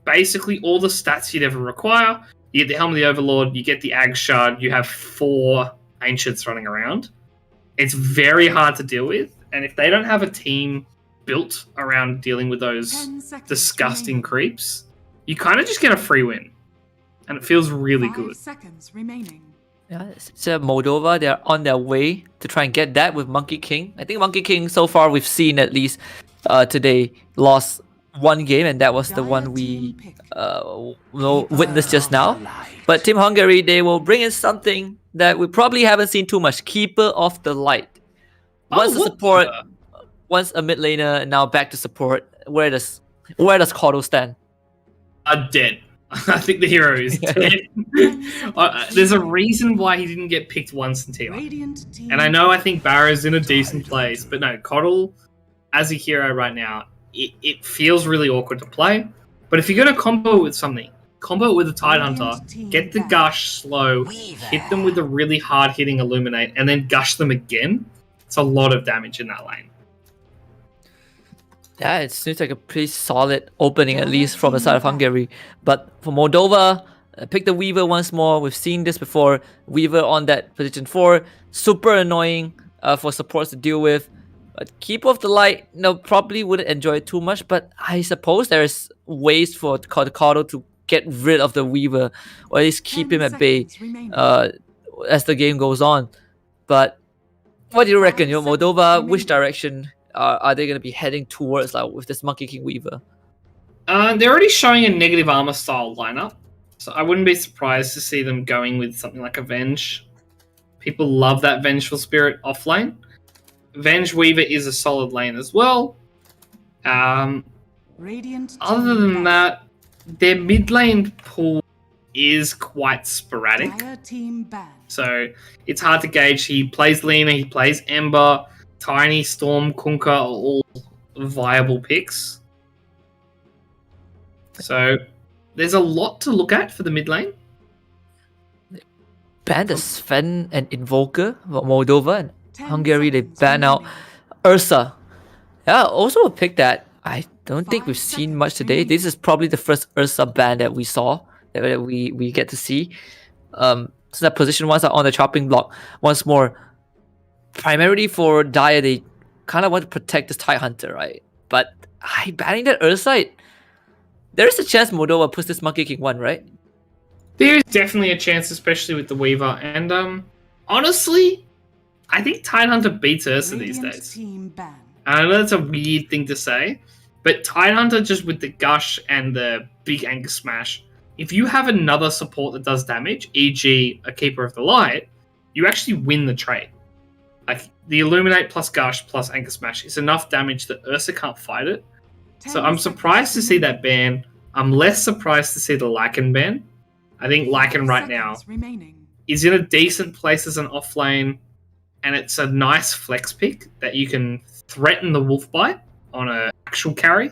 basically all the stats you'd ever require. You get the Helm of the Overlord, you get the Ag Shard, you have 4 Ancients running around. It's very hard to deal with, and if they don't have a team built around dealing with those 10 seconds disgusting remaining. creeps, you kind of just get a free win, and it feels really 5 good. seconds remaining. Yeah, so Moldova, they're on their way to try and get that with Monkey King. I think Monkey King, so far we've seen at least today, lost one game, and that was the one we witnessed just now. But Team Hungary, they will bring in something that we probably haven't seen too much. Keeper of the Light. Once a what support, the- once a mid laner, and now back to support. Where does Caudle stand? Dead. I think the hero is dead. There's a reason why he didn't get picked once in TI. Radiant team. And I think Barrow's in a decent place, but no, Coddle as a hero right now, it feels really awkward to play. But if you're going to combo with something, combo it with a Tidehunter, get the Gush slow, hit them with a really hard-hitting Illuminate, and then Gush them again. It's a lot of damage in that lane. Yeah, it seems like a pretty solid opening, at least from the side of Hungary. But for Moldova, pick the Weaver once more. We've seen this before. Weaver on that position 4. Super annoying for supports to deal with. But Keeper of the Light, probably wouldn't enjoy it too much. But I suppose there's ways for Caudle to get rid of the Weaver, or at least keep him at bay as the game goes on. But what do you reckon, Moldova? Which direction are they going to be heading towards, like, with this Monkey King Weaver? They're already showing a negative armor style lineup, so I wouldn't be surprised to see them going with something like Avenge. People love that vengeful spirit offlane. Venge Weaver is a solid lane as well. Radiant Other team than ban. that, their mid lane pool is quite sporadic. Dire team ban. So it's hard to gauge. He plays Lina, he plays Ember, Tiny, Storm, Kunkka are all viable picks. So there's a lot to look at for the mid lane. Banned the Sven and Invoker, Moldova and 10 Hungary. They seconds ban out remaining. Ursa. Yeah, also a pick that I don't think 5 we've seen seconds much today. remaining. This is probably the first Ursa ban that we saw, that we get to see. So that position ones are on the chopping block once more. Primarily for Dire, they kind of want to protect this Tidehunter, right? But banning that Ursa, there is a chance Moldova puts this Monkey King 1, right? There is definitely a chance, especially with the Weaver. And honestly, I think Tidehunter beats Ursa these Radiant days. team ban. I know that's a weird thing to say, but Tidehunter just with the Gush and the big Anchor Smash, if you have another support that does damage, e.g. a Keeper of the Light, you actually win the trade. Like, the Illuminate plus Gush plus Anchor Smash is enough damage that Ursa can't fight it. 10 So I'm seconds surprised to see remaining. that ban. I'm less surprised to see the Lycan ban. I think 5 Lycan right now seconds remaining. is in a decent place as an offlane, and it's a nice flex pick that you can threaten the Wolf Bite on an actual carry,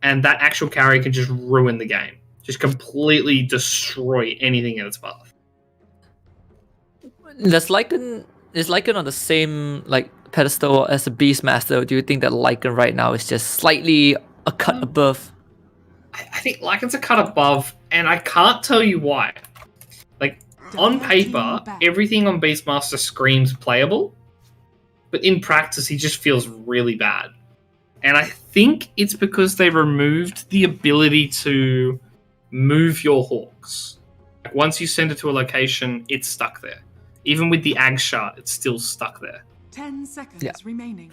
and that actual carry can just ruin the game. Just completely destroy anything in its path. Is Lycan on the same pedestal as a Beastmaster? Or do you think that Lycan right now is just slightly a cut above? I think Lycan's a cut above, and I can't tell you why. Like, on Dire paper, team ban. everything on Beastmaster screams playable, but in practice, he just feels really bad. And I think it's because they removed the ability to move your Hawks. Like, once you send it to a location, it's stuck there. Even with the Ag Shard, it's still stuck there. 10 seconds Yeah. remaining.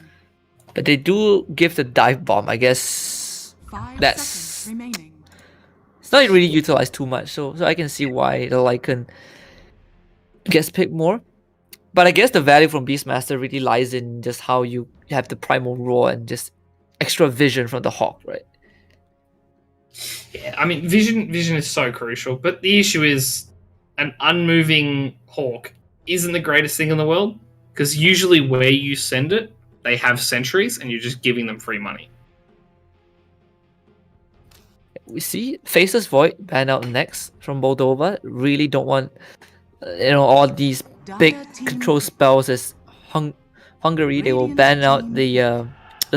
But they do give the dive bomb, I guess. 5 That's- seconds remaining. It's not really utilized too much, so I can see why the Lycan gets picked more. But I guess the value from Beastmaster really lies in just how you have the Primal Roar and just extra vision from the Hawk, right? Yeah, I mean, vision is so crucial, but the issue is an unmoving Hawk isn't the greatest thing in the world, because usually where you send it, they have sentries, and you're just giving them free money. We see Faceless Void ban out next from Moldova. Really don't want all these big Dire team control spells as Hungary. They will ban out the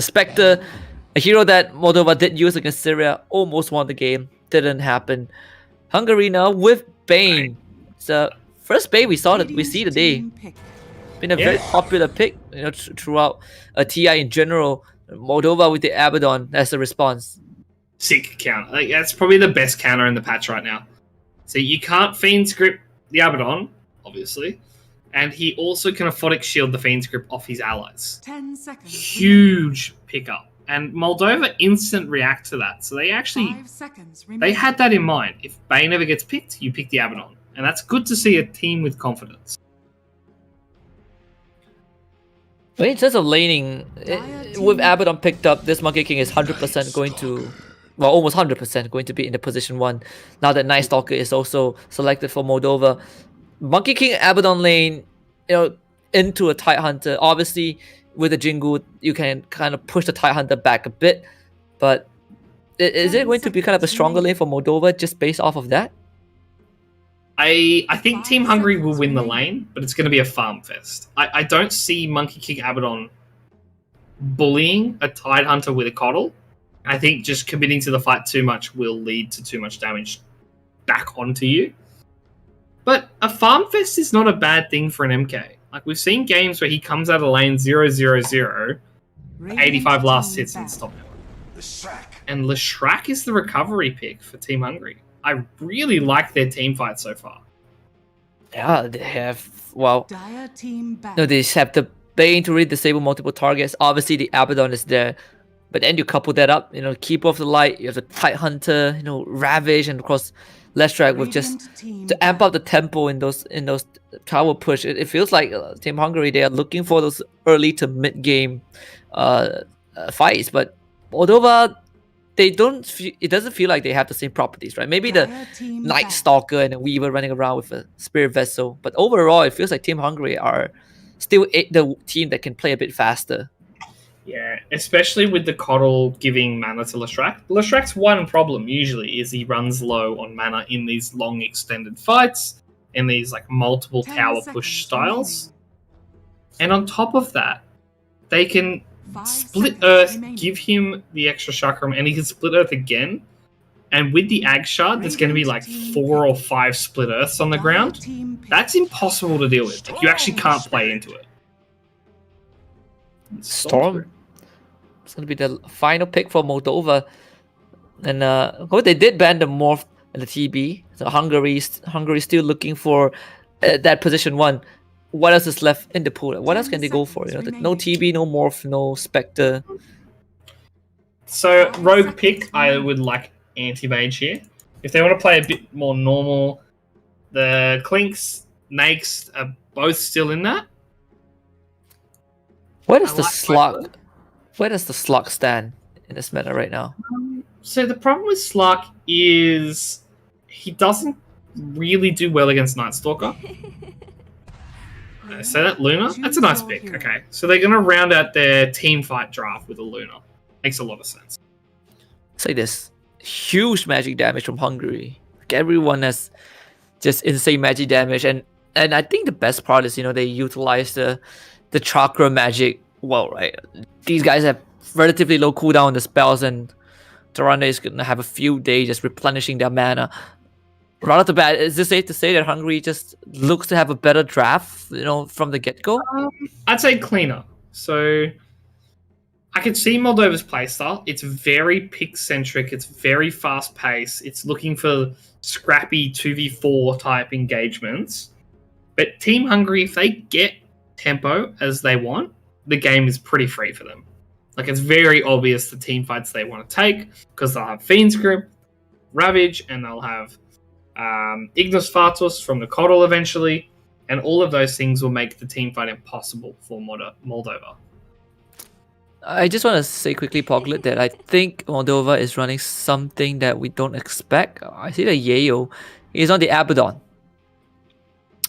Spectre, a hero that Moldova did use against Syria. Almost won the game, didn't happen. Hungary now with Bane. It's the first Bane we see today. Team pick. Been a very popular pick, throughout TI in general. Moldova with the Abaddon as a response. Sick counter. Like, that's probably the best counter in the patch right now. So you can't Fiend's Grip the Abaddon, obviously, and he also can Aphotic Shield the Fiend's Grip off his allies. 10 seconds. Huge pickup. And Moldova instant react to that. So they actually 5 seconds they remaining. had that in mind. If Bane ever gets picked, you pick the Abaddon. And that's good to see a team with confidence. But in terms of laning, with team. Abaddon picked up, this Monkey King is 100% going to, well, almost 100% going to be in the position 1. Now that Night Stalker is also selected for Moldova. Monkey King Abaddon lane, into a Tidehunter. Obviously, with the Jingu, you can kind of push the Tidehunter back a bit. But is it going to be kind of a stronger lane for Moldova just based off of that? I think 5 Team Hungary will seconds win the remaining. lane, but it's going to be a farm fest. I don't see Monkey King Abaddon bullying a Tidehunter with a Coddle. I think just committing to the fight too much will lead to too much damage back onto you. But a farm fest is not a bad thing for an MK. Like, we've seen games where he comes out of lane 0-0-0, Radiant 85 last team hits and ban. stop him. The sack. And Leshrac is the recovery pick for Team Hungary. I really like their team fight so far. Yeah, they have, well, Dire team ban. no, they just have the Bane to really disable multiple targets. Obviously, the Abaddon is there. But then you couple that up, Keeper of the Light, you have the Tidehunter, Ravage, and of course, Leshrac with just to amp up the tempo in those tower push. It feels like Team Hungary, they are looking for those early to mid game fights, but Moldova, they don't. It doesn't feel like they have the same properties, right? Maybe the Night Stalker and a Weaver running around with a Spirit Vessel, but overall, it feels like Team Hungary are still the team that can play a bit faster. Yeah, especially with the Coddle giving mana to Leshrac. Leshrac's one problem usually is he runs low on mana in these long extended fights, in these like multiple tower push styles. And on top of that, they can split Earth, give him the extra chakram, and he can split Earth again. And with the Ag Shard, there's going to be like 4 or 5 split Earths on the ground. That's impossible to deal with. Like, you actually can't play into it. Storm. It's going to be the final pick for Moldova. And they did ban the Morph and the TB. So Hungary's still looking for that position 1. What else is left in the pool? What else can they go for? You know, no TB, no Morph, no Spectre. So rogue pick, I would like anti-mage here. If they want to play a bit more normal, the Clinks, Nakes are both still in that. Where does the Slug? Where does the Slug stand in this meta right now? So the problem with Slug is he doesn't really do well against Night Stalker. So that Luna, that's a nice pick. Okay, so they're going to round out their team fight draft with a Luna. Makes a lot of sense. Say this huge magic damage from Hungary. Like everyone has just insane magic damage, and I think the best part is they utilize the chakra magic well, right? These guys have relatively low cooldown on the spells, and Taranda is gonna have a few days just replenishing their mana. Right off the bat, is it safe to say that Hungary just looks to have a better draft, from the get-go? I'd say cleaner. So I could see Moldova's playstyle. It's very pick-centric. It's very fast-paced. It's looking for scrappy 2v4 type engagements. But Team Hungary, if they get tempo as they want, the game is pretty free for them. Like, it's very obvious the team fights they want to take, because they'll have Fiend's Grip, Ravage, and they'll have Ignis Fatus from the Coddle eventually, and all of those things will make the team fight impossible for Moldova. I just want to say quickly, Poglet, that I think Moldova is running something that we don't expect. I see that Yayo is on the Abaddon,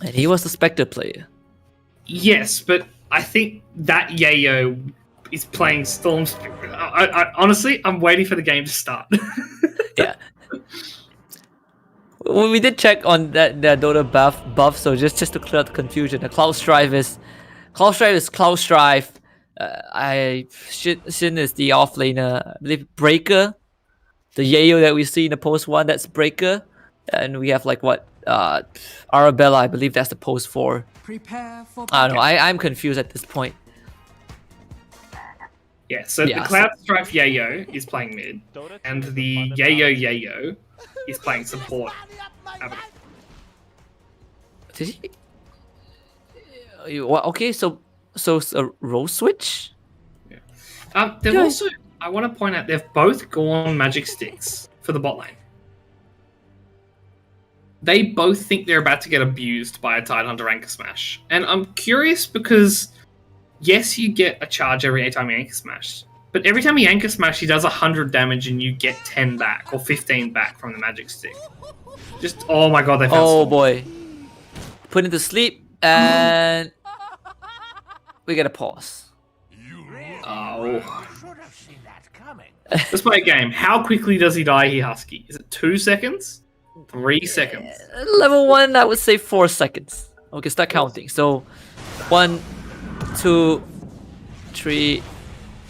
and he was the Spectre player. Yes, but I think that Yayo is playing Storm Spirit. I honestly, I'm waiting for the game to start. Yeah. Well, we did check on that Dota buff, so just to clear up the confusion, the Cloud Strife is Cloud Strife. Shin is the offlaner. I believe Breaker, the Yayo that we see in the post 1, that's Breaker, and we have Arabella. I believe that's the post 4. Prepare for I don't know. I'm confused at this point. Yeah, so the Cloud Strife Yayo is playing mid, and the Yayo is playing support. Did he? Okay, so a role switch. Yeah. They've also. I want to point out they've both gone magic sticks for the bot lane. They both think they're about to get abused by a Tidehunter Anchor Smash, and I'm curious because yes, you get a charge every time you Anchor Smash, but every time you Anchor Smash, he does 100 damage and you get 10 back or 15 back from the magic stick. Just, oh my god, they found Oh boy. Put him to sleep, and we get a pause. Oh. Let's play a game. How quickly does he die here, Husky? Is it 2 seconds? 3 seconds? Level 1, I would say 4 seconds. Okay, start counting. So, 1, 2, 3,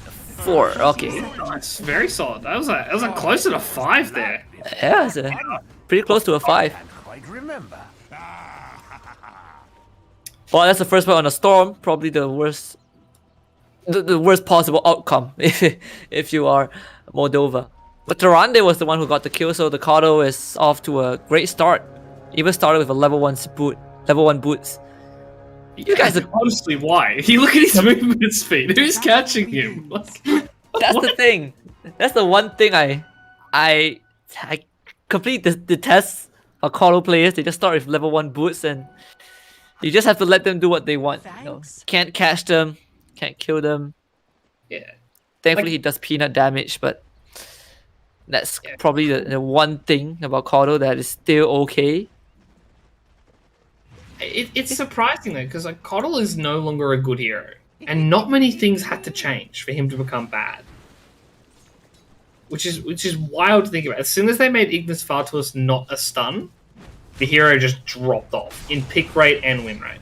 4. Okay. Nice. Very solid. That was a closer to 5 there. Yeah, it's pretty close to a 5. Well, that's the first one on a Storm. Probably the worst possible outcome if you are Moldova. But Tarande was the one who got the kill, so the Coddle is off to a great start. Even started with a level 1 boots. You guys are honestly why? You look at his movement speed. Who's catching him? That's the thing. That's the one thing I complete the tests how Colo players, they just start with level 1 boots and you just have to let them do what they want. You know? Thanks. Can't catch them, can't kill them. Yeah. Thankfully, he does peanut damage, but that's probably the one thing about Colo that is still okay. It's surprising though, because like Coddle is no longer a good hero, and not many things had to change for him to become bad. Which is wild to think about. As soon as they made Ignis Fatuus not a stun, the hero just dropped off in pick rate and win rate.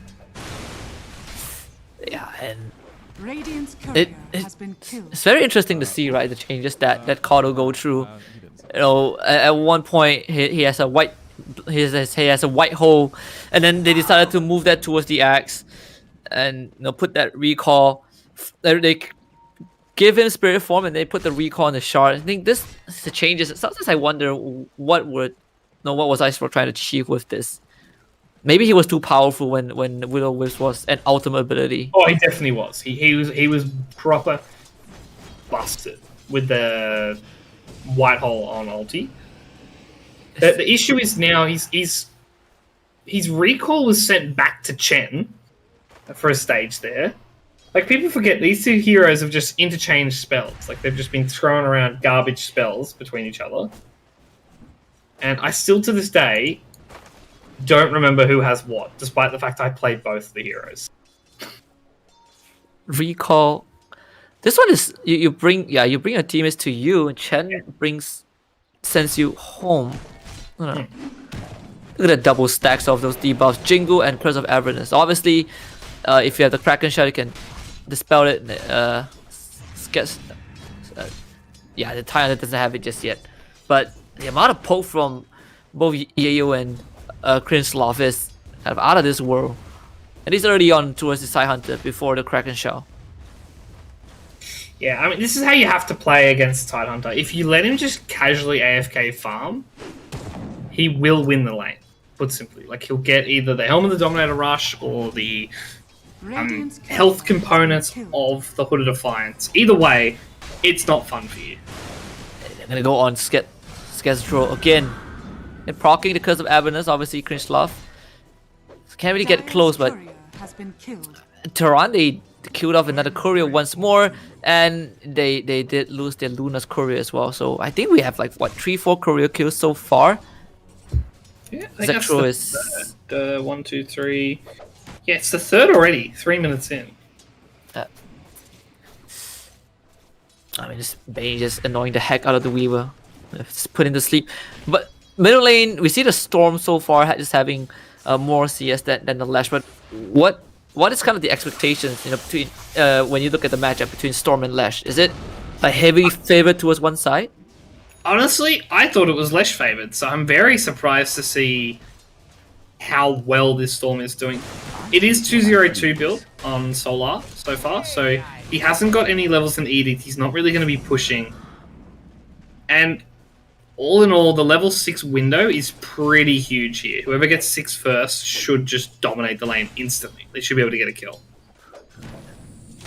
Yeah, and Radiant's courier it- has been killed. it's very interesting to see, right, the changes that Cotto go through. You know, at one point he has a white hole, and then they decided to move that towards the axe, and put that recall. They give him spirit form, and they put the recall on the shard. I think this the changes. Sometimes I wonder what was I trying to achieve with this. Maybe he was too powerful when Widow Wisp was an ultimate ability. Oh, he definitely was. He was proper busted with the white hole on ulti. The issue is now his recall was sent back to Chen for a stage there. Like, people forget these two heroes have just interchanged spells. Like, they've just been throwing around garbage spells between each other. And I still, to this day, don't remember who has what, despite the fact I played both the heroes. Recall. This one is you bring your teammates to you, and Chen sends you home. Look at the double stacks of those debuffs, Jingle and Curse of Avernus. Obviously, if you have the Kraken Shell, you can dispel it. The Titan doesn't have it just yet, but the amount of poke from both Yayo and Crinslav is kind of out of this world. And he's already on towards the Side Hunter before the Kraken Shell. Yeah, I mean, this is how you have to play against Tidehunter. If you let him just casually AFK farm, he will win the lane, put simply. Like, he'll get either the Helm of the Dominator Rush or the Radiant's courier health has been components killed. of the Hood of Defiance. Either way, it's not fun for you. They're gonna go on Sketzdro again. And proccing the Curse of Avernus, obviously Crinslav. Can't really get Dire's close, but courier has been killed. Tehran, they killed off another courier once more, and they did lose their Luna's courier as well. So I think we have like what 3-4 courier kills so far. Yeah, I think that's Zextro the is third. 1, 2, 3. Yeah, it's the third already. 3 minutes in. I mean, Bane just annoying the heck out of the Weaver. Just put him to sleep. But middle lane, we see the Storm so far just having more CS than the Lash. But what is kind of the expectations, between when you look at the matchup between Storm and Lash? Is it a heavy favor towards one side? Honestly, I thought it was Lesh favored, so I'm very surprised to see how well this Storm is doing. It is 202 build on Solar so far, so he hasn't got any levels in Edict. He's not really going to be pushing. And all in all, the level 6 window is pretty huge here. Whoever gets 6 first should just dominate the lane instantly. They should be able to get a kill.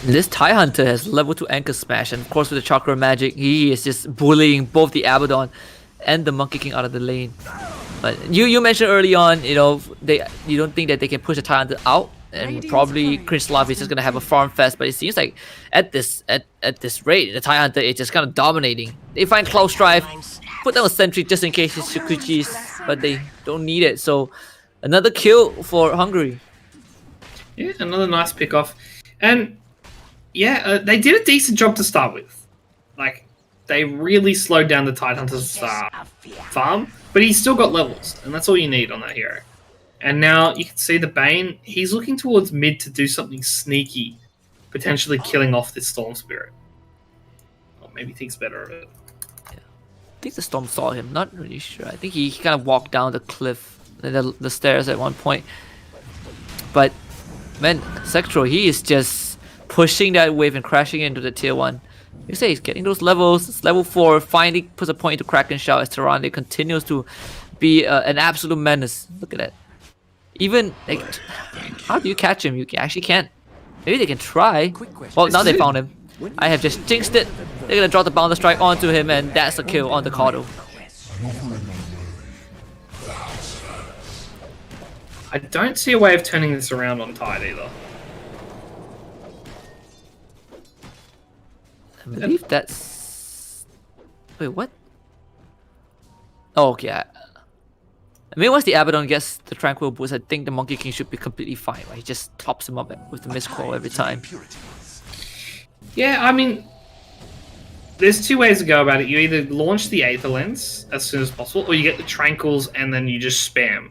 This TIE Hunter has level 2 Anchor Smash, and of course with the Chakra Magic, he is just bullying both the Abaddon and the Monkey King out of the lane. But you mentioned early on, you don't think that they can push the TIE Hunter out, and probably Crinslav is just gonna have a farm fest. But it seems like at this rate, the TIE Hunter is just kind of dominating. They find Close Drive, put down a sentry just in case it's Shukuchi's, but they don't need it. So another kill for Hungary. Yeah, another nice pick off. And yeah, they did a decent job to start with. Like, they really slowed down the Tidehunter's farm, but he's still got levels, and that's all you need on that hero. And now you can see the Bane, he's looking towards mid to do something sneaky, potentially killing off this Storm Spirit. Or maybe thinks better of it. I think the Storm saw him, not really sure. I think he kind of walked down the cliff, the stairs at one point. But man, Zextro, he is just pushing that wave and crashing into the tier 1. You say he's getting those levels. It's level 4, finally puts a point to Kraken Shell as Tyrande continues to be an absolute menace. Look at that. Even, like, how do you catch him? You actually can't. Maybe they can try. Well, now they found him. I have just jinxed it. They're gonna drop the Boundless Strike onto him, and that's a kill on the Cardo. I don't see a way of turning this around on Tide either. I believe that's... Wait, what? Oh, okay. I mean, once the Abaddon gets the Tranquil Boost, I think the Monkey King should be completely fine, right? He just tops him up with the miscall every time. Yeah, I mean, there's two ways to go about it. You either launch the Aether Lens as soon as possible, or you get the Tranquils and then you just spam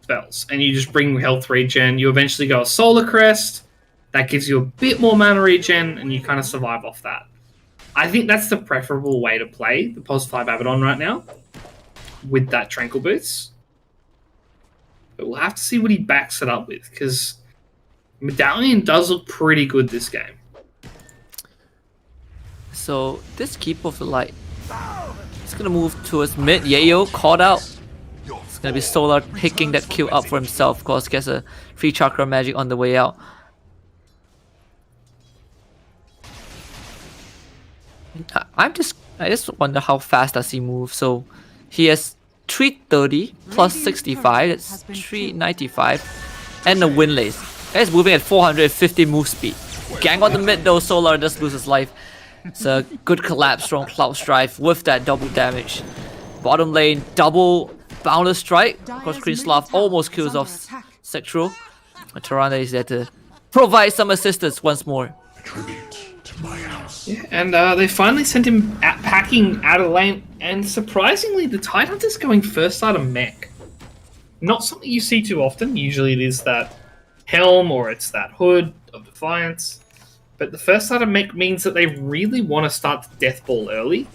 spells. And you just bring health regen. You eventually go a Solar Crest. That gives you a bit more mana regen, and you kind of survive off that. I think that's the preferable way to play the Pos 5 Abaddon right now, with that Tranquil Boots. But we'll have to see what he backs it up with, because Medallion does look pretty good this game. So this Keep of the Light, it's gonna move towards mid. Yayo caught out. It's gonna be Solar picking that kill up for himself. Of course, gets a free Chakra Magic on the way out. I just wonder how fast does he move. So he has 330 plus 65. That's 395, and the Windlace. He's moving at 450 move speed. Gang on the mid though. Solar does lose his life. It's a good collapse from Cloud Strife with that double damage. Bottom lane, double Boundless Strike. Of course, Krislav almost kills off Sectro. But Tyrande is there to provide some assistance once more. Yeah, and they finally sent him packing out of lane, and surprisingly, the Tidehunter's going first out of mech. Not something you see too often. Usually it is that Helm or it's that Hood of Defiance. But the first side of mech means that they really want to start the Death Ball early.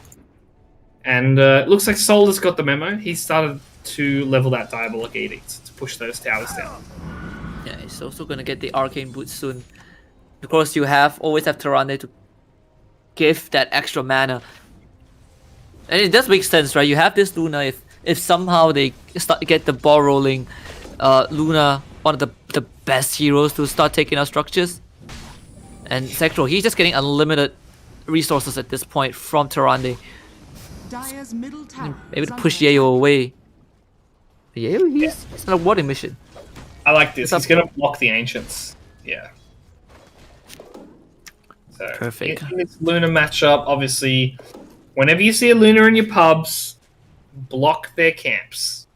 And it looks like Solar's got the memo. He started to level that Diabolic Edict to push those towers down. Yeah, he's also going to get the Arcane Boots soon. Of course, you always have Tyrande to give that extra mana. And it does make sense, right? You have this Luna. If somehow they get the ball rolling, Luna, one of the best heroes to start taking out structures. And Sectro, he's just getting unlimited resources at this point from Tyrande. Maybe to push Yayo away. Yayo, he's on a warding mission. I like this. He's going to block the Ancients. Yeah. So, perfect. In this Luna matchup, obviously, whenever you see a Luna in your pubs, block their camps.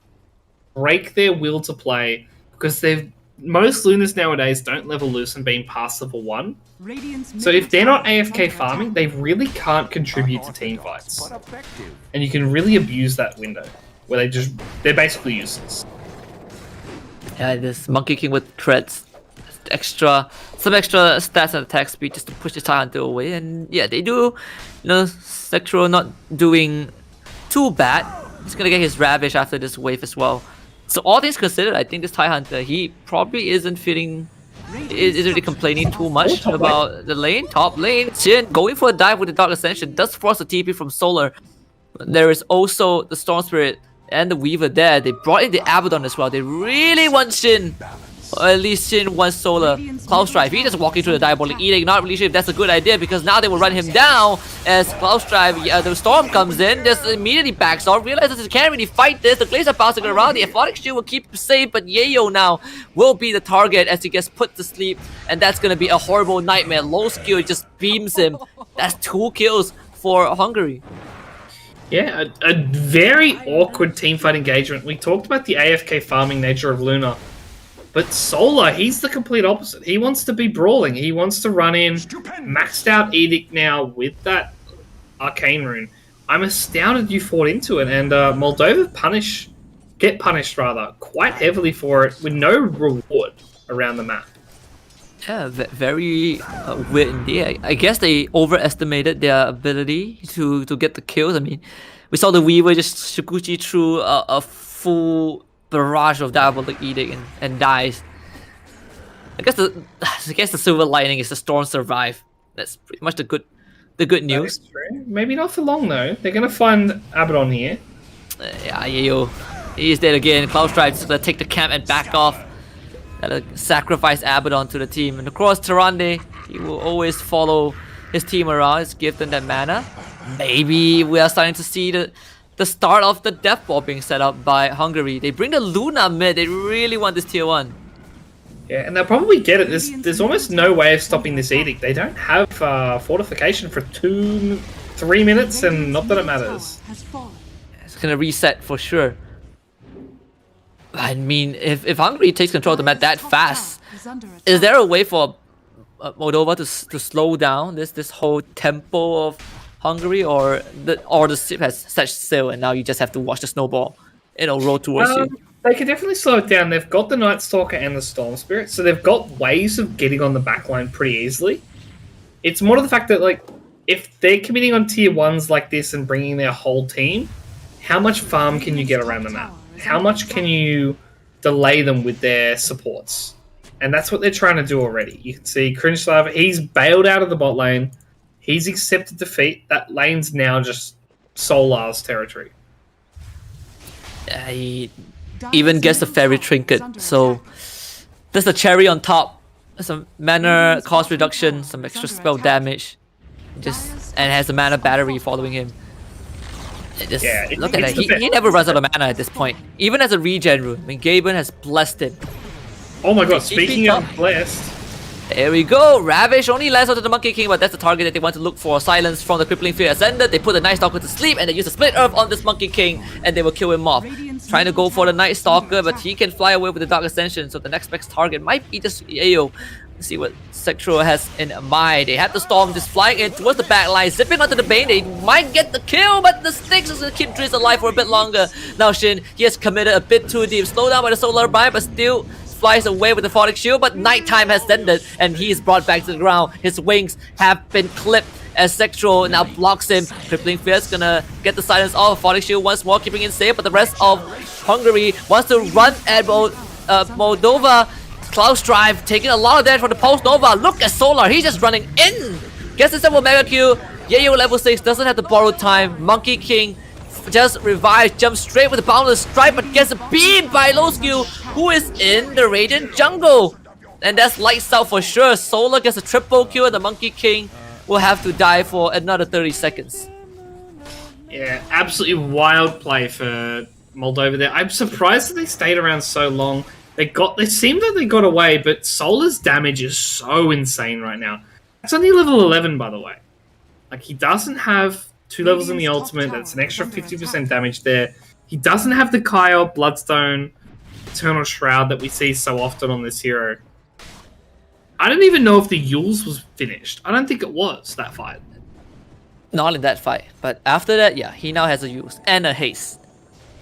Break their will to play, because most Lunas nowadays don't level loose and being past level 1. So if they're not AFK farming, they really can't contribute to team fights. And you can really abuse that window, where they're basically useless. Yeah, this Monkey King with threads. Some extra stats and attack speed just to push the Tidehunter away. And yeah, they do, Sectro not doing too bad. He's gonna get his Ravish after this wave as well. So all things considered, I think this Tidehunter, he probably isn't really complaining too much about the lane. Top lane, Xin going for a dive with the Dark Ascension does force a TP from Solar. There is also the Storm Spirit and the Weaver there. They brought in the Abaddon as well. They really want Xin. Or at least Xin wants Solar. Cloud Strife, he's just walking through the Diabolic Edict. Not really sure if that's a good idea, because now they will run him down as Cloud Strife, the Storm comes in, just immediately backs off, realizes he can't really fight this. The Glaze are bouncing around, the Aphotic Shield will keep him safe, but Yayo now will be the target as he gets put to sleep, and that's gonna be a horrible nightmare. Low skill just beams him. That's 2 kills for Hungary. Yeah, a very awkward teamfight engagement. We talked about the AFK farming nature of Luna. But Solar, he's the complete opposite. He wants to be brawling. He wants to run in, maxed out Edict now with that Arcane Rune. I'm astounded you fought into it, and Moldova get punished quite heavily for it with no reward around the map. Yeah, very weird indeed. I guess they overestimated their ability to get the kills. I mean, we saw the Weaver just Shikuchi through a full barrage of Diabolic Edict and dies. I guess the silver lining is the Storm survive. That's pretty much the good news. Maybe not for long though. They're gonna find Abaddon here. Yeah, Yayo, he's dead again. Cloud Strife is gonna take the camp and back off. Gotta sacrifice Abaddon to the team. And of course, Tyrande, he will always follow his team around. Just give them that mana. Maybe we are starting to see the the start of the death ball being set up by Hungary. They bring the Luna mid. They really want this tier 1. Yeah, and they'll probably get it. There's almost no way of stopping this edict. They don't have fortification for 3 minutes, and not that it matters. It's gonna reset for sure. I mean, if Hungary takes control of the map that fast, is there a way for Moldova to slow down this whole tempo of Hungary, or the ship has such sail and now you just have to watch the snowball, roll towards you? They can definitely slow it down. They've got the Night Stalker and the Storm Spirit, so they've got ways of getting on the backline pretty easily. It's more to the fact that, like, if they're committing on tier 1s like this and bringing their whole team, how much farm can you get around the map? How much can you delay them with their supports? And that's what they're trying to do already. You can see Cringeslav, he's bailed out of the bot lane. He's accepted defeat. That lane's now just Solar's territory. He even gets the fairy trinket, so there's the cherry on top. Some mana cost reduction, some extra spell damage, and has a mana battery following him. Look at that. He never runs out of mana at this point, even as a regen rune. I mean, Gaben has blessed him. Oh my god! Speaking of blessed. There we go. Ravish only lands onto the Monkey King, but that's the target that they want to look for. Silence from the Crippling Fear Ascended. They put the Night Stalker to sleep, and they use the Split Earth on this Monkey King, and they will kill him off. Trying to go for the Night Stalker, but he can fly away with the Dark Ascension, so the next best target might be just Yayo. Let's see what Sectro has in mind. They have the Storm just flying in towards the back line, zipping onto the Bane. They might get the kill, but the Styx is going to keep Driz alive for a bit longer. Now Shin, he has committed a bit too deep. Slowed down by the Solar Bind, but still flies away with the Photic Shield, but nighttime has ended and he is brought back to the ground. His wings have been clipped as Sectro now blocks him. Crippling Fear's gonna get the silence off. Photic Shield once more, keeping it safe, but the rest of Hungary wants to run at Moldova. Klaus Drive taking a lot of damage from the Pulse Nova. Look at Solar, he's just running in. Gets himself a Mega Q. Yayo level 6 doesn't have to borrow time. Monkey King just revives, jumps straight with the Boundless Strike, but gets beamed by Low Skill, who is in the Radiant jungle. And that's lights out for sure. Solar gets a triple kill, and the Monkey King will have to die for another 30 seconds. Yeah, absolutely wild play for Moldova there. I'm surprised that they stayed around so long. They seemed like they got away, but Solar's damage is so insane right now. It's only level 11, by the way. Like, he doesn't have 2 levels in the ultimate. That's an extra 50% damage there. He doesn't have the Kyle, Bloodstone, Eternal Shroud that we see so often on this hero. I don't even know if the Yules was finished. I don't think it was, that fight. Not in that fight, but after that, yeah, he now has a use and a haste.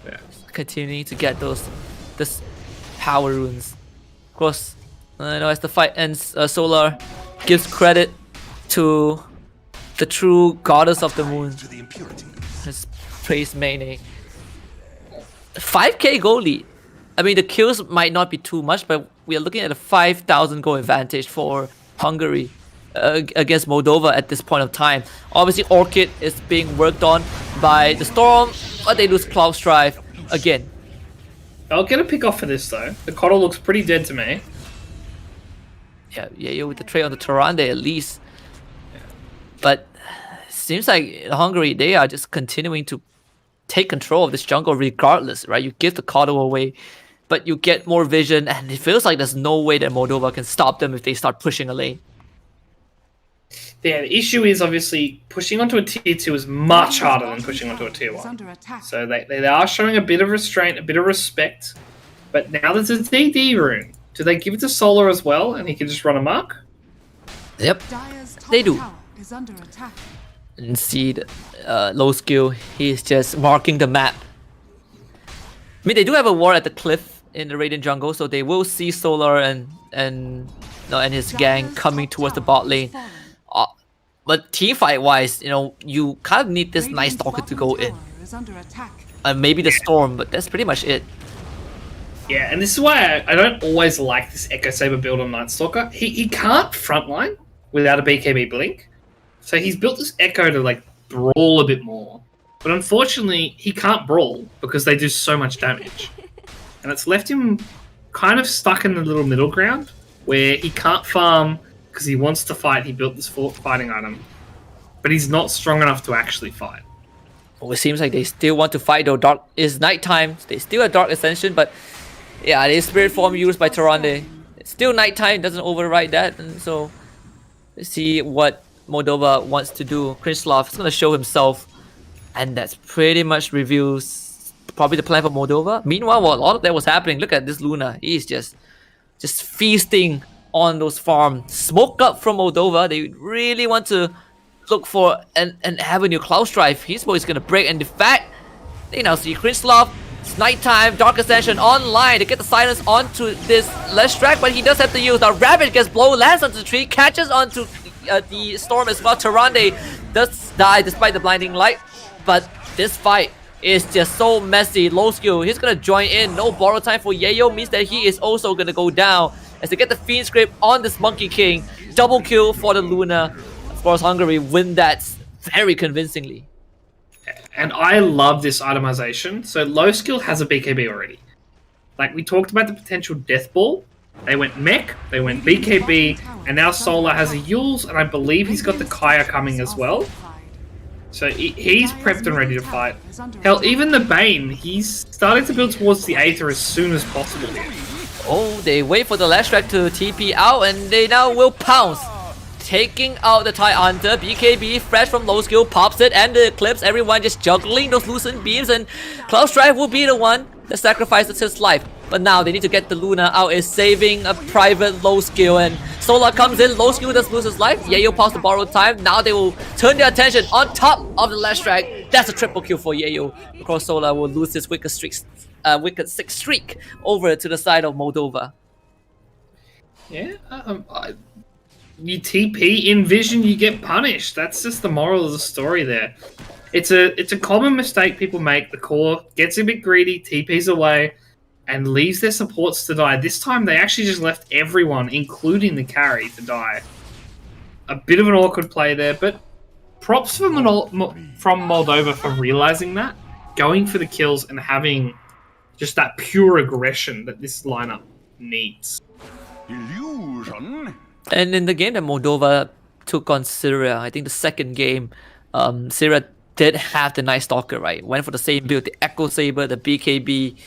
Yeah. Continuing to get this power runes. Of course, as the fight ends, Solar gives credit to the true goddess of the moon. His praise Mane. 5k gold lead. I mean, the kills might not be too much, but we are looking at a 5,000 gold advantage for Hungary against Moldova at this point of time. Obviously, Orchid is being worked on by the Storm, but they lose Klaus Drive again. I'll get a pick off for this, though. The Coddle looks pretty dead to me. Yeah, with the trade on the Tyrande at least. But it seems like Hungary, they are just continuing to take control of this jungle regardless, right? You give the Coddle away, but you get more vision, and it feels like there's no way that Moldova can stop them if they start pushing a lane. Yeah, the issue is obviously pushing onto a tier 2 is much harder than pushing onto a tier 1. So they are showing a bit of restraint, a bit of respect. But now there's a DD rune. Do they give it to Solar as well and he can just run amok? Yep, they do. And see the Low Skill, he's just marking the map. I mean, they do have a ward at the cliff in the Radiant jungle, so they will see Solar and his gang coming towards the bot lane. But team fight wise, you kind of need this Night Stalker to go in. And maybe the Storm, but that's pretty much it. Yeah, and this is why I don't always like this Echo Saber build on Night Stalker. He can't frontline without a BKB blink. So he's built this Echo to like brawl a bit more. But unfortunately, he can't brawl because they do so much damage. And it's left him kind of stuck in the little middle ground where he can't farm because he wants to fight. He built this fighting item, but he's not strong enough to actually fight. Oh, it seems like they still want to fight though. Dark is nighttime. They still have Dark Ascension, but yeah, the Spirit Form used by Tyrande. It's still nighttime, doesn't override that. And so, let's see what Moldova wants to do. Krislav is going to show himself. And that's pretty much reveals probably the plan for Moldova. Meanwhile, while all of that was happening, look at this Luna. He's just feasting on those farms. Smoke up from Moldova. They really want to look for an avenue. Cloud Strife. He's always going to break. And in fact, they now see Krislav. It's nighttime. Dark Ascension online. They get the silence onto this Leshrac, but he does have to use. Now Ravage gets blown, lands onto the tree, catches onto the Storm as well. Tyrande does die despite the blinding light. But this fight is just so messy. Low skill. He's gonna join in. No borrow time for Yayo means that he is also gonna go down as they get the Fiend Scrape on this Monkey King. Double kill for the Luna. Of course, Hungary win that very convincingly. And I love this itemization. So low skill has a BKB already. Like we talked about the potential Death Ball. They went mech, they went BKB, and now Solar has a Yules, and I believe he's got the Kaya coming as well. So he's prepped and ready to fight. Hell, even the Bane, he's starting to build towards the Aether as soon as possible here. Oh, they wait for the Leshrac to TP out, and they now will pounce. Taking out the TIE Hunter, BKB fresh from low skill, pops it, and the Eclipse, everyone just juggling those Lucent Beams, and Cloud Strife will be the one that sacrifices his life. But now they need to get the Luna out, is saving a private low skill, and Solar comes in, low skill does lose his life. Yayo pops the borrowed time. Now they will turn their attention on top of the Leshrac. That's a triple kill for Yayo. Of course, Solar will lose his wicked 6 streak over to the side of Moldova. Yeah, you TP in vision, you get punished. That's just the moral of the story there. It's a common mistake people make. The core gets a bit greedy, TPs away, and leaves their supports to die. This time they actually just left everyone, including the carry, to die. A bit of an awkward play there, but props from Moldova for realizing that, going for the kills, and having just that pure aggression that this lineup needs. Illusion? And in the game that Moldova took on Syria, I think the second game, Syria did have the Night Stalker, right? Went for the same build, the Echo Saber, the BKB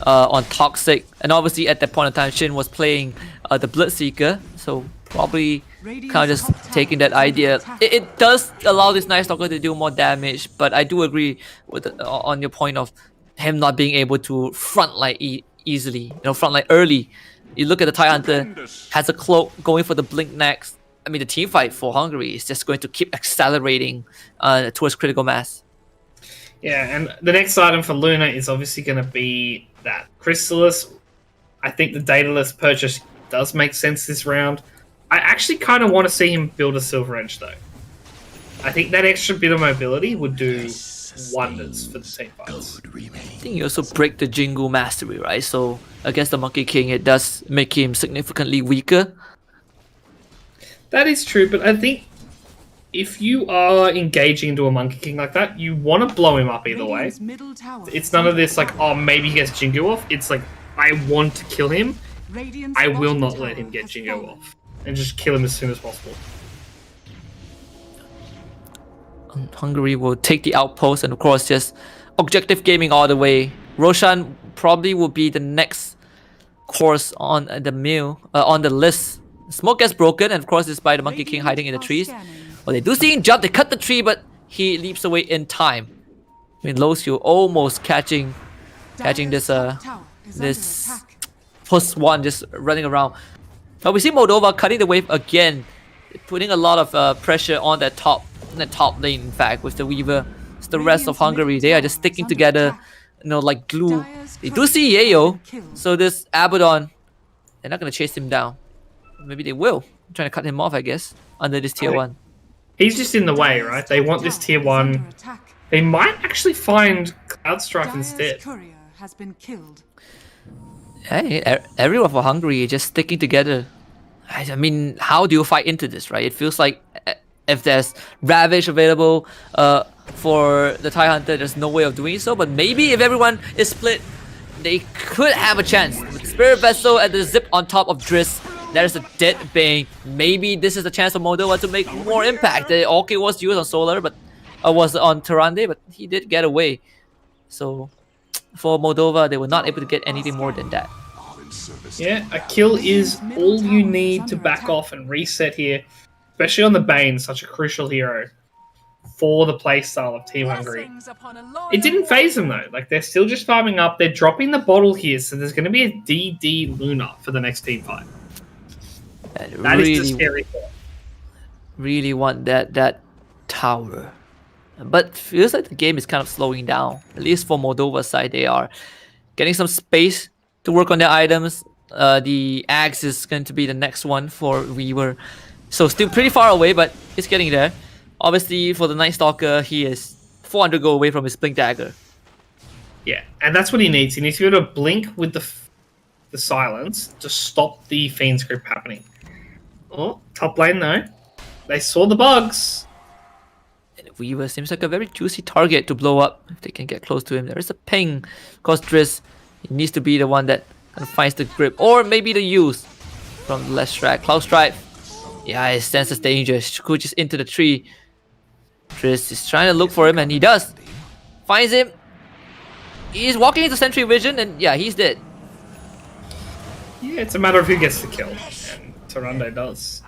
on Toxic. And obviously at that point in time, Shin was playing the Bloodseeker. So probably kind of just taking that idea. It does allow this Night Stalker to do more damage, but I do agree with on your point of him not being able to frontline easily, frontline early. You look at the TIE Hunter, has a cloak going for the blink next. I mean, the team fight for Hungary is just going to keep accelerating towards critical mass. Yeah, and the next item for Luna is obviously going to be that Chrysalis. I think the Daedalus purchase does make sense this round. I actually kind of want to see him build a Silver Edge, though. I think that extra bit of mobility would do wonders for the team fights. I think you also break the Jingu Mastery, right? So against the Monkey King, it does make him significantly weaker. That is true, but I think if you are engaging into a Monkey King like that, you want to blow him up either way. It's none of this like, oh, maybe he gets Jingu off. It's like, I want to kill him. I will not let him get Jingu off. And just kill him as soon as possible. Hungary will take the outpost, and of course just objective gaming all the way. Roshan probably will be the next course on the list. Smoke gets broken, and of course it's by the Monkey King hiding in the trees. Well, they do see him jump, they cut the tree, but he leaps away in time. I mean, Losio almost catching this first one just running around. But we see Moldova cutting the wave again, putting a lot of pressure on that top lane. In fact, with the Weaver, it's the rest of Hungary, they are just sticking together, like glue. They do see Yayo, so this Abaddon, they're not gonna chase him down. Maybe they will. I'm trying to cut him off, I guess, under this tier 1. He's just in the way, right? They want this tier 1. They might actually find Cloud Strife instead. Hey, everyone for Hungary just sticking together. I mean, how do you fight into this, right? It feels like if there's Ravage available for the TIE Hunter, there's no way of doing so. But maybe if everyone is split, they could have a chance. With Spirit Vessel and the Zip on top of Driss, that is a dead Bane. Maybe this is a chance for Moldova to make more impact. The Orchid was used on Solar, but was on Tarande, but he did get away. So for Moldova, they were not able to get anything more than that. Yeah, a kill is all you need to back off and reset here, especially on the Bane, such a crucial hero for the playstyle of Team Hungary. It didn't phase them though. Like, they're still just farming up. They're dropping the bottle here, so there's going to be a DD Luna for the next team fight. That is the scary thought. Really want that tower. But feels like the game is kind of slowing down. At least for Moldova's side, they are getting some space to work on their items. The axe is going to be the next one for Weaver. So still pretty far away, but he's getting there. Obviously, for the Night Stalker, he is 400 gold away from his Blink Dagger. Yeah, and that's what he needs. He needs to be able to blink with the silence to stop the Fiend's Grip happening. Oh, top lane though. They saw the bugs. And Weaver seems like a very juicy target to blow up if they can get close to him. There is a ping. Of course, Driss, he needs to be the one that kind of finds the grip. Or maybe the use from the left track. Cloud Stripe. Yeah, it senses danger. Could just into the tree. Driss is trying to look for him, and he does. Finds him. He's walking into Sentry Vision, and yeah, he's dead. Yeah, it's a matter of who gets the kill. And Tarande does.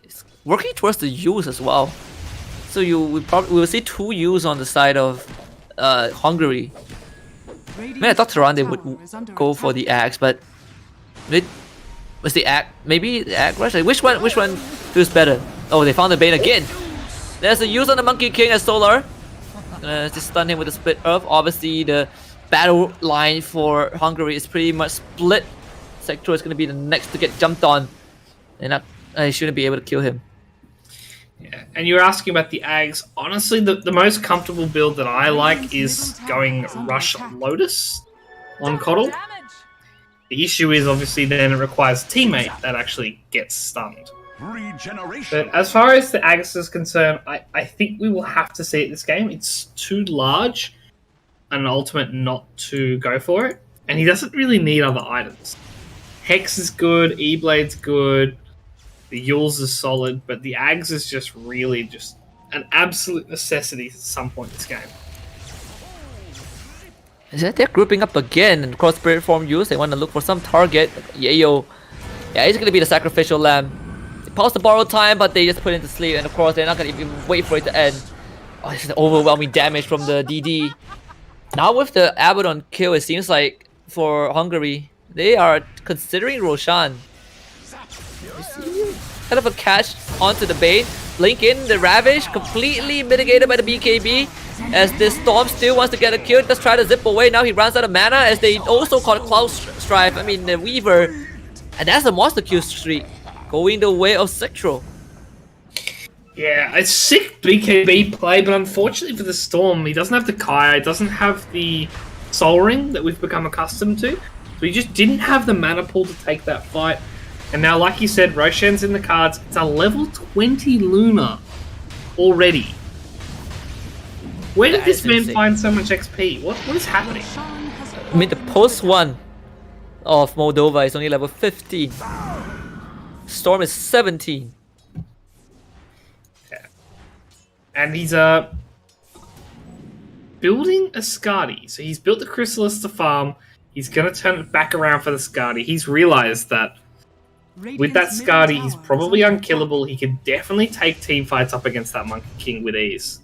It's working towards the use as well. So we will see 2 use on the side of Hungary. I thought Tarande would go for the axe, but it was the axe. Maybe the axe rush. Like, which one feels better? Oh, they found the Bane again. There's a use on the Monkey King as Solar. Just stun him with a split earth. Obviously, the battle line for Hungary is pretty much split. Sector is going to be the next to get jumped on, and I shouldn't be able to kill him. Yeah, and you were asking about the Ags. Honestly, the most comfortable build that I like is going Rush Lotus on Coddle. The issue is obviously then it requires a teammate that actually gets stunned. But as far as the Ags is concerned, I think we will have to see it this game. It's too large an ultimate not to go for it, and he doesn't really need other items. Hex is good, E-Blade's good, the Yules is solid, but the Ags is just really just an absolute necessity at some point in this game. Is that they're grouping up again and cross spirit form use? They want to look for some target. Yayo. Yeah, he's gonna be the sacrificial lamb. They pause the borrow time, but they just put it to sleep, and of course they're not gonna even wait for it to end. Oh, this is overwhelming damage from the DD. Now with the Abaddon kill, it seems like for Hungary, they are considering Roshan. Kind of a catch onto the Bane. Blink in, the Ravage, completely mitigated by the BKB. As this Storm still wants to get a kill, just try to zip away. Now he runs out of mana as they also caught Cloud Strife. I mean, the Weaver. And that's a monster kill streak going the way of Sectro. Yeah, it's sick BKB play, but unfortunately for the Storm, he doesn't have the Kaya, he doesn't have the Soul Ring that we've become accustomed to. So he just didn't have the mana pool to take that fight. And now, like you said, Roshan's in the cards. It's a level 20 Luna already. Where did this man find so much XP? What is happening? I mean, the post one of Moldova is only level 15. Storm is 17. Yeah. And he's building a Skadi. So he's built the Chrysalis to farm. He's going to turn it back around for the Skadi. He's realized that with that Skadi, he's probably unkillable. He can definitely take team fights up against that Monkey King with ease.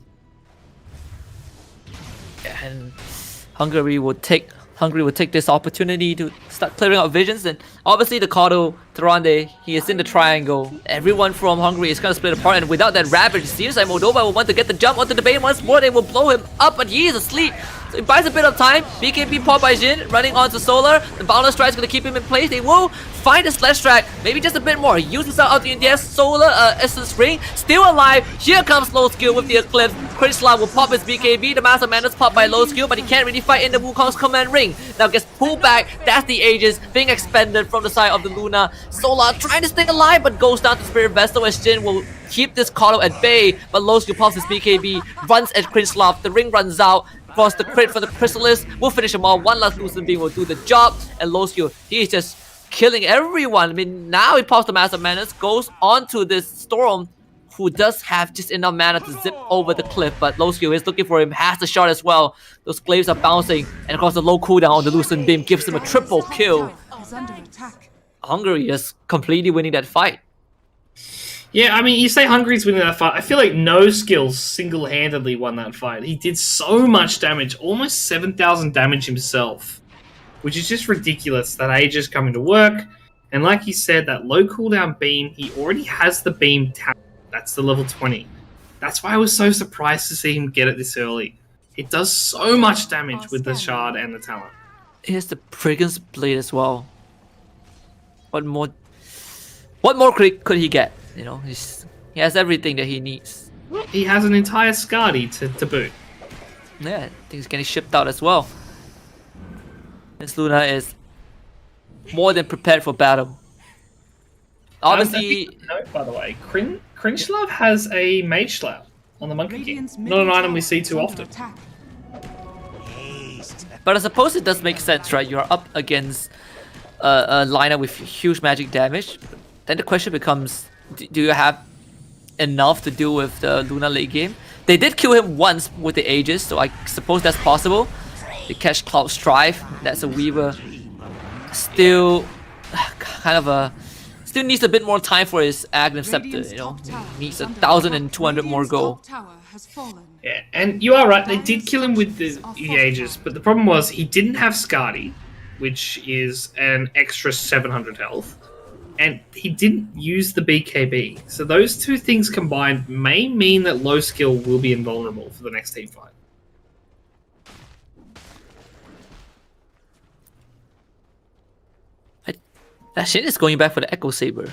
And Hungary will take this opportunity to start clearing out visions, and obviously the Kato Tarande, he is in the triangle. Everyone from Hungary is gonna split apart, and without that Ravage, it seems like Moldova will want to get the jump onto the Bane once more. They will blow him up, but he is asleep. So it buys a bit of time. BKB pop by Jin, running onto Solar. The Boundless Strike is gonna keep him in place. They will find a Slash Track, maybe just a bit more. He uses out the NDS, Solar, Essence Ring, still alive. Here comes Low Skill with the Eclipse. Critchlaw will pop his BKB. The Master Madness pop by Low Skill, but he can't really fight in the Wukong's command ring. Now gets pulled back. That's the Aegis being expended from the side of the Luna. Solar trying to stay alive, but goes down to Spirit Vessel as Jin will keep this Kato at bay. But Low Skill pops his BKB, runs at Critchlaw. The ring runs out. Of course, the crit for the Chrysalis will finish him off. One last Lucent Beam will do the job. And Low Skill, he is just killing everyone. I mean, now he pops the Master Madness, goes onto this Storm, who does have just enough mana to zip over the cliff, but low skill is looking for him, has the shot as well. Those glaives are bouncing, and of course the low cooldown on the Lucent Beam gives him a triple kill. Is under attack. Hungary is completely winning that fight. Yeah, I mean, you say Hungary's winning that fight. I feel like No Skills single-handedly won that fight. He did so much damage, almost 7,000 damage himself, which is just ridiculous. That age is coming to work, and like you said, that low cooldown beam, he already has the beam tapped. That's the level 20. That's why I was so surprised to see him get it this early. It does so much damage with the shard and the talent. Here's the Brigand's Blade as well. What more could he get? You know, he has everything that he needs. He has an entire Skadi to boot. Yeah, I think he's getting shipped out as well. Miss Luna is more than prepared for battle. Obviously, Note, by the way, Cringelove has a Mage Slap on the Monkey King. Radiant's Not an middle item we tower see is too under often. attack. but I suppose it does make sense, right? You're up against a lineup with huge magic damage. Then the question becomes, do you have enough to deal with the Luna late game? They did kill him once with the Aegis, so I suppose that's possible. They catch Cloud Strife, that's a Weaver. Still, still needs a bit more time for his Aghanim Scepter, Radiant's you know. top tower Needs is under 1,200 attack. more Radiant's gold. top tower has fallen. Yeah, and you are right, they did kill him with the Aegis, but the problem was he didn't have Skadi, which is an extra 700 health, and he didn't use the BKB. So those two things combined may mean that low skill will be invulnerable for the next team fight. That Shin is going back for the Echo Saber.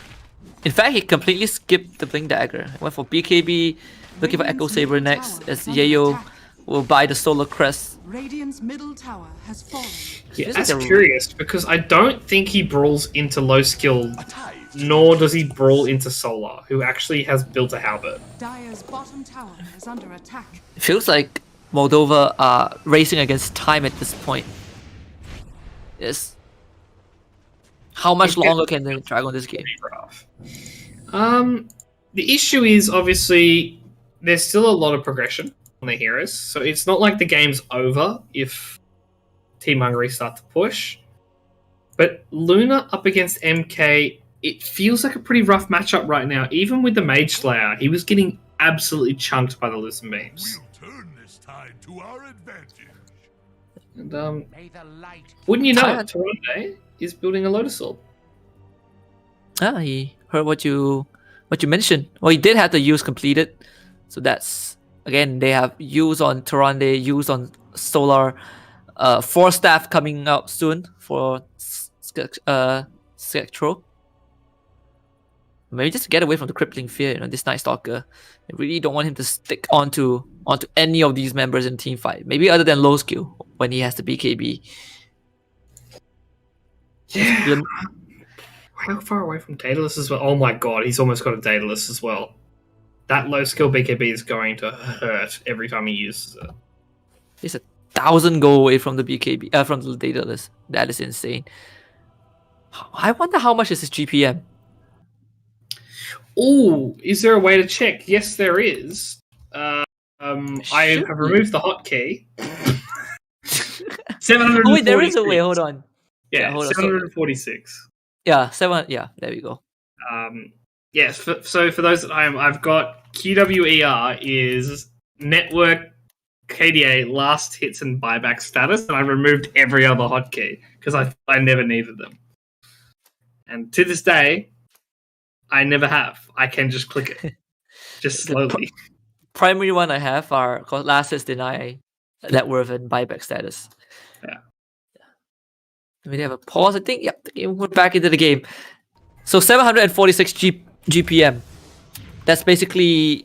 In fact, he completely skipped the Blink Dagger. Went for BKB, looking for Echo Saber next, as Yayo will buy the Solar Crest. Radiant's middle tower has fallen. Yeah, Feels that's like a- curious, because I don't think he brawls into low skill, nor does he brawl into Solar, who actually has built a halberd. Dire's bottom tower is under attack. It feels like Moldova are racing against time at this point. Yes. How much longer can they drag on this game? Rough. The issue is obviously there's still a lot of progression on the heroes, so it's not like the game's over if Team Hungary start to push. But Luna up against MK, it feels like a pretty rough matchup right now. Even with the Mage Slayer, he was getting absolutely chunked by the Lucent Beams. We'll turn this tide to our advantage. And May the light wouldn't you know, Tyrant. Toronto is building a Lotus Orb. Ah, he heard what you mentioned. Well, he did have the use completed, so that's again they have use on Tyrande, use on Solar, 4 staff coming out soon for Skectro. Maybe just to get away from the crippling fear, you know, this Night Stalker. I really don't want him to stick onto any of these members in team fight. Maybe other than low skill when he has the BKB. Yeah. How far away from Daedalus as well? Oh my god, he's almost got a Daedalus as well. That low skill BKB is going to hurt every time he uses it. He's 1,000 gold away from the BKB, from the Daedalus. That is insane. I wonder how much is his GPM. Ooh, is there a way to check? Yes, there is. I Should have be. removed the hotkey. 746. Oh wait, there is a way. Hold on. Yeah, hold on, 746. Yeah, 7. Yeah, there we go. Yes, so for those at home, I've got QWER is network KDA last hits and buyback status, and I removed every other hotkey because I never needed them. And to this day, I never have. I can just click it, just slowly. Primary one I have are called last hits deny, net worth, and buyback status. Yeah. Let me have a pause. I think, yep, the game went back into the game. So 746 GPM. That's basically.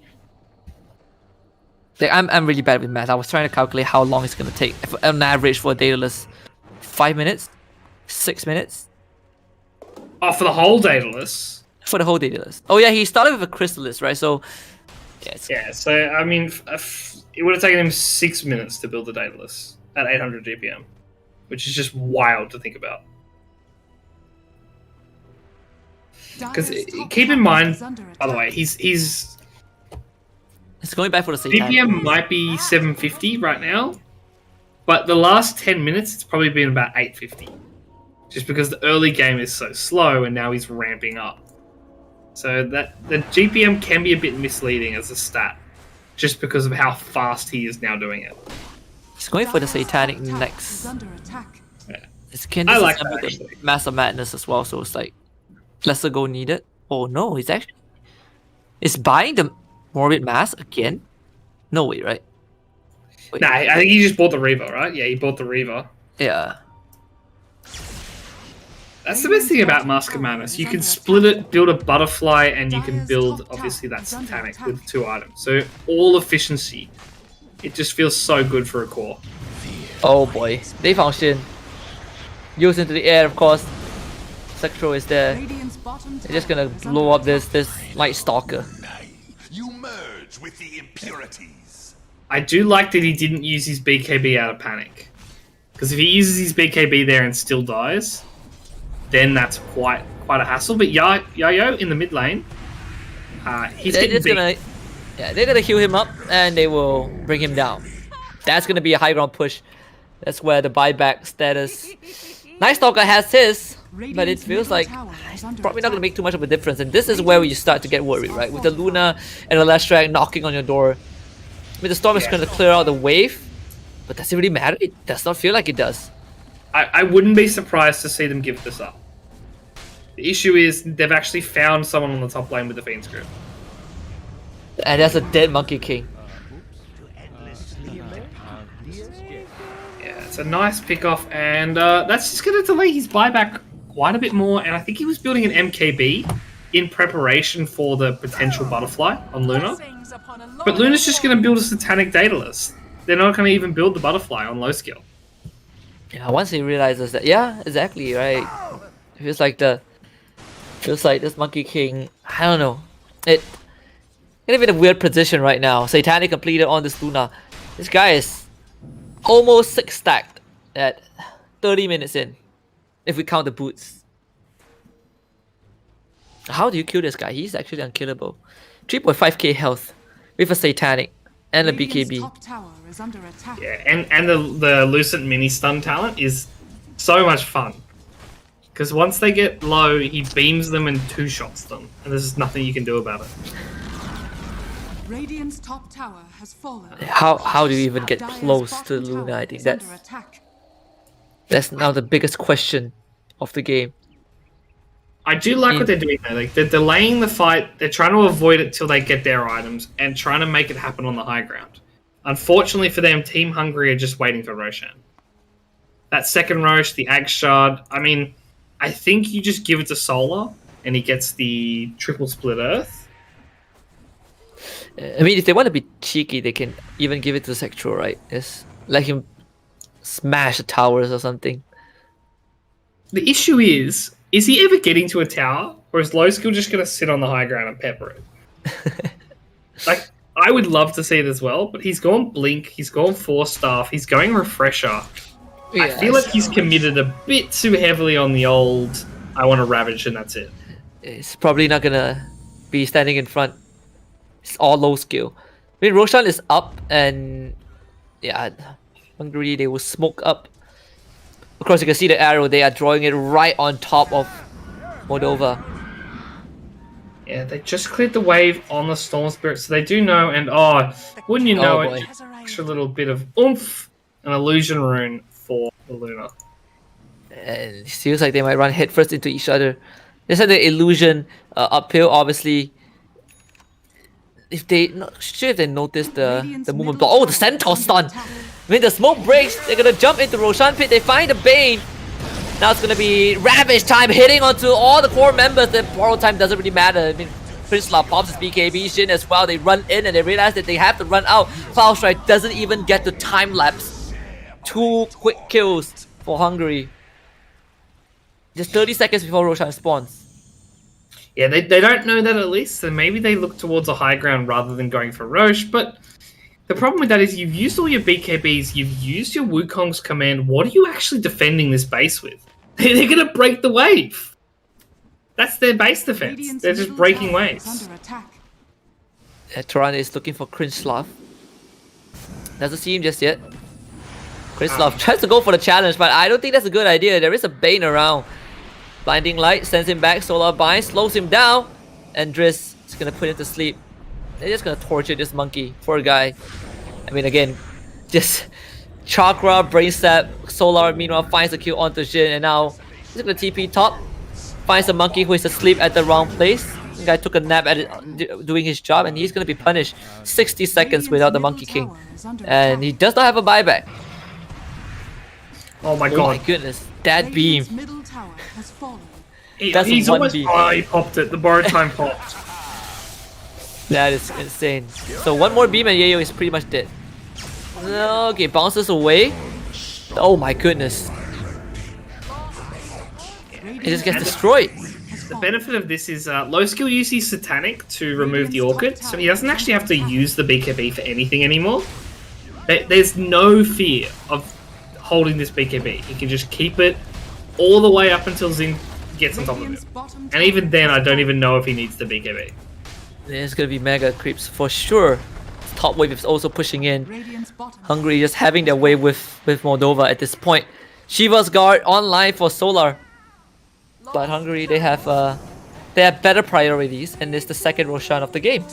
Like, I'm really bad with math. I was trying to calculate how long it's gonna take on average for a Daedalus. 5 minutes, 6 minutes Oh, for the whole Daedalus. for the whole Daedalus. Oh yeah, he started with a Chrysalis, right? So Yeah, so I mean, it would have taken him 6 minutes to build the Daedalus at 800 GPM, which is just wild to think about. Because Dire's top keep in tower mind, is under by the attack. way, he's It's going back for the Satanic. GPM might be 750 right now, but the last 10 minutes it's probably been about 850. Just because the early game is so slow and now he's ramping up. So that the GPM can be a bit misleading as a stat, just because of how fast he is now doing it. He's going for the Satanic Tower next. is under attack. It's can I like disassemble that, the actually. Mass of Madness as well, so it's like lesser gold needed. Oh no, he's actually buying the Morbid Mass again? No way, right? Wait. Nah, I think he just bought the Reaver, right? Yeah, he bought the Reaver. Yeah. That's the best thing about Mask of Madness. You can split it, build a butterfly, and you can build, obviously, that Satanic with 2 items. So all efficiency. It just feels so good for a core. Oh boy. They found Shin. Used into the air, of course. Sectro is there. Radiant's bottom They're just tower gonna is blow under up this Light Stalker. You merge with the impurities. I do like that he didn't use his BKB out of panic. Because if he uses his BKB there and still dies, then that's quite a hassle. But Yayo in the mid lane, he's They're getting just beat. they're gonna heal him up and they will bring him down. That's gonna be a high ground push. That's where the buyback status. Night Stalker has his, but it feels like it's probably not gonna make too much of a difference. And this is where you start to get worried, right? With the Luna and the Leshrac knocking on your door. I mean, the storm is gonna clear out the wave, but does it really matter? It does not feel like it does. I wouldn't be surprised to see them give this up. The issue is they've actually found someone on the top lane with the Fiend Script. And that's a dead Monkey King. Yeah, it's a nice pick off, and that's just going to delay his buyback quite a bit more. And I think he was building an MKB in preparation for the potential butterfly on Luna. But Luna's just going to build a Satanic Daedalus. They're not going to even build the butterfly on low skill. Yeah, once he realizes that, yeah, exactly, right. It feels like this Monkey King, I don't know. It's in a weird position right now. Satanic completed on this Luna. This guy is almost 6 stacked at 30 minutes in, if we count the boots. How do you kill this guy? He's actually unkillable. 3.5k health with a Satanic and a Radiant's BKB. top tower is under attack. Yeah, and the Lucent mini stun talent is so much fun. Because once they get low, he beams them and 2-shots them. And there's nothing you can do about it. Radiant's top tower has fallen. How do you even get Dire's close to bottom Luna? tower I think is under that's attack. now the biggest question of the game. I do like what they're doing though. Like they're delaying the fight. They're trying to avoid it till they get their items and trying to make it happen on the high ground. Unfortunately for them, Team Hungry are just waiting for Roshan. That second Rosh, the Ag Shard. I mean, I think you just give it to Solar and he gets the triple split Earth. I mean, if they want to be cheeky, they can even give it to Sectro, right? Just let him smash the towers or something. The issue is he ever getting to a tower, or is low skill just going to sit on the high ground and pepper it? Like, I would love to see it as well, but he's gone Blink, he's gone Force Staff, he's going Refresher. I feel like he's committed a bit too heavily on the old, I want to Ravage and that's it. It's probably not gonna be standing in front. It's all low skill. I mean, Roshan is up and yeah, Hungry, they will smoke up. Of course, you can see the arrow. They are drawing it right on top of Moldova. Yeah, they just cleared the wave on the Storm Spirit, so they do know, and wouldn't you know boy. it, just an extra little bit of oomph, an illusion rune for the Luna. And it feels like they might run headfirst into each other. They said the illusion uphill, obviously. If they if they notice the movement block. Oh, the Centaur stun! When the smoke breaks, they're gonna jump into Roshan pit. They find the Bane. Now it's gonna be Ravage time, hitting onto all the core members. The borrow time doesn't really matter. I mean, Prince-La pops his BKB Shin as well. They run in and they realize that they have to run out. Cloud Strike doesn't even get the time lapse. 2 quick kills for Hungary. Just 30 seconds before Roshan spawns. Yeah, they don't know that at least, so maybe they look towards a high ground rather than going for Roche, but the problem with that is you've used all your BKBs, you've used your Wukong's command, what are you actually defending this base with? They're going to break the wave. That's their base defense. Radiant's They're just middle breaking tower is waves. under attack. Toronto is looking for Crinslav. Doesn't see him just yet. Crinslav tries to go for the challenge, but I don't think that's a good idea. There is a Bane around. Blinding Light sends him back. Solar Bind slows him down. And Driss is gonna put him to sleep. They're just gonna torture this monkey. Poor guy. I mean, again, just Chakra, Brain Sap, Solar meanwhile finds a kill onto Jin, and now he's gonna TP top. Finds a monkey who is asleep at the wrong place. The guy took a nap at it, doing his job, and he's gonna be punished 60 seconds without the Monkey King. And he does not have a buyback. Oh my god. Oh my goodness. That beam. Middle tower has fallen. That's He's one almost... beam. Oh, he popped it. The borrowed time popped. That is insane. So one more beam and Yayo is pretty much dead. Okay, bounces away. Oh my goodness. It just gets destroyed. The benefit of this is low skill uses Satanic to remove the Orchid, so he doesn't actually have to use the BKB for anything anymore. There's no fear of holding this BKB. He can just keep it all the way up until Xin gets on top of him. And even then, I don't even know if he needs the BKB. There's gonna be mega creeps for sure. Top wave is also pushing in. Hungary just having their way with Moldova at this point. Shiva's guard online for Solar. But Hungary, they have better priorities, and it's the second Roshan of the game.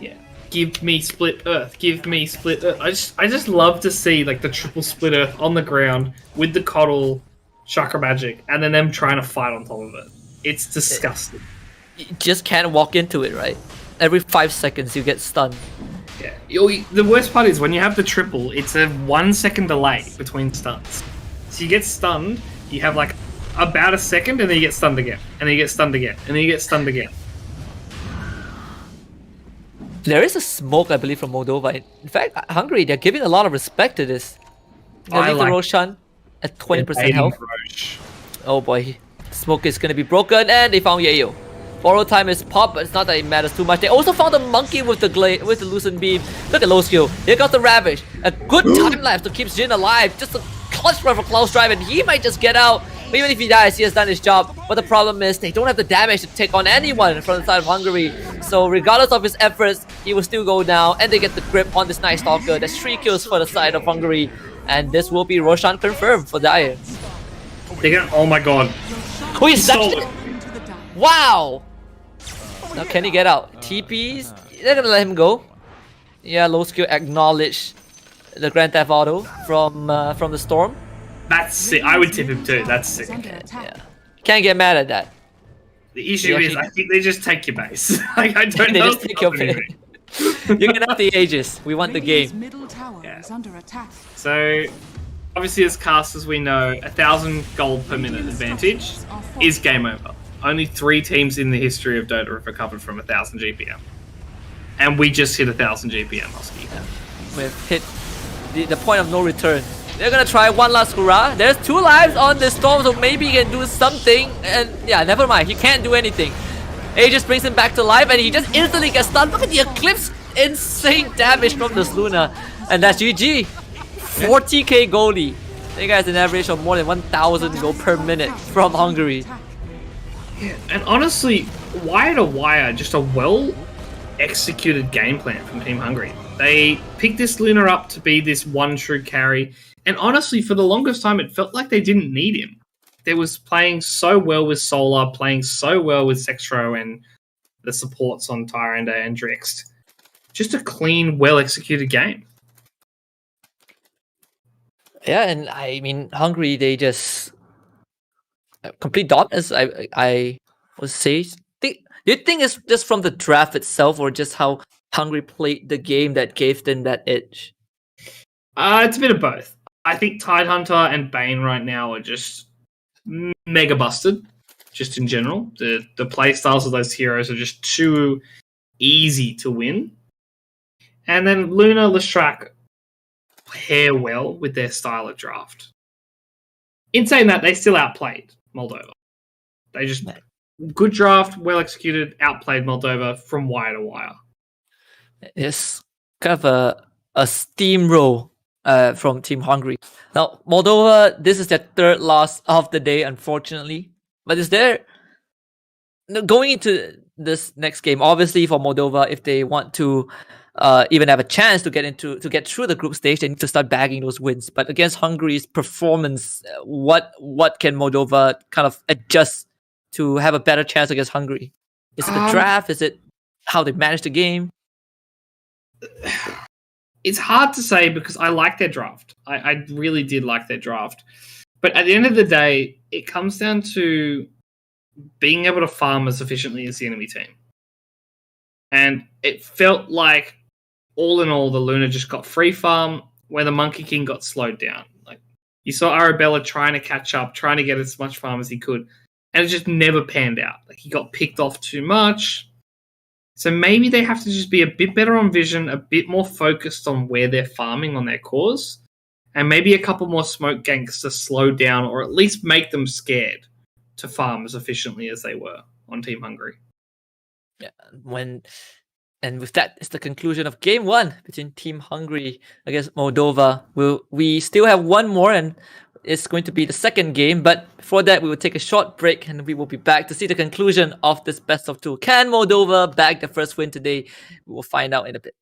Yeah, give me split Earth. Give me split Earth. I just love to see like the triple split Earth on the ground with the Coddle, Chakra Magic, and then them trying to fight on top of it. It's disgusting. You just can't walk into it, right? Every 5 seconds you get stunned. Yeah. The worst part is when you have the triple, it's a 1 second delay between stuns. So you get stunned, you have like about a second, and then you get stunned again, and then you get stunned again, and then you get stunned again. There is a smoke, I believe, from Moldova. In fact, Hungary, they're giving a lot of respect to this. They leave the Roshan at 20% health. Oh boy, smoke is gonna be broken, and they found Yayo. Borrow time is popped, but it's not that it matters too much. They also found a monkey with the Lucent Beam. Look at low skill. Here comes the Ravage. A good time lapse to keep Jin alive. Just a clutch run for close drive, and he might just get out. But even if he dies, he has done his job. But the problem is they don't have the damage to take on anyone from the side of Hungary. So regardless of his efforts, he will still go down, and they get the grip on this Night Stalker. That's 3 kills for the side of Hungary, and this will be Roshan confirmed for Dire. Oh my god. Who is that? Stole it. Wow! Now can he get out? TPs? They're gonna let him go. Yeah, low skill acknowledge the Grand Theft Auto from the Storm. That's sick. I would tip him too. That's sick. Yeah. Can't get mad at that. The issue is, I think they just take your base. Like, I don't They know. just take your pick. You can have the Aegis. We want the game. Middle tower is under attack. So, obviously, as casters, we know 1,000 gold per minute advantage is game over. Only 3 teams in the history of Dota have recovered from 1,000 GPM. And we just hit 1,000 GPM, Husky. We've hit the point of no return. They're gonna try one last hurrah. There's 2 lives on the Storm, so maybe he can do something. And yeah, never mind. He can't do anything. Aegis brings him back to life, and he just instantly gets stunned. Look at the Eclipse. Insane damage from this Luna. And that's GG. 40k goldie. They got an average of more than 1,000 gold per minute from Hungary. And honestly, wire to wire, just a well executed game plan from Team Hungary. They picked this Luna up to be this one true carry. And honestly, for the longest time, it felt like they didn't need him. They was playing so well with Solar, playing so well with Sextro and the supports on Tyrande and Drixt. Just a clean, well-executed game. Yeah, and I mean, Hungary, they just complete dominance, I would say. Do you think it's just from the draft itself, or just how Hungary played the game that gave them that edge? It's a bit of both. I think Tidehunter and Bane right now are just mega busted, just in general. The play styles of those heroes are just too easy to win. And then Luna, Lestrak pair well with their style of draft. In saying that, they still outplayed Moldova. They just good draft, well executed, outplayed Moldova from wire to wire. It's kind of a steamroll from Team Hungary. Now, Moldova, this is their 3rd loss of the day, unfortunately. But is there going into this next game, obviously for Moldova, if they want to even have a chance to get through the group stage, they need to start bagging those wins. But against Hungary's performance, what can Moldova kind of adjust to have a better chance against Hungary? Is it the draft? Is it how they manage the game? It's hard to say because I like their draft. I really did like their draft. But at the end of the day, it comes down to being able to farm as efficiently as the enemy team. And it felt like, all in all, the Luna just got free farm where the Monkey King got slowed down. Like, you saw Arabella trying to catch up, trying to get as much farm as he could, and it just never panned out. Like, he got picked off too much. So maybe they have to just be a bit better on vision, a bit more focused on where they're farming on their cores, and maybe a couple more smoke ganks to slow down or at least make them scared to farm as efficiently as they were on Team Hungary. Yeah, and with that is the conclusion of Game 1 between Team Hungary against Moldova. We still have one more, and it's going to be the second game. But before that, we will take a short break, and we will be back to see the conclusion of this best of 2. Can Moldova bag the first win today? We will find out in a bit.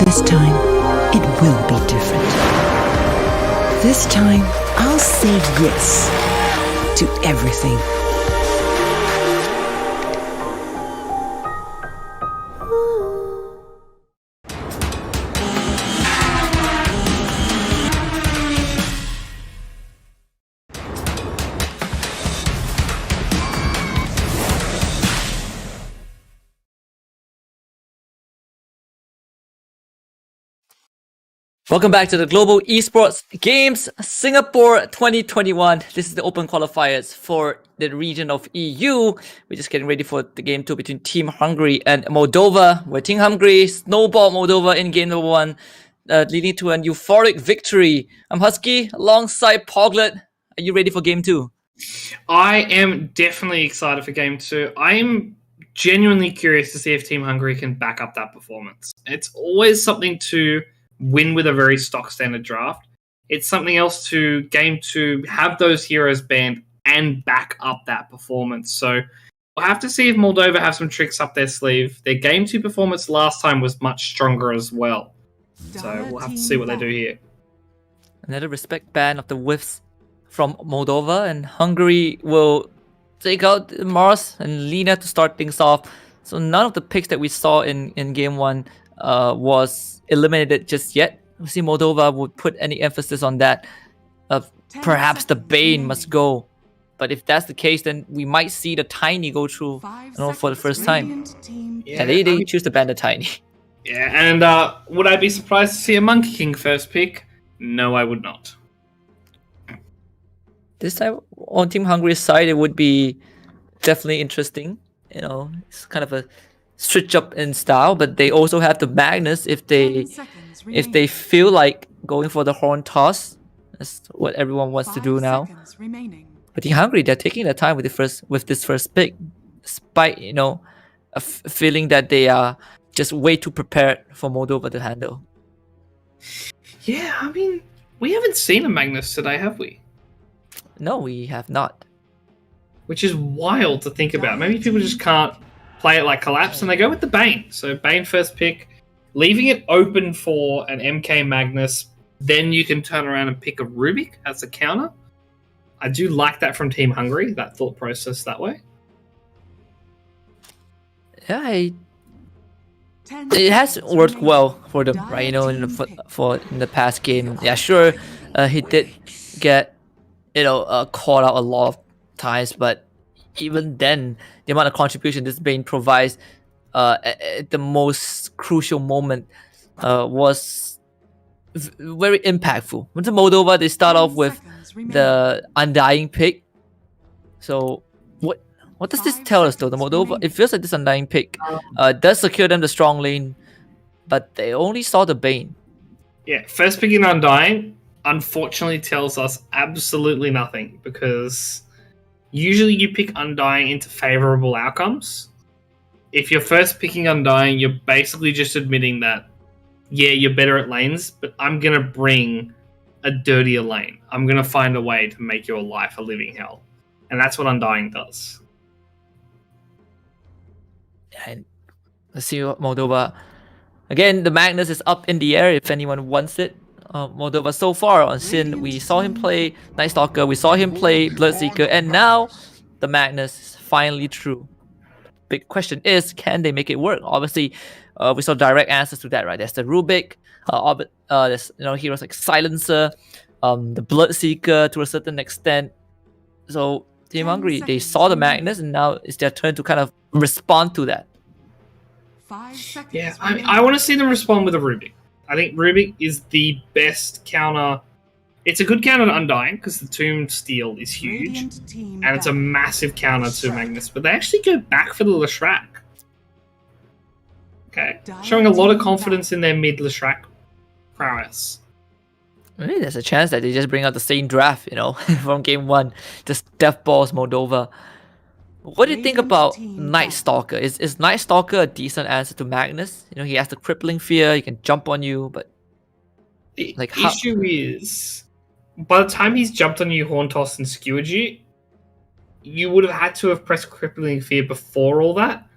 This time, it will be different. This time, I'll say yes to everything. Welcome back to the Global Esports Games Singapore 2021. This is the open qualifiers for the region of EU. We're just getting ready for the game 2 between Team Hungary and Moldova, where Team Hungary snowballed Moldova in game number 1, leading to an euphoric victory. I'm Husky alongside Poglet. Are you ready for game 2? I am definitely excited for game 2. I'm genuinely curious to see if Team Hungary can back up that performance. It's always something to win with a very stock standard draft. It's something else to game 2, have those heroes banned and back up that performance. So we'll have to see if Moldova have some tricks up their sleeve. Their game 2 performance last time was much stronger as well. So we'll have to see what they do here. Another respect ban of the whiffs from Moldova, and Hungary will take out Mars and Lina to start things off. So none of the picks that we saw in game 1 was eliminated just yet. We see Moldova would put any emphasis on that. Perhaps the Bane must go. But if that's the case, then we might see the Tiny go through for the first time. Yeah, they choose to ban the Tiny. Yeah, and would I be surprised to see a Monkey King first pick? No, I would not. This time on Team Hungary's side, it would be definitely interesting. You know, it's kind of a switch up in style, but they also have the Magnus if they feel like going for the horn toss. That's what everyone wants to do now. But Team Hungary, they're taking their time with this first pick, despite a feeling that they are just way too prepared for Moldova to handle. Yeah, I mean, we haven't seen a Magnus today, have we? No, we have not. Which is wild to think about. Maybe people just can't play it like Collapse, and they go with the Bane. So Bane first pick, leaving it open for an MK Magnus. Then you can turn around and pick a Rubik as a counter. I do like that from Team Hungary, that thought process that way. Yeah, it has worked well for them, right? In the past game. Yeah, sure, he did get called out a lot of times, but even then, the amount of contribution this Bane provides at the most crucial moment was very impactful. When the Moldova, they start off with the Undying pick. So what does this tell us though? The Moldova, it feels like this Undying pick does secure them the strong lane, but they only saw the Bane. Yeah, first picking Undying unfortunately tells us absolutely nothing, because usually you pick Undying into favorable outcomes. If you're first picking Undying, you're basically just admitting that, yeah, you're better at lanes, but I'm going to bring a dirtier lane. I'm going to find a way to make your life a living hell. And that's what Undying does. And let's see what Moldova... Again, the Magnus is up in the air if anyone wants it. Moldova so far on Sin, we saw him play Night Stalker, we saw him play Bloodseeker, and now the Magnus is finally true. Big question is, can they make it work? Obviously, we saw direct answers to that, right? There's the Rubik, there's heroes like Silencer, the Bloodseeker to a certain extent. So Team Hungary, they saw the Magnus, and now it's their turn to kind of respond to that. Yeah, I want to see them respond with a Rubik. I think Rubik is the best counter. It's a good counter to Undying because the Tomb Steel is huge, and it's a massive counter to Magnus. But they actually go back for the Leshrac. Okay, showing a lot of confidence in their mid Leshrac prowess. Maybe there's a chance that they just bring out the same draft, from game 1, just death balls Moldova. What do you think about Night Stalker? Is Night Stalker a decent answer to Magnus? He has the crippling fear, he can jump on you, but the issue is, by the time he's jumped on you, Horn Toss and skewered you would have had to have pressed crippling fear before all that,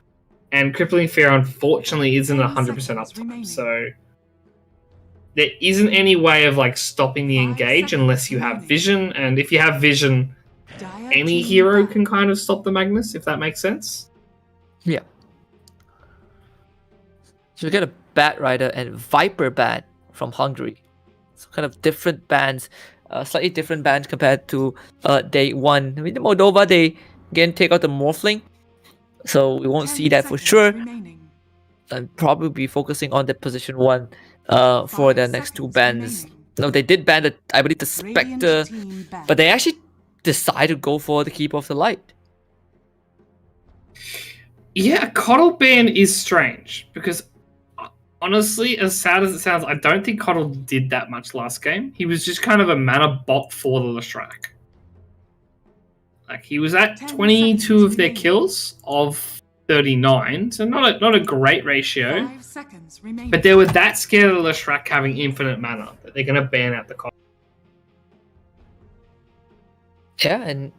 and crippling fear unfortunately isn't 100% uptime. So there isn't any way of like stopping the 5 engage unless you have seconds vision, and if you have vision, Dire any team hero ban. can kind of stop the Magnus, if that makes sense. Yeah. So we get a Bat Rider and Viper ban from Hungary. So kind of different bans, slightly different bans compared to day one. I mean, Moldova, they again take out the Morphling, so we won't 10 see that for seconds sure. remaining. And probably be focusing on the position one for 5 the next two seconds bans. remaining. No, they did ban the, I believe, the Radiant Spectre, team ban. but they actually decided to go for the Keeper of the Light. Yeah, a Coddle ban is strange because honestly, as sad as it sounds, I don't think Coddle did that much last game. He was just kind of a mana bot for the Leshrac. Like he was at 10 22 seconds of their remaining. kills of 39, so not a great ratio. 5 seconds remaining. But they were that scared of the Leshrac having infinite mana that they're going to ban out the Coddle. Yeah, and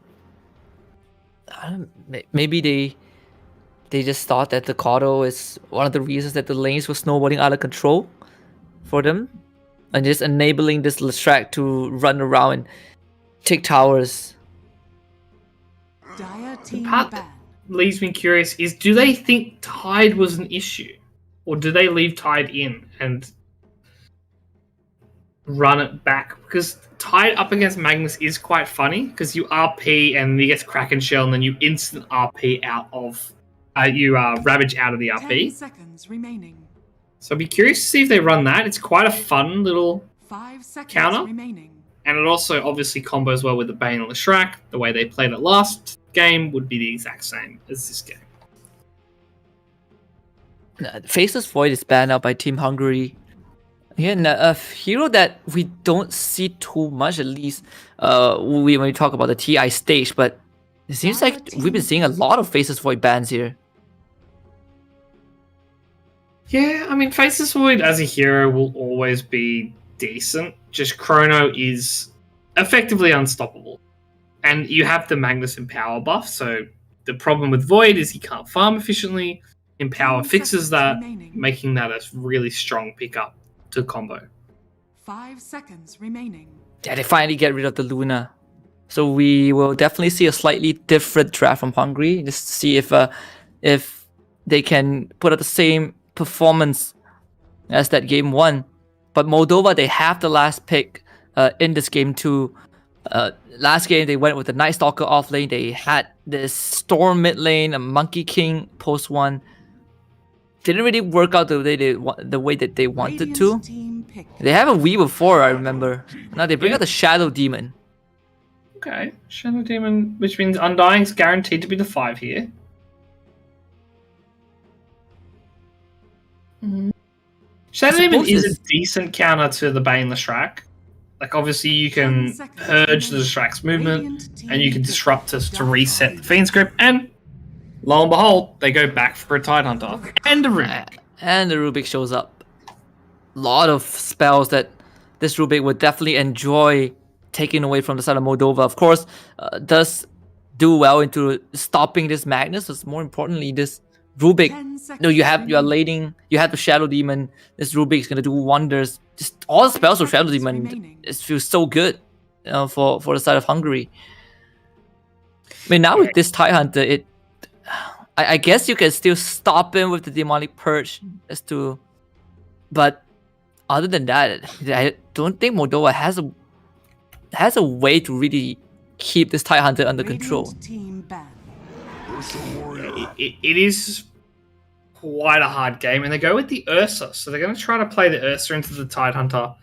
I don't, maybe they just thought that the Caudal is one of the reasons that the lanes were snowballing out of control for them, and just enabling this Leshrac to run around and take towers. Dire team part ban. leaves me curious is, do they think Tide was an issue? Or do they leave Tide in and run it back? Because Tide up against Magnus is quite funny, because you RP and he gets Kraken Shell and then you instant RP out of... Ravage out of the 10 RP. seconds remaining. So I'd be curious to see if they run that. It's quite a fun little... 5 seconds Counter? remaining. And it also obviously combos well with the Bane and Leshrac. The way they played it last game would be the exact same as this game. Faceless Void is banned out by Team Hungary. Again, a hero that we don't see too much, at least when we talk about the TI stage, but it seems like we've been seeing a lot of Faceless Void bans here. Yeah, I mean, Faceless Void as a hero will always be decent. Just Chrono is effectively unstoppable. And you have the Magnus Empower buff, so the problem with Void is he can't farm efficiently. Empower 10 fixes seconds that, remaining. making that a really strong pickup to combo. 5 seconds remaining. Yeah, they finally get rid of the Luna. So we will definitely see a slightly different draft from Hungary, just to see if they can put up the same performance as that game one. But Moldova, they have the last pick in this game too. Last game they went with the Night Stalker off lane. They had this Storm mid lane, a Monkey King post one. Didn't really work out the way that they wanted to. Radiant team pick. They have a Wii before, I remember. Now they bring out the Shadow Demon. Okay, Shadow Demon, which means Undying's guaranteed to be the 5 here. Shadow I Demon suppose is a it's- decent counter to the Bane Leshrac. Like, obviously, you 10 can seconds purge the remaining. Leshrac's movement, Radiant team and you can pick. disrupt to reset the Fiend's Grip, and lo and behold, they go back for a Tidehunter. And a Runic. And the Rubik shows up. Lot of spells that this Rubik would definitely enjoy taking away from the side of Moldova. Of course, does do well into stopping this Magnus. But more importantly, this Rubik. 10 No, you seconds are remaining. lading. You have the Shadow Demon. This Rubik is gonna do wonders. Just all the spells of Shadow seconds Demon. remaining. It feels so good, for the side of Hungary. I mean, now with this Tidehunter, I guess you can still stop him with the Demonic Purge but other than that, I don't think Moldova has a way to really keep this Tidehunter under control. Radiant team ban. It is quite a hard game, and they go with the Ursa, so they're going to try to play the Ursa into the Tidehunter.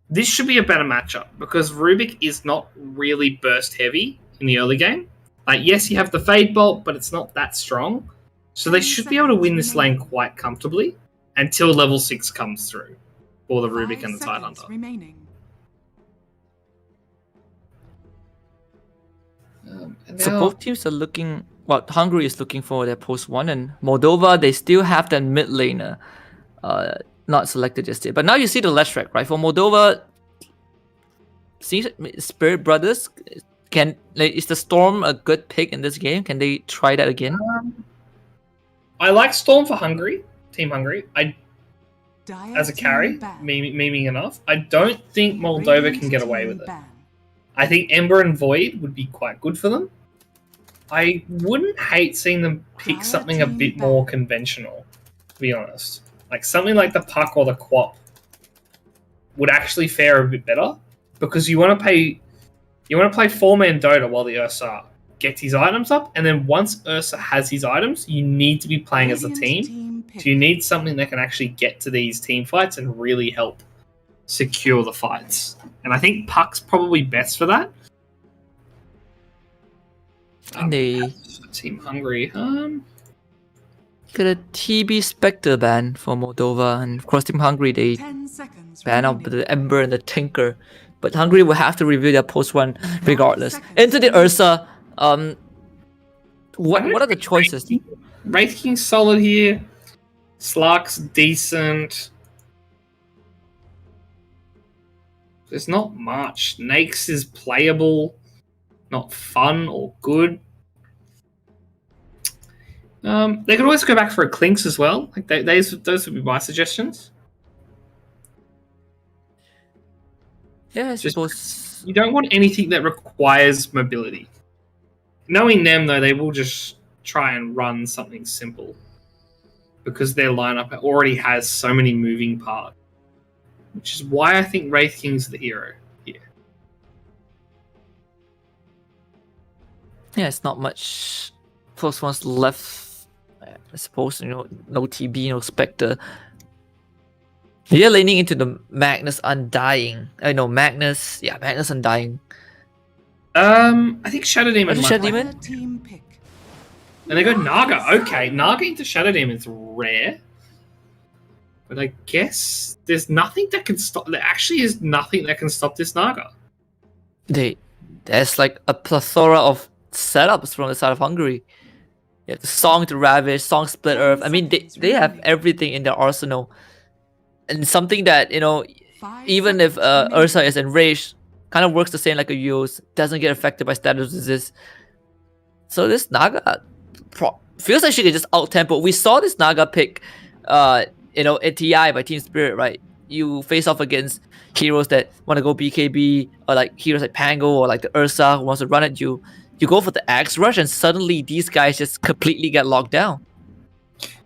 This should be a better matchup, because Rubik is not really burst heavy in the early game. Like, yes, you have the Fade Bolt, but it's not that strong. So they should be able to win this lane quite comfortably until level 6 comes through for the 5 Rubik and the seconds Tidehunter. remaining. So both teams are looking. Well, Hungary is looking for their post one, and Moldova, they still have that mid laner, not selected just yet. But now you see the Leshrac, right? For Moldova, seems Spirit Brothers is the Storm a good pick in this game? Can they try that again? I like Storm for Hungary, Team Hungary. as a carry, memeing enough. I don't think Moldova can get away with it. I think Ember and Void would be quite good for them. I wouldn't hate seeing them pick something a bit more conventional, to be honest. Like something like the Puck or the Quap would actually fare a bit better, because you want to play 4-man Dota while the Ursa gets his items up, and then once Ursa has his items, you need to be playing as a team. So you need something that can actually get to these team fights and really help secure the fights. And I think Puck's probably best for that. Team Hungry. Got a TB Spectre ban for Moldova, and of course Team Hungry, they ban out the Ember and the Tinker. But Hungary will have to review their post one regardless. Into the Ursa. What are the choices? Wraith King's solid here. Slark's decent. There's not much. Nakes is playable, not fun or good. They could always go back for a Clinks as well. Like those would be my suggestions. Yeah, I suppose. You don't want anything that requires mobility. Knowing them, though, they will just try and run something simple, because their lineup already has so many moving parts, which is why I think Wraith King's the hero here. Yeah, it's not much close ones left. I suppose, no TB, no Spectre. You're leaning into the Magnus Undying. I know Magnus Undying. I think Shadow Demon. Shadow Demon? And they go Naga. Okay, Naga into Shadow Demon is rare. But I guess there's nothing that can stop. There actually is nothing that can stop this Naga. There's like a plethora of setups from the side of Hungary. You have the Song to Ravish, Song Split Earth. I mean, they have everything in their arsenal. And something that, even if Ursa is enraged, kind of works the same like a Eos, doesn't get affected by status resist. So this Naga feels like she can just out-tempo. We saw this Naga pick, at TI by Team Spirit, right? You face off against heroes that want to go BKB, or like heroes like Pango, or like the Ursa who wants to run at you. You go for the Axe Rush, and suddenly these guys just completely get locked down.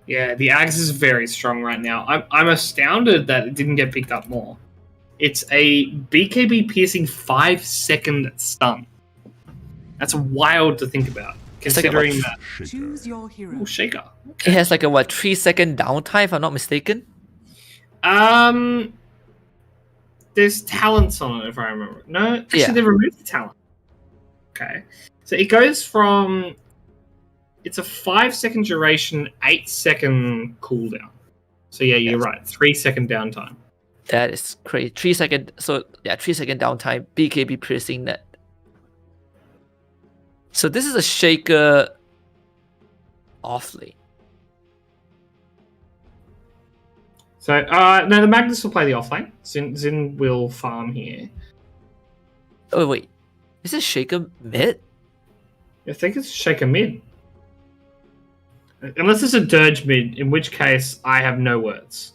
Yeah, the Axe is very strong right now. I'm astounded that it didn't get picked up more. It's a BKB piercing 5-second stun. That's wild to think about, considering that. Choose your hero. Oh, Shaker. It has like a 3-second downtime, if I'm not mistaken. There's talents on it, if I remember. No, actually, Yeah. they removed the talent. Okay, so it goes from. It's a 5-second duration, 8-second cooldown. So yeah, you're right. 3-second downtime. That is crazy. 3-second. So yeah, 3-second downtime. BKB piercing net. So this is a Shaker offlane. So no, the Magnus will play the offlane. Zin will farm here. Oh wait, is this Shaker mid? I think it's Shaker mid. Unless it's a Dirge mid, in which case I have no words.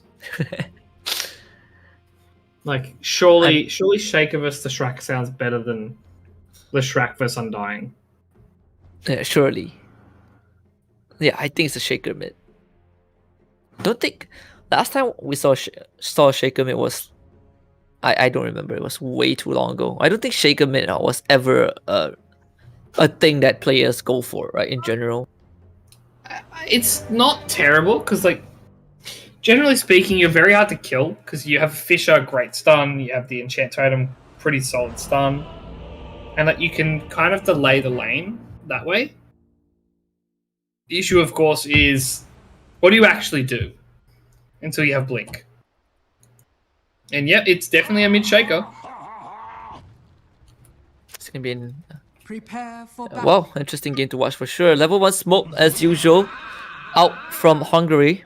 Like, surely Shaker vs. the Shrek sounds better than the Shrek vs. Undying. Yeah, surely. Yeah, I think it's a Shaker mid. Don't think last time we saw Shaker mid was, I don't remember. It was way too long ago. I don't think Shaker mid was ever a thing that players go for, right? In general. It's not terrible, because, like, generally speaking, you're very hard to kill, because you have Fisher, great stun, you have the Enchant Totem, pretty solid stun, and that you can kind of delay the lane that way. The issue, of course, is what do you actually do until you have Blink? And yeah, it's definitely a mid Shaker. It's gonna be an Prepare for battle. well, interesting game to watch for sure. Level 1 smoke as usual, out from Hungary.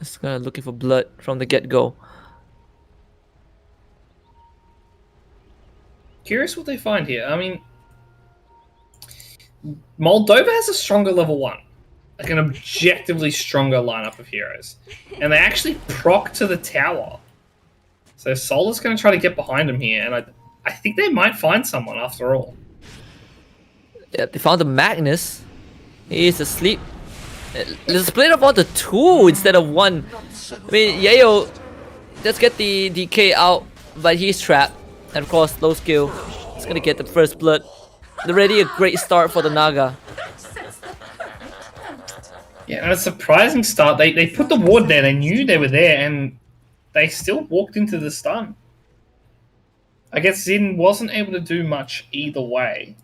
It's kind of looking for blood from the get-go. Curious what they find here. I mean, Moldova has a stronger level 1. like an objectively stronger lineup of heroes. And they actually proc to the tower. So Solar's going to try to get behind him here, and I think they might find someone after all. Yeah, they found the Magnus. He is asleep. Let's split up onto 2 instead of 1. I mean, Yayo does get the DK out, but he's trapped. And of course, low skill is going to get the first blood. Already a great start for the Naga. Yeah, and a surprising start. They put the ward there. They knew they were there, and they still walked into the stun. I guess Zin wasn't able to do much either way.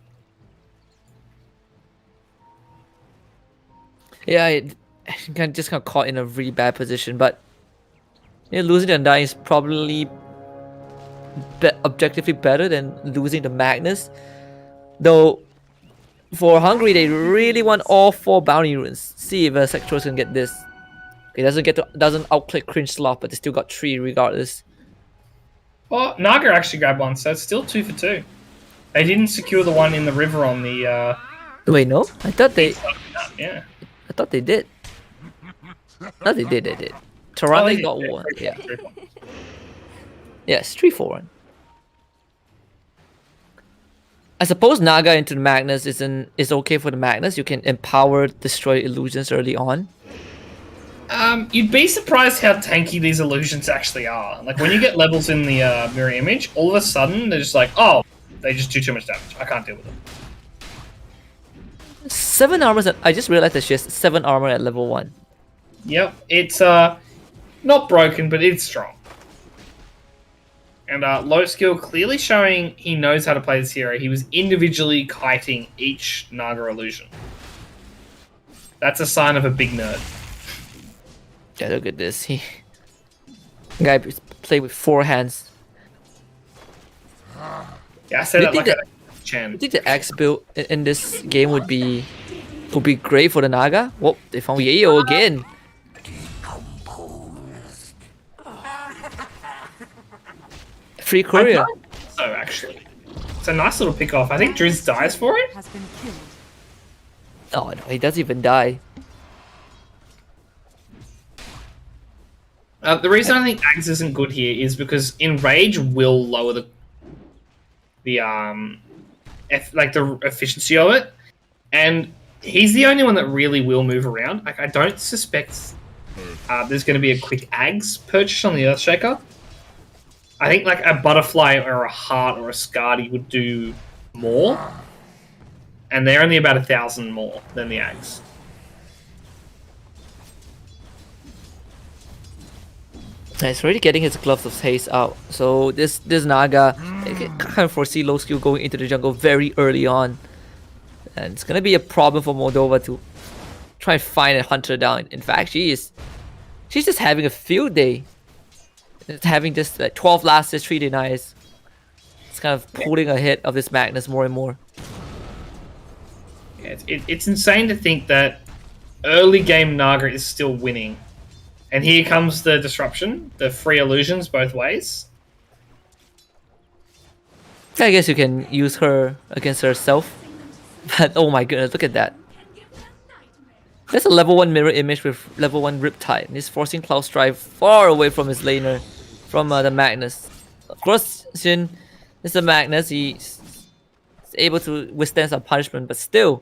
Yeah, just got caught in a really bad position, but yeah, losing the Undying is probably objectively better than losing the Magnus. Though, for Hungary, they really want all 4 bounty runes. See if Sectors can get this. He doesn't outclick Cringe Slot, but they still got 3 regardless. Well, Naga actually grabbed one, so it's still 2 for 2. They didn't secure the one in the river on the. Wait, no? I thought they. Yeah. I thought they did. No, they did. They did. Toronto got Yeah, 1. 3-4, Yeah. 3-4. Yes, 3-4-1. I suppose Naga into the Magnus is okay for the Magnus. You can empower destroy illusions early on. You'd be surprised how tanky these illusions actually are. Like when you get levels in the mirror image, all of a sudden they're just like, oh, they just do too much damage. I can't deal with them. 7 armors. I just realized that she has 7 armor at level 1. Yep, it's not broken, but it's strong. And low skill clearly showing he knows how to play this hero. He was individually kiting each Naga illusion. That's a sign of a big nerd. Yeah, look at this. Guy played with 4 hands. Yeah, I said Do that you like think a Chen. I think the X build in this game would be great for the Naga. Whoa, they found Yayo again. Free courier. So actually, it's a nice little pick off. I think Driz dies for it. Has been killed. Oh no, he doesn't even die. The reason I think Ags isn't good here is because Enrage will lower the efficiency of it, and he's the only one that really will move around. Like I don't suspect there's going to be a quick Ags purchase on the Earthshaker. I think like a Butterfly or a Heart or a Skadi would do more, and they're only about 1,000 more than the Ags. He's already getting his Gloves of Haste out. So this Naga, I can kind of foresee low skill going into the jungle very early on. And it's going to be a problem for Moldova to try and find and hunt her down. In fact, she's just having a field day. It's having just like 12 lasts, 3 denies. It's kind of pulling ahead of this Magnus more and more. Yeah, it's insane to think that early game Naga is still winning. And here comes the disruption, the free illusions both ways. I guess you can use her against herself. But oh my goodness, look at that. There's a level 1 mirror image with level 1 Riptide. And he's forcing Cloud Strive far away from his laner, from the Magnus. Of course, Xin is the Magnus. He's able to withstand some punishment, but still,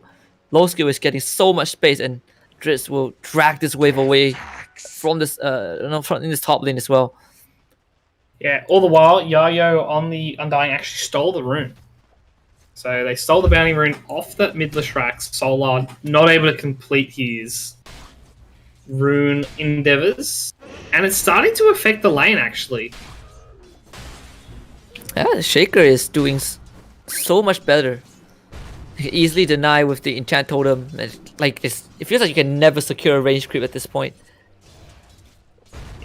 low skill is getting so much space, and Drizzt will drag this wave away from this, from in this top lane as well. Yeah, all the while, Yayo on the Undying actually stole the rune. So they stole the bounty rune off that mid Leshrac. Solar not able to complete his rune endeavors. And it's starting to affect the lane, actually. Yeah, the Shaker is doing so much better. You can easily deny with the enchant totem. Like it feels like you can never secure a range creep at this point.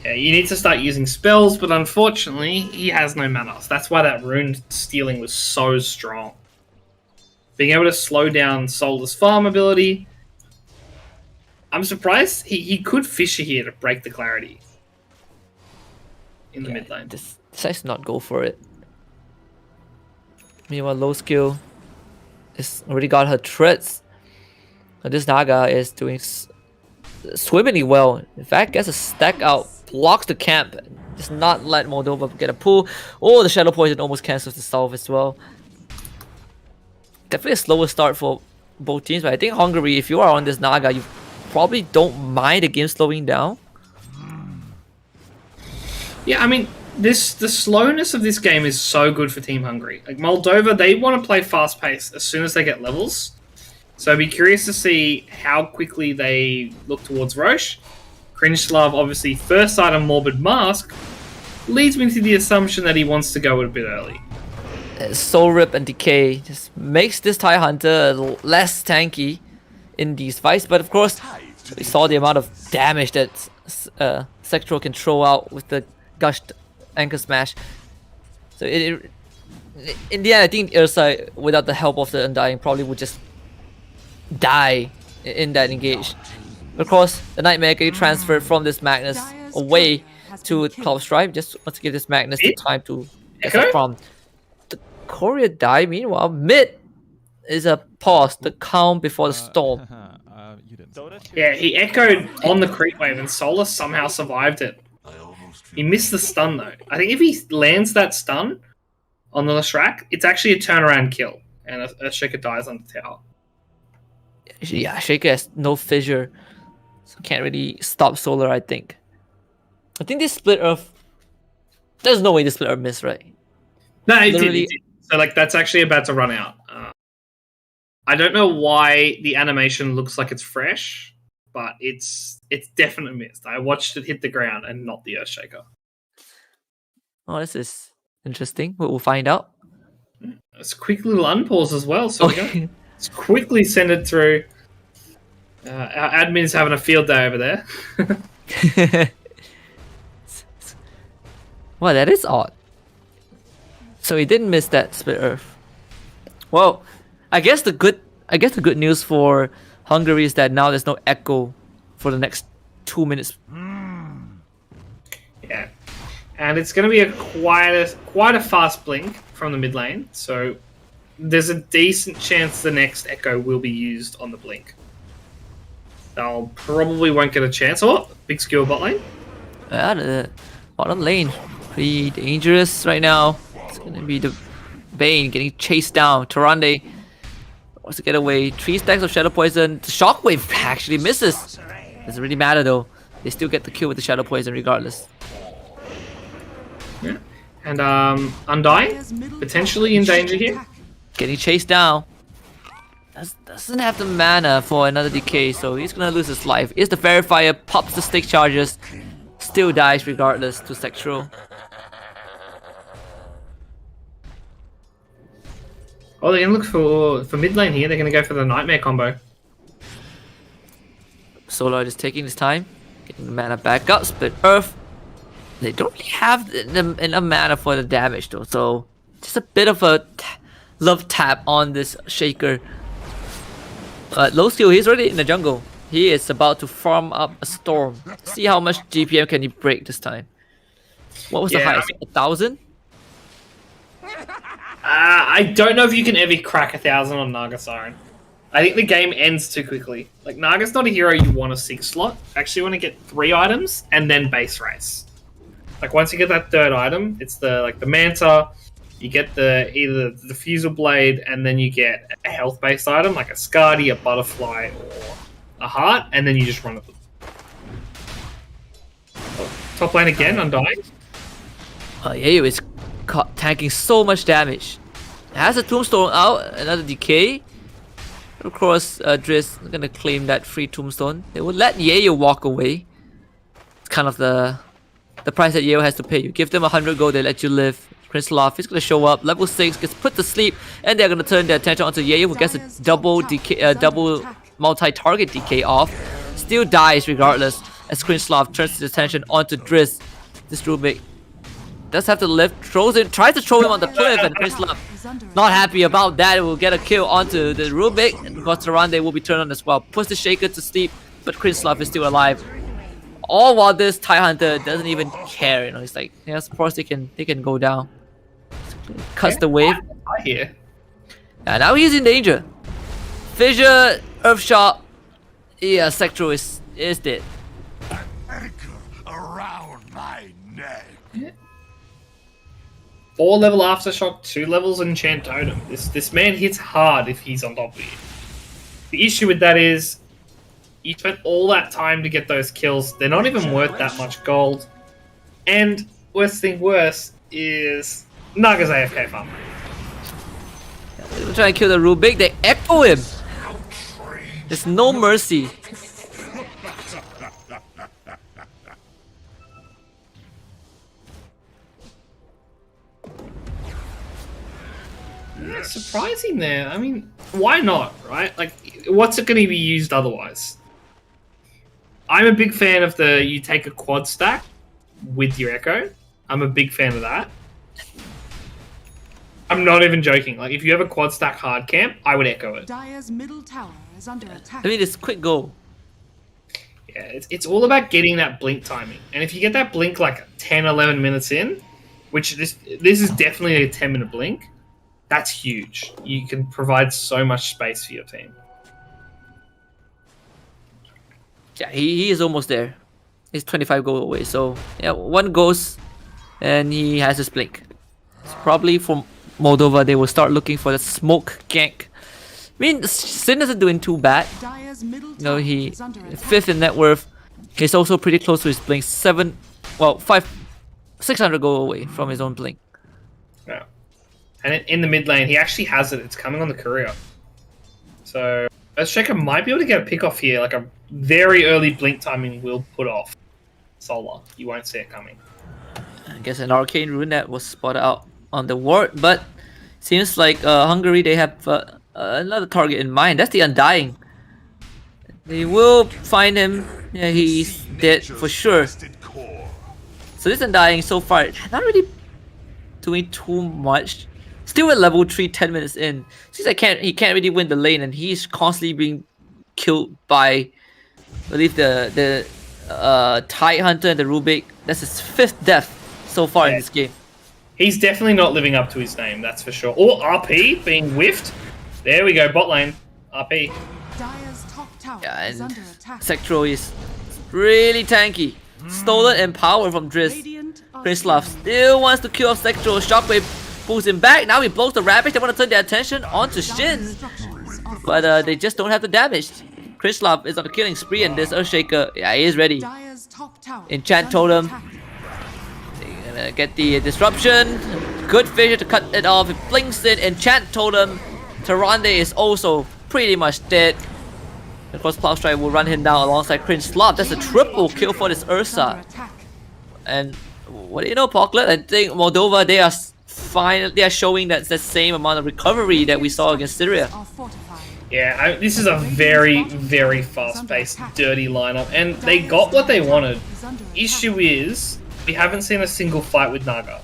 Yeah, you need to start using spells, but unfortunately, he has no mana. So that's why that rune stealing was so strong. Being able to slow down Solar's farm ability. I'm surprised he could Fisher here to break the clarity in the mid lane. Decides to not go for it. Meanwhile, low skill is already got her threats. But this Naga is doing swimmingly well. In fact, gets a stack out, blocks the camp, does not let Moldova get a pull. Oh, the Shadow Poison almost cancels the salve as well. Definitely a slower start for both teams, but I think Hungary, if you are on this Naga, you probably don't mind the game slowing down. Yeah, I mean, the slowness of this game is so good for Team Hungary. Like Moldova, they want to play fast pace as soon as they get levels. So I'd be curious to see how quickly they look towards Roche. Cringeslav, obviously, first item Morbid Mask, leads me to the assumption that he wants to go a bit early. Soul Rip and Decay just makes this TIE Hunter less tanky in these fights, but of course, we saw the amount of damage that Sectro can throw out with the Gushed Anchor Smash. So in the end, I think Ursa, without the help of the Undying, probably would just die in that engage. Of course, the Nightmare getting transferred from this Magnus away to Cloud Stripe. Just want to give this Magnus the time to get some from. The Courier die, meanwhile, mid is a pause, the calm before the storm. Yeah, he echoed on the creep wave and Solus somehow survived it. He missed the stun though. I think if he lands that stun on the Leshrac, it's actually a turnaround kill, and a Shaker dies on the tower. Yeah, Shaker has no fissure, so can't really stop Solar, I think. I think this split Earth... There's no way this split Earth missed, right? No, it did. So like that's actually about to run out. I don't know why the animation looks like it's fresh, but it's definitely missed. I watched it hit the ground and not the Earthshaker. Oh, this is interesting. We'll find out. It's a quick little unpause as well, so let's quickly send it through. Our admin's having a field day over there. Well, that is odd. So he didn't miss that split Earth. Well, I guess the good news for Hungary is that now there's no echo for the next 2 minutes. Yeah, and it's going to be quite a fast blink from the mid lane. So there's a decent chance the next echo will be used on the blink. They'll probably won't get a chance. Oh, big skill bot lane. Yeah, the bottom lane pretty dangerous right now. It's gonna be the Bane getting chased down. Tarande wants to get away. 3 stacks of Shadow Poison. The Shockwave actually misses. Doesn't really matter though. They still get the kill with the Shadow Poison regardless. Yeah. And Undying, potentially in danger here. Getting chased down. Doesn't have the mana for another decay, so he's gonna lose his life. Is the Verifier, pops the stick charges, still dies regardless to Sectro. Oh, they're gonna look for mid lane here. They're gonna go for the Nightmare combo. Solar just taking his time, getting the mana back up, split Earth. They don't really have enough mana for the damage though, so just a bit of a love tap on this Shaker. Low skill, he's already in the jungle. He is about to farm up a storm. See how much GPM can he break this time. What was the highest? 1,000? I don't know if you can ever crack 1,000 on Naga Siren. I think the game ends too quickly. Like, Naga's not a hero you want a 6 slot. You actually want to get 3 items and then base race. Like, once you get that 3rd item, it's the Manta, you get either the Diffusal Blade, and then you get a health-based item, like a Skadi, a Butterfly, or a Heart, and then you just run it. Top lane again, Undying. Yayo is tanking so much damage. Has a Tombstone out, another decay. Of course, Driz is gonna claim that free Tombstone. They will let Yayo walk away. It's kind of the price that Yayo has to pay. You give them 100 gold, they let you live. Prince Love is gonna show up, level 6, gets put to sleep, and they're gonna turn their attention onto Yayo, who gets a double multi-target DK off. Still dies regardless, as Cringeslav turns his attention onto Driz. This Rubik does have to live, tries to throw him on the cliff, and Cringeslav not happy about that. It will get a kill onto the Rubik, and of course Tarande will be turned on as well. Puts the Shaker to sleep, but Cringeslav is still alive. All while this TIE Hunter doesn't even care, you know, he's like, yes, of course they can go down. Cuts the wave. Here. Yeah, now he's in danger. Fissure, Earth Shot. Yeah, Sectro is is dead. Anchor around my neck. 4 level Aftershock, 2 levels Enchant Totem. This man hits hard if he's on top of you. The issue with that is you spent all that time to get those kills. They're not even worth that much gold. And worst thing worse is Naga's AFK farm. They're trying to kill the Rubik. They echo him. There's no mercy. Surprising there. I mean, why not, right? Like, what's it going to be used otherwise? I'm a big fan of you take a quad stack with your Echo. I'm a big fan of that. I'm not even joking. Like, if you have a quad stack hard camp, I would Echo it. Dire's middle tower is under attack. I mean, it's quick goal. Yeah, it's all about getting that blink timing. And if you get that blink like 10, 11 minutes in, which this is definitely a 10-minute blink, that's huge. You can provide so much space for your team. Yeah, he is almost there. He's 25 goal away. So yeah, 1 goes, and he has his blink. It's probably from Moldova. They will start looking for the smoke gank. I mean, Sin isn't doing too bad. Dire's middle You know, tower he is under attack. 5th in net worth. He's also pretty close to his blink. 600 goal away from his own blink. Yeah. And in the mid lane, he actually has it. It's coming on the courier. So Earthshaker might be able to get a pick off here. Like a very early blink timing will put off Solar. You won't see it coming. I guess an arcane rune that was spotted out on the ward, but seems like Hungary, they have another target in mind. That's the Undying. They will find him. Yeah, he's dead for sure. So this Undying so far not really doing too much. Still at level 3, 10 minutes in. Since he can't really win the lane, and he's constantly being killed by, I believe, the Tide Hunter and the Rubik. That's his 5th death so far in this game. He's definitely not living up to his name, that's for sure. Or RP being whiffed. There we go, bot lane. RP. Dire's top tower Yeah, is and under attack. Sectro is really tanky. Stolen and power from Driz. Radiant are Krislav still wants to kill off Sectro. Shockwave pulls him back. Now he blows the Ravage. They want to turn their attention onto Shin. structures are But they just don't have the damage. Krislav is on the killing spree, and this Earthshaker, yeah, he is ready. Dire's top tower Enchant is under Totem. attack. They're gonna get the disruption. Good fissure to cut it off. It blinks in. Enchant Totem. Tyrande is also pretty much dead. Of course, Plowstrike will run him down alongside Krislav. That's a triple kill for this Ursa. Under attack. And what do you know, Poklet? I think Moldova, they are fine. They are showing that the same amount of recovery that we saw against Syria. Are fortified. Yeah, this is a very, very fast-paced, dirty lineup. And they got what they wanted. Is under attack. Issue is, we haven't seen a single fight with Naga.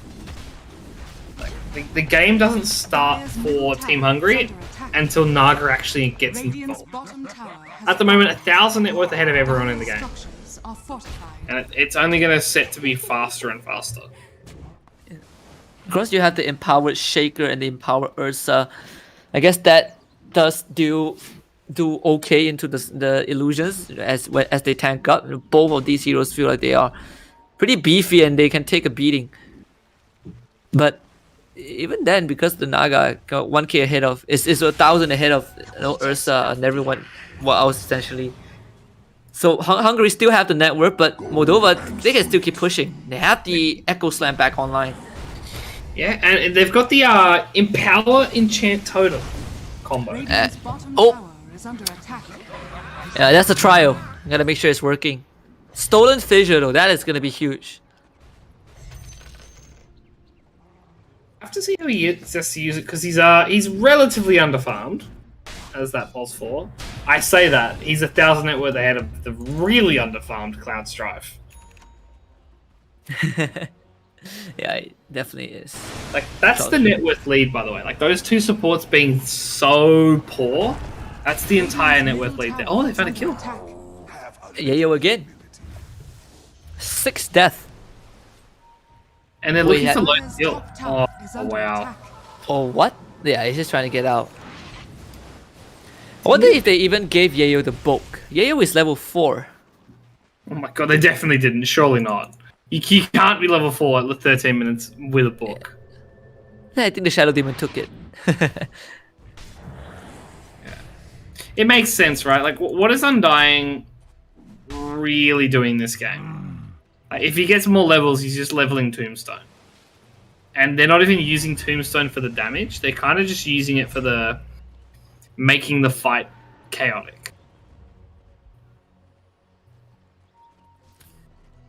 Like, the game doesn't start for Team Hungary until Naga actually gets Radiant's involved. bottom tower has At the moment, 1,000 net worth ahead of everyone in the game. structures are fortified. And it's only going to set to be faster and faster. Of course, you have the empowered Shaker and the empowered Ursa. I guess that does do okay into the illusions as they tank up. Both of these heroes feel like they are pretty beefy and they can take a beating. But even then, because the Naga got 1k ahead of, is 1,000 ahead of Ursa and everyone else essentially. So Hungary still have the network, but Moldova, they can still keep pushing. They have the Echo Slam back online. Yeah, and they've got the Empower Enchant Totem combo. Radiant's bottom oh. tower is under attack. Yeah, that's a trial. Gotta make sure it's working. Stolen Fissure though, that is gonna be huge. I have to see how he just use it because he's relatively underfarmed, as that pulls for. I say that he's 1,000 net worth ahead of the really underfarmed Cloud Strife. Yeah, it definitely is. Like that's the net worth lead, by the way. Like those two supports being so poor, that's the entire net worth lead there. Oh, they found a kill. Yayo again. 6 death. And they're We looking had- for low Dire's skill. top tower is under Wow. attack. Oh, what? Yeah, he's just trying to get out. I wonder if they even gave Yayo the bulk. Yayo is level 4. Oh my god, they definitely didn't. Surely not. You can't be level 4 at 13 minutes with a book. I think the Shadow Demon took it. It makes sense, right? Like, what is Undying really doing this game? Like, if he gets more levels, he's just leveling Tombstone. And they're not even using Tombstone for the damage. They're kind of just using it for the making the fight chaotic.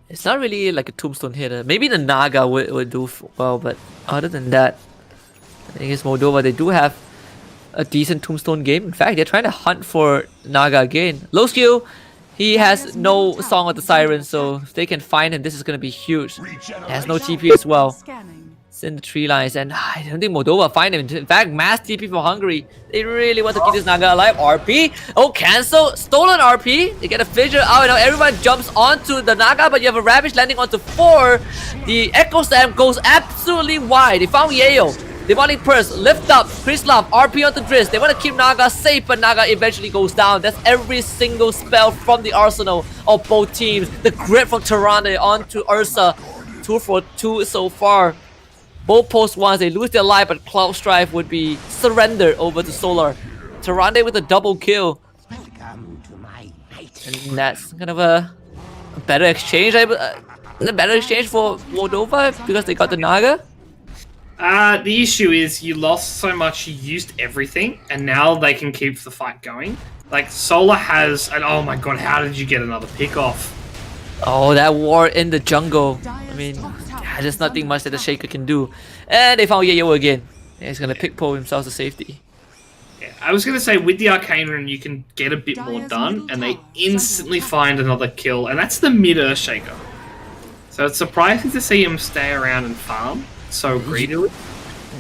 It's not really like a Tombstone hitter. Maybe the Naga would do well, but other than that, I think it's Moldova. They do have a decent Tombstone game. In fact, they're trying to hunt for Naga again. Low skill. He has no Song of the Siren, so if they can find him, this is going to be huge. He has no TP as well. Scanning. It's in the tree lines, and I don't think Moldova find him. In fact, mass TP for Hungary. They really want to keep this Naga alive. RP. Oh, cancel. Stolen RP. They get a fissure out. Now everyone jumps onto the Naga, but you have a Ravage landing onto 4. The Echo Slam goes absolutely wide. They found Yayo. Demonic Purse, lift up, Krislav, RP onto Driz. They want to keep Naga safe, but Naga eventually goes down. That's every single spell from the arsenal of both teams. The grip from Tyrande onto Ursa. 2 for 2 so far. Both post ones, they lose their life, but Cloud Strife would be surrendered over to Solar. Tyrande with a double kill. Welcome to my night. And that's kind of a better exchange. A better exchange for Moldova because they got the Naga. The issue is you lost so much, you used everything, and now they can keep the fight going. Like, Solar has, and oh my god, how did you get another pick off? Oh, that war in the jungle. I mean, there's nothing much that the Shaker can do. And they found Yayo again. Yeah, he's gonna pick pull himself to safety. Yeah, I was gonna say, with the Arcane Rune, you can get a bit more done, and they instantly find another kill, and that's the mid-Earth Shaker. So it's surprising to see him stay around and farm so greedily.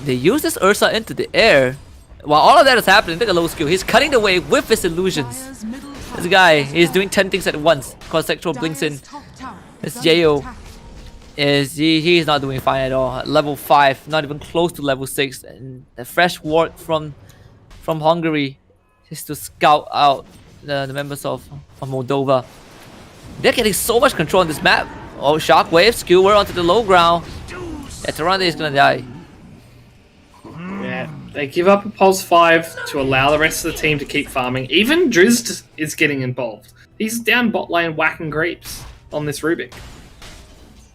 They use this Ursa into the air. While all of that is happening, take a low skill. He's cutting the wave with his illusions. This guy, he's doing 10 things at once. Cause Sectoral blinks in. This Yayo he's not doing fine at all. Level 5, not even close to level 6. And the fresh ward from Hungary just to scout out the members of Moldova. They're getting so much control on this map. Oh, Shockwave, Skewer onto the low ground. Yeah, Tyrande is gonna die. Yeah, they give up a Pulse 5 to allow the rest of the team to keep farming. Even Drizzt is getting involved. He's down bot lane whacking creeps on this Rubik.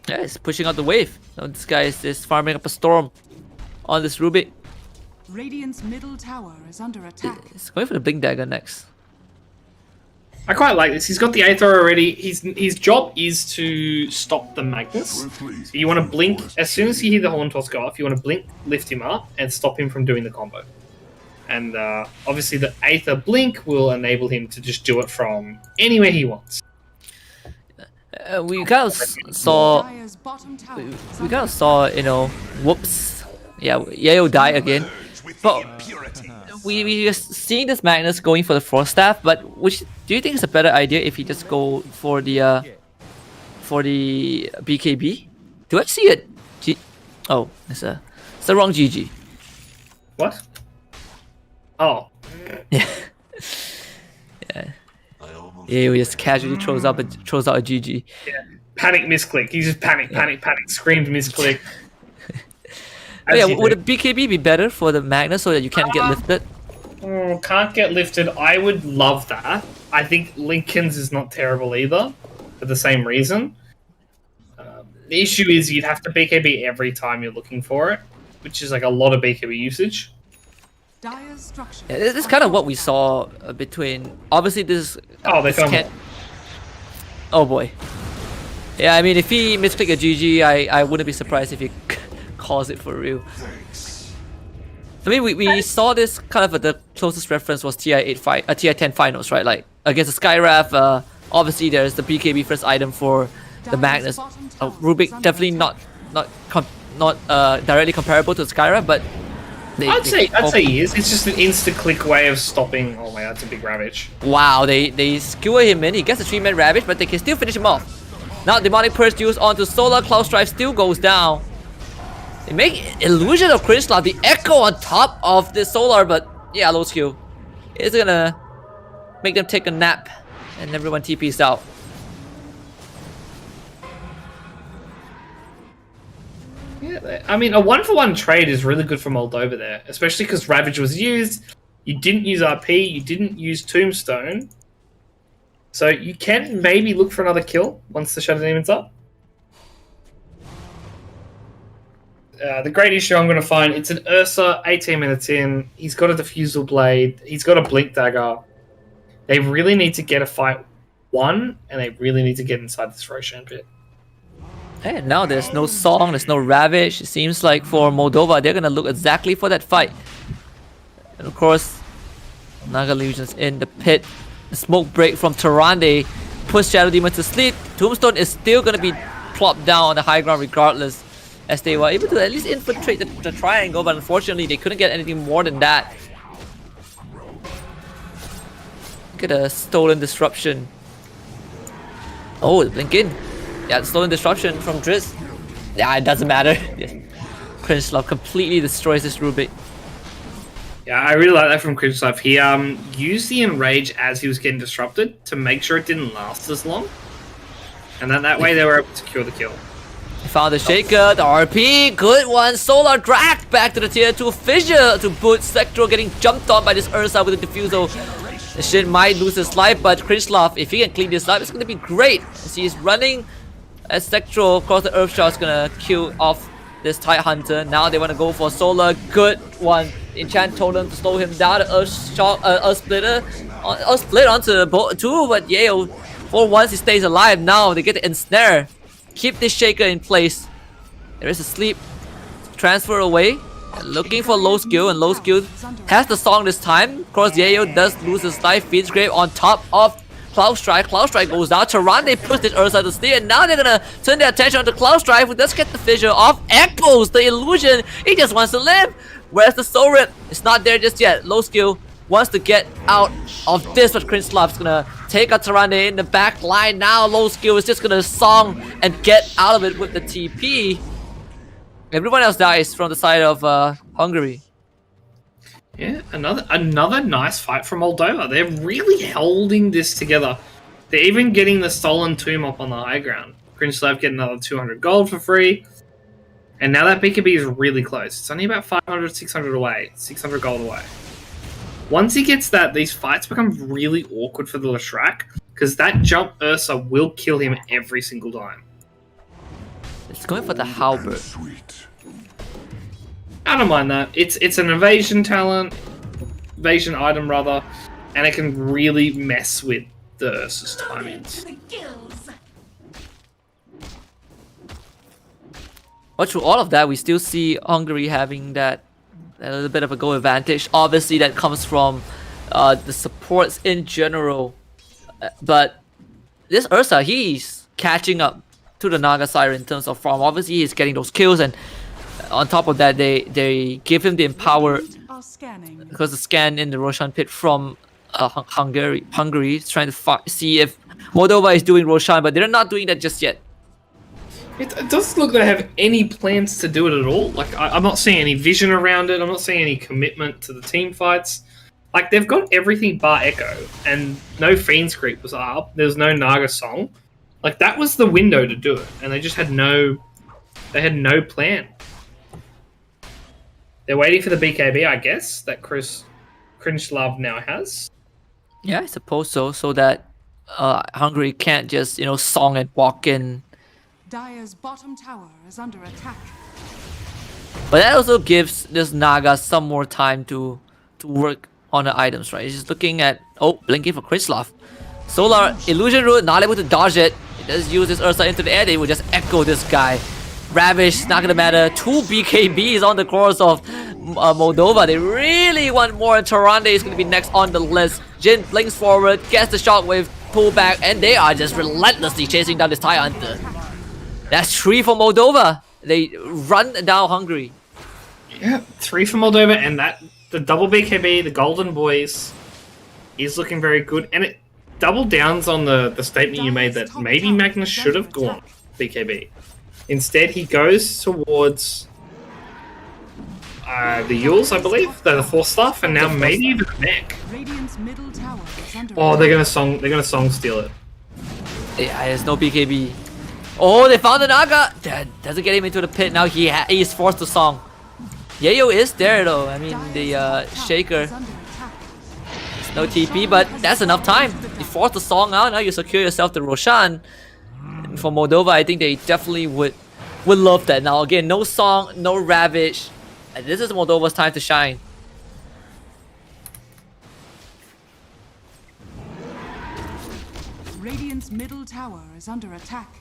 Yeah, he's pushing out the wave. So this guy is just farming up a storm on this Rubik. Radiant's middle tower is under attack. He's going for the Blink Dagger next. I quite like this. He's got the Aether already. His job is to stop the Magnus. So you want to blink, as soon as you hear the Horn Toss go off, you want to blink, lift him up, and stop him from doing the combo. And obviously the Aether Blink will enable him to just do it from anywhere he wants. We kind of saw, Dire's bottom tower is we under kind of saw, you know, whoops. Yeah, Yayo die again. But we are seeing this Magnus going for the Frost Staff, but do you think it's a better idea if he just go for the BKB? Do I see it? Oh, it's the wrong GG. What? Oh. Yeah. Yeah. Yeah, he just casually throws out a GG. Yeah. Panic misclick. He just panic, screamed misclick. Yeah, would a BKB be better for the Magnus so that you can't get lifted? Can't get lifted. I would love that. I think Lincoln's is not terrible either, for the same reason. The issue is you'd have to BKB every time you're looking for it, which is like a lot of BKB usage. Dire's structure. Yeah, this is kind of what we saw between. Obviously, this. Oh, they found can't. Oh boy. Yeah, I mean, if he misclick a GG, I wouldn't be surprised if he calls it for real. I mean, we saw this kind of the closest reference was TI10 finals, right? Like against the Skywrath. Obviously, there's the BKB first item for the Magnus. Rubik definitely not directly comparable to the Skywrath, but I'd say he is. It's just an insta-click way of stopping. Oh my god, that's a big Ravage. Wow, they skewer him in. He gets a 3-man Ravage, but they can still finish him off. Now Demonic Purse used onto Solar. Cloud Strife still goes down. They make illusion of Krislav, the echo on top of the Solar, but yeah, low skill. It's gonna make them take a nap, and everyone TP's out. Yeah, I mean, a 1-for-1 trade is really good for Moldova there, especially because Ravage was used. You didn't use RP, you didn't use Tombstone. So you can maybe look for another kill once the Shadow Demon's up. The great issue I'm going to find, it's an Ursa, 18 minutes in. He's got a Diffusal Blade. He's got a Blink Dagger. They really need to get a fight won, and they really need to get inside this Roshan pit. And now there's no Song, there's no Ravage. It seems like for Moldova, they're going to look exactly for that fight. And of course, Naga Legion's in the pit. The smoke break from Tyrande puts Shadow Demon to sleep. Tombstone is still going to be plopped down on the high ground regardless, as they were able to at least infiltrate the triangle, but unfortunately they couldn't get anything more than that. Get a stolen disruption. Oh, the blink in. Yeah, stolen disruption from Driz. Yeah, it doesn't matter. Cringelove completely destroys this Rubik. Yeah, I really like that from Cringelove. He used the Enrage as he was getting disrupted to make sure it didn't last as long. And then that way they were able to secure the kill. He found the Shaker, the RP, good one. Solar dragged back to the tier 2 fissure to boot. Sectro getting jumped on by this Ursa with the Diffusal. The Shin might lose his life, but Cringelove, if he can clean this up, it's going to be great. As he's running as Sectro, of course the Earth Shot's going to kill off this Tide Hunter. Now they want to go for Solar, good one. Enchant Totem to slow him down. The Earth Shot, Earth Splitter, split onto the boat too, but Yale, for once he stays alive. Now they get to ensnare. Keep this Shaker in place. There is a sleep. Transfer away. Looking for low skill, and low skill has the Song this time. Of course, Yayo does lose his life. Feeds Grave on top of Cloud Strike. Cloud Strike goes down. Tyrande puts this Ursa to sleep, and now they're gonna turn their attention on the Cloud Strike, who does get the fissure off. Echoes the illusion. He just wants to live. Whereas the Soul Rip is not there just yet. Low skill wants to get out of this, but Cringelove's gonna take out Tyrande in the back line. Now low skill is just gonna Song and get out of it with the TP. Everyone else dies from the side of Hungary. Yeah, another nice fight from Moldova. They're really holding this together. They're even getting the stolen tomb up on the high ground. Cringelove getting another 200 gold for free. And now that BKB is really close. It's only about 500, 600 away. 600 gold away. Once he gets that, these fights become really awkward for the Leshrac, because that jump Ursa will kill him every single time. It's going for the Halberd. I don't mind that. It's an evasion talent, evasion item rather, and it can really mess with the Ursa's timings. But through all of that, we still see Hungary having that a little bit of a goal advantage. Obviously, that comes from the supports in general. But this Ursa, he's catching up to the Naga Siren in terms of farm. Obviously, he's getting those kills, and on top of that, they give him the empower because the scan in the Roshan pit from Hungary is trying to see if Moldova is doing Roshan, but they're not doing that just yet. It doesn't look like they have any plans to do it at all. Like, I'm not seeing any vision around it. I'm not seeing any commitment to the team fights. Like, they've got everything bar Echo, and no Fiend's Creep was up. There's no Naga Song. Like, that was the window to do it, and they just had no plan. They're waiting for the BKB, I guess, that Cringelove now has. Yeah, I suppose so. So that Hungary can't just, Song and walk in. Dire's bottom tower is under attack. But that also gives this Naga some more time to work on the items, right? He's just looking at, blinking for Cringelove. Solar Illusion Root, not able to dodge it. He does use this Ursa into the air, they will just echo this guy. Ravish, not gonna matter. 2 BKBs on the course of Moldova. They really want more, and Tyrande is gonna be next on the list. Jin blinks forward, gets the shockwave, pull back, and they are just relentlessly chasing down this Tide Hunter. That's 3 for Moldova. They run down Hungary. Yeah, 3 for Moldova, and the double BKB, the Golden Boys, is looking very good. And it double downs on the statement you made that maybe Magnus should have gone BKB. Instead, he goes towards the Yules, I believe, the 4 stuff, and now maybe even the mech. Oh, they're gonna song steal it. Yeah, there's no BKB. Oh, they found the Naga. That doesn't get him into the pit. Now he is forced to song. Yayo is there though. I mean, the Shaker. It's no TP, but that's enough time. You force the song out. Now you secure yourself to Roshan. And for Moldova, I think they definitely would love that. Now again, no song, no Ravage. And this is Moldova's time to shine. Radiant's middle tower is under attack.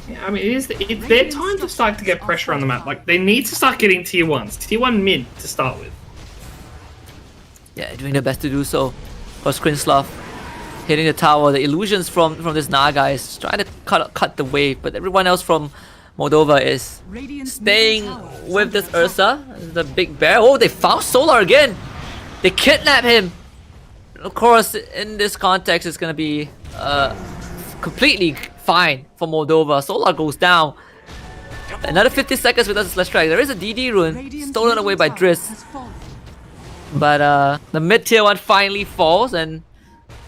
Yeah, I mean, it's their time to start to get pressure on the map. Like, they need to start getting tier 1s. Tier 1 mid to start with. Yeah, doing their best to do so. For Skrinslav, hitting the tower. The illusions from this Naga is trying to cut the wave, but everyone else from Moldova is staying with this Ursa, the big bear. Oh, they found Solar again. They kidnap him. Of course, in this context, it's gonna be completely fine for Moldova. Solar goes down. Another 50 seconds without a slash strike. There is a DD rune stolen away by Driss. But the mid tier 1 finally falls, and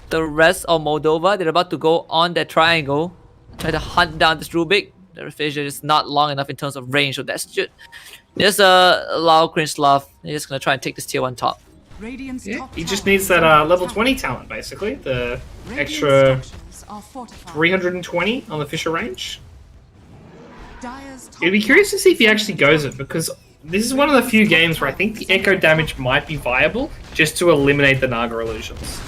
the rest of Moldova, they're about to go on that triangle, try to hunt down this Rubik. The fissure is not long enough in terms of range, so that's just allow Krinslav. They're just gonna try and take this tier 1 top. Yeah, he just needs that level 20 talent, basically. The extra 320 on the Fissure range. It'd be curious to see if he actually goes it, because this is one of the few games where I think the echo damage might be viable just to eliminate the Naga illusions.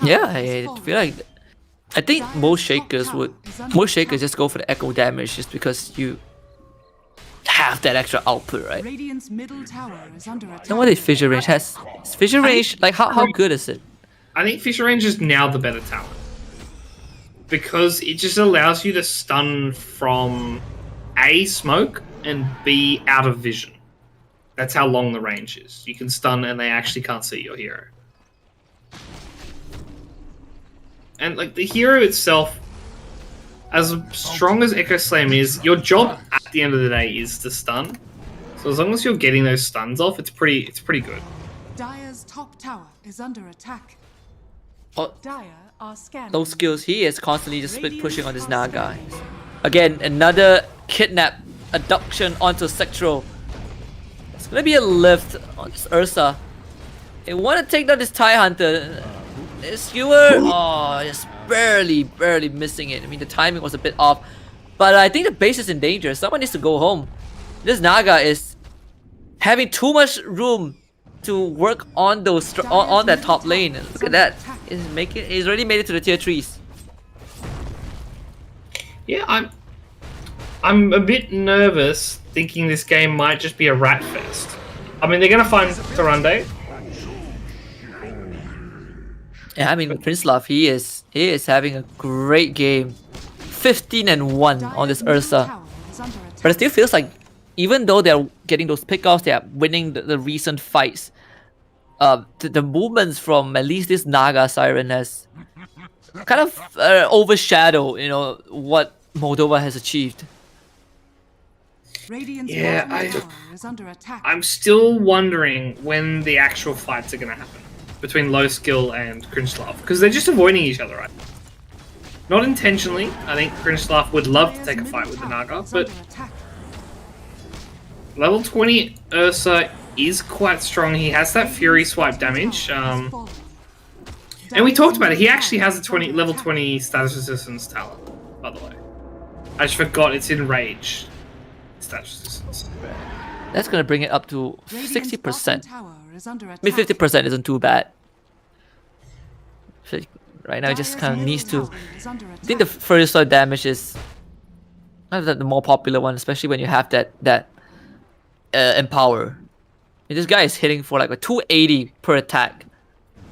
Yeah, I feel like I think most shakers just go for the echo damage just because you have that extra output, right? And what is Fissure range has? Is Fissure range, like how good is it? I think Fissure range is now the better talent, because it just allows you to stun from A, smoke, and B, out of vision. That's how long the range is. You can stun and they actually can't see your hero. And like the hero itself, as strong as Echo Slam is, your job at the end of the day is to stun. So as long as you're getting those stuns off, it's pretty good. Dire's top tower is under attack. Oh, Dire are scanning. those skills, he is constantly just split pushing on this Naga. Again, another kidnap abduction onto Sectro. It's gonna be a lift on this Ursa. They want to take down this TIE Hunter. Skewer, just barely missing it. I mean, the timing was a bit off, but I think the base is in danger. Someone needs to go home. This Naga is having too much room to work on those on that top lane. Look at that. He's already made it to the tier 3s. Yeah, I'm a bit nervous thinking this game might just be a rat fest. I mean, they're gonna find Tarande. Yeah, I mean, Krinslav, he is having a great game. 15-1 on this Ursa. But it still feels like, even though they're getting those pickoffs, they are winning the recent fights. The movements from at least this Naga Siren has kind of overshadowed, what Moldova has achieved. Yeah, I'm still wondering when the actual fights are gonna happen between Low Skill and Krinslav, because they're just avoiding each other, right? Not intentionally. I think Krinslav would love to take a fight with the Naga, but level 20 Ursa is quite strong. He has that Fury swipe damage, and we talked about it. He actually has a level 20 status resistance talent, by the way. I just forgot it's in Rage. Status resistance. That's gonna bring it up to 60%. I mean, 50% isn't too bad. So right now, it just kind of needs to. I think the first sort of damage is the more popular one, especially when you have that empower. And this guy is hitting for like a 280 per attack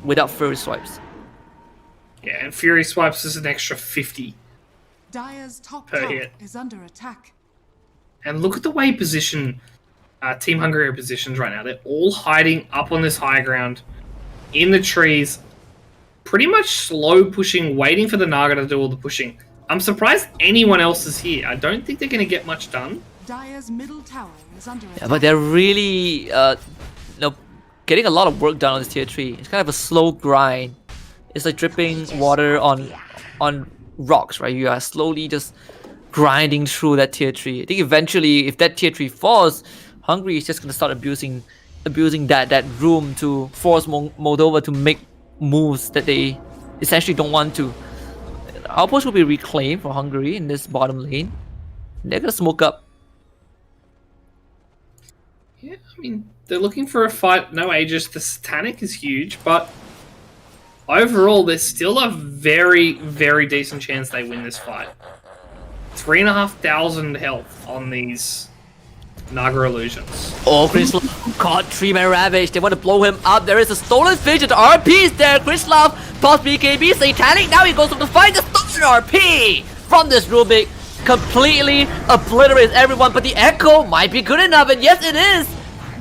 without Fury swipes. Yeah, and Fury swipes is an extra 50 Dire's top per tower hit. is under attack. And look at the way Team Hungary are positioned right now. They're all hiding up on this high ground, in the trees, pretty much slow pushing, waiting for the Naga to do all the pushing. I'm surprised anyone else is here. I don't think they're going to get much done. Dire's middle tower is under attack. Yeah, but they're really, getting a lot of work done on this tier 3. It's kind of a slow grind. It's like dripping water on rocks, right? You are slowly just grinding through that tier 3. I think eventually, if that tier 3 falls, Hungary is just gonna start abusing that room to force Moldova to make moves that they essentially don't want to. Outpost will be reclaimed for Hungary in this bottom lane. They're gonna smoke up. Yeah, I mean, they're looking for a fight. No Aegis. The Satanic is huge, but overall, there's still a very, very decent chance they win this fight. 3,500 health on these Naga Illusions. Oh, Krislav caught 3-man Ravage. They want to blow him up. There is a stolen vision. The RP is there. Krislav pops BKB. Satanic. Now he goes to the fight. The stolen RP from this Rubik completely obliterates everyone. But the Echo might be good enough. And yes, it is.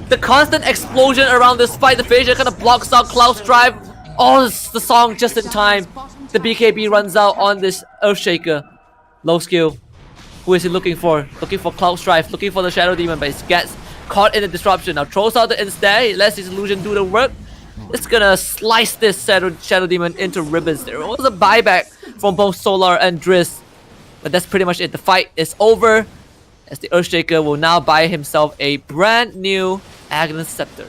The constant explosion around this fight. The Vision kind of blocks out Cloud's drive. Oh, the song just in time. The BKB runs out on this Earthshaker. Low skill. Who is he looking for? Looking for Cloud Strife, looking for the Shadow Demon, but he gets caught in the disruption. Now throws out the instead, he lets his illusion do the work. It's gonna slice this Shadow Demon into ribbons. There was a buyback from both Solar and Driz, but that's pretty much it. The fight is over, as the Earthshaker will now buy himself a brand new Aghanim Scepter.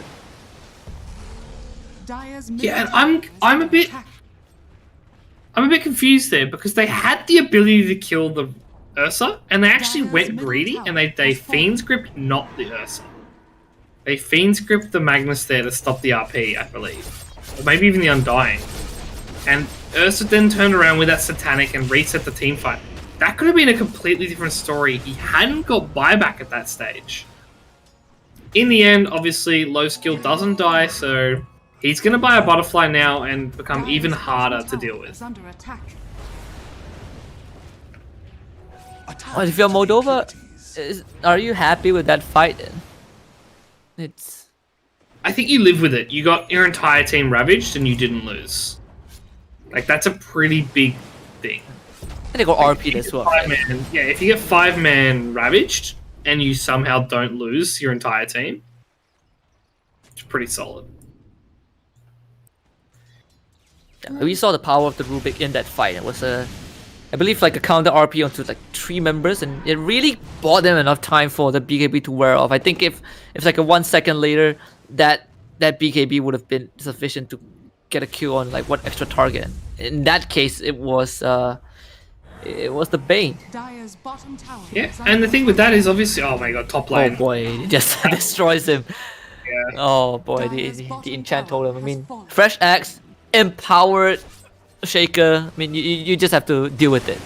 Yeah, and I'm a bit confused there because they had the ability to kill the Ursa, and they actually went greedy, and they Fiend's Grip, not the Ursa. They Fiend's Grip the Magnus there to stop the RP, I believe. Or maybe even the Undying. And Ursa then turned around with that Satanic and reset the team fight. That could have been a completely different story. He hadn't got buyback at that stage. In the end, obviously, low skill doesn't die, so he's going to buy a Butterfly now and become even harder to deal with. Well, if you're Moldova, are you happy with that fight then? I think you live with it. You got your entire team ravaged and you didn't lose. Like, that's a pretty big thing. And they got RP as well. Yeah, if you get 5-man ravaged and you somehow don't lose your entire team, it's pretty solid. Yeah, we saw the power of the Rubik in that fight. It was I believe like a counter RP onto like 3 members, and it really bought them enough time for the BKB to wear off. I think if like a 1 second later, that BKB would have been sufficient to get a kill on like one extra target. In that case, it was the Bane. Yeah, and the thing with that is obviously, oh my god, top lane. Oh boy, it just destroys him. Yeah. Oh boy, the enchant totem. I mean, fresh axe, empowered Shaker. I mean, you just have to deal with it.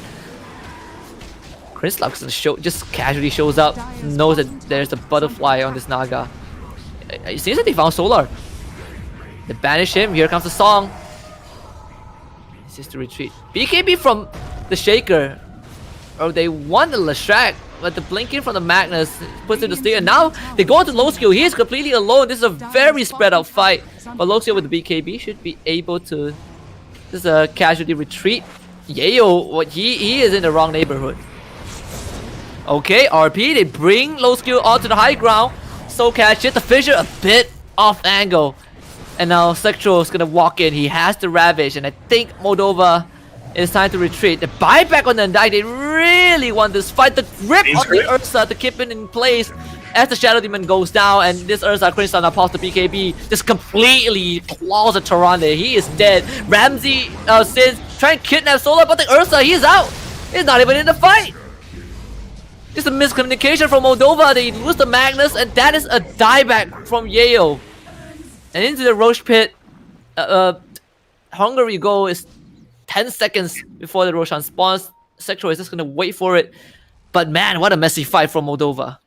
Krislux just casually shows up, knows that there's a butterfly on this Naga. It seems like they found Solar. They banish him. Here comes the song. It's just to retreat. BKB from the Shaker. Oh, they want the Leshrac, but the blinking from the Magnus puts him to sleep. And now they go into low skill. He is completely alone. This is a very spread out fight. But low skill with the BKB should be able to just casually retreat. Yayo, he is in the wrong neighborhood. Okay, RP, they bring low skill onto the high ground. So catch it. The Fissure a bit off angle. And now Sexual is gonna walk in. He has the Ravage, and I think Moldova is time to retreat. The buyback on the Undying, they really want this fight. The grip on the Ursa to keep it in place as the Shadow Demon goes down, and this Ursa Crystal now pops the BKB, just completely claws at Tyrande. He is dead. Ramsey Sins trying to kidnap Solar, but the Ursa, he's out. He's not even in the fight. It's a miscommunication from Moldova. They lose the Magnus, and that is a dieback from Yayo. And into the Roche pit. Hungary goal is 10 seconds before the Roshan spawns. Sexual is just gonna wait for it. But man, what a messy fight from Moldova.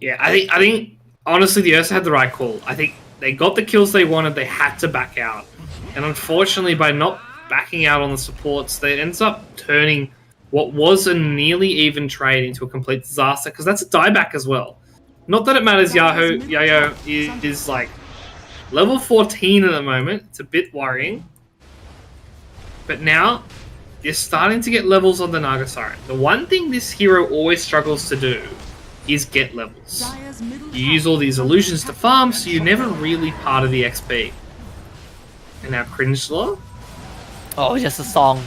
Yeah, I think honestly the Ursa had the right call. I think they got the kills they wanted, they had to back out. And unfortunately by not backing out on the supports, they ends up turning what was a nearly even trade into a complete disaster, because that's a dieback as well. Not that it matters, Yayo is like level 14 at the moment. It's a bit worrying. But now, you're starting to get levels on the Naga Siren. The one thing this hero always struggles to do is get levels. You use all these illusions to farm, so you're never really part of the XP. And now Cringe Law? Oh, just a song.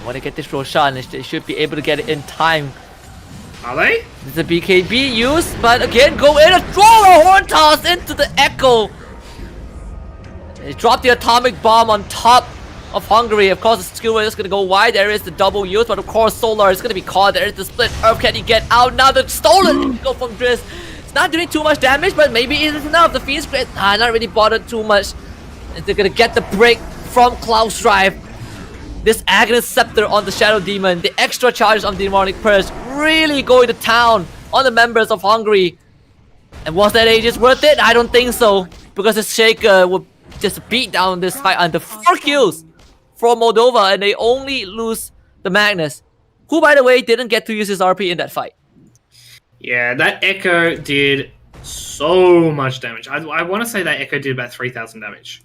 Want to get this Roshan, they should be able to get it in time. Are they? There's a BKB used, but again, go in and throw a horn toss into the Echo. They drop the atomic bomb on top of Hungary. Of course, the skill is going to go wide. There is the double use, but of course, Solar is going to be caught. There is the split Earth. Can he get out? Now the stolen go from Driz. It's not doing too much damage, but maybe it is enough. The Phoenix Grid, not really bothered too much. They're going to get the break from Cloud Strife. This Agnes Scepter on the Shadow Demon, the extra charges on the Demonic Purge, really going to town on the members of Hungary. And was that Aegis worth it? I don't think so, because the Shaker would just beat down this fight under 4 kills from Moldova, and they only lose the Magnus, who, by the way, didn't get to use his RP in that fight. Yeah, that Echo did so much damage. I want to say that Echo did about 3,000 damage.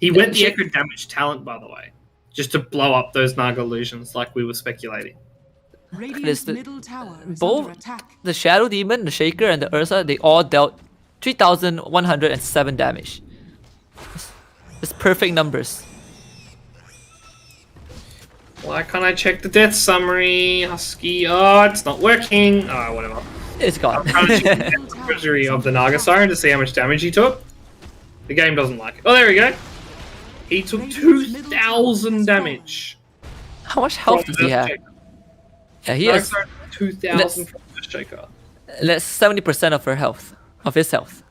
He went the Echo damage talent, by the way, just to blow up those Naga illusions like we were speculating. Radiant's middle tower is Both under attack. the Shadow Demon, the Shaker, and the Ursa, they all dealt 3,107 damage. It's perfect numbers. Why can't I check the death summary? Husky. Oh, it's not working. Oh, whatever. It's gone. I'm trying to check the death summary of the Naga Siren to see how much damage he took. The game doesn't like it. Oh, there we go. He took 2,000 damage. How much health does he have? Yeah, he has 2,000 from the Shaker. that's 70% of her health, of his health.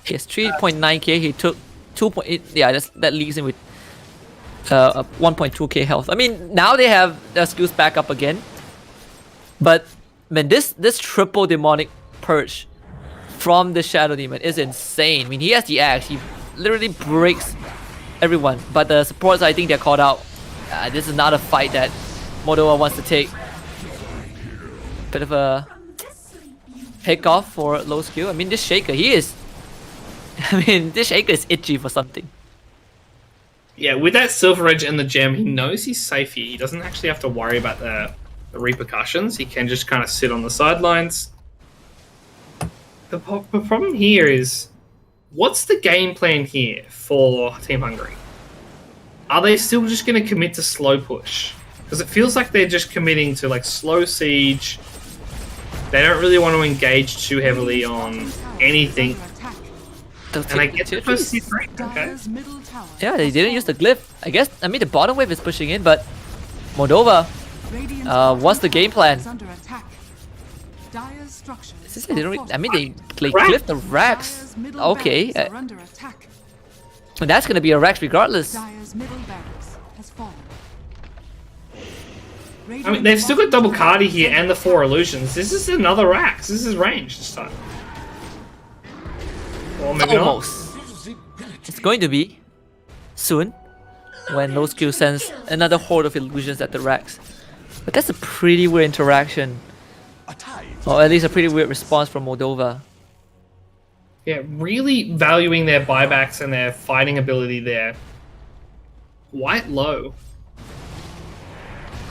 He has 3.9k. He took 2.8. Yeah, that leaves him with 1.2k health. I mean, now they have their skills back up again. But man, this triple demonic purge from the Shadow Demon is insane. I mean, he has the axe. He literally breaks everyone. But the supports, I think they're called out. This is not a fight that Moldova wants to take. Bit of a pick off for low skill. I mean, this Shaker, this Shaker is itchy for something. Yeah, with that Silver Edge and the gem, he knows he's safe here. He doesn't actually have to worry about the repercussions. He can just kind of sit on the sidelines. The problem here is, what's the game plan here for Team Hungary? Are they still just going to commit to slow push? Because it feels like they're just committing to like slow siege. They don't really want to engage too heavily on anything. And I get the first hit rate, okay? Yeah, they didn't use the glyph. I guess, I mean, the bottom wave is pushing in, but Moldova, what's the game plan? They don't really, I mean, they glyph the Rax. Okay. That's gonna be a Rax regardless. I mean, they've still got double Cardi here and the 4 illusions. This is another Rax. This is range this time. Or maybe Almost. It's going to be soon when low skill sends another horde of illusions at the Rax. But that's a pretty weird interaction. Or at least a pretty weird response from Moldova. Yeah, really valuing their buybacks and their fighting ability there. Quite low.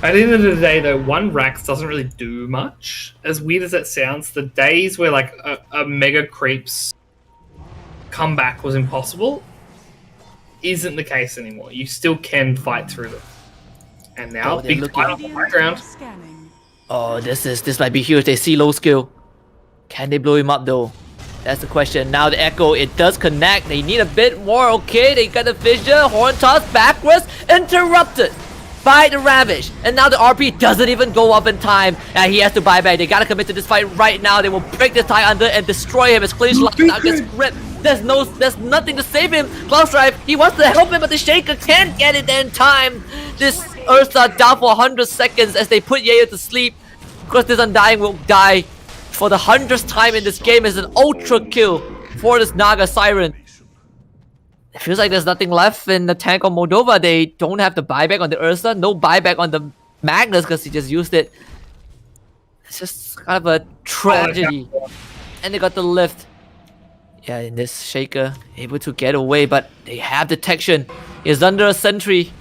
At the end of the day, though, one Rax doesn't really do much. As weird as that sounds, the days where like a Mega Creeps comeback was impossible isn't the case anymore. You still can fight through them. And now, big fight on the background. Oh, this might be huge. They see low skill. Can they blow him up though? That's the question. Now the Echo, it does connect. They need a bit more. Okay, they got the Fissure. Horn toss backwards. Interrupted by the Ravage. And now the RP doesn't even go up in time. And he has to buy back. They gotta commit to this fight right now. They will break this tie under and destroy him as Clinch now gets ripped. There's nothing to save him. Cloud Strife, he wants to help him, but the Shaker can't get it in time. This Ursa down for 100 seconds as they put Yayo to sleep. Of course, this Undying will die for the 100th time in this game as an ultra kill for this Naga Siren. It feels like there's nothing left in the tank on Moldova. They don't have the buyback on the Ursa, no buyback on the Magnus because he just used it. It's just kind of a tragedy. And they got the lift. Yeah, in this Shaker, able to get away, but they have detection. He's under a sentry.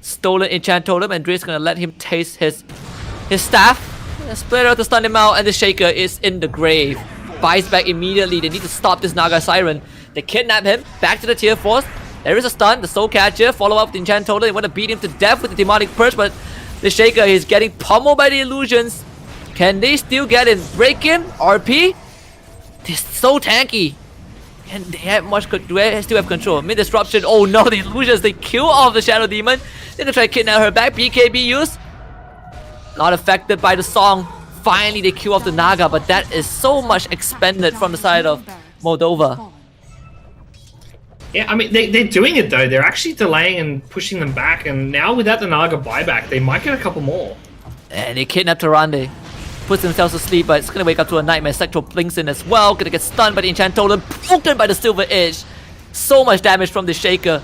Stolen enchant totem, and Dre's gonna let him taste his staff. Split out to stun him out, and the Shaker is in the grave. Buys back immediately. They need to stop this Naga Siren. They kidnap him. Back to the tier 4s. There is a stun. The Soul Catcher. Follow up with the enchant totem. They want to beat him to death with the Demonic Purge, but The Shaker is getting pummeled by the illusions. Can they still get in? Break in? RP? They're so tanky. And they have much. Do they still have control? Mid disruption. Oh no, the illusions. They kill off the Shadow Demon. They're gonna try to kidnap her back. BKB use. Not affected by the song. Finally, they kill off the Naga, but that is so much expended from the side of Moldova. Yeah, I mean, they're doing it though. They're actually delaying and pushing them back, and now without the Naga buyback, they might get a couple more. And they kidnap Tarande. Puts themselves to sleep, but it's gonna wake up to a nightmare. Sector blinks in as well. Gonna get stunned by the Enchant Totem. Broken by the Silver Edge. So much damage from the Shaker.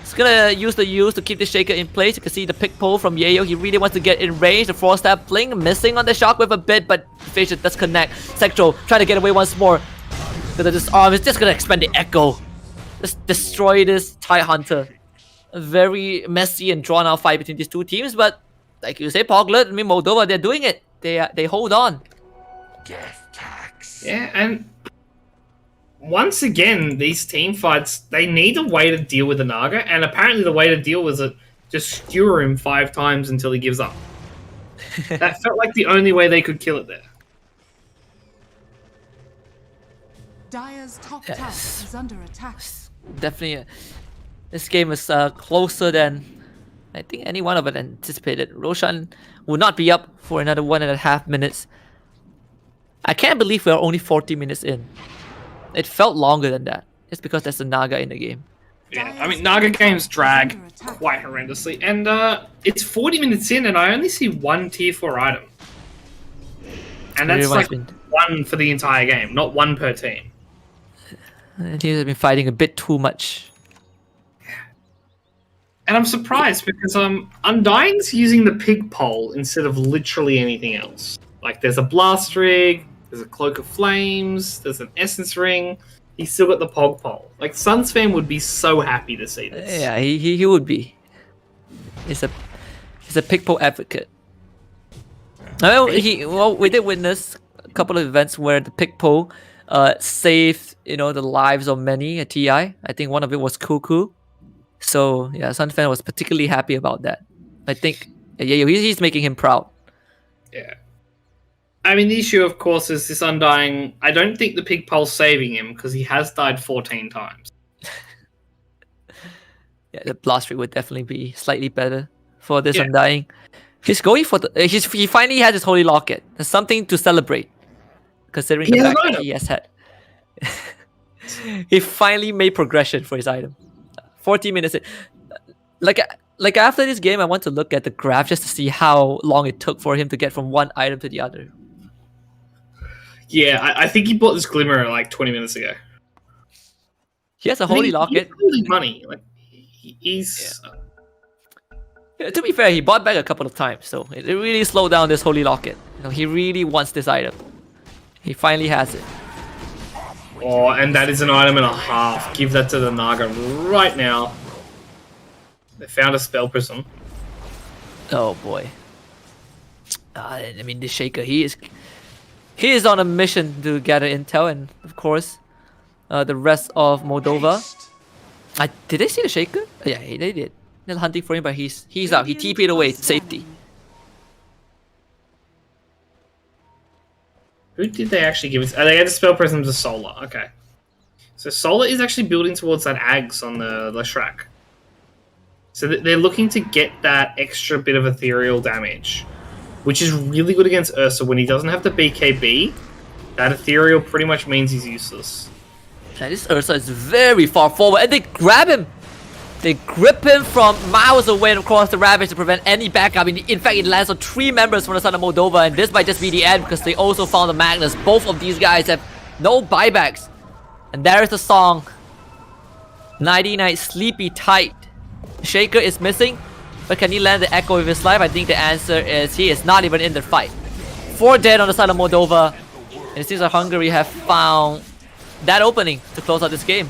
It's gonna use the use to keep the Shaker in place. You can see the pick pull from Yayo. He really wants to get in range. The Frost Stab Blink missing on the Shockwave a bit, but Fisher does connect. Sector trying to get away once more. Because this arm is just gonna expend the Echo. Just destroy this TIE Hunter. A very messy and drawn out fight between these two teams, but like you say, Poglet, I mean Moldova, they're doing it. They hold on. Death tax. Yeah, and once again, these team fights, they need a way to deal with the Naga, and apparently the way to deal was to just skewer him 5 times until he gives up. That felt like the only way they could kill it there. Dire's top tower is under attack. Definitely, this game is closer than I think any one of us anticipated. Roshan will not be up for another 1.5 minutes. I can't believe we're only 40 minutes in. It felt longer than that. It's because there's a Naga in the game. Yeah, I mean, Naga games drag quite horrendously, and it's 40 minutes in, and I only see 1 tier 4 item. And that's like 1 for the entire game, not 1 per team. The teams have been fighting a bit too much. And I'm surprised because Undying's using the pig pole instead of literally anything else. Like there's a blast rig, there's a cloak of flames, there's an essence ring. He's still got the pog pole. Like Suns fan would be so happy to see this. Yeah, he would be. He's a pig pole advocate. Well, we did witness a couple of events where the pig pole saved the lives of many a TI. I think one of it was Cuckoo. So yeah, Sun fan was particularly happy about that. I think he's making him proud. Yeah. I mean, the issue, of course, is this Undying. I don't think the pig pole's saving him because he has died 14 times. Yeah, the blast rate would definitely be slightly better for this Undying. He's going for he finally has his Holy Locket. There's something to celebrate, considering the fact that he has had. He finally made progression for his item. 40 minutes in. Like after this game, I want to look at the graph just to see how long it took for him to get from one item to the other. Yeah, I think he bought this Glimmer like 20 minutes ago. He has a Holy Locket. He's losing money. Like he's. Yeah, to be fair, he bought back a couple of times, so it really slowed down this Holy Locket. He really wants this item. He finally has it. Oh, and that is an item and a half. Give that to the Naga right now. They found a Spell Prism. Oh boy. I mean, the Shaker, he is on a mission to gather intel, and of course, the rest of Moldova. Did they see the Shaker? Yeah, they did. They're hunting for him, but he's out. He TP'd away to safety. Who did they actually give it? They had the Spell Prism to Solar. Okay. So Solar is actually building towards that Ags on the Leshrac. So they're looking to get that extra bit of ethereal damage, which is really good against Ursa. When he doesn't have the BKB, that ethereal pretty much means he's useless. Now, this Ursa is very far forward, and they grab him. They grip him from miles away and across the Ravage to prevent any backup. In fact, it lands on 3 members from the side of Moldova, and this might just be the end because they also found the Magnus. Both of these guys have no buybacks. And there is the song. Nighty Night, sleepy tight. Shaker is missing, but can he land the Echo with his life? I think the answer is he is not even in the fight. 4 dead on the side of Moldova, and it seems like Hungary have found that opening to close out this game.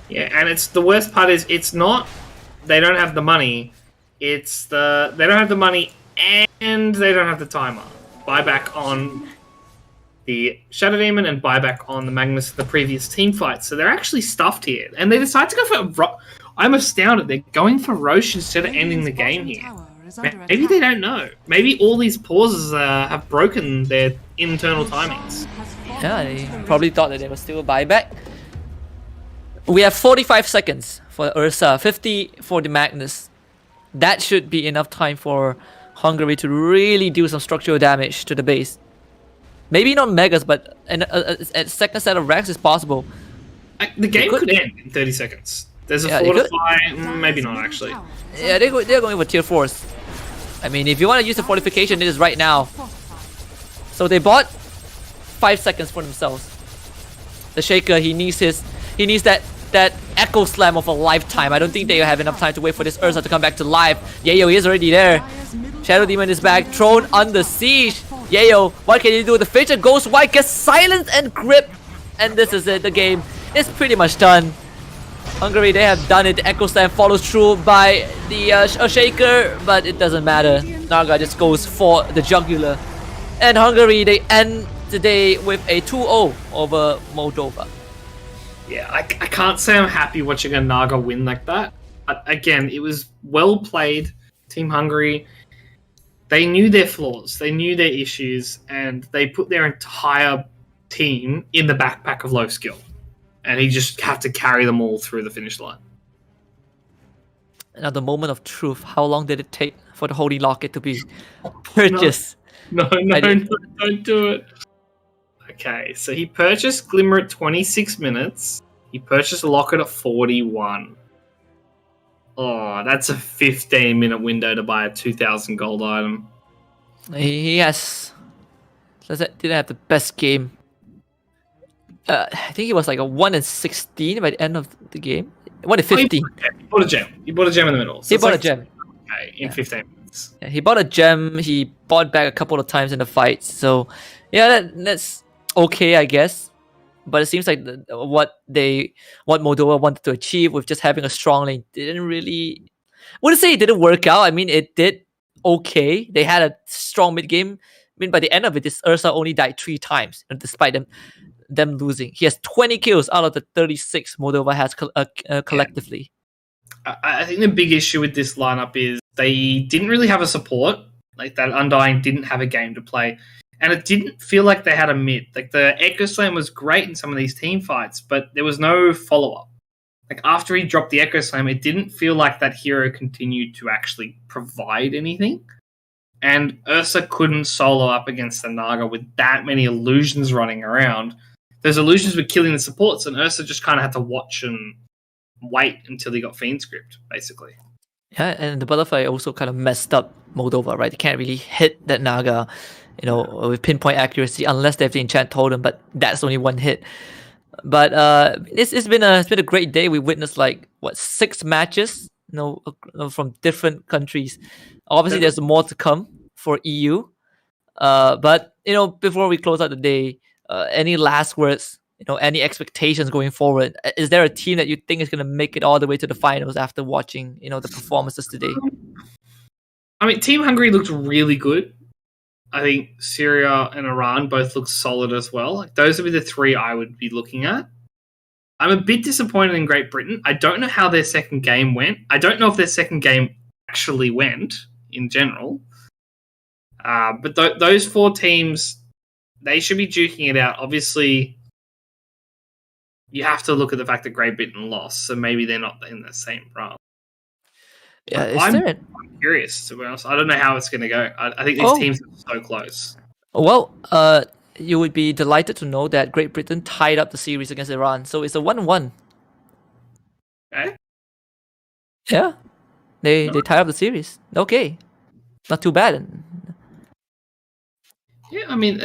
Yeah, and it's the worst part is it's not they don't have the money, it's they don't have the money and they don't have the timer. Buyback on the Shadow Demon and buyback on the Magnus the previous team fight. So they're actually stuffed here, and they decide to go for I'm astounded. They're going for Roche instead of ending the game here. is under Maybe attack. they don't know. Maybe all these pauses have broken their internal timings. Yeah, they probably thought that they were still a buyback. We have 45 seconds for Ursa, 50 for the Magnus. That should be enough time for Hungary to really do some structural damage to the base. Maybe not Megas, but a second set of Rex is possible. The game could- could end in 30 seconds. There's a Yeah, it could. fortify, maybe not actually. Yeah, they're going for tier 4s. I mean, if you want to use the fortification, it is right now. So they bought 5 seconds for themselves. The Shaker, he needs that echo slam of a lifetime. I don't think they have enough time to wait for this Ursa to come back to life. Yayo is already there. Shadow Demon is back, thrown under siege. Yayo, what can he do? The Fidget goes wide, gets silenced and gripped. And this is it, the game is pretty much done. Hungary, they have done it. The Echo Slam follows through by the Shaker, but it doesn't matter. Naga just goes for the jugular. And Hungary, they end today with a 2-0 over Moldova. Yeah, I can't say I'm happy watching a Naga win like that. But again, it was well played. Team Hungary, they knew their flaws, they knew their issues, and they put their entire team in the backpack of low skill. And he just had to carry them all through the finish line. Now the moment of truth. How long did it take for the Holy Locket to be purchased? No, don't do it. Okay, so he purchased Glimmer at 26 minutes. He purchased Locket at 41. Oh, that's a 15-minute window to buy a 2,000 gold item. He has... didn't have the best game. I think he was like a 1-16 by the end of the game. 1-15. He bought a gem. He bought a gem in the middle. So He it's bought a like gem. Okay, in 15 minutes. Yeah, he bought a gem. He bought back a couple of times in the fights. So yeah, that's okay, I guess. But it seems like what Moldova wanted to achieve with just having a strong lane didn't really... I wouldn't say it didn't work out. I mean, it did okay. They had a strong mid game. I mean, by the end of it, this Ursa only died 3 times, despite them losing. He has 20 kills out of the 36 Moldova has collectively. I think the big issue with this lineup is they didn't really have a support. Like, that Undying didn't have a game to play. And it didn't feel like they had a mid. Like, the Echo Slam was great in some of these team fights, but there was no follow-up. Like, after he dropped the Echo Slam, it didn't feel like that hero continued to actually provide anything. And Ursa couldn't solo up against the Naga with that many illusions running around. Those illusions were killing the supports, and Ursa just kind of had to watch and wait until he got Fiend Script, basically. Yeah, and the Butterfly also kind of messed up Moldova, right? They can't really hit that Naga, with pinpoint accuracy unless they have the enchant totem, but that's only one hit. But it's been a great day. We witnessed 6 matches, from different countries. Obviously, there's more to come for EU. But before we close out the day, any last words? Any expectations going forward? Is there a team that you think is going to make it all the way to the finals after watching, the performances today? I mean, Team Hungary looked really good. I think Syria and Iran both look solid as well. Like, those would be the 3 I would be looking at. I'm a bit disappointed in Great Britain. I don't know how their second game went. I don't know if their second game actually went in general. But those 4 teams, they should be duking it out. Obviously, you have to look at the fact that Great Britain lost, so maybe they're not in the same run. Yeah, I'm curious, to be honest. I don't know how it's going to go. I think these teams are so close. Well, you would be delighted to know that Great Britain tied up the series against Iran, so it's a 1-1. Okay. Yeah, they tied up the series. Okay, not too bad. Yeah, I mean,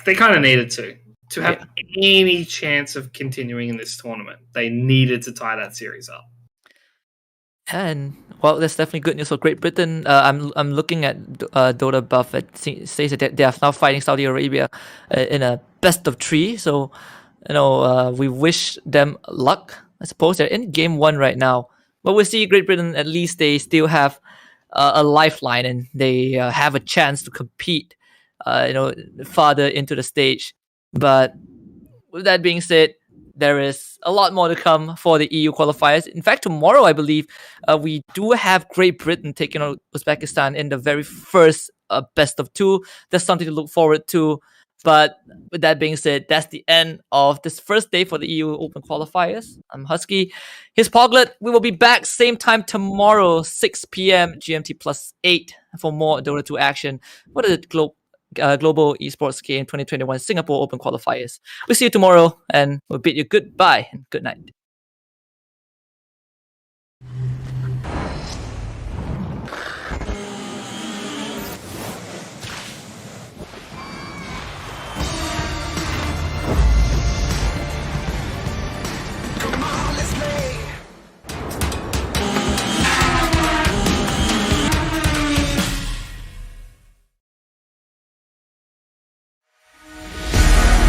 they kind of needed to have any chance of continuing in this tournament. They needed to tie that series up. And well, that's definitely good news for Great Britain. I'm looking at Dota buff. It says that they are now fighting Saudi Arabia in a best of 3. So we wish them luck. I suppose they're in game 1 right now, but we'll see. Great Britain, at least they still have a lifeline, and they have a chance to compete farther into the stage. But with that being said, there is a lot more to come for the EU qualifiers. In fact, tomorrow, I believe, we do have Great Britain taking on Uzbekistan in the very first best of two. That's something to look forward to. But with that being said, that's the end of this first day for the EU Open qualifiers. I'm Husky. Here's Poglet. We will be back same time tomorrow, 6 p.m. GMT plus 8 for more Dota 2 action. What is it? Global Esports Game 2021 Singapore Open qualifiers. We'll see you tomorrow, and we'll bid you goodbye and good night.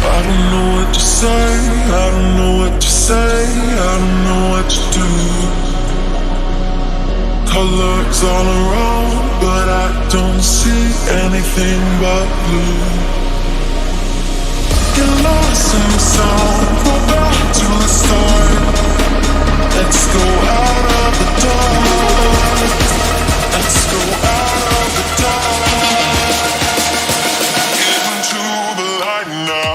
I don't know what to say, I don't know what to say, I don't know what to do. Colors all around, but I don't see anything but blue. Get lost in the sound, go back to the start. Let's go out of the dark. Let's go out of the dark. Into the light now.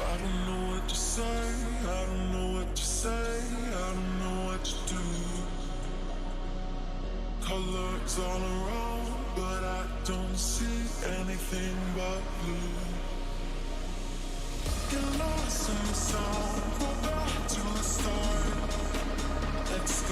I don't know what to say, I don't know what to say, I don't know what to do. Colors all around, but I don't see anything but blue. Get lost in the sound, go back to the start. Let's